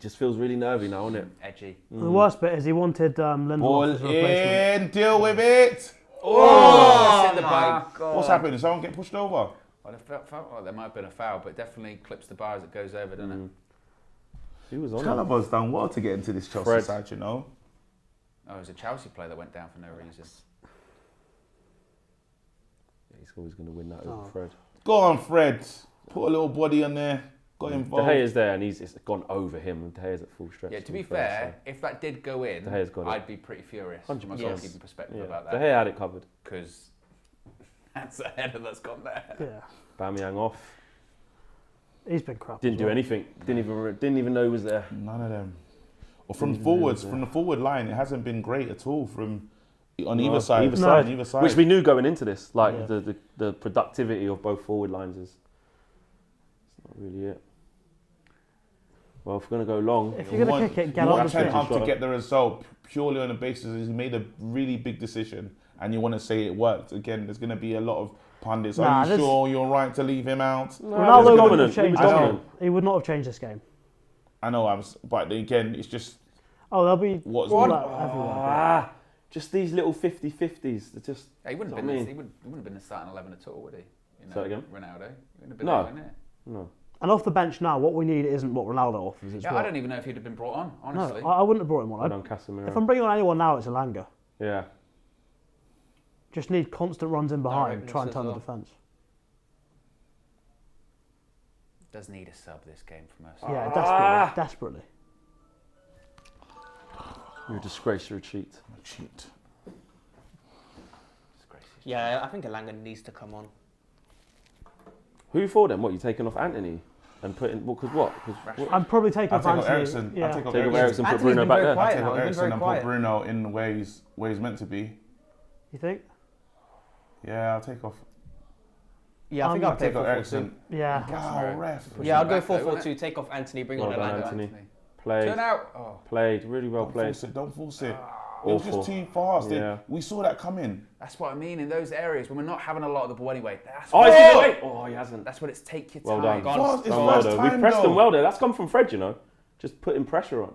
Speaker 5: just feels really nervy now, isn't it?
Speaker 2: Edgy.
Speaker 6: The worst bit is he wanted Lindelof
Speaker 1: Ball
Speaker 6: as a replacement.
Speaker 1: in. Deal with it.
Speaker 2: Oh, in the bar.
Speaker 1: What's happening? Someone get pushed over?
Speaker 2: Well, there might have been a foul, but it definitely clips the bar as it goes over, doesn't it?
Speaker 5: He was on it.
Speaker 1: Calabar's done well to get into this Chelsea
Speaker 5: Fred.
Speaker 1: side, you know.
Speaker 2: Oh, it was a Chelsea player that went down for no reason.
Speaker 5: Yeah, he's always going to win that over Fred.
Speaker 1: Go on, Fred. Put a little body on there. Got
Speaker 5: De
Speaker 1: involved.
Speaker 5: Gea's there and it's gone over him. De Gea's at full stretch.
Speaker 2: Yeah, to be fair, if that did go in,
Speaker 5: De Gea's got it.
Speaker 2: I'd be pretty furious.
Speaker 5: 100%.
Speaker 2: I've got to keep in perspective
Speaker 5: yeah.
Speaker 2: about
Speaker 5: De
Speaker 2: that.
Speaker 5: Gea had it covered.
Speaker 2: Because that's a header that's gone there.
Speaker 6: Yeah,
Speaker 5: Bamiyang off.
Speaker 6: he's been crap.
Speaker 5: Didn't
Speaker 6: as
Speaker 5: do
Speaker 6: well.
Speaker 5: anything. Didn't even know he was there.
Speaker 1: None of them. Or from forwards, from the forward line, it hasn't been great at all. From on either side,
Speaker 5: Either
Speaker 1: either
Speaker 5: side. Which we knew going into this. Like
Speaker 6: Yeah.
Speaker 5: the productivity of both forward lines is not really it. Well, if we're going to go long,
Speaker 6: If you're going to kick it, get on the
Speaker 1: Ten
Speaker 6: pitch.
Speaker 1: Hag to get the result purely on the basis that he made a really big decision, and you want to say it worked. Again, there's going to be a lot of pundits.
Speaker 6: Nah,
Speaker 1: Are you
Speaker 6: this-
Speaker 1: sure you're right to leave him out?
Speaker 6: Ronaldo wouldn't have
Speaker 5: dominant.
Speaker 6: changed
Speaker 1: I
Speaker 6: this
Speaker 1: know.
Speaker 6: game. He would not have changed this game.
Speaker 1: I know, but again, it's just
Speaker 6: Oh, there'll be
Speaker 1: what's
Speaker 6: all
Speaker 1: good.
Speaker 6: that everywhere.
Speaker 5: just these little 50-50s. They're just
Speaker 2: Yeah, he wouldn't
Speaker 5: That's
Speaker 2: have
Speaker 5: what I
Speaker 2: been.
Speaker 5: mean.
Speaker 2: He wouldn't have been the starting 11 at all, would he? You know,
Speaker 5: Say that again?
Speaker 2: Ronaldo. He wouldn't have been
Speaker 5: No.
Speaker 2: there, wouldn't he?
Speaker 5: no.
Speaker 6: And off the bench now, what we need isn't what Ronaldo offers. It's
Speaker 2: Yeah,
Speaker 6: what,
Speaker 2: I don't even know if he'd have been brought on, honestly.
Speaker 6: No, I wouldn't have brought him
Speaker 5: Well
Speaker 6: on.
Speaker 5: done, Casemiro.
Speaker 6: If I'm bringing on anyone now, it's Elanga.
Speaker 5: Yeah.
Speaker 6: Just need constant runs in behind,
Speaker 7: Directness
Speaker 6: try and
Speaker 7: as
Speaker 6: turn the
Speaker 7: well.
Speaker 6: defence.
Speaker 2: Does need a sub this game from us.
Speaker 6: Yeah, desperately.
Speaker 5: You're a disgrace. You're a cheat.
Speaker 1: Cheat.
Speaker 2: Disgrace.
Speaker 7: Yeah, I think Elanga needs to come on.
Speaker 5: Who for them? What, you taking off Anthony? And put in because what?
Speaker 6: I'd probably take
Speaker 1: I'll
Speaker 6: off
Speaker 1: take off
Speaker 6: Anthony.
Speaker 1: Ericsson.
Speaker 6: Yeah.
Speaker 1: I'll take off
Speaker 5: Take off
Speaker 1: Ericsson.
Speaker 5: Ericsson, put
Speaker 7: Anthony's
Speaker 5: Bruno
Speaker 7: been
Speaker 5: back
Speaker 7: very
Speaker 5: there.
Speaker 7: quiet.
Speaker 1: I'll take
Speaker 7: now,
Speaker 1: off
Speaker 7: he's been
Speaker 1: Ericsson
Speaker 7: very
Speaker 1: and put
Speaker 7: quiet.
Speaker 1: Bruno in where he's meant to be.
Speaker 6: You think?
Speaker 1: Yeah, I'll take off.
Speaker 7: Yeah, I think I'll
Speaker 1: I'll
Speaker 7: play
Speaker 1: take off
Speaker 7: 4-4-2.
Speaker 1: Ericsson.
Speaker 6: Yeah.
Speaker 1: Wow, ref.
Speaker 7: Yeah, I'll go
Speaker 2: Back though,
Speaker 7: 4-4-2. Take off Anthony, bring
Speaker 5: Well
Speaker 7: on
Speaker 5: done,
Speaker 7: Elanga.
Speaker 5: Anthony. Played.
Speaker 2: Turn out. Oh.
Speaker 5: Played. Really well
Speaker 1: Don't
Speaker 5: played.
Speaker 1: force it. Don't force it. It was
Speaker 5: Awful.
Speaker 1: just too fast.
Speaker 5: Yeah.
Speaker 1: We saw that coming.
Speaker 2: That's what I mean. In those areas when we're not having a lot of the ball anyway. That's
Speaker 5: Oh,
Speaker 2: what,
Speaker 5: he's giving away. Oh, he hasn't.
Speaker 2: that's what it's take your
Speaker 5: Well
Speaker 2: time.
Speaker 5: done.
Speaker 1: Fast, it's
Speaker 5: Done well
Speaker 1: fast
Speaker 5: though.
Speaker 1: time,
Speaker 5: We pressed
Speaker 1: though.
Speaker 5: them well there. That's come from Fred, you know. Just putting pressure on.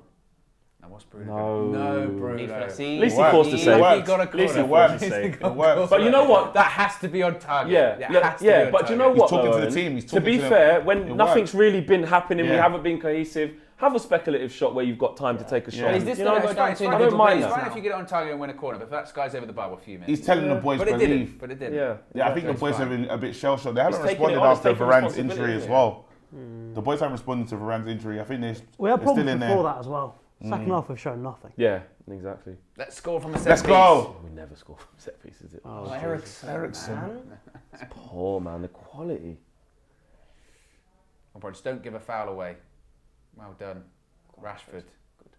Speaker 2: Now what's Bruno?
Speaker 5: No.
Speaker 2: No,
Speaker 7: Need
Speaker 2: Bruno.
Speaker 7: for see.
Speaker 5: At least he
Speaker 1: Works.
Speaker 5: forced a
Speaker 1: It
Speaker 5: save.
Speaker 1: works.
Speaker 2: He got a
Speaker 5: At least
Speaker 2: corner.
Speaker 5: it works.
Speaker 2: At least he got
Speaker 1: It
Speaker 2: a
Speaker 1: works.
Speaker 2: corner.
Speaker 5: But you know what?
Speaker 2: That has to be on target.
Speaker 5: Yeah,
Speaker 2: That has to be on
Speaker 5: but you know
Speaker 2: target.
Speaker 5: what?
Speaker 1: He's talking
Speaker 5: though,
Speaker 1: to the
Speaker 5: Owen?
Speaker 1: team, he's
Speaker 5: To
Speaker 1: talking
Speaker 5: be
Speaker 1: to them.
Speaker 5: fair, when
Speaker 1: It
Speaker 5: nothing's
Speaker 1: works.
Speaker 5: really been happening, we
Speaker 1: Yeah.
Speaker 5: haven't been cohesive. Have a speculative shot where you've got time to take a shot.
Speaker 1: Yeah.
Speaker 7: Is this
Speaker 5: You
Speaker 7: going
Speaker 5: know,
Speaker 7: to go
Speaker 2: It's
Speaker 7: down
Speaker 2: fine,
Speaker 7: to
Speaker 2: it's fine.
Speaker 5: I don't
Speaker 7: individual
Speaker 5: mind
Speaker 2: It's
Speaker 5: that.
Speaker 7: players
Speaker 2: fine
Speaker 7: now?
Speaker 2: if you get it on target and win a corner, but if that guy's over the bar, we're fuming.
Speaker 1: He's telling the boys
Speaker 2: but it
Speaker 1: believe.
Speaker 2: didn't. But it didn't.
Speaker 5: Yeah.
Speaker 1: Yeah, I think the
Speaker 2: It's
Speaker 1: boys
Speaker 2: fine.
Speaker 1: have been a bit shell-shocked. They haven't
Speaker 5: taking it
Speaker 1: responded
Speaker 5: on, it's
Speaker 1: after
Speaker 5: taking
Speaker 1: Varane's
Speaker 5: responsibility,
Speaker 1: injury as
Speaker 5: yeah.
Speaker 1: well. The boys haven't responded to Varane's injury. I think
Speaker 6: We had
Speaker 1: they're still
Speaker 6: problems
Speaker 1: in
Speaker 6: before
Speaker 1: there.
Speaker 6: that as well. Second half, we've shown nothing.
Speaker 5: Yeah, exactly.
Speaker 2: Let's score from a set
Speaker 1: Let's
Speaker 2: piece.
Speaker 1: go.
Speaker 5: We never score from set pieces. It?
Speaker 7: Oh, Ericsson. man.
Speaker 5: Poor man, the quality.
Speaker 2: Oh, bro, just don't give a foul away. Well done. Rashford. Good.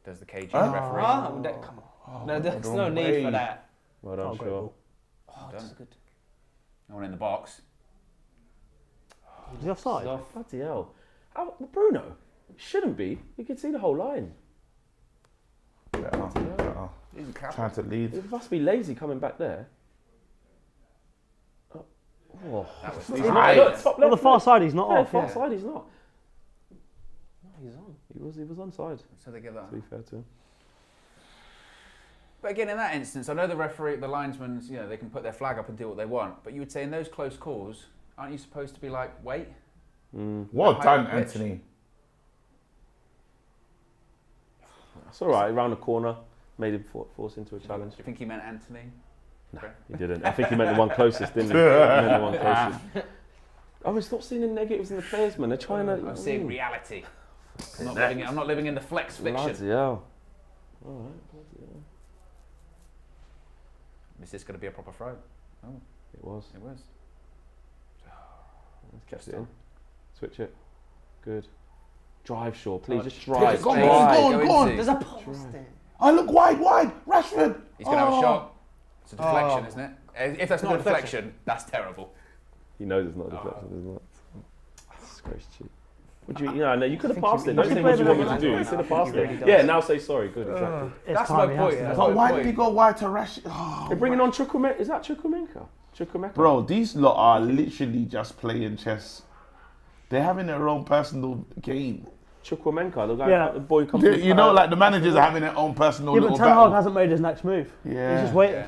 Speaker 2: Does the KG referee.
Speaker 7: Ah, come on. No, there's no need for that.
Speaker 5: Well done,
Speaker 6: Oh, great
Speaker 5: sure.
Speaker 6: ball.
Speaker 7: Oh, that's good.
Speaker 2: No one in the box.
Speaker 6: Is he offside?
Speaker 5: Bloody hell. Bruno, shouldn't be. You can see the whole line.
Speaker 1: Better.
Speaker 2: He's a captain.
Speaker 1: Trying to lead.
Speaker 5: It must be lazy coming back there. Oh,
Speaker 2: That was
Speaker 5: he's
Speaker 2: tight.
Speaker 5: not. Look, top
Speaker 6: On the
Speaker 5: left,
Speaker 6: far
Speaker 5: look.
Speaker 6: side, he's not
Speaker 5: Yeah,
Speaker 6: off.
Speaker 5: far
Speaker 6: Yeah.
Speaker 5: side, he's not.
Speaker 7: No, he's on.
Speaker 5: He was onside.
Speaker 2: So they give that.
Speaker 5: To be fair to him.
Speaker 2: But again, in that instance, I know the referee, the linesmen, you know, they can put their flag up and do what they want. But you would say in those close calls, aren't you supposed to be like, wait?
Speaker 1: Well
Speaker 2: High
Speaker 1: done,
Speaker 2: up pitch.
Speaker 1: Anthony.
Speaker 5: That's all right. Around the corner, made him force into a
Speaker 2: Do
Speaker 5: challenge.
Speaker 2: you think he meant Anthony?
Speaker 5: He didn't. I think he meant the one closest, didn't he? He meant the one closest. Oh, it's not seeing the negatives in the players, man. They're trying to.
Speaker 2: I'm seeing reality. I'm not living in the flex fiction.
Speaker 5: Bloody hell. All right. Bloody hell.
Speaker 2: Is this going to be a proper throw? Oh,
Speaker 5: It was.
Speaker 2: it was.
Speaker 5: Kept it in. Switch it. Good. Drive, Shaw. Please,
Speaker 7: Touch.
Speaker 5: just drive.
Speaker 1: Go on,
Speaker 5: drive.
Speaker 1: go on, go on.
Speaker 7: There's a post there.
Speaker 1: Oh, look wide, Rashford.
Speaker 2: He's going to have a
Speaker 1: Oh.
Speaker 2: shot. It's a deflection,
Speaker 1: Oh.
Speaker 2: isn't it? If that's not a deflection, that's terrible.
Speaker 5: He knows it's not a deflection, isn't it? That's very cheap. Would you? Yeah, no, you could have passed it.
Speaker 6: you
Speaker 5: Don't
Speaker 6: could
Speaker 5: say
Speaker 6: play
Speaker 5: what you
Speaker 6: the
Speaker 5: want me
Speaker 6: number
Speaker 5: to do.
Speaker 7: nine
Speaker 5: You
Speaker 7: now.
Speaker 5: should have
Speaker 7: I think
Speaker 5: passed
Speaker 7: he really
Speaker 5: it.
Speaker 7: does.
Speaker 5: Yeah, now say sorry. Good, exactly.
Speaker 6: It's
Speaker 2: That's
Speaker 6: time,
Speaker 2: my
Speaker 6: he has
Speaker 2: point,
Speaker 6: to.
Speaker 2: yeah.
Speaker 1: But why
Speaker 2: Point.
Speaker 1: did he go wide to Rashford? Oh,
Speaker 5: They're bringing on Chukwuemeka. Is that Chukwuemeka? Chukwuemeka.
Speaker 1: bro, these lot are literally just playing chess. They're having their own personal game.
Speaker 5: Chukwuemeka, the guy,
Speaker 6: Yeah.
Speaker 5: the boy comes.
Speaker 1: You know, like the managers are having their own personal
Speaker 6: Yeah, but
Speaker 1: little
Speaker 6: Ten Hag
Speaker 1: battle.
Speaker 6: hasn't made his next move.
Speaker 1: Yeah.
Speaker 6: He's just waiting.
Speaker 2: Yeah.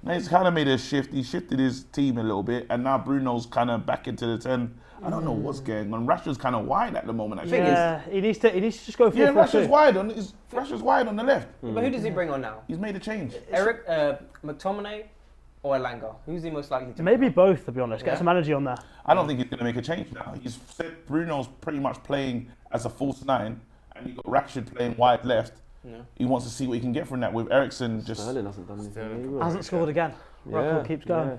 Speaker 1: Now he's kind of made a shift. He shifted his team a little bit, and now Bruno's kind of back into the 10. I don't know what's going on. Rashford's kind of wide at the moment. Actually.
Speaker 6: Yeah, he needs to just go 4-4-2.
Speaker 1: Yeah, Rashford's wide on. Rashford's wide on the left.
Speaker 7: But who does he bring on now?
Speaker 1: He's made a change.
Speaker 7: Eric, McTominay or Elanga? Who's he most likely to
Speaker 6: Maybe both, to be honest. Get
Speaker 7: Yeah.
Speaker 6: some energy on there.
Speaker 1: I don't think he's going to make a change now. He's said Bruno's pretty much playing as a false 9, and you've got Rashford playing wide left.
Speaker 7: No.
Speaker 1: He wants to see what he can get from that with Ericsson. Just
Speaker 5: Sterling hasn't done anything.
Speaker 2: Sterling.
Speaker 5: He will.
Speaker 6: Hasn't scored again. Record keeps going.
Speaker 5: yeah.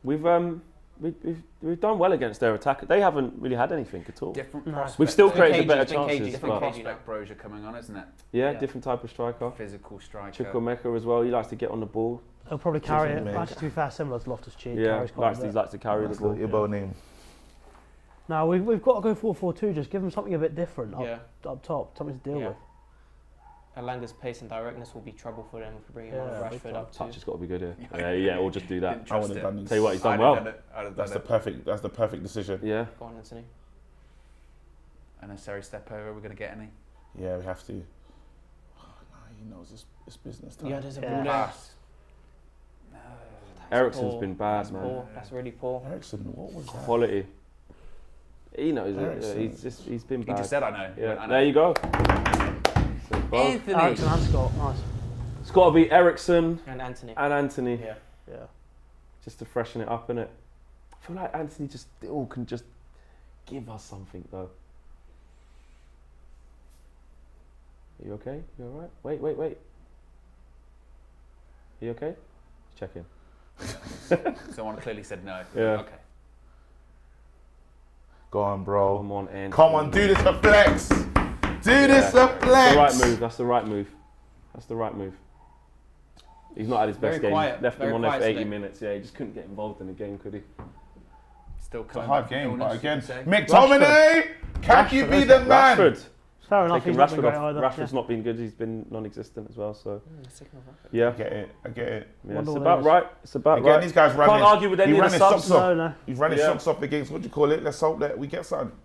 Speaker 5: We've done well against their attack. They haven't really had anything at all.
Speaker 2: Different
Speaker 6: No.
Speaker 2: prospect.
Speaker 5: We've still
Speaker 7: Been
Speaker 5: created
Speaker 7: cagey,
Speaker 5: better
Speaker 7: been cagey,
Speaker 5: chances.
Speaker 2: different
Speaker 5: But
Speaker 2: prospect Brozier coming on, isn't it?
Speaker 5: yeah,
Speaker 7: Yeah.
Speaker 5: different type of striker.
Speaker 2: Physical striker.
Speaker 5: Chukwuemeka as well. He likes to get on the ball.
Speaker 6: He'll probably carry it.
Speaker 1: Mate.
Speaker 6: Actually, to be fair, similar to Loftus-Cheek.
Speaker 5: Yeah,
Speaker 6: Carries quite a
Speaker 5: he
Speaker 6: bit.
Speaker 5: likes to carry the ball.
Speaker 1: Ibo name.
Speaker 6: Now, we've got to go 4-4-2. Just give him something a bit different
Speaker 7: Yeah.
Speaker 6: up top. Something to deal
Speaker 7: Yeah.
Speaker 6: with.
Speaker 7: Alanga's pace and directness will be trouble for them if we bring him
Speaker 6: Yeah,
Speaker 7: on
Speaker 6: big
Speaker 7: Rashford
Speaker 6: time.
Speaker 7: up too.
Speaker 5: Touch has got to be good here. Yeah, or just do that.
Speaker 2: Didn't
Speaker 1: I
Speaker 2: trust
Speaker 1: would have
Speaker 2: it.
Speaker 1: done this.
Speaker 5: Tell you what, he's done
Speaker 2: I'd
Speaker 5: well.
Speaker 2: have done it. I'd have
Speaker 1: That's
Speaker 2: done
Speaker 1: the perfect decision.
Speaker 5: Yeah.
Speaker 7: Go on, Anthony.
Speaker 2: A necessary step over. We're going to get any.
Speaker 1: Yeah, we have to. Oh, no, he knows it's business time.
Speaker 7: Yeah, there's a
Speaker 6: Yeah.
Speaker 7: Bruno.
Speaker 2: Pass. No.
Speaker 5: Ericsson's
Speaker 7: Poor.
Speaker 5: been bad,
Speaker 7: That's
Speaker 5: man.
Speaker 7: poor. That's really poor.
Speaker 1: Ericsson, what was that?
Speaker 5: Quality. He knows it.
Speaker 1: Ericsson.
Speaker 5: He's been
Speaker 2: He
Speaker 5: bad.
Speaker 2: just said I know. He
Speaker 5: Yeah.
Speaker 2: went, I know.
Speaker 5: There you go. So both.
Speaker 2: Anthony.
Speaker 6: Ericsson and Scott. Nice.
Speaker 5: It's got to be Ericsson
Speaker 7: And Anthony.
Speaker 5: and Anthony.
Speaker 7: Yeah.
Speaker 6: Yeah.
Speaker 5: Just to freshen it up, innit? I feel like Anthony just still can just give us something though. Are you okay? You alright? Wait. Are you okay? Just checking.
Speaker 2: Someone clearly said no.
Speaker 5: Yeah.
Speaker 2: Okay.
Speaker 1: Go on, bro.
Speaker 5: Come on, Ant.
Speaker 1: Come on, do this for flex. Do this for flex.
Speaker 5: That's the right move. That's the right move. That's the right move. He's not at his best
Speaker 7: Very
Speaker 5: game.
Speaker 7: quiet,
Speaker 5: Left him
Speaker 7: very
Speaker 5: on there for
Speaker 7: quiet
Speaker 5: 80
Speaker 7: today.
Speaker 5: minutes. Yeah, he just couldn't get involved in the game, could he?
Speaker 2: Still
Speaker 1: It's a
Speaker 2: coming
Speaker 1: hard
Speaker 2: back from
Speaker 1: game,
Speaker 2: illness,
Speaker 1: but again,
Speaker 2: you could say.
Speaker 1: McTominay, can you be the man?
Speaker 5: Rashford.
Speaker 6: Fair enough.
Speaker 5: Taking
Speaker 6: He's not been
Speaker 5: Rashford
Speaker 6: great
Speaker 5: off.
Speaker 6: either.
Speaker 5: Rashford's not been good. He's been non-existent as well. So
Speaker 1: I
Speaker 5: yeah,
Speaker 1: get it. I get it.
Speaker 5: yeah,
Speaker 6: Wonder
Speaker 5: it's
Speaker 6: what
Speaker 5: about
Speaker 6: it is.
Speaker 5: right. It's about
Speaker 1: Again,
Speaker 5: right.
Speaker 1: these guys ran
Speaker 5: Can't
Speaker 1: his,
Speaker 5: argue with any
Speaker 1: he
Speaker 5: of
Speaker 1: ran
Speaker 5: the
Speaker 1: his
Speaker 5: subs.
Speaker 1: socks off.
Speaker 6: No, no.
Speaker 1: He's ran his
Speaker 5: Yeah.
Speaker 1: socks off against, what do you call it? Let's hope that we get something.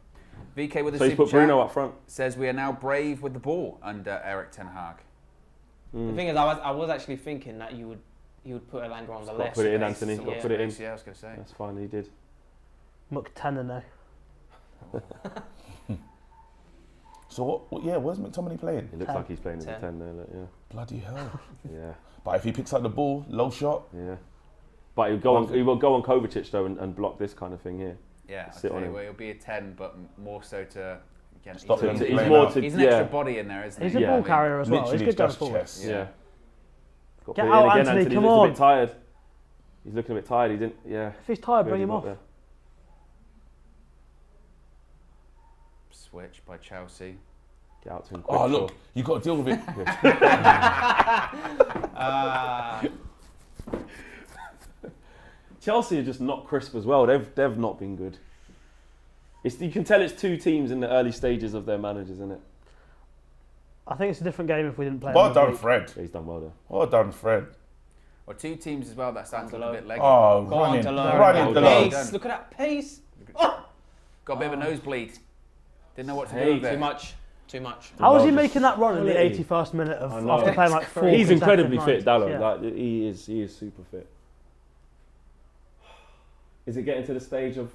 Speaker 2: VK with a
Speaker 5: So he's
Speaker 2: super
Speaker 5: put Bruno
Speaker 2: chat
Speaker 5: up front.
Speaker 2: says we are now brave with the ball under Eric Ten Hag.
Speaker 7: The thing is, I was actually thinking that you would put Elanga on the
Speaker 5: Got
Speaker 7: left.
Speaker 5: to put it in,
Speaker 7: space.
Speaker 5: Anthony. Got to
Speaker 7: Yeah.
Speaker 5: put it in.
Speaker 2: Yeah, I was going to say.
Speaker 5: That's fine. He did.
Speaker 6: McTominay.
Speaker 1: So, where's McTominay playing?
Speaker 5: It looks
Speaker 6: 10.
Speaker 5: like he's playing as a
Speaker 7: 10.
Speaker 5: 10 there. Look, yeah.
Speaker 1: Bloody hell.
Speaker 5: Yeah.
Speaker 1: But if he picks up the ball, low shot,
Speaker 5: Yeah. But he will go on Kovacic though and block this kind of thing here.
Speaker 2: Yeah,
Speaker 5: Sit on him.
Speaker 2: he'll be a 10, but more so to... Again,
Speaker 1: Stop
Speaker 2: he's,
Speaker 1: him
Speaker 2: he's,
Speaker 1: playing
Speaker 5: more
Speaker 1: out.
Speaker 5: to
Speaker 2: he's an
Speaker 5: yeah.
Speaker 2: extra body in there, isn't
Speaker 6: He's
Speaker 2: he?
Speaker 6: a
Speaker 5: Yeah.
Speaker 6: ball carrier as well. He's
Speaker 1: literally
Speaker 6: good going
Speaker 1: just
Speaker 6: forward.
Speaker 1: chest.
Speaker 5: Yeah. Got to
Speaker 6: Get
Speaker 5: put it
Speaker 6: out,
Speaker 5: in again,
Speaker 6: Anthony,
Speaker 5: Anthony.
Speaker 6: come
Speaker 5: He looks
Speaker 6: on.
Speaker 5: a bit tired. He's looking a bit tired. He didn't. Yeah.
Speaker 6: If he's tired,
Speaker 5: Good
Speaker 6: bring
Speaker 5: he
Speaker 6: him
Speaker 5: got
Speaker 6: off.
Speaker 5: there.
Speaker 2: Switch by Chelsea.
Speaker 5: Get out to him quick.
Speaker 1: Oh, look, you got to deal with it.
Speaker 5: Chelsea are just not crisp as well. They've not been good. You can tell it's two teams in the early stages of their managers, isn't it?
Speaker 6: I think it's a different game if we didn't play.
Speaker 1: Well
Speaker 6: him
Speaker 1: done,
Speaker 6: midweek.
Speaker 1: Fred.
Speaker 5: Yeah, he's done well there.
Speaker 1: Well done, Fred.
Speaker 2: Or two teams as well that sounds a bit leggy.
Speaker 1: Oh,
Speaker 7: Go on,
Speaker 1: running,
Speaker 7: Delon.
Speaker 1: running,
Speaker 5: Go
Speaker 1: Delon.
Speaker 7: Pace. Look at that pace.
Speaker 2: Got a bit of a nosebleed. Didn't know what to do
Speaker 5: Hey,
Speaker 2: with it.
Speaker 7: Too much. Too much.
Speaker 6: How was he
Speaker 5: Delon
Speaker 6: making that run in the
Speaker 5: quality.
Speaker 6: 81st minute
Speaker 5: I
Speaker 6: of
Speaker 5: know.
Speaker 6: after playing like four?
Speaker 5: He's incredibly fit,
Speaker 6: consecutive
Speaker 5: Dallo.
Speaker 6: nights?
Speaker 5: Like he is super fit. Is it getting to the stage of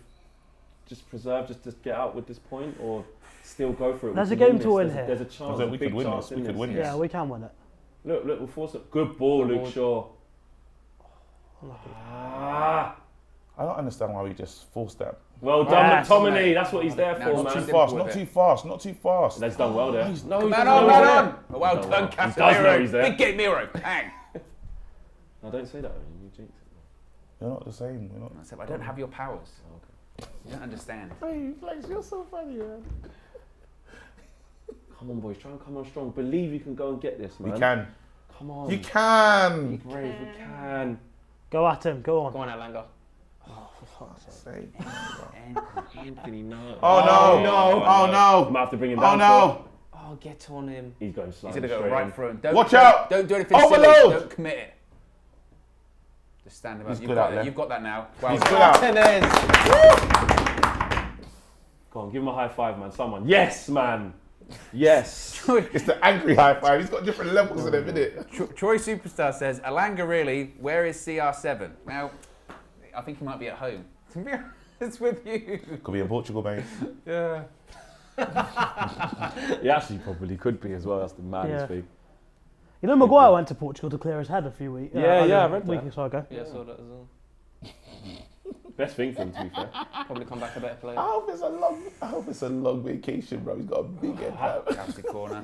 Speaker 5: just preserve, just to get out with this point, or still go for it?
Speaker 6: There's
Speaker 5: We
Speaker 6: a
Speaker 5: can
Speaker 6: game
Speaker 5: win
Speaker 6: to
Speaker 5: this.
Speaker 6: win
Speaker 5: There's
Speaker 6: here.
Speaker 5: There's a chance.
Speaker 1: We
Speaker 5: a
Speaker 1: could
Speaker 5: big
Speaker 1: win
Speaker 5: chance
Speaker 1: this,
Speaker 5: in
Speaker 1: we could
Speaker 5: this.
Speaker 1: win
Speaker 6: Yeah, we can win it.
Speaker 5: Look, we'll force it. Good ball, Luke Shaw. Ah.
Speaker 1: I don't understand why we just forced that.
Speaker 5: Well done,
Speaker 6: Yes.
Speaker 5: McTominay. That's what he's there
Speaker 2: Now
Speaker 5: for,
Speaker 2: it's
Speaker 1: Not too
Speaker 5: man.
Speaker 2: simple
Speaker 1: fast,
Speaker 2: with
Speaker 1: not
Speaker 2: it.
Speaker 1: too fast, not too fast.
Speaker 5: That's done well there.
Speaker 1: He's-
Speaker 5: No,
Speaker 1: Come
Speaker 5: he's
Speaker 2: Man
Speaker 5: done
Speaker 2: on,
Speaker 5: well
Speaker 2: man
Speaker 5: there.
Speaker 2: on! Well
Speaker 5: He's done
Speaker 2: done,
Speaker 5: well. He does know he's
Speaker 2: Casemiro.
Speaker 5: there.
Speaker 2: Big game hero. Bang.
Speaker 5: No, don't say that. You jinx it.
Speaker 1: You're not the same. You're not.
Speaker 2: I said, I don't have your powers. You don't understand.
Speaker 1: Hey, Flex, you're so funny, man.
Speaker 5: Come on, boys. Try and come on strong. Believe you can go and get this, man.
Speaker 1: We can.
Speaker 5: Come on.
Speaker 1: You can.
Speaker 5: Be brave. We can.
Speaker 6: Go at him. Go on.
Speaker 7: Go on, Elanga.
Speaker 1: Say.
Speaker 5: Anthony, no.
Speaker 1: Oh no!
Speaker 5: no.
Speaker 1: Oh no!
Speaker 5: Might have to bring him
Speaker 1: Oh
Speaker 5: down.
Speaker 1: no!
Speaker 7: Oh, get on him.
Speaker 5: He's going
Speaker 2: He's
Speaker 5: slow.
Speaker 2: going to go right through him. Don't,
Speaker 1: Watch out!
Speaker 2: Don't do anything
Speaker 1: Overload!
Speaker 2: silly. Don't commit it. Just stand him up.
Speaker 1: He's
Speaker 2: You've
Speaker 1: good
Speaker 2: got
Speaker 1: out
Speaker 2: it.
Speaker 1: there.
Speaker 2: You've got that now. Well
Speaker 1: He's
Speaker 2: done.
Speaker 1: good out.
Speaker 5: Go on, give him a high five, man. Someone. Yes, man. Yes.
Speaker 1: It's the angry high five. He's got different levels in it, isn't it?
Speaker 2: Troy Superstar says, Alanga really, where is CR7? Now, I think he might be at home. To be honest with you.
Speaker 1: Could be in Portugal, mate.
Speaker 2: Yeah.
Speaker 5: He actually probably could be as well. That's the maddest
Speaker 6: Yeah.
Speaker 5: thing.
Speaker 6: You know, Maguire went to Portugal to clear his head a few weeks.
Speaker 5: Yeah, I
Speaker 6: a
Speaker 5: read
Speaker 6: week
Speaker 5: that.
Speaker 6: or so ago.
Speaker 7: Yeah, I saw that as well.
Speaker 5: Best thing for him, to be fair.
Speaker 7: Probably come back a better player.
Speaker 1: I hope it's a long vacation, bro. He's got a big head.
Speaker 2: Chelsea corner.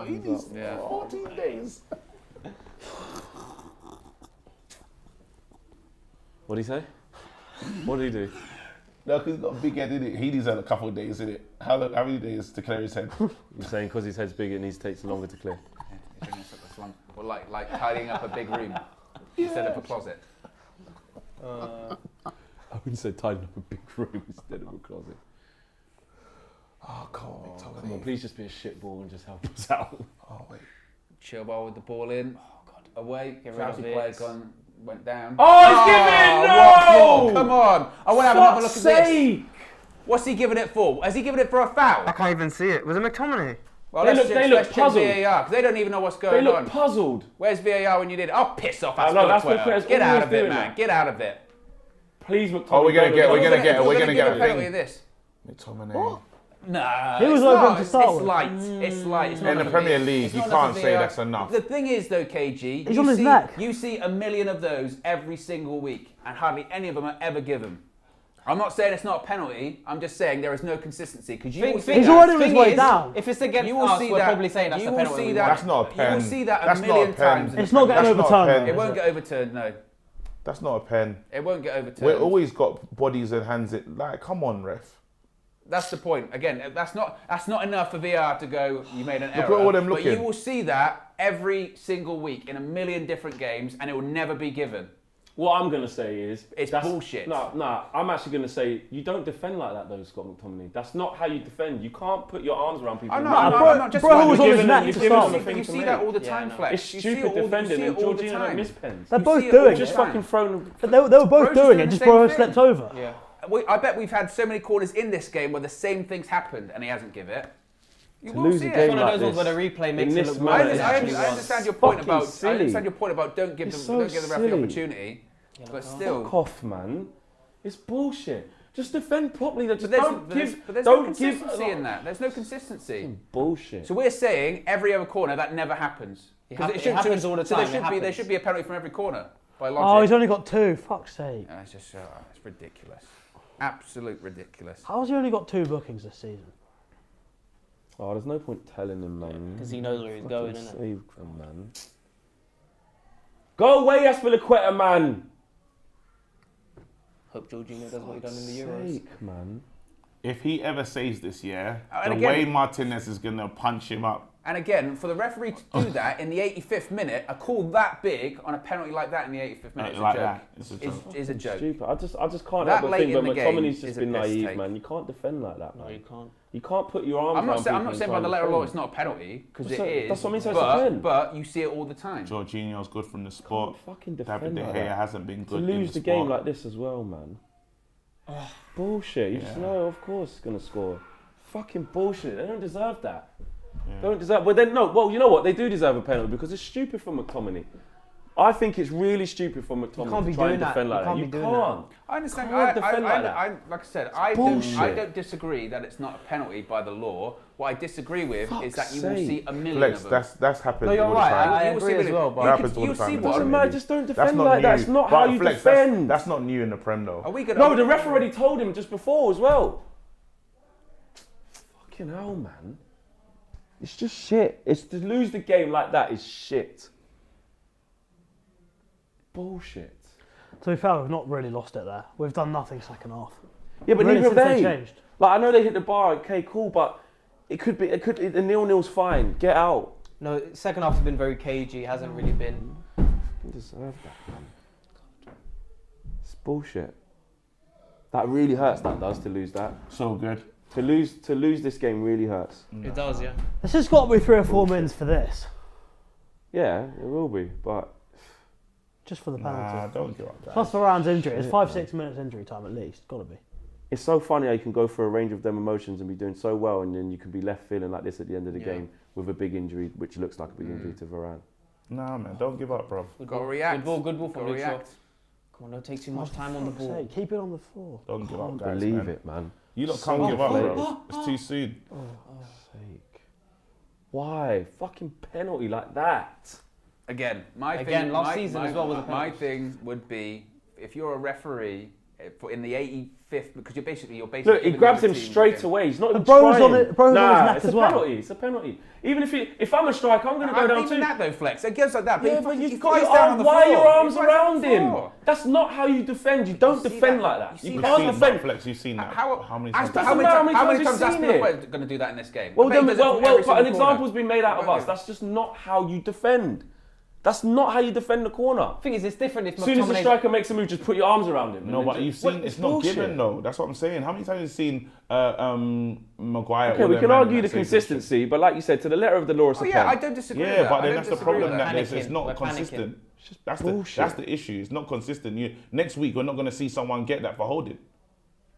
Speaker 1: He needs
Speaker 2: Yeah.
Speaker 1: 14 days.
Speaker 5: What did he say? What did he do?
Speaker 1: No, because he's got a big head in it. He needs a couple of days in it. How many days to clear his head?
Speaker 5: You're saying because his head's big, it needs takes longer to clear.
Speaker 2: He's bringing us up this one. Or like tidying up a big room instead of a closet.
Speaker 5: I wouldn't say tidying up a big room instead of a closet.
Speaker 1: Oh, come on,
Speaker 5: Come on, please just be a shit ball and just help us out.
Speaker 1: Oh, wait.
Speaker 2: Chilwell with the ball in. Away.
Speaker 7: Get rid of
Speaker 2: Chelsea
Speaker 7: it.
Speaker 2: player went down.
Speaker 5: Oh, he's giving! No!
Speaker 2: What for? Come on. I want to have another look
Speaker 5: Fuck's
Speaker 2: at this.
Speaker 5: sake!
Speaker 2: What's he giving it for? Has he given it for a foul?
Speaker 7: I can't even see it. Was it McTominay?
Speaker 2: Well,
Speaker 5: They
Speaker 2: let's
Speaker 5: look-
Speaker 2: check,
Speaker 5: they look
Speaker 2: let's check
Speaker 5: puzzled.
Speaker 2: VAR because they don't even know what's
Speaker 5: They
Speaker 2: going
Speaker 5: look
Speaker 2: on.
Speaker 5: puzzled.
Speaker 2: Where's VAR when you did it? Oh, piss off! That's
Speaker 5: I know,
Speaker 2: for
Speaker 5: that's what
Speaker 2: Twitter.
Speaker 5: players
Speaker 2: Get out
Speaker 5: always
Speaker 2: of it,
Speaker 5: doing
Speaker 2: man.
Speaker 5: that.
Speaker 2: Get out of it.
Speaker 5: Please, McTominay.
Speaker 1: Oh, we're gonna get- we're gonna get-
Speaker 2: If
Speaker 1: we're
Speaker 2: you're
Speaker 1: gonna
Speaker 2: give
Speaker 1: get
Speaker 2: a
Speaker 1: a
Speaker 2: penalty
Speaker 1: thing.
Speaker 2: of this.
Speaker 1: McTominay.
Speaker 2: Nah,
Speaker 6: He was
Speaker 2: it's
Speaker 6: over
Speaker 2: not.
Speaker 6: him to start
Speaker 2: It's
Speaker 6: with.
Speaker 2: light. It's light. It's not
Speaker 1: In the
Speaker 2: enough
Speaker 1: Premier
Speaker 2: of it.
Speaker 1: League,
Speaker 2: It's
Speaker 1: you
Speaker 2: not
Speaker 1: can't
Speaker 2: enough of
Speaker 1: say
Speaker 2: VAR.
Speaker 1: that's enough.
Speaker 2: The thing is, though, KG,
Speaker 6: He's
Speaker 2: you
Speaker 6: on his
Speaker 2: see,
Speaker 6: neck.
Speaker 2: You see a million of those every single week, and hardly any of them are ever given. I'm not saying it's not a penalty. I'm just saying there is no consistency because you will see
Speaker 6: He's
Speaker 2: that.
Speaker 6: already on his
Speaker 7: Thing
Speaker 6: way
Speaker 7: is,
Speaker 6: down.
Speaker 7: If it's against
Speaker 2: You will
Speaker 7: us,
Speaker 2: see
Speaker 7: we're
Speaker 2: that.
Speaker 7: probably saying that's
Speaker 2: You
Speaker 7: a
Speaker 2: will
Speaker 7: penalty.
Speaker 2: see
Speaker 7: we
Speaker 2: that.
Speaker 7: want.
Speaker 1: That's not a pen.
Speaker 2: You will see that
Speaker 1: That's
Speaker 2: a
Speaker 1: not a
Speaker 2: million
Speaker 1: pen.
Speaker 2: times. in
Speaker 6: It's
Speaker 2: the
Speaker 6: not
Speaker 2: Premier
Speaker 6: getting
Speaker 1: That's not a
Speaker 6: overturned.
Speaker 1: pen.
Speaker 2: It won't get overturned, no.
Speaker 1: That's not a pen.
Speaker 2: It won't get overturned.
Speaker 1: We've always got bodies and hands. Like, come on, ref.
Speaker 2: That's the point. Again, that's not enough for VR to go, you made an error.
Speaker 1: Look at all them
Speaker 2: but
Speaker 1: looking.
Speaker 2: you will see that every single week in a million different games, and it will never be given.
Speaker 5: What I'm going to say is...
Speaker 2: It's bullshit.
Speaker 5: No, I'm actually going to say, you don't defend like that though, Scott McTominay. That's not how you defend. You can't put your arms around people.
Speaker 2: I'm not just...
Speaker 6: Bro was on his neck
Speaker 2: You
Speaker 6: to start.
Speaker 2: see that all the time, Flex.
Speaker 5: It's
Speaker 2: You see it
Speaker 5: stupid
Speaker 2: all the- you
Speaker 5: defending
Speaker 2: see
Speaker 5: and
Speaker 2: it all the
Speaker 5: Jorginho
Speaker 2: time.
Speaker 5: don't miss pens.
Speaker 6: They're both
Speaker 2: see it all
Speaker 6: doing
Speaker 2: the
Speaker 6: it.
Speaker 5: Just
Speaker 2: time.
Speaker 5: fucking thrown...
Speaker 6: But they were both
Speaker 2: Bro's
Speaker 6: doing
Speaker 2: doing
Speaker 6: it,
Speaker 2: the
Speaker 6: just
Speaker 2: same
Speaker 6: Bro
Speaker 2: thing.
Speaker 6: slept over.
Speaker 7: Yeah.
Speaker 2: I bet we've had so many corners in this game where the same things happened and he hasn't give it. You
Speaker 5: To
Speaker 2: will
Speaker 5: lose
Speaker 2: see
Speaker 5: a
Speaker 2: it.
Speaker 5: game
Speaker 7: One of
Speaker 5: like
Speaker 7: those ones
Speaker 5: this,
Speaker 7: where the replay
Speaker 5: in
Speaker 7: makes it
Speaker 5: this
Speaker 7: look
Speaker 5: manner,
Speaker 7: worse than it actually was.
Speaker 2: understand your point
Speaker 5: fucking
Speaker 2: about. I
Speaker 5: silly.
Speaker 2: understand your point about don't give
Speaker 5: It's
Speaker 2: the
Speaker 5: so
Speaker 2: don't give the referee
Speaker 5: silly.
Speaker 2: opportunity, but still.
Speaker 5: Fuck off, man. It's bullshit. Just defend properly. Just
Speaker 2: But there's,
Speaker 5: don't give...
Speaker 2: but there's no
Speaker 5: Don't give...
Speaker 2: consistency in that. There's no consistency.
Speaker 5: Bullshit.
Speaker 2: So we're saying every other corner that never happens.
Speaker 7: It
Speaker 2: 'Cause
Speaker 7: happens all the
Speaker 2: So
Speaker 7: time.
Speaker 2: there should be a penalty from every corner by
Speaker 6: Oh,
Speaker 2: logic.
Speaker 6: he's only got 2. Fuck's sake.
Speaker 2: It's just it's ridiculous. Absolute ridiculous.
Speaker 6: How's he only got 2 bookings this season?
Speaker 5: Oh, there's no point telling him, man.
Speaker 7: Because he knows where he's going, innit?
Speaker 5: Save him, man. Go away, Aspilicueta, man.
Speaker 7: Hope Jorginho does what he done in the Euros.
Speaker 5: Sake, man.
Speaker 1: If he ever says this,
Speaker 2: And
Speaker 1: the
Speaker 2: again-
Speaker 1: way Martinez is going to punch him up.
Speaker 2: And again, for the referee to do that in the 85th minute, a call that big on a penalty like that in the 85th minute is
Speaker 1: Like
Speaker 2: a joke.
Speaker 1: that. It's a joke.
Speaker 2: Is a joke.
Speaker 5: Stupid. I just can't
Speaker 2: That
Speaker 5: help but
Speaker 2: late
Speaker 5: think, but
Speaker 2: in the game
Speaker 5: McTominay's
Speaker 2: is
Speaker 5: just
Speaker 2: a
Speaker 5: been
Speaker 2: piss
Speaker 5: naive,
Speaker 2: take.
Speaker 5: man. You can't defend like that, man.
Speaker 7: No, you can't.
Speaker 5: You can't put your arms
Speaker 2: I'm not
Speaker 5: around
Speaker 2: saying
Speaker 5: people and
Speaker 2: by
Speaker 5: try
Speaker 2: the
Speaker 5: and
Speaker 2: letter of law
Speaker 5: defend.
Speaker 2: it's not a penalty because
Speaker 5: That's
Speaker 2: it
Speaker 5: what-
Speaker 2: is.
Speaker 5: that's what I mean, so it's a pen.
Speaker 2: But you see it all the time.
Speaker 1: Jorginho's good from the spot.
Speaker 5: Fucking
Speaker 1: David
Speaker 5: defend
Speaker 1: De
Speaker 5: like
Speaker 1: Gea
Speaker 5: that.
Speaker 1: hasn't been
Speaker 5: To
Speaker 1: good in
Speaker 5: lose
Speaker 1: the
Speaker 5: the game
Speaker 1: spot.
Speaker 5: like this as well, man. Bullshit. You just know, of course, he's gonna score. Fucking bullshit. They don't deserve that. Don't deserve. Well, then no. Well, you know what? They do deserve a penalty because it's stupid for McTominay. I think it's really stupid for McTominay
Speaker 7: can't
Speaker 5: to
Speaker 7: be
Speaker 5: try and
Speaker 7: doing that.
Speaker 5: defend like
Speaker 7: You
Speaker 5: that.
Speaker 7: can't
Speaker 5: You
Speaker 7: be doing
Speaker 5: can't.
Speaker 2: I understand.
Speaker 5: Can't defend like that.
Speaker 2: Like I said, I
Speaker 5: bullshit.
Speaker 2: don't disagree that it's not a penalty by the law. What I disagree with is that you will
Speaker 5: Fuck's
Speaker 2: see a million
Speaker 1: Flex,
Speaker 2: of them.
Speaker 1: that's happened
Speaker 7: No, you're
Speaker 1: all the
Speaker 7: right.
Speaker 1: time.
Speaker 7: I
Speaker 2: You will see
Speaker 7: agree
Speaker 2: a
Speaker 7: as
Speaker 2: million.
Speaker 7: well, but
Speaker 1: It happens all the
Speaker 2: You'll
Speaker 1: time.
Speaker 2: see
Speaker 1: in
Speaker 2: what
Speaker 1: the
Speaker 5: Doesn't
Speaker 1: Premier
Speaker 5: matter.
Speaker 1: League.
Speaker 5: Just don't
Speaker 1: That's
Speaker 5: defend
Speaker 1: not
Speaker 5: like
Speaker 1: new.
Speaker 5: that. It's not
Speaker 1: But
Speaker 5: how you
Speaker 1: Flex,
Speaker 5: defend.
Speaker 1: That's not new in the Prem though.
Speaker 2: Are we gonna?
Speaker 5: No, the ref already told him just before as well. Fucking hell, man. It's just shit. It's to lose the game like that is shit. Bullshit.
Speaker 6: To be fair, we've not really lost it there. We've done nothing second half.
Speaker 5: Yeah, but
Speaker 6: Really,
Speaker 5: neither have
Speaker 6: since
Speaker 5: they.
Speaker 6: changed.
Speaker 5: Like I know they hit the bar. Okay, cool, but it could be. The 0-0's fine. Get out.
Speaker 7: No, second half has been very cagey. Hasn't really been.
Speaker 5: You deserve that, man. It's bullshit. That really hurts. That does to lose that.
Speaker 1: So good.
Speaker 5: To lose this game really hurts.
Speaker 7: It does, yeah.
Speaker 6: This has got to be 3 or 4 minutes for this,
Speaker 5: Yeah, it will be, but
Speaker 6: just for the penalty.
Speaker 1: Nah, don't give up that.
Speaker 6: Plus Varane's injury. It's 5-6 minutes injury time at least. Got to be.
Speaker 5: it's so funny how you can go through a range of them emotions and be doing so well, and then you can be left feeling like this at the end of the game with a big injury, which looks like a big injury to Varane.
Speaker 1: Nah, man, don't give up, bro.
Speaker 7: Good
Speaker 2: Gotta
Speaker 7: ball.
Speaker 2: react.
Speaker 7: Good ball from
Speaker 2: Gotta
Speaker 7: Luke Shaw.
Speaker 2: react.
Speaker 7: Come on, don't take too much time on the ball.
Speaker 6: Say, keep it on the floor.
Speaker 1: Don't give up,
Speaker 5: Can't
Speaker 1: guys.
Speaker 5: believe
Speaker 1: man.
Speaker 5: it, man.
Speaker 1: You lot
Speaker 5: So
Speaker 1: can't give up, bro.
Speaker 5: deflated.
Speaker 1: It's too soon.
Speaker 5: Sake. Why? Fucking penalty like that.
Speaker 2: Again,
Speaker 7: Last season as well was a
Speaker 2: my
Speaker 7: penalty.
Speaker 2: thing would be if you're a referee in the 85th, because you're basically
Speaker 5: Look, he
Speaker 2: giving
Speaker 5: grabs
Speaker 2: the
Speaker 5: him
Speaker 2: other team
Speaker 5: straight
Speaker 2: again.
Speaker 5: away. He's not even
Speaker 6: Bro was
Speaker 5: trying.
Speaker 6: on it- Bro was on his neck
Speaker 5: it's
Speaker 6: as
Speaker 5: a
Speaker 6: well.
Speaker 5: penalty. It's a penalty. Even if I'm a striker, I'm going to go down
Speaker 2: Even
Speaker 5: too.
Speaker 2: that though, Flex. It goes like that.
Speaker 5: Yeah,
Speaker 2: But
Speaker 5: but
Speaker 2: you
Speaker 5: you've
Speaker 2: got
Speaker 5: got
Speaker 2: his down on the floor.
Speaker 5: why are your arms
Speaker 2: He's right on
Speaker 5: around
Speaker 2: the
Speaker 5: him?
Speaker 2: floor.
Speaker 5: That's not how you defend. You don't
Speaker 2: see
Speaker 5: defend
Speaker 2: that?
Speaker 5: like that.
Speaker 2: You see
Speaker 5: You
Speaker 1: You've
Speaker 2: that?
Speaker 5: can't
Speaker 1: seen
Speaker 5: defend.
Speaker 1: that, Flex. You've seen that. How many
Speaker 2: How
Speaker 1: times?
Speaker 2: many
Speaker 5: matter how many
Speaker 2: times
Speaker 5: times
Speaker 2: is
Speaker 5: you've seen it.
Speaker 2: Aspilicueta going to do that in this game?
Speaker 5: Well,
Speaker 2: I bet he
Speaker 5: then,
Speaker 2: does it from
Speaker 5: well,
Speaker 2: every
Speaker 5: but an
Speaker 2: single corner.
Speaker 5: example's been made out of us. That's just not how you defend. That's not how you defend the corner.
Speaker 7: The thing is, it's different if
Speaker 5: As soon as the
Speaker 7: McTominay.
Speaker 5: striker makes a move, just put your arms around him.
Speaker 1: No,
Speaker 5: and
Speaker 1: but
Speaker 5: then
Speaker 1: you've
Speaker 5: just-
Speaker 1: seen
Speaker 5: What?
Speaker 1: it's not
Speaker 5: bullshit.
Speaker 1: given though. That's what I'm saying. How many times have you seen Maguire?
Speaker 5: Okay,
Speaker 1: all
Speaker 5: we
Speaker 1: them
Speaker 5: can
Speaker 1: man
Speaker 5: argue the
Speaker 1: that say some shit?
Speaker 5: consistency, but like you said, to the letter of the law, it's
Speaker 2: Oh
Speaker 5: a
Speaker 2: yeah,
Speaker 5: pen.
Speaker 2: I don't disagree with
Speaker 1: Yeah,
Speaker 2: that.
Speaker 1: but
Speaker 2: I
Speaker 1: then
Speaker 2: don't
Speaker 1: that's the
Speaker 2: disagree with
Speaker 1: problem
Speaker 2: that.
Speaker 1: that it's
Speaker 7: Panicking.
Speaker 1: not
Speaker 7: We're
Speaker 1: consistent. That's
Speaker 5: bullshit.
Speaker 1: that's the issue. It's not consistent. Next week we're not going to see someone get that for holding.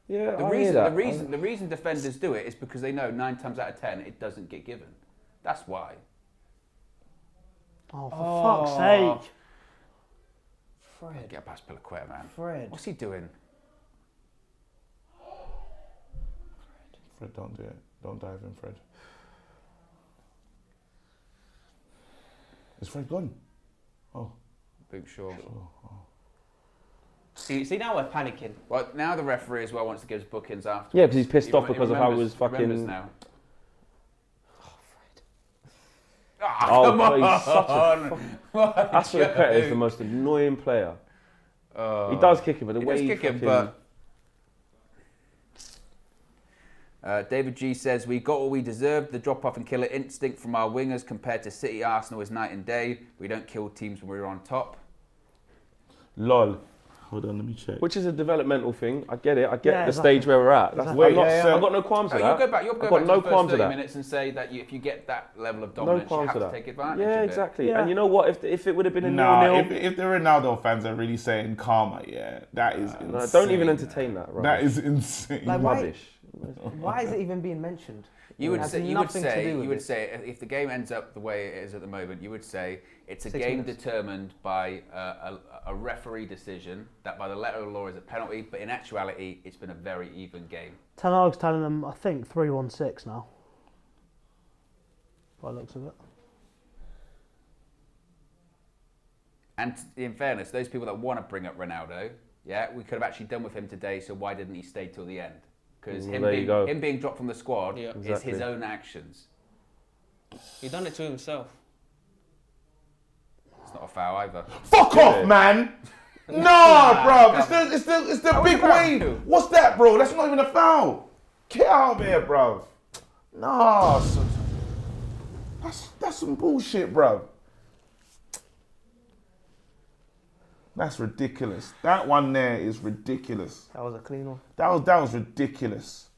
Speaker 5: Yeah,
Speaker 2: The reason defenders do it is because they know 9 times out of 10 it doesn't get given. That's why.
Speaker 6: Oh, for fuck's sake.
Speaker 7: Fred.
Speaker 2: Get past Aspilicueta, man.
Speaker 7: Fred.
Speaker 2: What's he doing?
Speaker 1: Fred, don't do it. Don't dive in, Fred. Is Fred gone? Oh,
Speaker 2: Luke Shaw.
Speaker 7: See, now we're panicking.
Speaker 2: Well, now the referee as well wants to give us bookings after.
Speaker 5: Yeah, because he's pissed off because of how it was
Speaker 2: Remembers
Speaker 5: fucking.
Speaker 2: now.
Speaker 5: Oh,
Speaker 2: come
Speaker 5: but
Speaker 2: on!
Speaker 5: he's such a
Speaker 2: What a
Speaker 5: Aspilicueta is
Speaker 2: joke.
Speaker 5: the most annoying player. He does kick it, but the
Speaker 2: He
Speaker 5: way
Speaker 2: does
Speaker 5: he
Speaker 2: kick it,
Speaker 5: fucking-
Speaker 2: but David G says, we got what we deserved. The drop-off and killer instinct from our wingers compared to City, Arsenal is night and day. We don't kill teams when we're on top.
Speaker 1: Lol. Hold on, let me check.
Speaker 5: Which is a developmental thing. I get it. I get
Speaker 6: Yeah,
Speaker 5: the
Speaker 6: exactly.
Speaker 5: stage where we're at. That's,
Speaker 1: Wait,
Speaker 5: I'm not,
Speaker 1: yeah.
Speaker 5: I've got no qualms with
Speaker 2: You'll
Speaker 5: that.
Speaker 2: go back,
Speaker 5: I've
Speaker 2: to
Speaker 5: got
Speaker 2: the
Speaker 5: no
Speaker 2: first
Speaker 5: qualms
Speaker 2: 30
Speaker 5: with that.
Speaker 2: minutes and say that if you get that level of
Speaker 5: No
Speaker 2: dominance, you
Speaker 5: qualms
Speaker 2: have
Speaker 5: with
Speaker 2: to
Speaker 5: that.
Speaker 2: take advantage
Speaker 5: Yeah,
Speaker 2: of
Speaker 5: exactly.
Speaker 6: Yeah.
Speaker 5: And you know what? If it would have been a
Speaker 1: Nah,
Speaker 5: 0-0,
Speaker 1: if the Ronaldo fans are really saying karma, yeah, that is insane.
Speaker 5: no, don't even entertain that. Right?
Speaker 1: That is insane.
Speaker 7: Like, why-
Speaker 5: rubbish.
Speaker 7: Why is it even being mentioned?
Speaker 2: You would
Speaker 7: It has
Speaker 2: say,
Speaker 7: nothing to do with
Speaker 2: you would
Speaker 7: it.
Speaker 2: say, if the game ends up the way it is at the moment, you would say it's a
Speaker 7: 6
Speaker 2: game
Speaker 7: minutes.
Speaker 2: determined by a referee decision that, by the letter of the law, is a penalty. But in actuality, it's been a very even game.
Speaker 6: Ten Hag's telling them, I think 3-1-6 now. By the looks of it.
Speaker 2: And in fairness, those people that want to bring up Ronaldo, yeah, we could have actually done with him today. So why didn't he stay till the end? Because
Speaker 5: Well, there you go.
Speaker 2: him being dropped from the squad
Speaker 7: Yeah.
Speaker 2: is
Speaker 5: Exactly.
Speaker 2: his own actions.
Speaker 7: He done it to himself.
Speaker 2: It's not a foul either.
Speaker 1: Fuck off, man! Nah, bro. It's the big wave. What's that, bro? That's not even a foul. Get out of here, bro. Nah, that's some bullshit, bro. That's ridiculous. That one there is ridiculous.
Speaker 7: That was a clean one.
Speaker 1: That was ridiculous.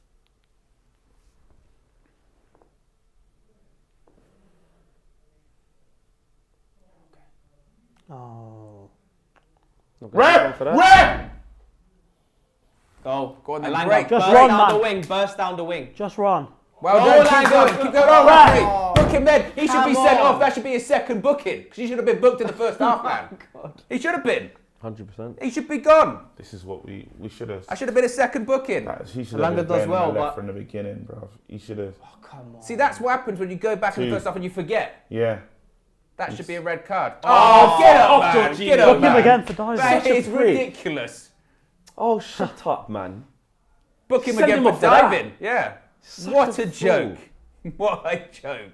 Speaker 6: Oh.
Speaker 5: Not gonna have one for that.
Speaker 1: Rep!
Speaker 7: Go
Speaker 2: on then,
Speaker 7: Alanga,
Speaker 2: break.
Speaker 6: Just
Speaker 7: burst
Speaker 6: run,
Speaker 7: down
Speaker 6: man.
Speaker 7: the wing. Burst down the wing.
Speaker 6: Just run.
Speaker 2: Well
Speaker 7: Oh,
Speaker 2: done, keep
Speaker 7: Lando.
Speaker 2: going, keep going. Oh,
Speaker 6: Right.
Speaker 2: referee. Book him then. He should be
Speaker 7: Come
Speaker 2: sent
Speaker 7: on.
Speaker 2: off. That should be his second booking. Because he should have been booked in the first half, man. He should have been.
Speaker 5: 100%.
Speaker 2: He should be gone.
Speaker 1: This is what we should have.
Speaker 2: I should have been a second booking.
Speaker 1: He should have
Speaker 7: Alanga
Speaker 1: been
Speaker 7: does
Speaker 1: playing
Speaker 7: well,
Speaker 1: on the left
Speaker 7: but-
Speaker 1: from the beginning, bro. He should have.
Speaker 7: Oh, come on.
Speaker 2: See, that's what happens when you go back in the
Speaker 1: Two.
Speaker 2: first half and you forget.
Speaker 1: Yeah.
Speaker 2: That should be a red card. Oh, get up,
Speaker 5: off,
Speaker 2: man.
Speaker 5: Jorginho.
Speaker 2: Get up,
Speaker 6: Book him
Speaker 2: man.
Speaker 6: again for diving.
Speaker 2: That
Speaker 5: Such a
Speaker 2: is
Speaker 5: prick.
Speaker 2: ridiculous.
Speaker 5: Oh, shut up, man.
Speaker 2: Book him
Speaker 5: Send
Speaker 2: again
Speaker 5: him
Speaker 2: for
Speaker 5: off for that.
Speaker 2: diving. Yeah.
Speaker 5: Such
Speaker 2: What
Speaker 5: a
Speaker 2: a
Speaker 5: fool.
Speaker 2: joke. What a joke.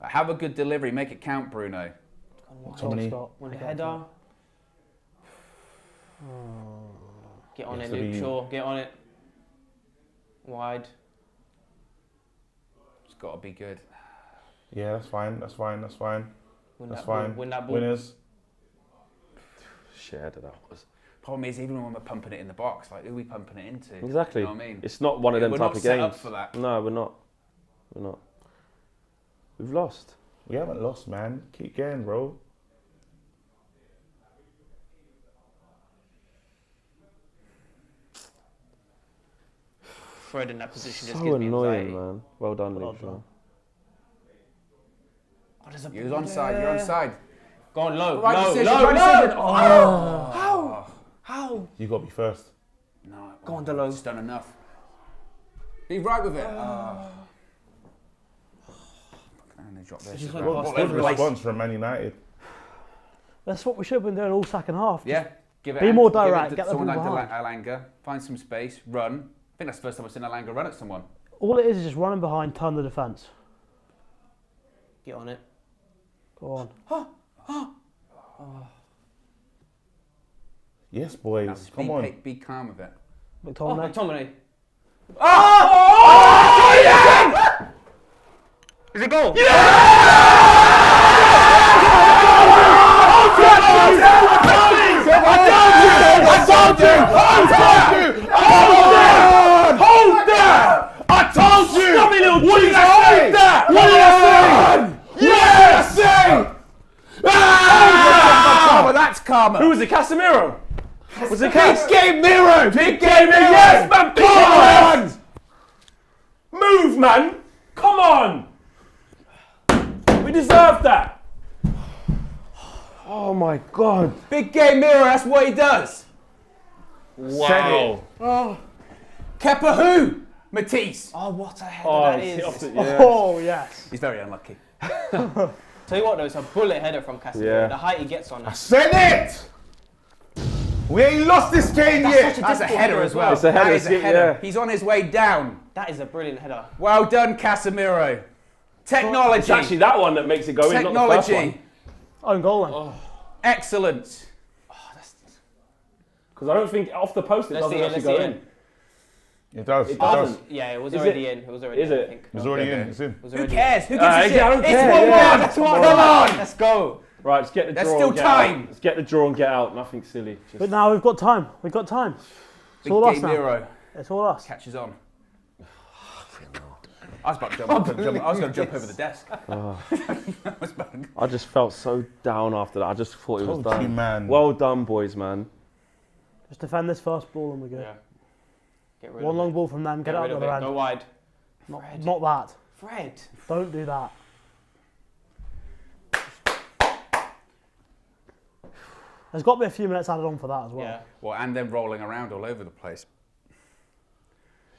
Speaker 2: Have a good delivery. Make it count, Bruno.
Speaker 1: How many?
Speaker 7: When the header. Get on
Speaker 1: Yes,
Speaker 7: it,
Speaker 1: I
Speaker 7: Luke
Speaker 1: mean-
Speaker 7: Shaw. Get on it. Wide.
Speaker 2: It's got to be good.
Speaker 1: Yeah, that's fine. That's fine. That's fine.
Speaker 7: Win
Speaker 1: That's
Speaker 7: that ball.
Speaker 1: fine.
Speaker 7: Win that ball.
Speaker 1: Winners.
Speaker 5: Shit, how did that was.
Speaker 2: Problem is, even when we're pumping it in the box, like, who are we pumping it into?
Speaker 5: Exactly.
Speaker 2: You know what I mean?
Speaker 5: It's not one of them
Speaker 2: We're
Speaker 5: type
Speaker 2: not
Speaker 5: of
Speaker 2: set
Speaker 5: games.
Speaker 2: up for that.
Speaker 5: No, we're not. We're not. We've lost.
Speaker 1: We haven't lost, man. Keep going, bro.
Speaker 7: Fred in that position just
Speaker 5: So
Speaker 7: gives me
Speaker 5: annoying,
Speaker 7: anxiety.
Speaker 5: man. Well done,
Speaker 6: Well
Speaker 5: Luke.
Speaker 6: done.
Speaker 5: Shaw.
Speaker 7: Oh, there's a
Speaker 2: You're onside. You're onside.
Speaker 7: Go on, low,
Speaker 2: Right
Speaker 7: low,
Speaker 2: decision,
Speaker 7: low,
Speaker 2: right
Speaker 7: low.
Speaker 2: decision. Oh.
Speaker 7: How?
Speaker 1: You got to be first.
Speaker 2: No.
Speaker 7: Go on, Delo.
Speaker 2: He's done enough. Be right with it. And they drop this.
Speaker 7: just
Speaker 2: as
Speaker 7: like
Speaker 2: well.
Speaker 7: lost
Speaker 2: All over
Speaker 1: Good
Speaker 2: the place.
Speaker 1: response from Man United.
Speaker 6: That's what we should have been doing all second half.
Speaker 2: Yeah. Give it
Speaker 6: Be
Speaker 2: out.
Speaker 6: more
Speaker 2: Give it
Speaker 6: direct,
Speaker 2: to
Speaker 6: get the
Speaker 2: someone
Speaker 6: ball
Speaker 2: like
Speaker 6: behind.
Speaker 2: Alanga. Find some space. Run. I think that's the first time I've seen Alanga run at someone.
Speaker 6: All it is just running behind, turn the defence.
Speaker 7: Get on it.
Speaker 6: Go on.
Speaker 1: Yes, boys.
Speaker 2: Now,
Speaker 1: Come on.
Speaker 2: Be calm with it.
Speaker 7: Oh,
Speaker 6: McTominay.
Speaker 7: McTominay.
Speaker 2: Is it goal?
Speaker 1: I told you! Stop me, little what did I say? What did I say? Yes!
Speaker 2: Karma, that's karma.
Speaker 5: Who was it? Casemiro? Was it
Speaker 1: Big game Miro! Big game Miro!
Speaker 5: Yes, man!
Speaker 1: Come on!
Speaker 5: Move, man! Come on! We deserve that! Oh my god.
Speaker 2: Big game mirror, that's what he does.
Speaker 1: Wow.
Speaker 2: Kepa who? Matisse.
Speaker 7: Oh, what a header
Speaker 5: Oh,
Speaker 7: that
Speaker 5: it's
Speaker 7: is.
Speaker 5: hit off the, yeah.
Speaker 6: Oh, yes.
Speaker 2: He's very unlucky.
Speaker 7: Tell you what though, it's a bullet header from Casemiro.
Speaker 5: Yeah.
Speaker 7: The height he gets on it.
Speaker 1: Send it! We ain't lost this game yet!
Speaker 2: That's a header as well.
Speaker 5: It's a header,
Speaker 2: That is a
Speaker 5: yeah.
Speaker 2: header. He's on his way down.
Speaker 7: That is a brilliant header.
Speaker 2: Well done, Casemiro. Technology.
Speaker 5: It's actually that one that makes it go in, not the first one.
Speaker 2: Technology.
Speaker 6: Own goal then.
Speaker 2: Excellent.
Speaker 5: Because I don't think off the post it
Speaker 7: Let's
Speaker 5: doesn't
Speaker 7: see it,
Speaker 5: actually
Speaker 7: let's
Speaker 5: go
Speaker 7: see
Speaker 5: in.
Speaker 1: It does.
Speaker 5: It doesn't.
Speaker 7: Yeah, it was
Speaker 5: Is
Speaker 7: already
Speaker 5: it?
Speaker 7: in. It was already
Speaker 5: Is
Speaker 7: in,
Speaker 5: it?
Speaker 7: I think.
Speaker 1: It's already in. It's in.
Speaker 7: It was
Speaker 2: Who
Speaker 7: already
Speaker 2: cares? Who gives a
Speaker 5: I
Speaker 2: shit?
Speaker 5: don't
Speaker 2: It's
Speaker 5: care,
Speaker 2: 1-1.
Speaker 5: yeah, that's what-
Speaker 2: Come on.
Speaker 7: Let's go.
Speaker 5: Right, let's get the
Speaker 2: There's
Speaker 5: draw.
Speaker 2: still
Speaker 5: and get
Speaker 2: time.
Speaker 5: Out. Let's get the draw and get out. Nothing silly. Just
Speaker 6: But now we've got time. We've got time. It's
Speaker 2: Big
Speaker 6: all us
Speaker 2: game
Speaker 6: now.
Speaker 2: Nero
Speaker 6: It's all us.
Speaker 2: catches on. I was about to jump. I was going to jump over the desk.
Speaker 5: I just felt so down after that. I just thought it was
Speaker 1: Told you,
Speaker 5: done.
Speaker 1: man.
Speaker 5: Well done, boys, man.
Speaker 6: Just defend this first ball and we're good.
Speaker 7: Yeah. Get rid
Speaker 6: One
Speaker 7: of
Speaker 6: long
Speaker 7: it.
Speaker 6: ball from them. Get
Speaker 7: Get
Speaker 6: out
Speaker 7: rid
Speaker 6: the
Speaker 7: of
Speaker 6: other
Speaker 7: it.
Speaker 6: end.
Speaker 7: Go wide.
Speaker 6: Not that.
Speaker 7: Fred.
Speaker 6: Don't do that. There's got to be a few minutes added on for that as well.
Speaker 7: Yeah.
Speaker 2: Well, and then rolling around all over the place.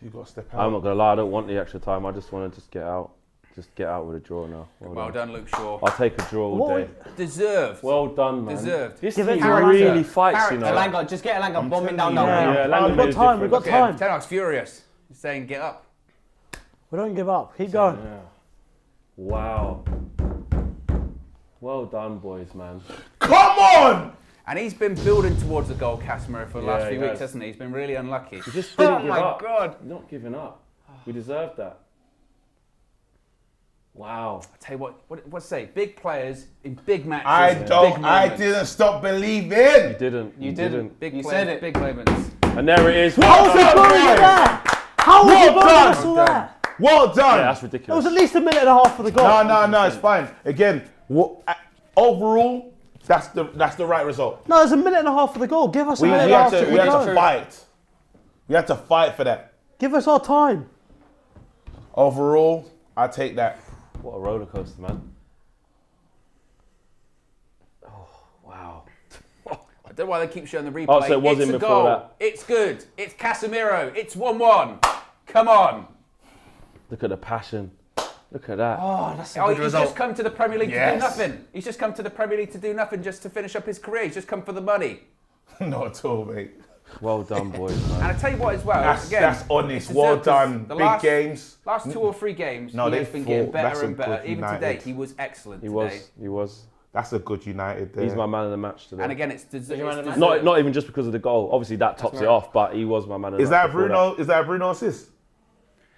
Speaker 1: You got to step out.
Speaker 5: I'm not gonna lie. I don't want the extra time. I just want to just get out. Just get out with a draw now.
Speaker 2: Well done, Luke Shaw.
Speaker 5: I'll take a draw all
Speaker 6: What
Speaker 5: day.
Speaker 2: Deserved.
Speaker 5: Well done, man.
Speaker 2: Deserved.
Speaker 5: This
Speaker 6: Give it
Speaker 5: team
Speaker 6: to Elanga.
Speaker 5: really fights, you know.
Speaker 7: Elanga, just get Elanga
Speaker 1: I'm
Speaker 7: bombing
Speaker 1: telling
Speaker 7: down
Speaker 1: you,
Speaker 7: that
Speaker 6: Yeah.
Speaker 7: way.
Speaker 5: Yeah, Elanga
Speaker 6: We've got
Speaker 5: made a
Speaker 6: time. We've got
Speaker 5: difference.
Speaker 6: time.
Speaker 2: Ten Hag's furious. He's saying, get up.
Speaker 6: We don't give up. Keep going.
Speaker 5: Yeah. Wow. Well done, boys, man.
Speaker 1: Come on!
Speaker 2: And he's been building towards the goal, Casemiro, for the last
Speaker 5: Yeah,
Speaker 2: few
Speaker 5: he
Speaker 2: weeks,
Speaker 5: has.
Speaker 2: hasn't he? He's been really unlucky.
Speaker 5: We just didn't give
Speaker 2: my
Speaker 5: up.
Speaker 2: God.
Speaker 5: Not giving up. We deserved that. Wow.
Speaker 2: I tell you what say? Big players in big matches.
Speaker 1: I
Speaker 2: big
Speaker 1: didn't stop believing.
Speaker 5: You didn't.
Speaker 7: You didn't.
Speaker 2: Big
Speaker 7: You
Speaker 2: players,
Speaker 7: said it.
Speaker 2: big moments.
Speaker 5: And there it is.
Speaker 6: How was the goal there? How was
Speaker 1: Well
Speaker 6: the goal
Speaker 1: done.
Speaker 6: whistle there?
Speaker 1: Well done.
Speaker 5: Yeah, that's
Speaker 6: It was
Speaker 5: ridiculous.
Speaker 6: at least a minute and a half for the goal.
Speaker 1: No, it's fine. Again, overall, that's the right result.
Speaker 6: No, there's a minute and a half for the goal. Give us a
Speaker 1: We
Speaker 6: minute and a
Speaker 1: had
Speaker 6: half
Speaker 1: to
Speaker 6: to
Speaker 1: we had
Speaker 6: go.
Speaker 1: to fight. We had to fight for that.
Speaker 6: Give us our time.
Speaker 1: Overall, I take that.
Speaker 5: What a roller coaster, man. Oh, wow.
Speaker 2: I don't know why they keep showing the replay.
Speaker 5: Oh, so it was
Speaker 2: it's
Speaker 5: in
Speaker 2: a
Speaker 5: before
Speaker 2: goal.
Speaker 5: that.
Speaker 2: It's good. It's Casemiro. It's 1-1. Come on.
Speaker 5: Look at the passion. Look at that.
Speaker 7: Oh, that's a
Speaker 2: Oh,
Speaker 7: good
Speaker 2: he's
Speaker 7: result.
Speaker 2: just come to the Premier League to
Speaker 1: Yes.
Speaker 2: do nothing. He's just come to the Premier League to do nothing, just to finish up his career. He's just come for the money.
Speaker 1: Not at all, mate.
Speaker 5: Well done, boys,
Speaker 2: And
Speaker 5: man.
Speaker 2: I tell you what, as well,
Speaker 1: That's
Speaker 2: again,
Speaker 1: honest.
Speaker 2: it's
Speaker 1: Well
Speaker 2: deserved 'cause
Speaker 1: done.
Speaker 2: the
Speaker 1: Big games.
Speaker 2: Last 2 or 3 games,
Speaker 1: No,
Speaker 2: he
Speaker 1: they
Speaker 2: has been
Speaker 1: fought.
Speaker 2: getting
Speaker 1: That's
Speaker 2: better
Speaker 1: a
Speaker 2: and better.
Speaker 1: good
Speaker 2: Even
Speaker 1: United.
Speaker 2: today, he was excellent
Speaker 5: He
Speaker 2: today.
Speaker 5: was.
Speaker 1: That's a good United there.
Speaker 5: He's my man of the match today.
Speaker 2: And again, it's
Speaker 7: your man of the match?
Speaker 5: Not even just because of the goal. Obviously, that tops it
Speaker 7: right.
Speaker 5: off, but he was my man of the
Speaker 1: Is
Speaker 5: match.
Speaker 1: that
Speaker 5: before
Speaker 1: Bruno? Is that Bruno assist?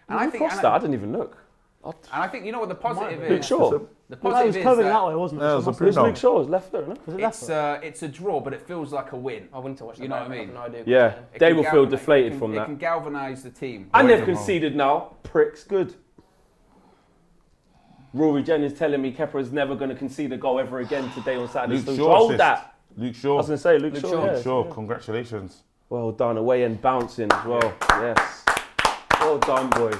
Speaker 2: And I
Speaker 5: Who
Speaker 2: think,
Speaker 5: crossed that? I didn't even look.
Speaker 2: and I think you know what the positive
Speaker 5: Luke
Speaker 2: is.
Speaker 5: Shaw.
Speaker 2: The
Speaker 6: Well, that
Speaker 2: positive
Speaker 6: was
Speaker 2: is
Speaker 6: curving
Speaker 2: that
Speaker 6: that way, wasn't it?
Speaker 1: Yeah, it was
Speaker 6: So
Speaker 1: a
Speaker 6: must
Speaker 5: It was
Speaker 1: No.
Speaker 5: Luke Shaw. It's left there, isn't it?
Speaker 6: Was it left foot?
Speaker 2: it's a draw, but it feels like a win.
Speaker 7: I wouldn't watch that.
Speaker 2: You know what I
Speaker 7: I
Speaker 2: mean?
Speaker 7: have no idea.
Speaker 5: Yeah,
Speaker 2: It
Speaker 5: they
Speaker 2: can
Speaker 5: will feel
Speaker 2: galvanise-
Speaker 5: deflated
Speaker 2: it can-
Speaker 5: from
Speaker 2: It
Speaker 5: that.
Speaker 2: can galvanise the team.
Speaker 5: And they've
Speaker 1: from home.
Speaker 5: conceded now. Pricks, good. Rory Jennings telling me Kepa's never going to concede a goal ever again today on Saturday.
Speaker 1: Luke
Speaker 5: So
Speaker 1: Shaw
Speaker 5: hold
Speaker 1: assist.
Speaker 5: that.
Speaker 1: Luke
Speaker 5: I
Speaker 1: Shaw.
Speaker 5: was going to say Luke
Speaker 7: Luke
Speaker 5: Shaw.
Speaker 7: Shaw.
Speaker 5: Yeah.
Speaker 1: Sure, congratulations.
Speaker 5: Well done. Away and bouncing as well. Yes. Well done, boys.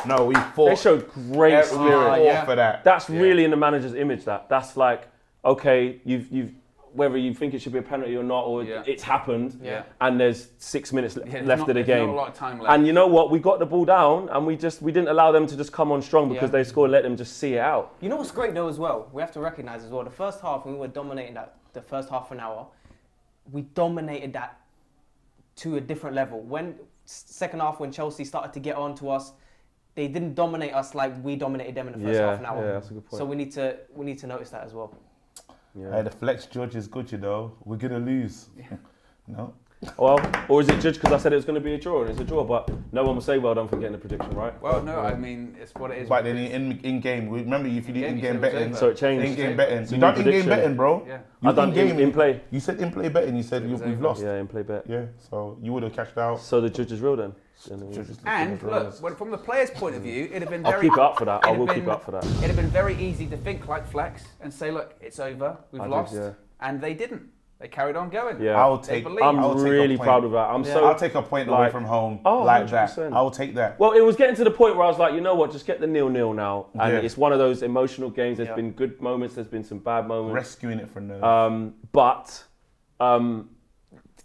Speaker 1: No, we
Speaker 5: They
Speaker 1: fought.
Speaker 5: showed great
Speaker 1: We
Speaker 5: spirit.
Speaker 1: fought
Speaker 2: yeah.
Speaker 1: for that.
Speaker 5: That's really in the manager's image. That's like, okay, you've whether you think it should be a penalty or not, or
Speaker 2: Yeah.
Speaker 5: it's happened,
Speaker 2: Yeah.
Speaker 5: and there's 6 minutes
Speaker 2: Yeah, there's
Speaker 5: left
Speaker 2: not-
Speaker 5: of the
Speaker 2: there's
Speaker 5: game.
Speaker 2: Not a lot of time left.
Speaker 5: And you know what? We got the ball down, and we didn't allow them to just come on strong because
Speaker 7: Yeah.
Speaker 5: they scored. Let them just see it out.
Speaker 7: You know what's great though as well? We have to recognise as well, the first half, when we were dominating that, the first half an hour, we dominated that to a different level. When second half, when Chelsea started to get on to us, they didn't dominate us like we dominated them in the first half an hour.
Speaker 5: Yeah, that's a good point.
Speaker 7: So we need to notice that as well.
Speaker 5: Yeah.
Speaker 1: Hey, the flex judge is good, you know. We're gonna lose. No.
Speaker 5: Well, or is it judged because I said it was going to be a draw and it's a draw? But no one will say well done for getting the prediction right.
Speaker 2: Well, no, I mean, it's what it is.
Speaker 1: But then in game, remember if you do
Speaker 2: In-game,
Speaker 1: in
Speaker 2: you said
Speaker 1: game
Speaker 2: it was
Speaker 1: betting,
Speaker 2: over.
Speaker 5: So it changed.
Speaker 1: in-game betting.
Speaker 5: It's
Speaker 1: You
Speaker 5: a
Speaker 1: done
Speaker 5: new
Speaker 1: in-game
Speaker 5: prediction.
Speaker 1: betting, bro.
Speaker 2: Yeah.
Speaker 1: You
Speaker 5: I've done in play.
Speaker 1: You said in-play betting. You said
Speaker 2: It was
Speaker 1: we've
Speaker 2: over.
Speaker 1: lost.
Speaker 5: Yeah, in play bet.
Speaker 1: Yeah, so you would have cashed out.
Speaker 5: So the judge is real then.
Speaker 2: And look, from the player's point of view, it'd have been
Speaker 5: I'll
Speaker 2: very.
Speaker 5: keep it up for that. I
Speaker 2: it'd
Speaker 5: will
Speaker 2: have
Speaker 5: keep
Speaker 2: been-
Speaker 5: it up for that.
Speaker 2: It'd have been very easy to think like Flex and say, look, it's over, we've
Speaker 5: I did,
Speaker 2: lost,
Speaker 5: yeah.
Speaker 2: and they didn't. They carried on going.
Speaker 5: Yeah.
Speaker 1: I'll
Speaker 2: They
Speaker 1: take.
Speaker 2: believe.
Speaker 5: I'm
Speaker 1: I'll take a
Speaker 5: really
Speaker 1: point.
Speaker 5: proud of that. I'm so.
Speaker 1: I'll take a point away
Speaker 5: like-
Speaker 1: from home
Speaker 5: Oh,
Speaker 1: like that.
Speaker 5: 100%.
Speaker 1: I'll take that.
Speaker 5: Well, it was getting to the point where I was like, you know what, just get the 0-0 now. And
Speaker 1: Yeah.
Speaker 5: it's one of those emotional games. There's
Speaker 7: Yeah.
Speaker 5: been good moments, there's been some bad moments.
Speaker 1: Rescuing it from nerves.
Speaker 5: But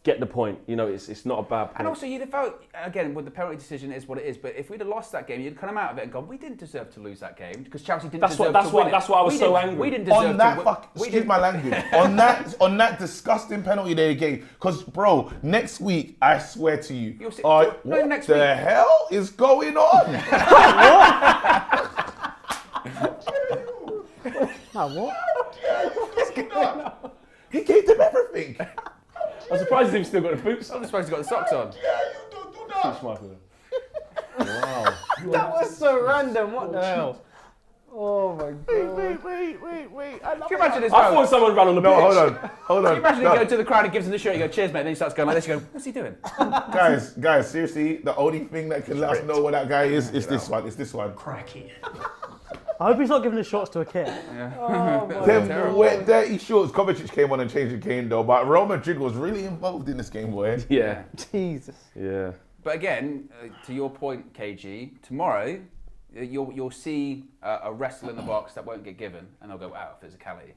Speaker 5: get the point. You know, it's not a bad point.
Speaker 2: And also, you'd have felt, again, with the penalty decision, it is what it is. But if we'd have lost that game, you'd come out of it and gone, we didn't deserve to lose that game because Chelsea didn't
Speaker 5: That's
Speaker 2: deserve
Speaker 5: what- that's
Speaker 2: to win
Speaker 5: why-
Speaker 2: it.
Speaker 5: that's why I was
Speaker 2: We
Speaker 5: so
Speaker 2: didn't-
Speaker 5: angry.
Speaker 2: We didn't deserve
Speaker 1: on that
Speaker 2: to
Speaker 1: fuck,
Speaker 2: win.
Speaker 1: excuse my language. on that disgusting penalty they gave. Because bro, next week I swear to you,
Speaker 2: You'll see-
Speaker 1: what
Speaker 2: no, next
Speaker 1: the
Speaker 2: week.
Speaker 1: hell is going on?
Speaker 6: No, what?
Speaker 1: He gave them everything.
Speaker 5: I'm surprised he's still got the boots.
Speaker 2: I'm surprised he's got the socks on.
Speaker 3: Yeah, you don't do that.
Speaker 5: Wow.
Speaker 7: That was so random. What the hell? Oh my god.
Speaker 1: Wait.
Speaker 2: Can you imagine this?
Speaker 5: I thought someone ran on the pitch.
Speaker 1: No, hold on.
Speaker 2: Can you imagine him go to the crowd and gives him the shirt, you go, cheers, mate, and then he starts going like this, you go, what's he doing?
Speaker 1: Guys, seriously, the only thing that can let us know what that guy is this one. It's this one.
Speaker 3: Cracky.
Speaker 6: I hope he's not giving his shots to a kid.
Speaker 1: Them wet, dirty shorts. Kovacic came on and changed the game though, but Real Madrid was really involved in this game, boy.
Speaker 5: Yeah.
Speaker 7: Jesus.
Speaker 5: Yeah.
Speaker 2: But again, to your point, KG, tomorrow you'll see a wrestle in the box that won't get given, and they'll go out of physicality.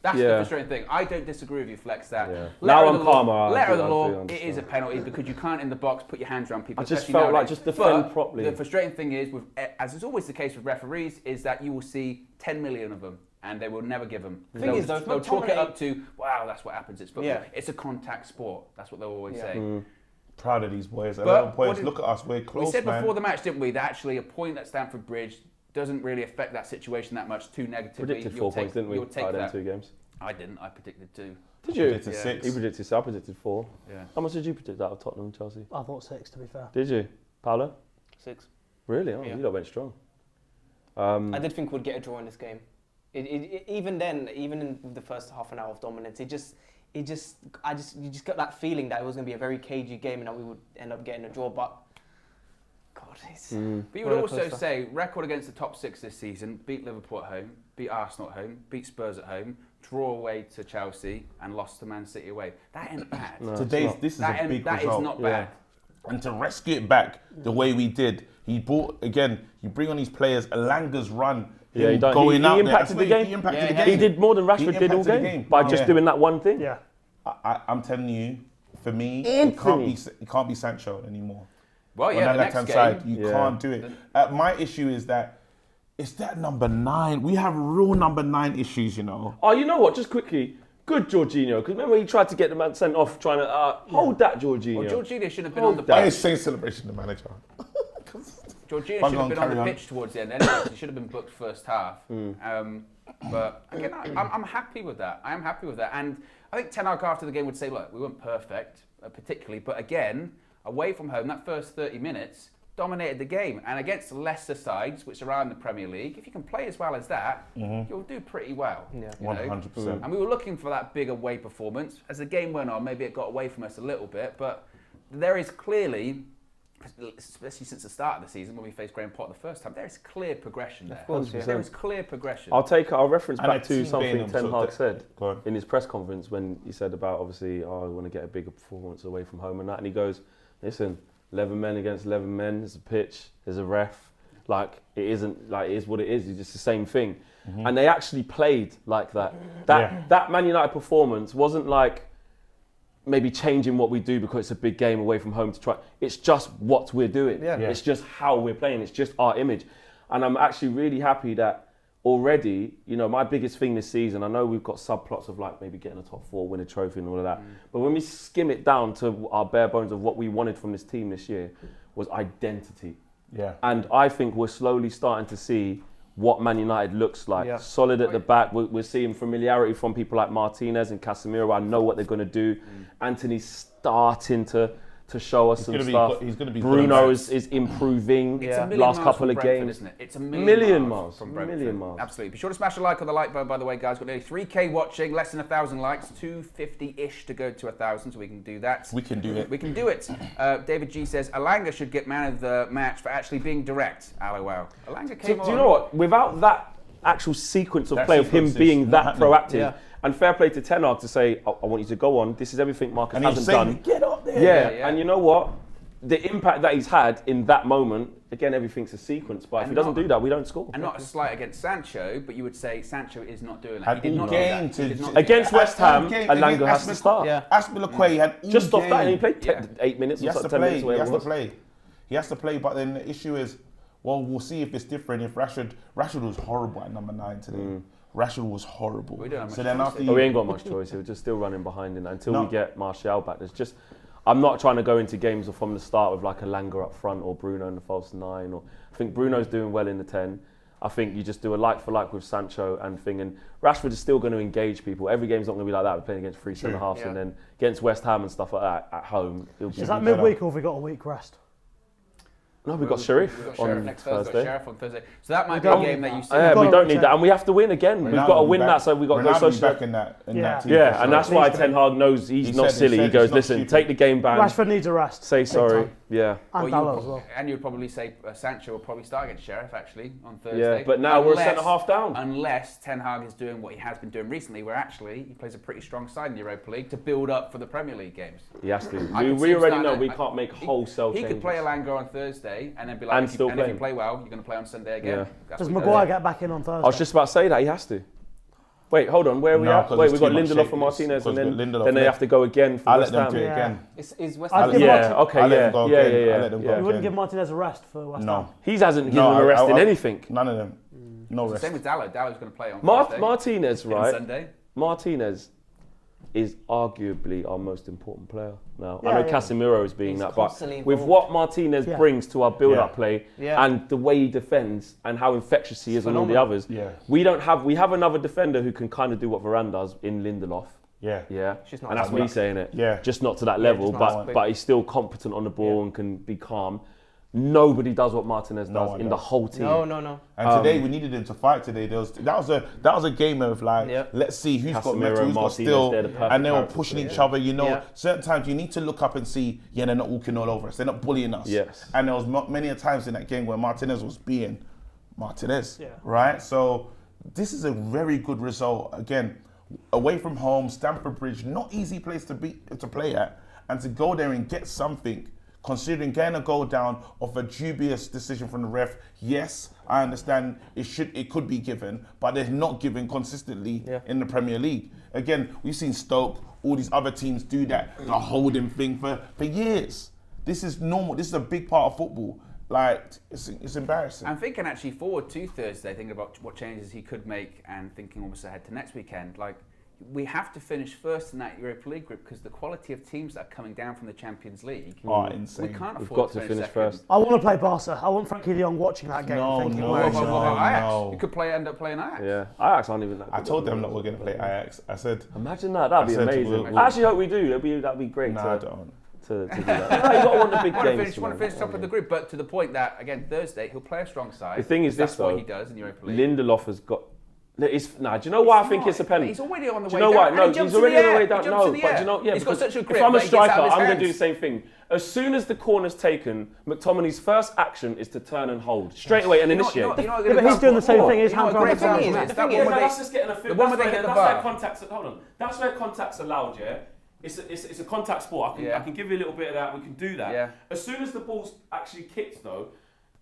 Speaker 2: That's the frustrating thing. I don't disagree with you, Flex. That
Speaker 5: Now I'm calmer.
Speaker 2: Letter of the law, it is a penalty because you can't in the box put your hands around people.
Speaker 5: I just
Speaker 2: especially
Speaker 5: felt like
Speaker 2: nowadays.
Speaker 5: just defend
Speaker 2: But
Speaker 5: properly.
Speaker 2: The frustrating thing is, as is always the case with referees, is that you will see 10 million of them, and they will never give them.
Speaker 7: The thing is, though,
Speaker 2: they'll chalk it up to, wow, that's what happens. It's football.
Speaker 7: Yeah.
Speaker 2: It's a contact sport. That's what they'll always say.
Speaker 1: Proud of these boys.
Speaker 2: But
Speaker 1: 11 points.
Speaker 2: what did-
Speaker 1: Look at us. We're close,
Speaker 2: We said
Speaker 1: man.
Speaker 2: before the match, didn't we, that actually a point at Stamford Bridge doesn't really affect that situation that much too negatively.
Speaker 5: Predicted 4 points, didn't we?
Speaker 2: You'll take
Speaker 5: Out of them
Speaker 2: that.
Speaker 5: 2 games.
Speaker 2: I didn't. I predicted 2.
Speaker 5: Did you?
Speaker 1: Predicted 6.
Speaker 5: He predicted 6. I predicted 4.
Speaker 2: Yeah.
Speaker 5: How much did you predict out of Tottenham and Chelsea?
Speaker 6: I thought 6, to be fair.
Speaker 5: Did you, Paolo?
Speaker 7: 6.
Speaker 5: Really? Oh,
Speaker 7: Yeah.
Speaker 5: you lot went strong.
Speaker 7: I did think we'd get a draw in this game. Even then, even in the first half an hour of dominance, you just got that feeling that it was going to be a very cagey game and that we would end up getting a draw. But God, it's.
Speaker 2: But you would also say record against the top 6 this season: beat Liverpool at home, beat Arsenal at home, beat Spurs at home, draw away to Chelsea, and lost to Man City away. That ain't bad.
Speaker 1: This is a big
Speaker 2: that
Speaker 1: result.
Speaker 2: is not bad.
Speaker 1: And to rescue it back the way we did, you bring on these players, Alanga's run,
Speaker 5: Yeah, he impacted the game.
Speaker 1: He impacted the game.
Speaker 5: He did more than Rashford did all
Speaker 1: impacted the
Speaker 5: game,
Speaker 1: game.
Speaker 5: by just doing that one thing.
Speaker 6: Yeah.
Speaker 1: I'm telling you, for me,
Speaker 5: Anthony.
Speaker 1: it can't be Sancho anymore.
Speaker 2: Well,
Speaker 1: On
Speaker 2: yeah,
Speaker 1: that
Speaker 2: the next
Speaker 1: left-hand
Speaker 2: game.
Speaker 1: side, you can't do it. My issue is that it's that number 9. We have real number 9 issues, you know.
Speaker 5: Oh, you know what? Just quickly, good Jorginho. Because remember he tried to get the man sent off, trying to hold that Jorginho.
Speaker 2: Well, Jorginho should have been
Speaker 5: Hold
Speaker 2: on the
Speaker 5: that.
Speaker 1: I
Speaker 2: pitch.
Speaker 1: ain't saying celebration, the manager.
Speaker 2: Jorginho
Speaker 1: Bang
Speaker 2: should have
Speaker 1: on,
Speaker 2: been on the
Speaker 1: carry on.
Speaker 2: pitch towards the end anyway. He should have been booked first half. But again, I'm happy with that. I am happy with that. And I think Ten Hag after the game would say, look, we weren't perfect, particularly. But again, away from home, that first 30 minutes dominated the game. And against lesser sides, which are in the Premier League, if you can play as well as that, you'll do pretty well.
Speaker 7: Yeah.
Speaker 2: you know?
Speaker 1: 100%.
Speaker 2: And we were looking for that big away performance. As the game went on, maybe it got away from us a little bit. But there is clearly, especially since the start of the season when we faced Graham Potter the first time, there is clear progression there.
Speaker 7: Of course, yeah.
Speaker 2: There is clear progression.
Speaker 5: I'll reference
Speaker 1: And
Speaker 5: back
Speaker 1: a
Speaker 5: to
Speaker 1: team
Speaker 5: something
Speaker 1: being
Speaker 5: Ten Hag said
Speaker 1: Go on.
Speaker 5: in his press conference when he said about obviously, I want to get a bigger performance away from home and that. And he goes, listen, 11 men against 11 men, there's a pitch, there's a ref. Like, it isn't, like, it is what it is. It's just the same thing. And they actually played like that. That Man United performance wasn't like maybe changing what we do because it's a big game away from home to try. It's just what we're doing.
Speaker 7: Yeah.
Speaker 5: It's just how we're playing. It's just our image. And I'm actually really happy that already, you know, my biggest thing this season, I know we've got subplots of like maybe getting a top 4, win a trophy and all of that. But when we skim it down to our bare bones of what we wanted from this team this year was identity.
Speaker 1: Yeah.
Speaker 5: And I think we're slowly starting to see what Man United looks like.
Speaker 7: Yeah.
Speaker 5: Solid at the back. We're seeing familiarity from people like Martinez and Casemiro. I know what they're going to do. Anthony's starting to show us some stuff.
Speaker 1: He's going to be
Speaker 5: Bruno is improving.
Speaker 2: It's a million
Speaker 5: Last
Speaker 2: miles
Speaker 5: couple
Speaker 2: from
Speaker 5: of
Speaker 2: Brentford,
Speaker 5: games.
Speaker 2: isn't it? It's a
Speaker 5: Million
Speaker 2: million
Speaker 5: miles.
Speaker 2: from Brentford.
Speaker 5: Million miles.
Speaker 2: Absolutely. Be sure to smash a like on the like button, by the way, guys. Got nearly 3K watching, less than 1,000 likes, 250-ish to go to 1,000, so we can do that.
Speaker 1: We can do it.
Speaker 2: We can do it. David G says, Alanga should get man of the match for actually being direct. LOL. Alanga came on.
Speaker 5: Do you know what? Without that actual sequence of
Speaker 1: That
Speaker 5: play of him
Speaker 1: sequence is
Speaker 5: being
Speaker 1: not
Speaker 5: that
Speaker 1: happening.
Speaker 5: proactive,
Speaker 7: Yeah.
Speaker 5: and fair play to Ten Hag to say, I want you to go on. This is everything Marcus
Speaker 1: And he's
Speaker 5: hasn't
Speaker 1: saying,
Speaker 5: done.
Speaker 1: get up there.
Speaker 5: Yeah, and you know what? The impact that he's had in that moment, again, everything's a sequence. But if
Speaker 2: And
Speaker 5: he doesn't
Speaker 2: not-
Speaker 5: do that, we don't score.
Speaker 2: And not a slight against Sancho, but you would say Sancho is not doing that.
Speaker 1: Had
Speaker 2: He did
Speaker 1: all
Speaker 2: not do
Speaker 1: game
Speaker 2: that. He did
Speaker 1: to-
Speaker 2: not do
Speaker 5: Against
Speaker 2: that.
Speaker 5: West Ham,
Speaker 1: Game
Speaker 5: Alanga
Speaker 1: against
Speaker 5: has to
Speaker 1: Aspi-
Speaker 5: start.
Speaker 7: Yeah.
Speaker 1: Aspilicueta, he had all
Speaker 5: Just off
Speaker 1: game.
Speaker 5: that, and he played
Speaker 2: Yeah.
Speaker 5: 8 minutes
Speaker 1: He
Speaker 5: or
Speaker 1: has to
Speaker 5: 10
Speaker 1: play.
Speaker 5: minutes.
Speaker 1: He
Speaker 5: Whatever
Speaker 1: has
Speaker 5: it
Speaker 1: to
Speaker 5: was.
Speaker 1: play. He has to play. But then the issue is, well, we'll see if it's different. If Rashford was horrible at number 9 today. Rashford was horrible.
Speaker 2: We don't have
Speaker 1: So
Speaker 2: much
Speaker 1: then
Speaker 2: choice
Speaker 1: after
Speaker 2: there.
Speaker 5: But we
Speaker 1: you,
Speaker 5: ain't got much choice. We're just still running behind in that until
Speaker 1: No.
Speaker 5: we get Martial back. There's just, I'm not trying to go into games from the start with like a Langer up front or Bruno in the false 9. Or I think Bruno's doing well in the 10. I think you just do a like for like with Sancho and thing. And Rashford is still going to engage people. Every game's not going to be like that. We're playing against 3 centre-halves and then against West Ham and stuff like that at home.
Speaker 6: Is that midweek or have we got a week rest?
Speaker 5: No, we've got Sheriff on
Speaker 2: next
Speaker 5: Thursday.
Speaker 2: We've got Sheriff on Thursday. So that might be a game that you see.
Speaker 5: Yeah, we don't need that. And we have to win again. We've got to win that, so we've got to go social.
Speaker 1: Back in that team.
Speaker 5: Yeah, and that's why Ten Hag knows he's not silly. He goes, listen, take the game back.
Speaker 6: Rashford needs a rest.
Speaker 5: Say sorry. Yeah.
Speaker 6: And Dalot as well.
Speaker 2: And you'd probably say Sancho will probably start against Sheriff actually on Thursday.
Speaker 5: Yeah, but now we're centre-half down.
Speaker 2: Unless Ten Hag is doing what he has been doing recently, where actually he plays a pretty strong side in the Europa League to build up for the Premier League games.
Speaker 5: He has to. We already know we can't make wholesale changes.
Speaker 2: He could play Elanga on Thursday and then be like, if you play well, you're going to play on Sunday again.
Speaker 6: Yeah. Does Maguire get back in on Thursday?
Speaker 5: I was just about to say that, he has to. Wait, hold on, where are we at? Wait, we've got Lindelof and Martinez, and then they have to go again for West Ham.
Speaker 1: I'll let them do it again.
Speaker 7: Is West Ham?
Speaker 1: Yeah.
Speaker 6: You wouldn't give Martinez a rest for West Ham?
Speaker 1: No.
Speaker 5: He hasn't given him a rest in anything.
Speaker 1: None of them. No rest.
Speaker 2: Same with Dalot. Dalot's going to play on Thursday.
Speaker 5: Martinez, right?
Speaker 2: Sunday.
Speaker 5: Martinez is arguably our most important player now. I know Casemiro is being that, but with what Martinez brings to our build-up play and the way he defends and how infectious he is on all the others, we have another defender who can kind of do what Varane does in Lindelof. Yeah. And that's me saying it. Yeah. Just not to that level, but he's still competent on the ball and can be calm. Nobody does what Martinez does in the whole team.
Speaker 7: No.
Speaker 1: And today we needed him to fight today. That was a game of like, let's see who's got metal, who's got steel, and they were pushing each other. You know, certain times you need to look up and see, they're not walking all over us. They're not bullying us.
Speaker 5: Yes.
Speaker 1: And there was many a times in that game where Martinez was being Martinez, right? So this is a very good result. Again, away from home, Stamford Bridge, not easy place to play at, and to go there and get something. Considering getting a goal down off a dubious decision from the ref, yes, I understand it could be given, but they're not given consistently in the Premier League. Again, we've seen Stoke, all these other teams do that, the holding thing for years. This is normal. This is a big part of football. Like, it's embarrassing.
Speaker 2: I'm thinking actually forward to Thursday, thinking about what changes he could make and thinking almost ahead to next weekend. Like, we have to finish first in that Europa League group because the quality of teams that are coming down from the Champions League
Speaker 1: are insane.
Speaker 2: We can't afford
Speaker 5: We've got to finish first.
Speaker 6: I want to play Barca. I want Frankie de Jong watching that game.
Speaker 2: No. You could end up playing Ajax.
Speaker 5: Yeah, Ajax aren't even that good.
Speaker 1: I told them that we're going to play Ajax. I said,
Speaker 5: imagine that. That'd be amazing. I actually hope we do. That'd be great.
Speaker 1: I don't.
Speaker 5: To do that. No, you got to want the big games.
Speaker 2: You want to finish top of the group, but to the point that again Thursday he'll play a strong side.
Speaker 5: The thing is,
Speaker 2: that's what he does in Europa League.
Speaker 5: Lindelof has got. Do you know why I think it's a penalty?
Speaker 2: He's already on the way down.
Speaker 5: Do you know why? No, he's already on the way down. No, but you know,
Speaker 2: he's got such a grip.
Speaker 5: If I'm a striker, I'm going to do the same thing. As soon as the corner's taken, McTominay's first action is to turn and hold straight away and initiate.
Speaker 6: But he's doing the same thing. His hands are
Speaker 5: That's just getting a fit. That's where contact's. Hold on. That's where contact's allowed. Yeah. It's a contact sport. I can give you a little bit of that. We can do that. Yeah. As soon as the ball's actually kicked, though,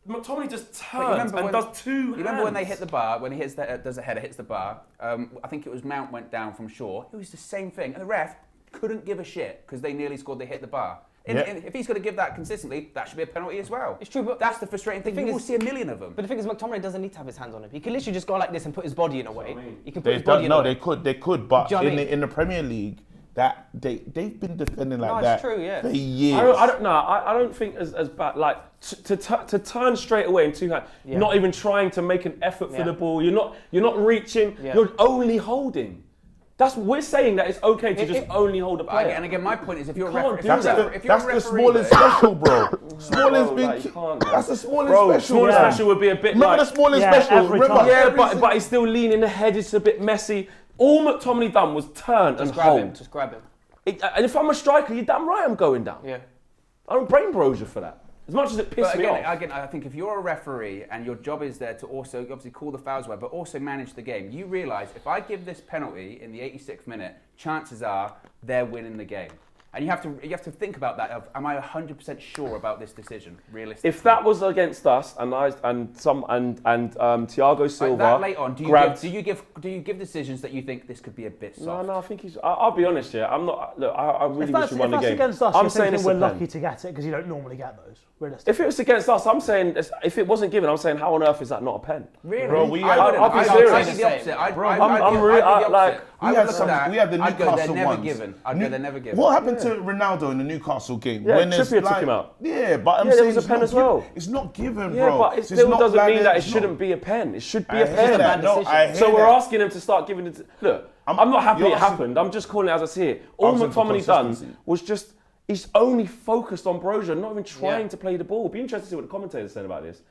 Speaker 5: McTominay just turns and does two hands.
Speaker 2: You remember when they hit the bar, when he does a header, hits the bar, I think it was Mount went down from Shaw. It was the same thing. And the ref couldn't give a shit because they nearly scored, they hit the bar. If he's going to give that consistently, that should be a penalty as well.
Speaker 7: It's true, but
Speaker 2: that's the frustrating thing. You will see a million of them.
Speaker 7: But the thing is, McTominay doesn't need to have his hands on him. He can literally just go like this and put his body in a way. He can put his body in a way.
Speaker 1: They could, but in the Premier League, that they've been defending like that for years.
Speaker 5: I don't think as bad. Like to turn straight away in two hands, not even trying to make an effort for the ball. You're not reaching. You're only holding. We're saying that it's okay to just only hold a player.
Speaker 2: And again, my point is, if you're a referee,
Speaker 1: that's the smallest special, bro. Smallest big. That's the smallest special.
Speaker 5: Smallest special would be a bit.
Speaker 1: Remember the smallest special.
Speaker 5: But he's still leaning ahead. It's a bit messy. All McTominay done was turn and hold.
Speaker 7: Just grab him.
Speaker 5: And if I'm a striker, you're damn right I'm going down.
Speaker 7: Yeah.
Speaker 5: I don't brain brochure for that. As much as it pissed me off.
Speaker 2: Again, I think if you're a referee and your job is there to also obviously call the fouls away, but also manage the game, you realise if I give this penalty in the 86th minute, chances are they're winning the game. And you have to think about that. Am I 100% sure about this decision, realistically?
Speaker 5: If that was against us, and Thiago Silva,
Speaker 2: that late on, do you give decisions that you think this could be a bit soft?
Speaker 5: No, I think he's. I'll be honest here. I'm not. Look, I really wish we won the game.
Speaker 6: If that's against us, I'm saying we're lucky to get it because you don't normally get those. Realistically.
Speaker 5: If it was against us, I'm saying if it wasn't given, I'm saying how on earth is that not a pen?
Speaker 2: Really?
Speaker 1: Bro,
Speaker 2: I'll be serious. I'd do the opposite.
Speaker 1: We had the Newcastle one.
Speaker 2: I'd go, they're never given.
Speaker 1: What happened to Ronaldo in the Newcastle game.
Speaker 5: Yeah,
Speaker 1: when there's
Speaker 5: Trippier took him out.
Speaker 1: Yeah, but I'm
Speaker 5: Yeah, there
Speaker 1: saying
Speaker 5: was a
Speaker 1: it's
Speaker 5: pen
Speaker 1: not
Speaker 5: as well.
Speaker 1: given. It's not given,
Speaker 5: Yeah,
Speaker 1: bro.
Speaker 5: but it
Speaker 1: It's
Speaker 5: still
Speaker 1: not
Speaker 5: doesn't
Speaker 1: like
Speaker 5: mean that it
Speaker 1: it's not-
Speaker 5: shouldn't be a pen. It should be
Speaker 1: I
Speaker 5: a
Speaker 1: hear
Speaker 5: pen.
Speaker 1: that. No, I hear
Speaker 5: So we're
Speaker 1: that.
Speaker 5: asking him to start giving it. Look, I'm not happy
Speaker 1: you're
Speaker 5: it
Speaker 1: asking-
Speaker 5: happened. I'm just calling it as I see it. All
Speaker 1: Asking for
Speaker 5: McTominay done
Speaker 1: consistency.
Speaker 5: was just he's only focused on Brozier, not even trying to play the ball. Be interested to see what the commentators said about this.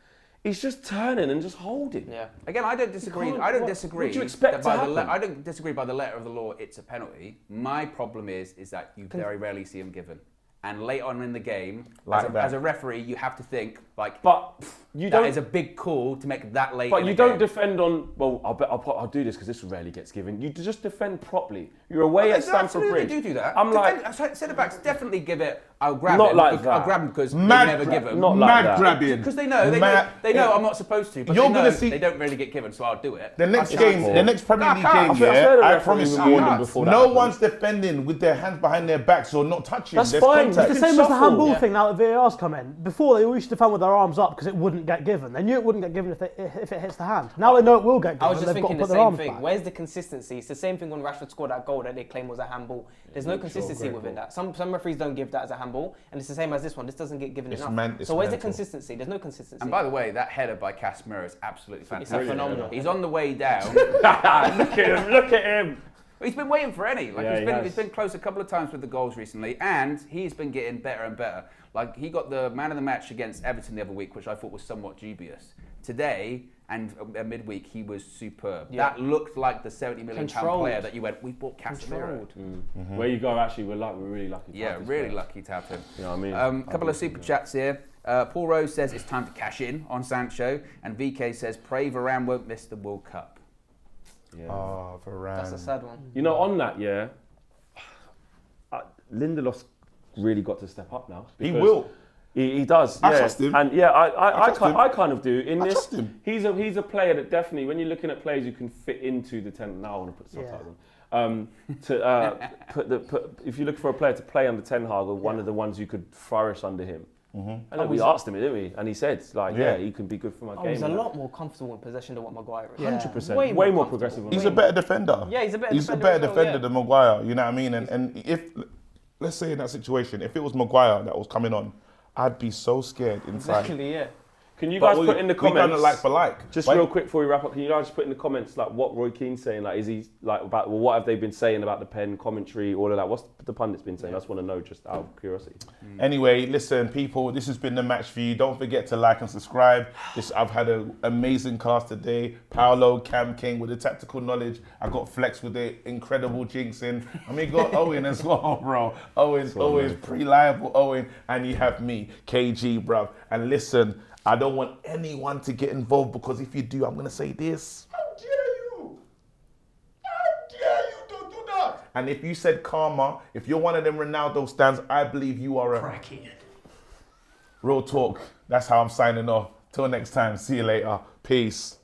Speaker 5: He's just turning and just holding.
Speaker 7: Yeah.
Speaker 2: Again, I don't disagree.
Speaker 5: can't-
Speaker 2: I don't
Speaker 5: what-
Speaker 2: disagree.
Speaker 5: what do you expect
Speaker 2: that by
Speaker 5: to
Speaker 2: the
Speaker 5: happen?
Speaker 2: I don't disagree by the letter of the law. It's a penalty. My problem is that you very rarely see him given. And late on in the game,
Speaker 1: Like that.
Speaker 2: as a referee, you have to think like,
Speaker 5: But you
Speaker 2: that
Speaker 5: don't.
Speaker 2: is a big call to make that late.
Speaker 5: But
Speaker 2: in
Speaker 5: you
Speaker 2: the
Speaker 5: don't
Speaker 2: game.
Speaker 5: defend on. Well, I'll do this because this rarely gets given. You just defend properly. You're away
Speaker 2: They
Speaker 5: at Stamford
Speaker 2: absolutely
Speaker 5: Bridge.
Speaker 2: do that.
Speaker 5: I'm like,
Speaker 2: centre backs definitely give it. I'll grab
Speaker 5: Not
Speaker 2: him.
Speaker 5: like that.
Speaker 2: I'll grab him because
Speaker 1: Mad
Speaker 2: they never
Speaker 1: grab.
Speaker 2: give him.
Speaker 5: Not like
Speaker 1: Mad
Speaker 5: that.
Speaker 1: grabbing.
Speaker 2: Because they know I'm not supposed to. But
Speaker 1: You're
Speaker 2: they
Speaker 1: gonna
Speaker 2: know
Speaker 1: see-
Speaker 2: they don't really get given, so I'll do it.
Speaker 1: The next
Speaker 2: I
Speaker 1: game,
Speaker 2: can't.
Speaker 1: the next Premier League
Speaker 2: I
Speaker 1: game,
Speaker 2: can't.
Speaker 5: I've heard a
Speaker 1: I
Speaker 5: referee
Speaker 1: promise
Speaker 5: warn them
Speaker 1: you,
Speaker 5: before that
Speaker 1: no
Speaker 5: happened.
Speaker 1: one's defending with their hands behind their backs or not touching.
Speaker 5: That's
Speaker 1: There's
Speaker 5: fine.
Speaker 1: contact.
Speaker 6: It's
Speaker 5: You
Speaker 6: the same as the
Speaker 5: shuffle.
Speaker 6: handball
Speaker 5: Yeah.
Speaker 6: thing now that VAR's come in. Before, they all used to defend with their arms up because it wouldn't get given. They knew it wouldn't get given if it hits the hand. Now they know it will get given.
Speaker 7: I was just
Speaker 6: they've got to
Speaker 7: thinking the
Speaker 6: put their
Speaker 7: same
Speaker 6: arms
Speaker 7: thing.
Speaker 6: back.
Speaker 7: Where's the consistency? It's the same thing when Rashford scored that goal that they claim was a handball. There's no consistency within that. Some referees don't give that as a handball, and it's the same as this one. This doesn't get given enough.
Speaker 1: It's
Speaker 7: so where's the
Speaker 1: mental.
Speaker 7: consistency? There's no consistency.
Speaker 2: And by the way, that header by Casemiro is absolutely fantastic.
Speaker 7: phenomenal.
Speaker 2: He's on the way down.
Speaker 5: look at him. Look at him.
Speaker 2: He's been waiting for any. Like
Speaker 5: Yeah, he has.
Speaker 2: he's been close a couple of times with the goals recently, and he's been getting better and better. Like he got the man of the match against Everton the other week, which I thought was somewhat dubious. Today and midweek, he was superb.
Speaker 7: Yeah.
Speaker 2: That looked like the £70 million
Speaker 7: Controlled.
Speaker 2: player that you went. We bought Casemiro.
Speaker 7: Controlled.
Speaker 5: Where you go, actually, we're really lucky. To
Speaker 2: Yeah,
Speaker 5: have this
Speaker 2: really
Speaker 5: player.
Speaker 2: lucky to have him.
Speaker 5: You know what I mean?
Speaker 2: Couple of super chats here. Paul Rose says it's time to cash in on Sancho, and VK says pray Varane won't miss the World Cup.
Speaker 5: Yeah.
Speaker 1: Oh, Varane.
Speaker 7: That's a sad one.
Speaker 5: You know, on that, yeah, Lindelof's really got to step up now.
Speaker 1: He
Speaker 5: because
Speaker 1: will.
Speaker 5: He does.
Speaker 1: I
Speaker 5: yeah.
Speaker 1: trust him.
Speaker 5: And yeah,
Speaker 1: I
Speaker 5: I kind of do. In
Speaker 1: I
Speaker 5: this,
Speaker 1: trust him.
Speaker 5: he's a player that definitely, when you're looking at players who can fit into the 10. Now I want to put subtitles on. If you look for a player to play under Ten Hag, or one of the ones you could flourish under him. And then we asked him, didn't we? And he said, like, yeah, he can be good for my game.
Speaker 7: He's a lot more comfortable in possession than what Maguire is.
Speaker 5: 100%.
Speaker 7: Way
Speaker 5: Way
Speaker 7: more
Speaker 5: more progressive.
Speaker 1: He's a better defender.
Speaker 7: Yeah, he's a better
Speaker 1: He's
Speaker 7: defender
Speaker 1: a better
Speaker 7: as well,
Speaker 1: defender
Speaker 7: yeah.
Speaker 1: than Maguire. You know what I mean? And if, let's say in that situation, if it was Maguire that was coming on, I'd be so scared inside.
Speaker 7: Exactly, yeah.
Speaker 5: Can you
Speaker 1: But
Speaker 5: guys put in the
Speaker 1: we
Speaker 5: comments?
Speaker 1: done it like for like.
Speaker 5: Just
Speaker 1: Like,
Speaker 5: real quick before we wrap up, can you guys just put in the comments like what Roy Keane's saying? Like, is he like about what have they been saying about the pen commentary, all of that? What's the pundits been saying? I just want to know, just out of curiosity.
Speaker 1: Anyway, listen, people, this has been the match for you. Don't forget to like and subscribe. I've had an amazing cast today. Paulo, Cam King with the tactical knowledge. I got Flex with the incredible jinxing. I mean, got Owen as well, bro. Owen's always reliable, Owen. And you have me, KG, bruv. And listen, I don't want anyone to get involved because if you do, I'm going to say this.
Speaker 3: How dare you? How dare you to do that?
Speaker 1: And if you said karma, if you're one of them Ronaldo stands, I believe you are a
Speaker 3: Crackhead.
Speaker 1: real talk. That's how I'm signing off. Till next time. See you later. Peace.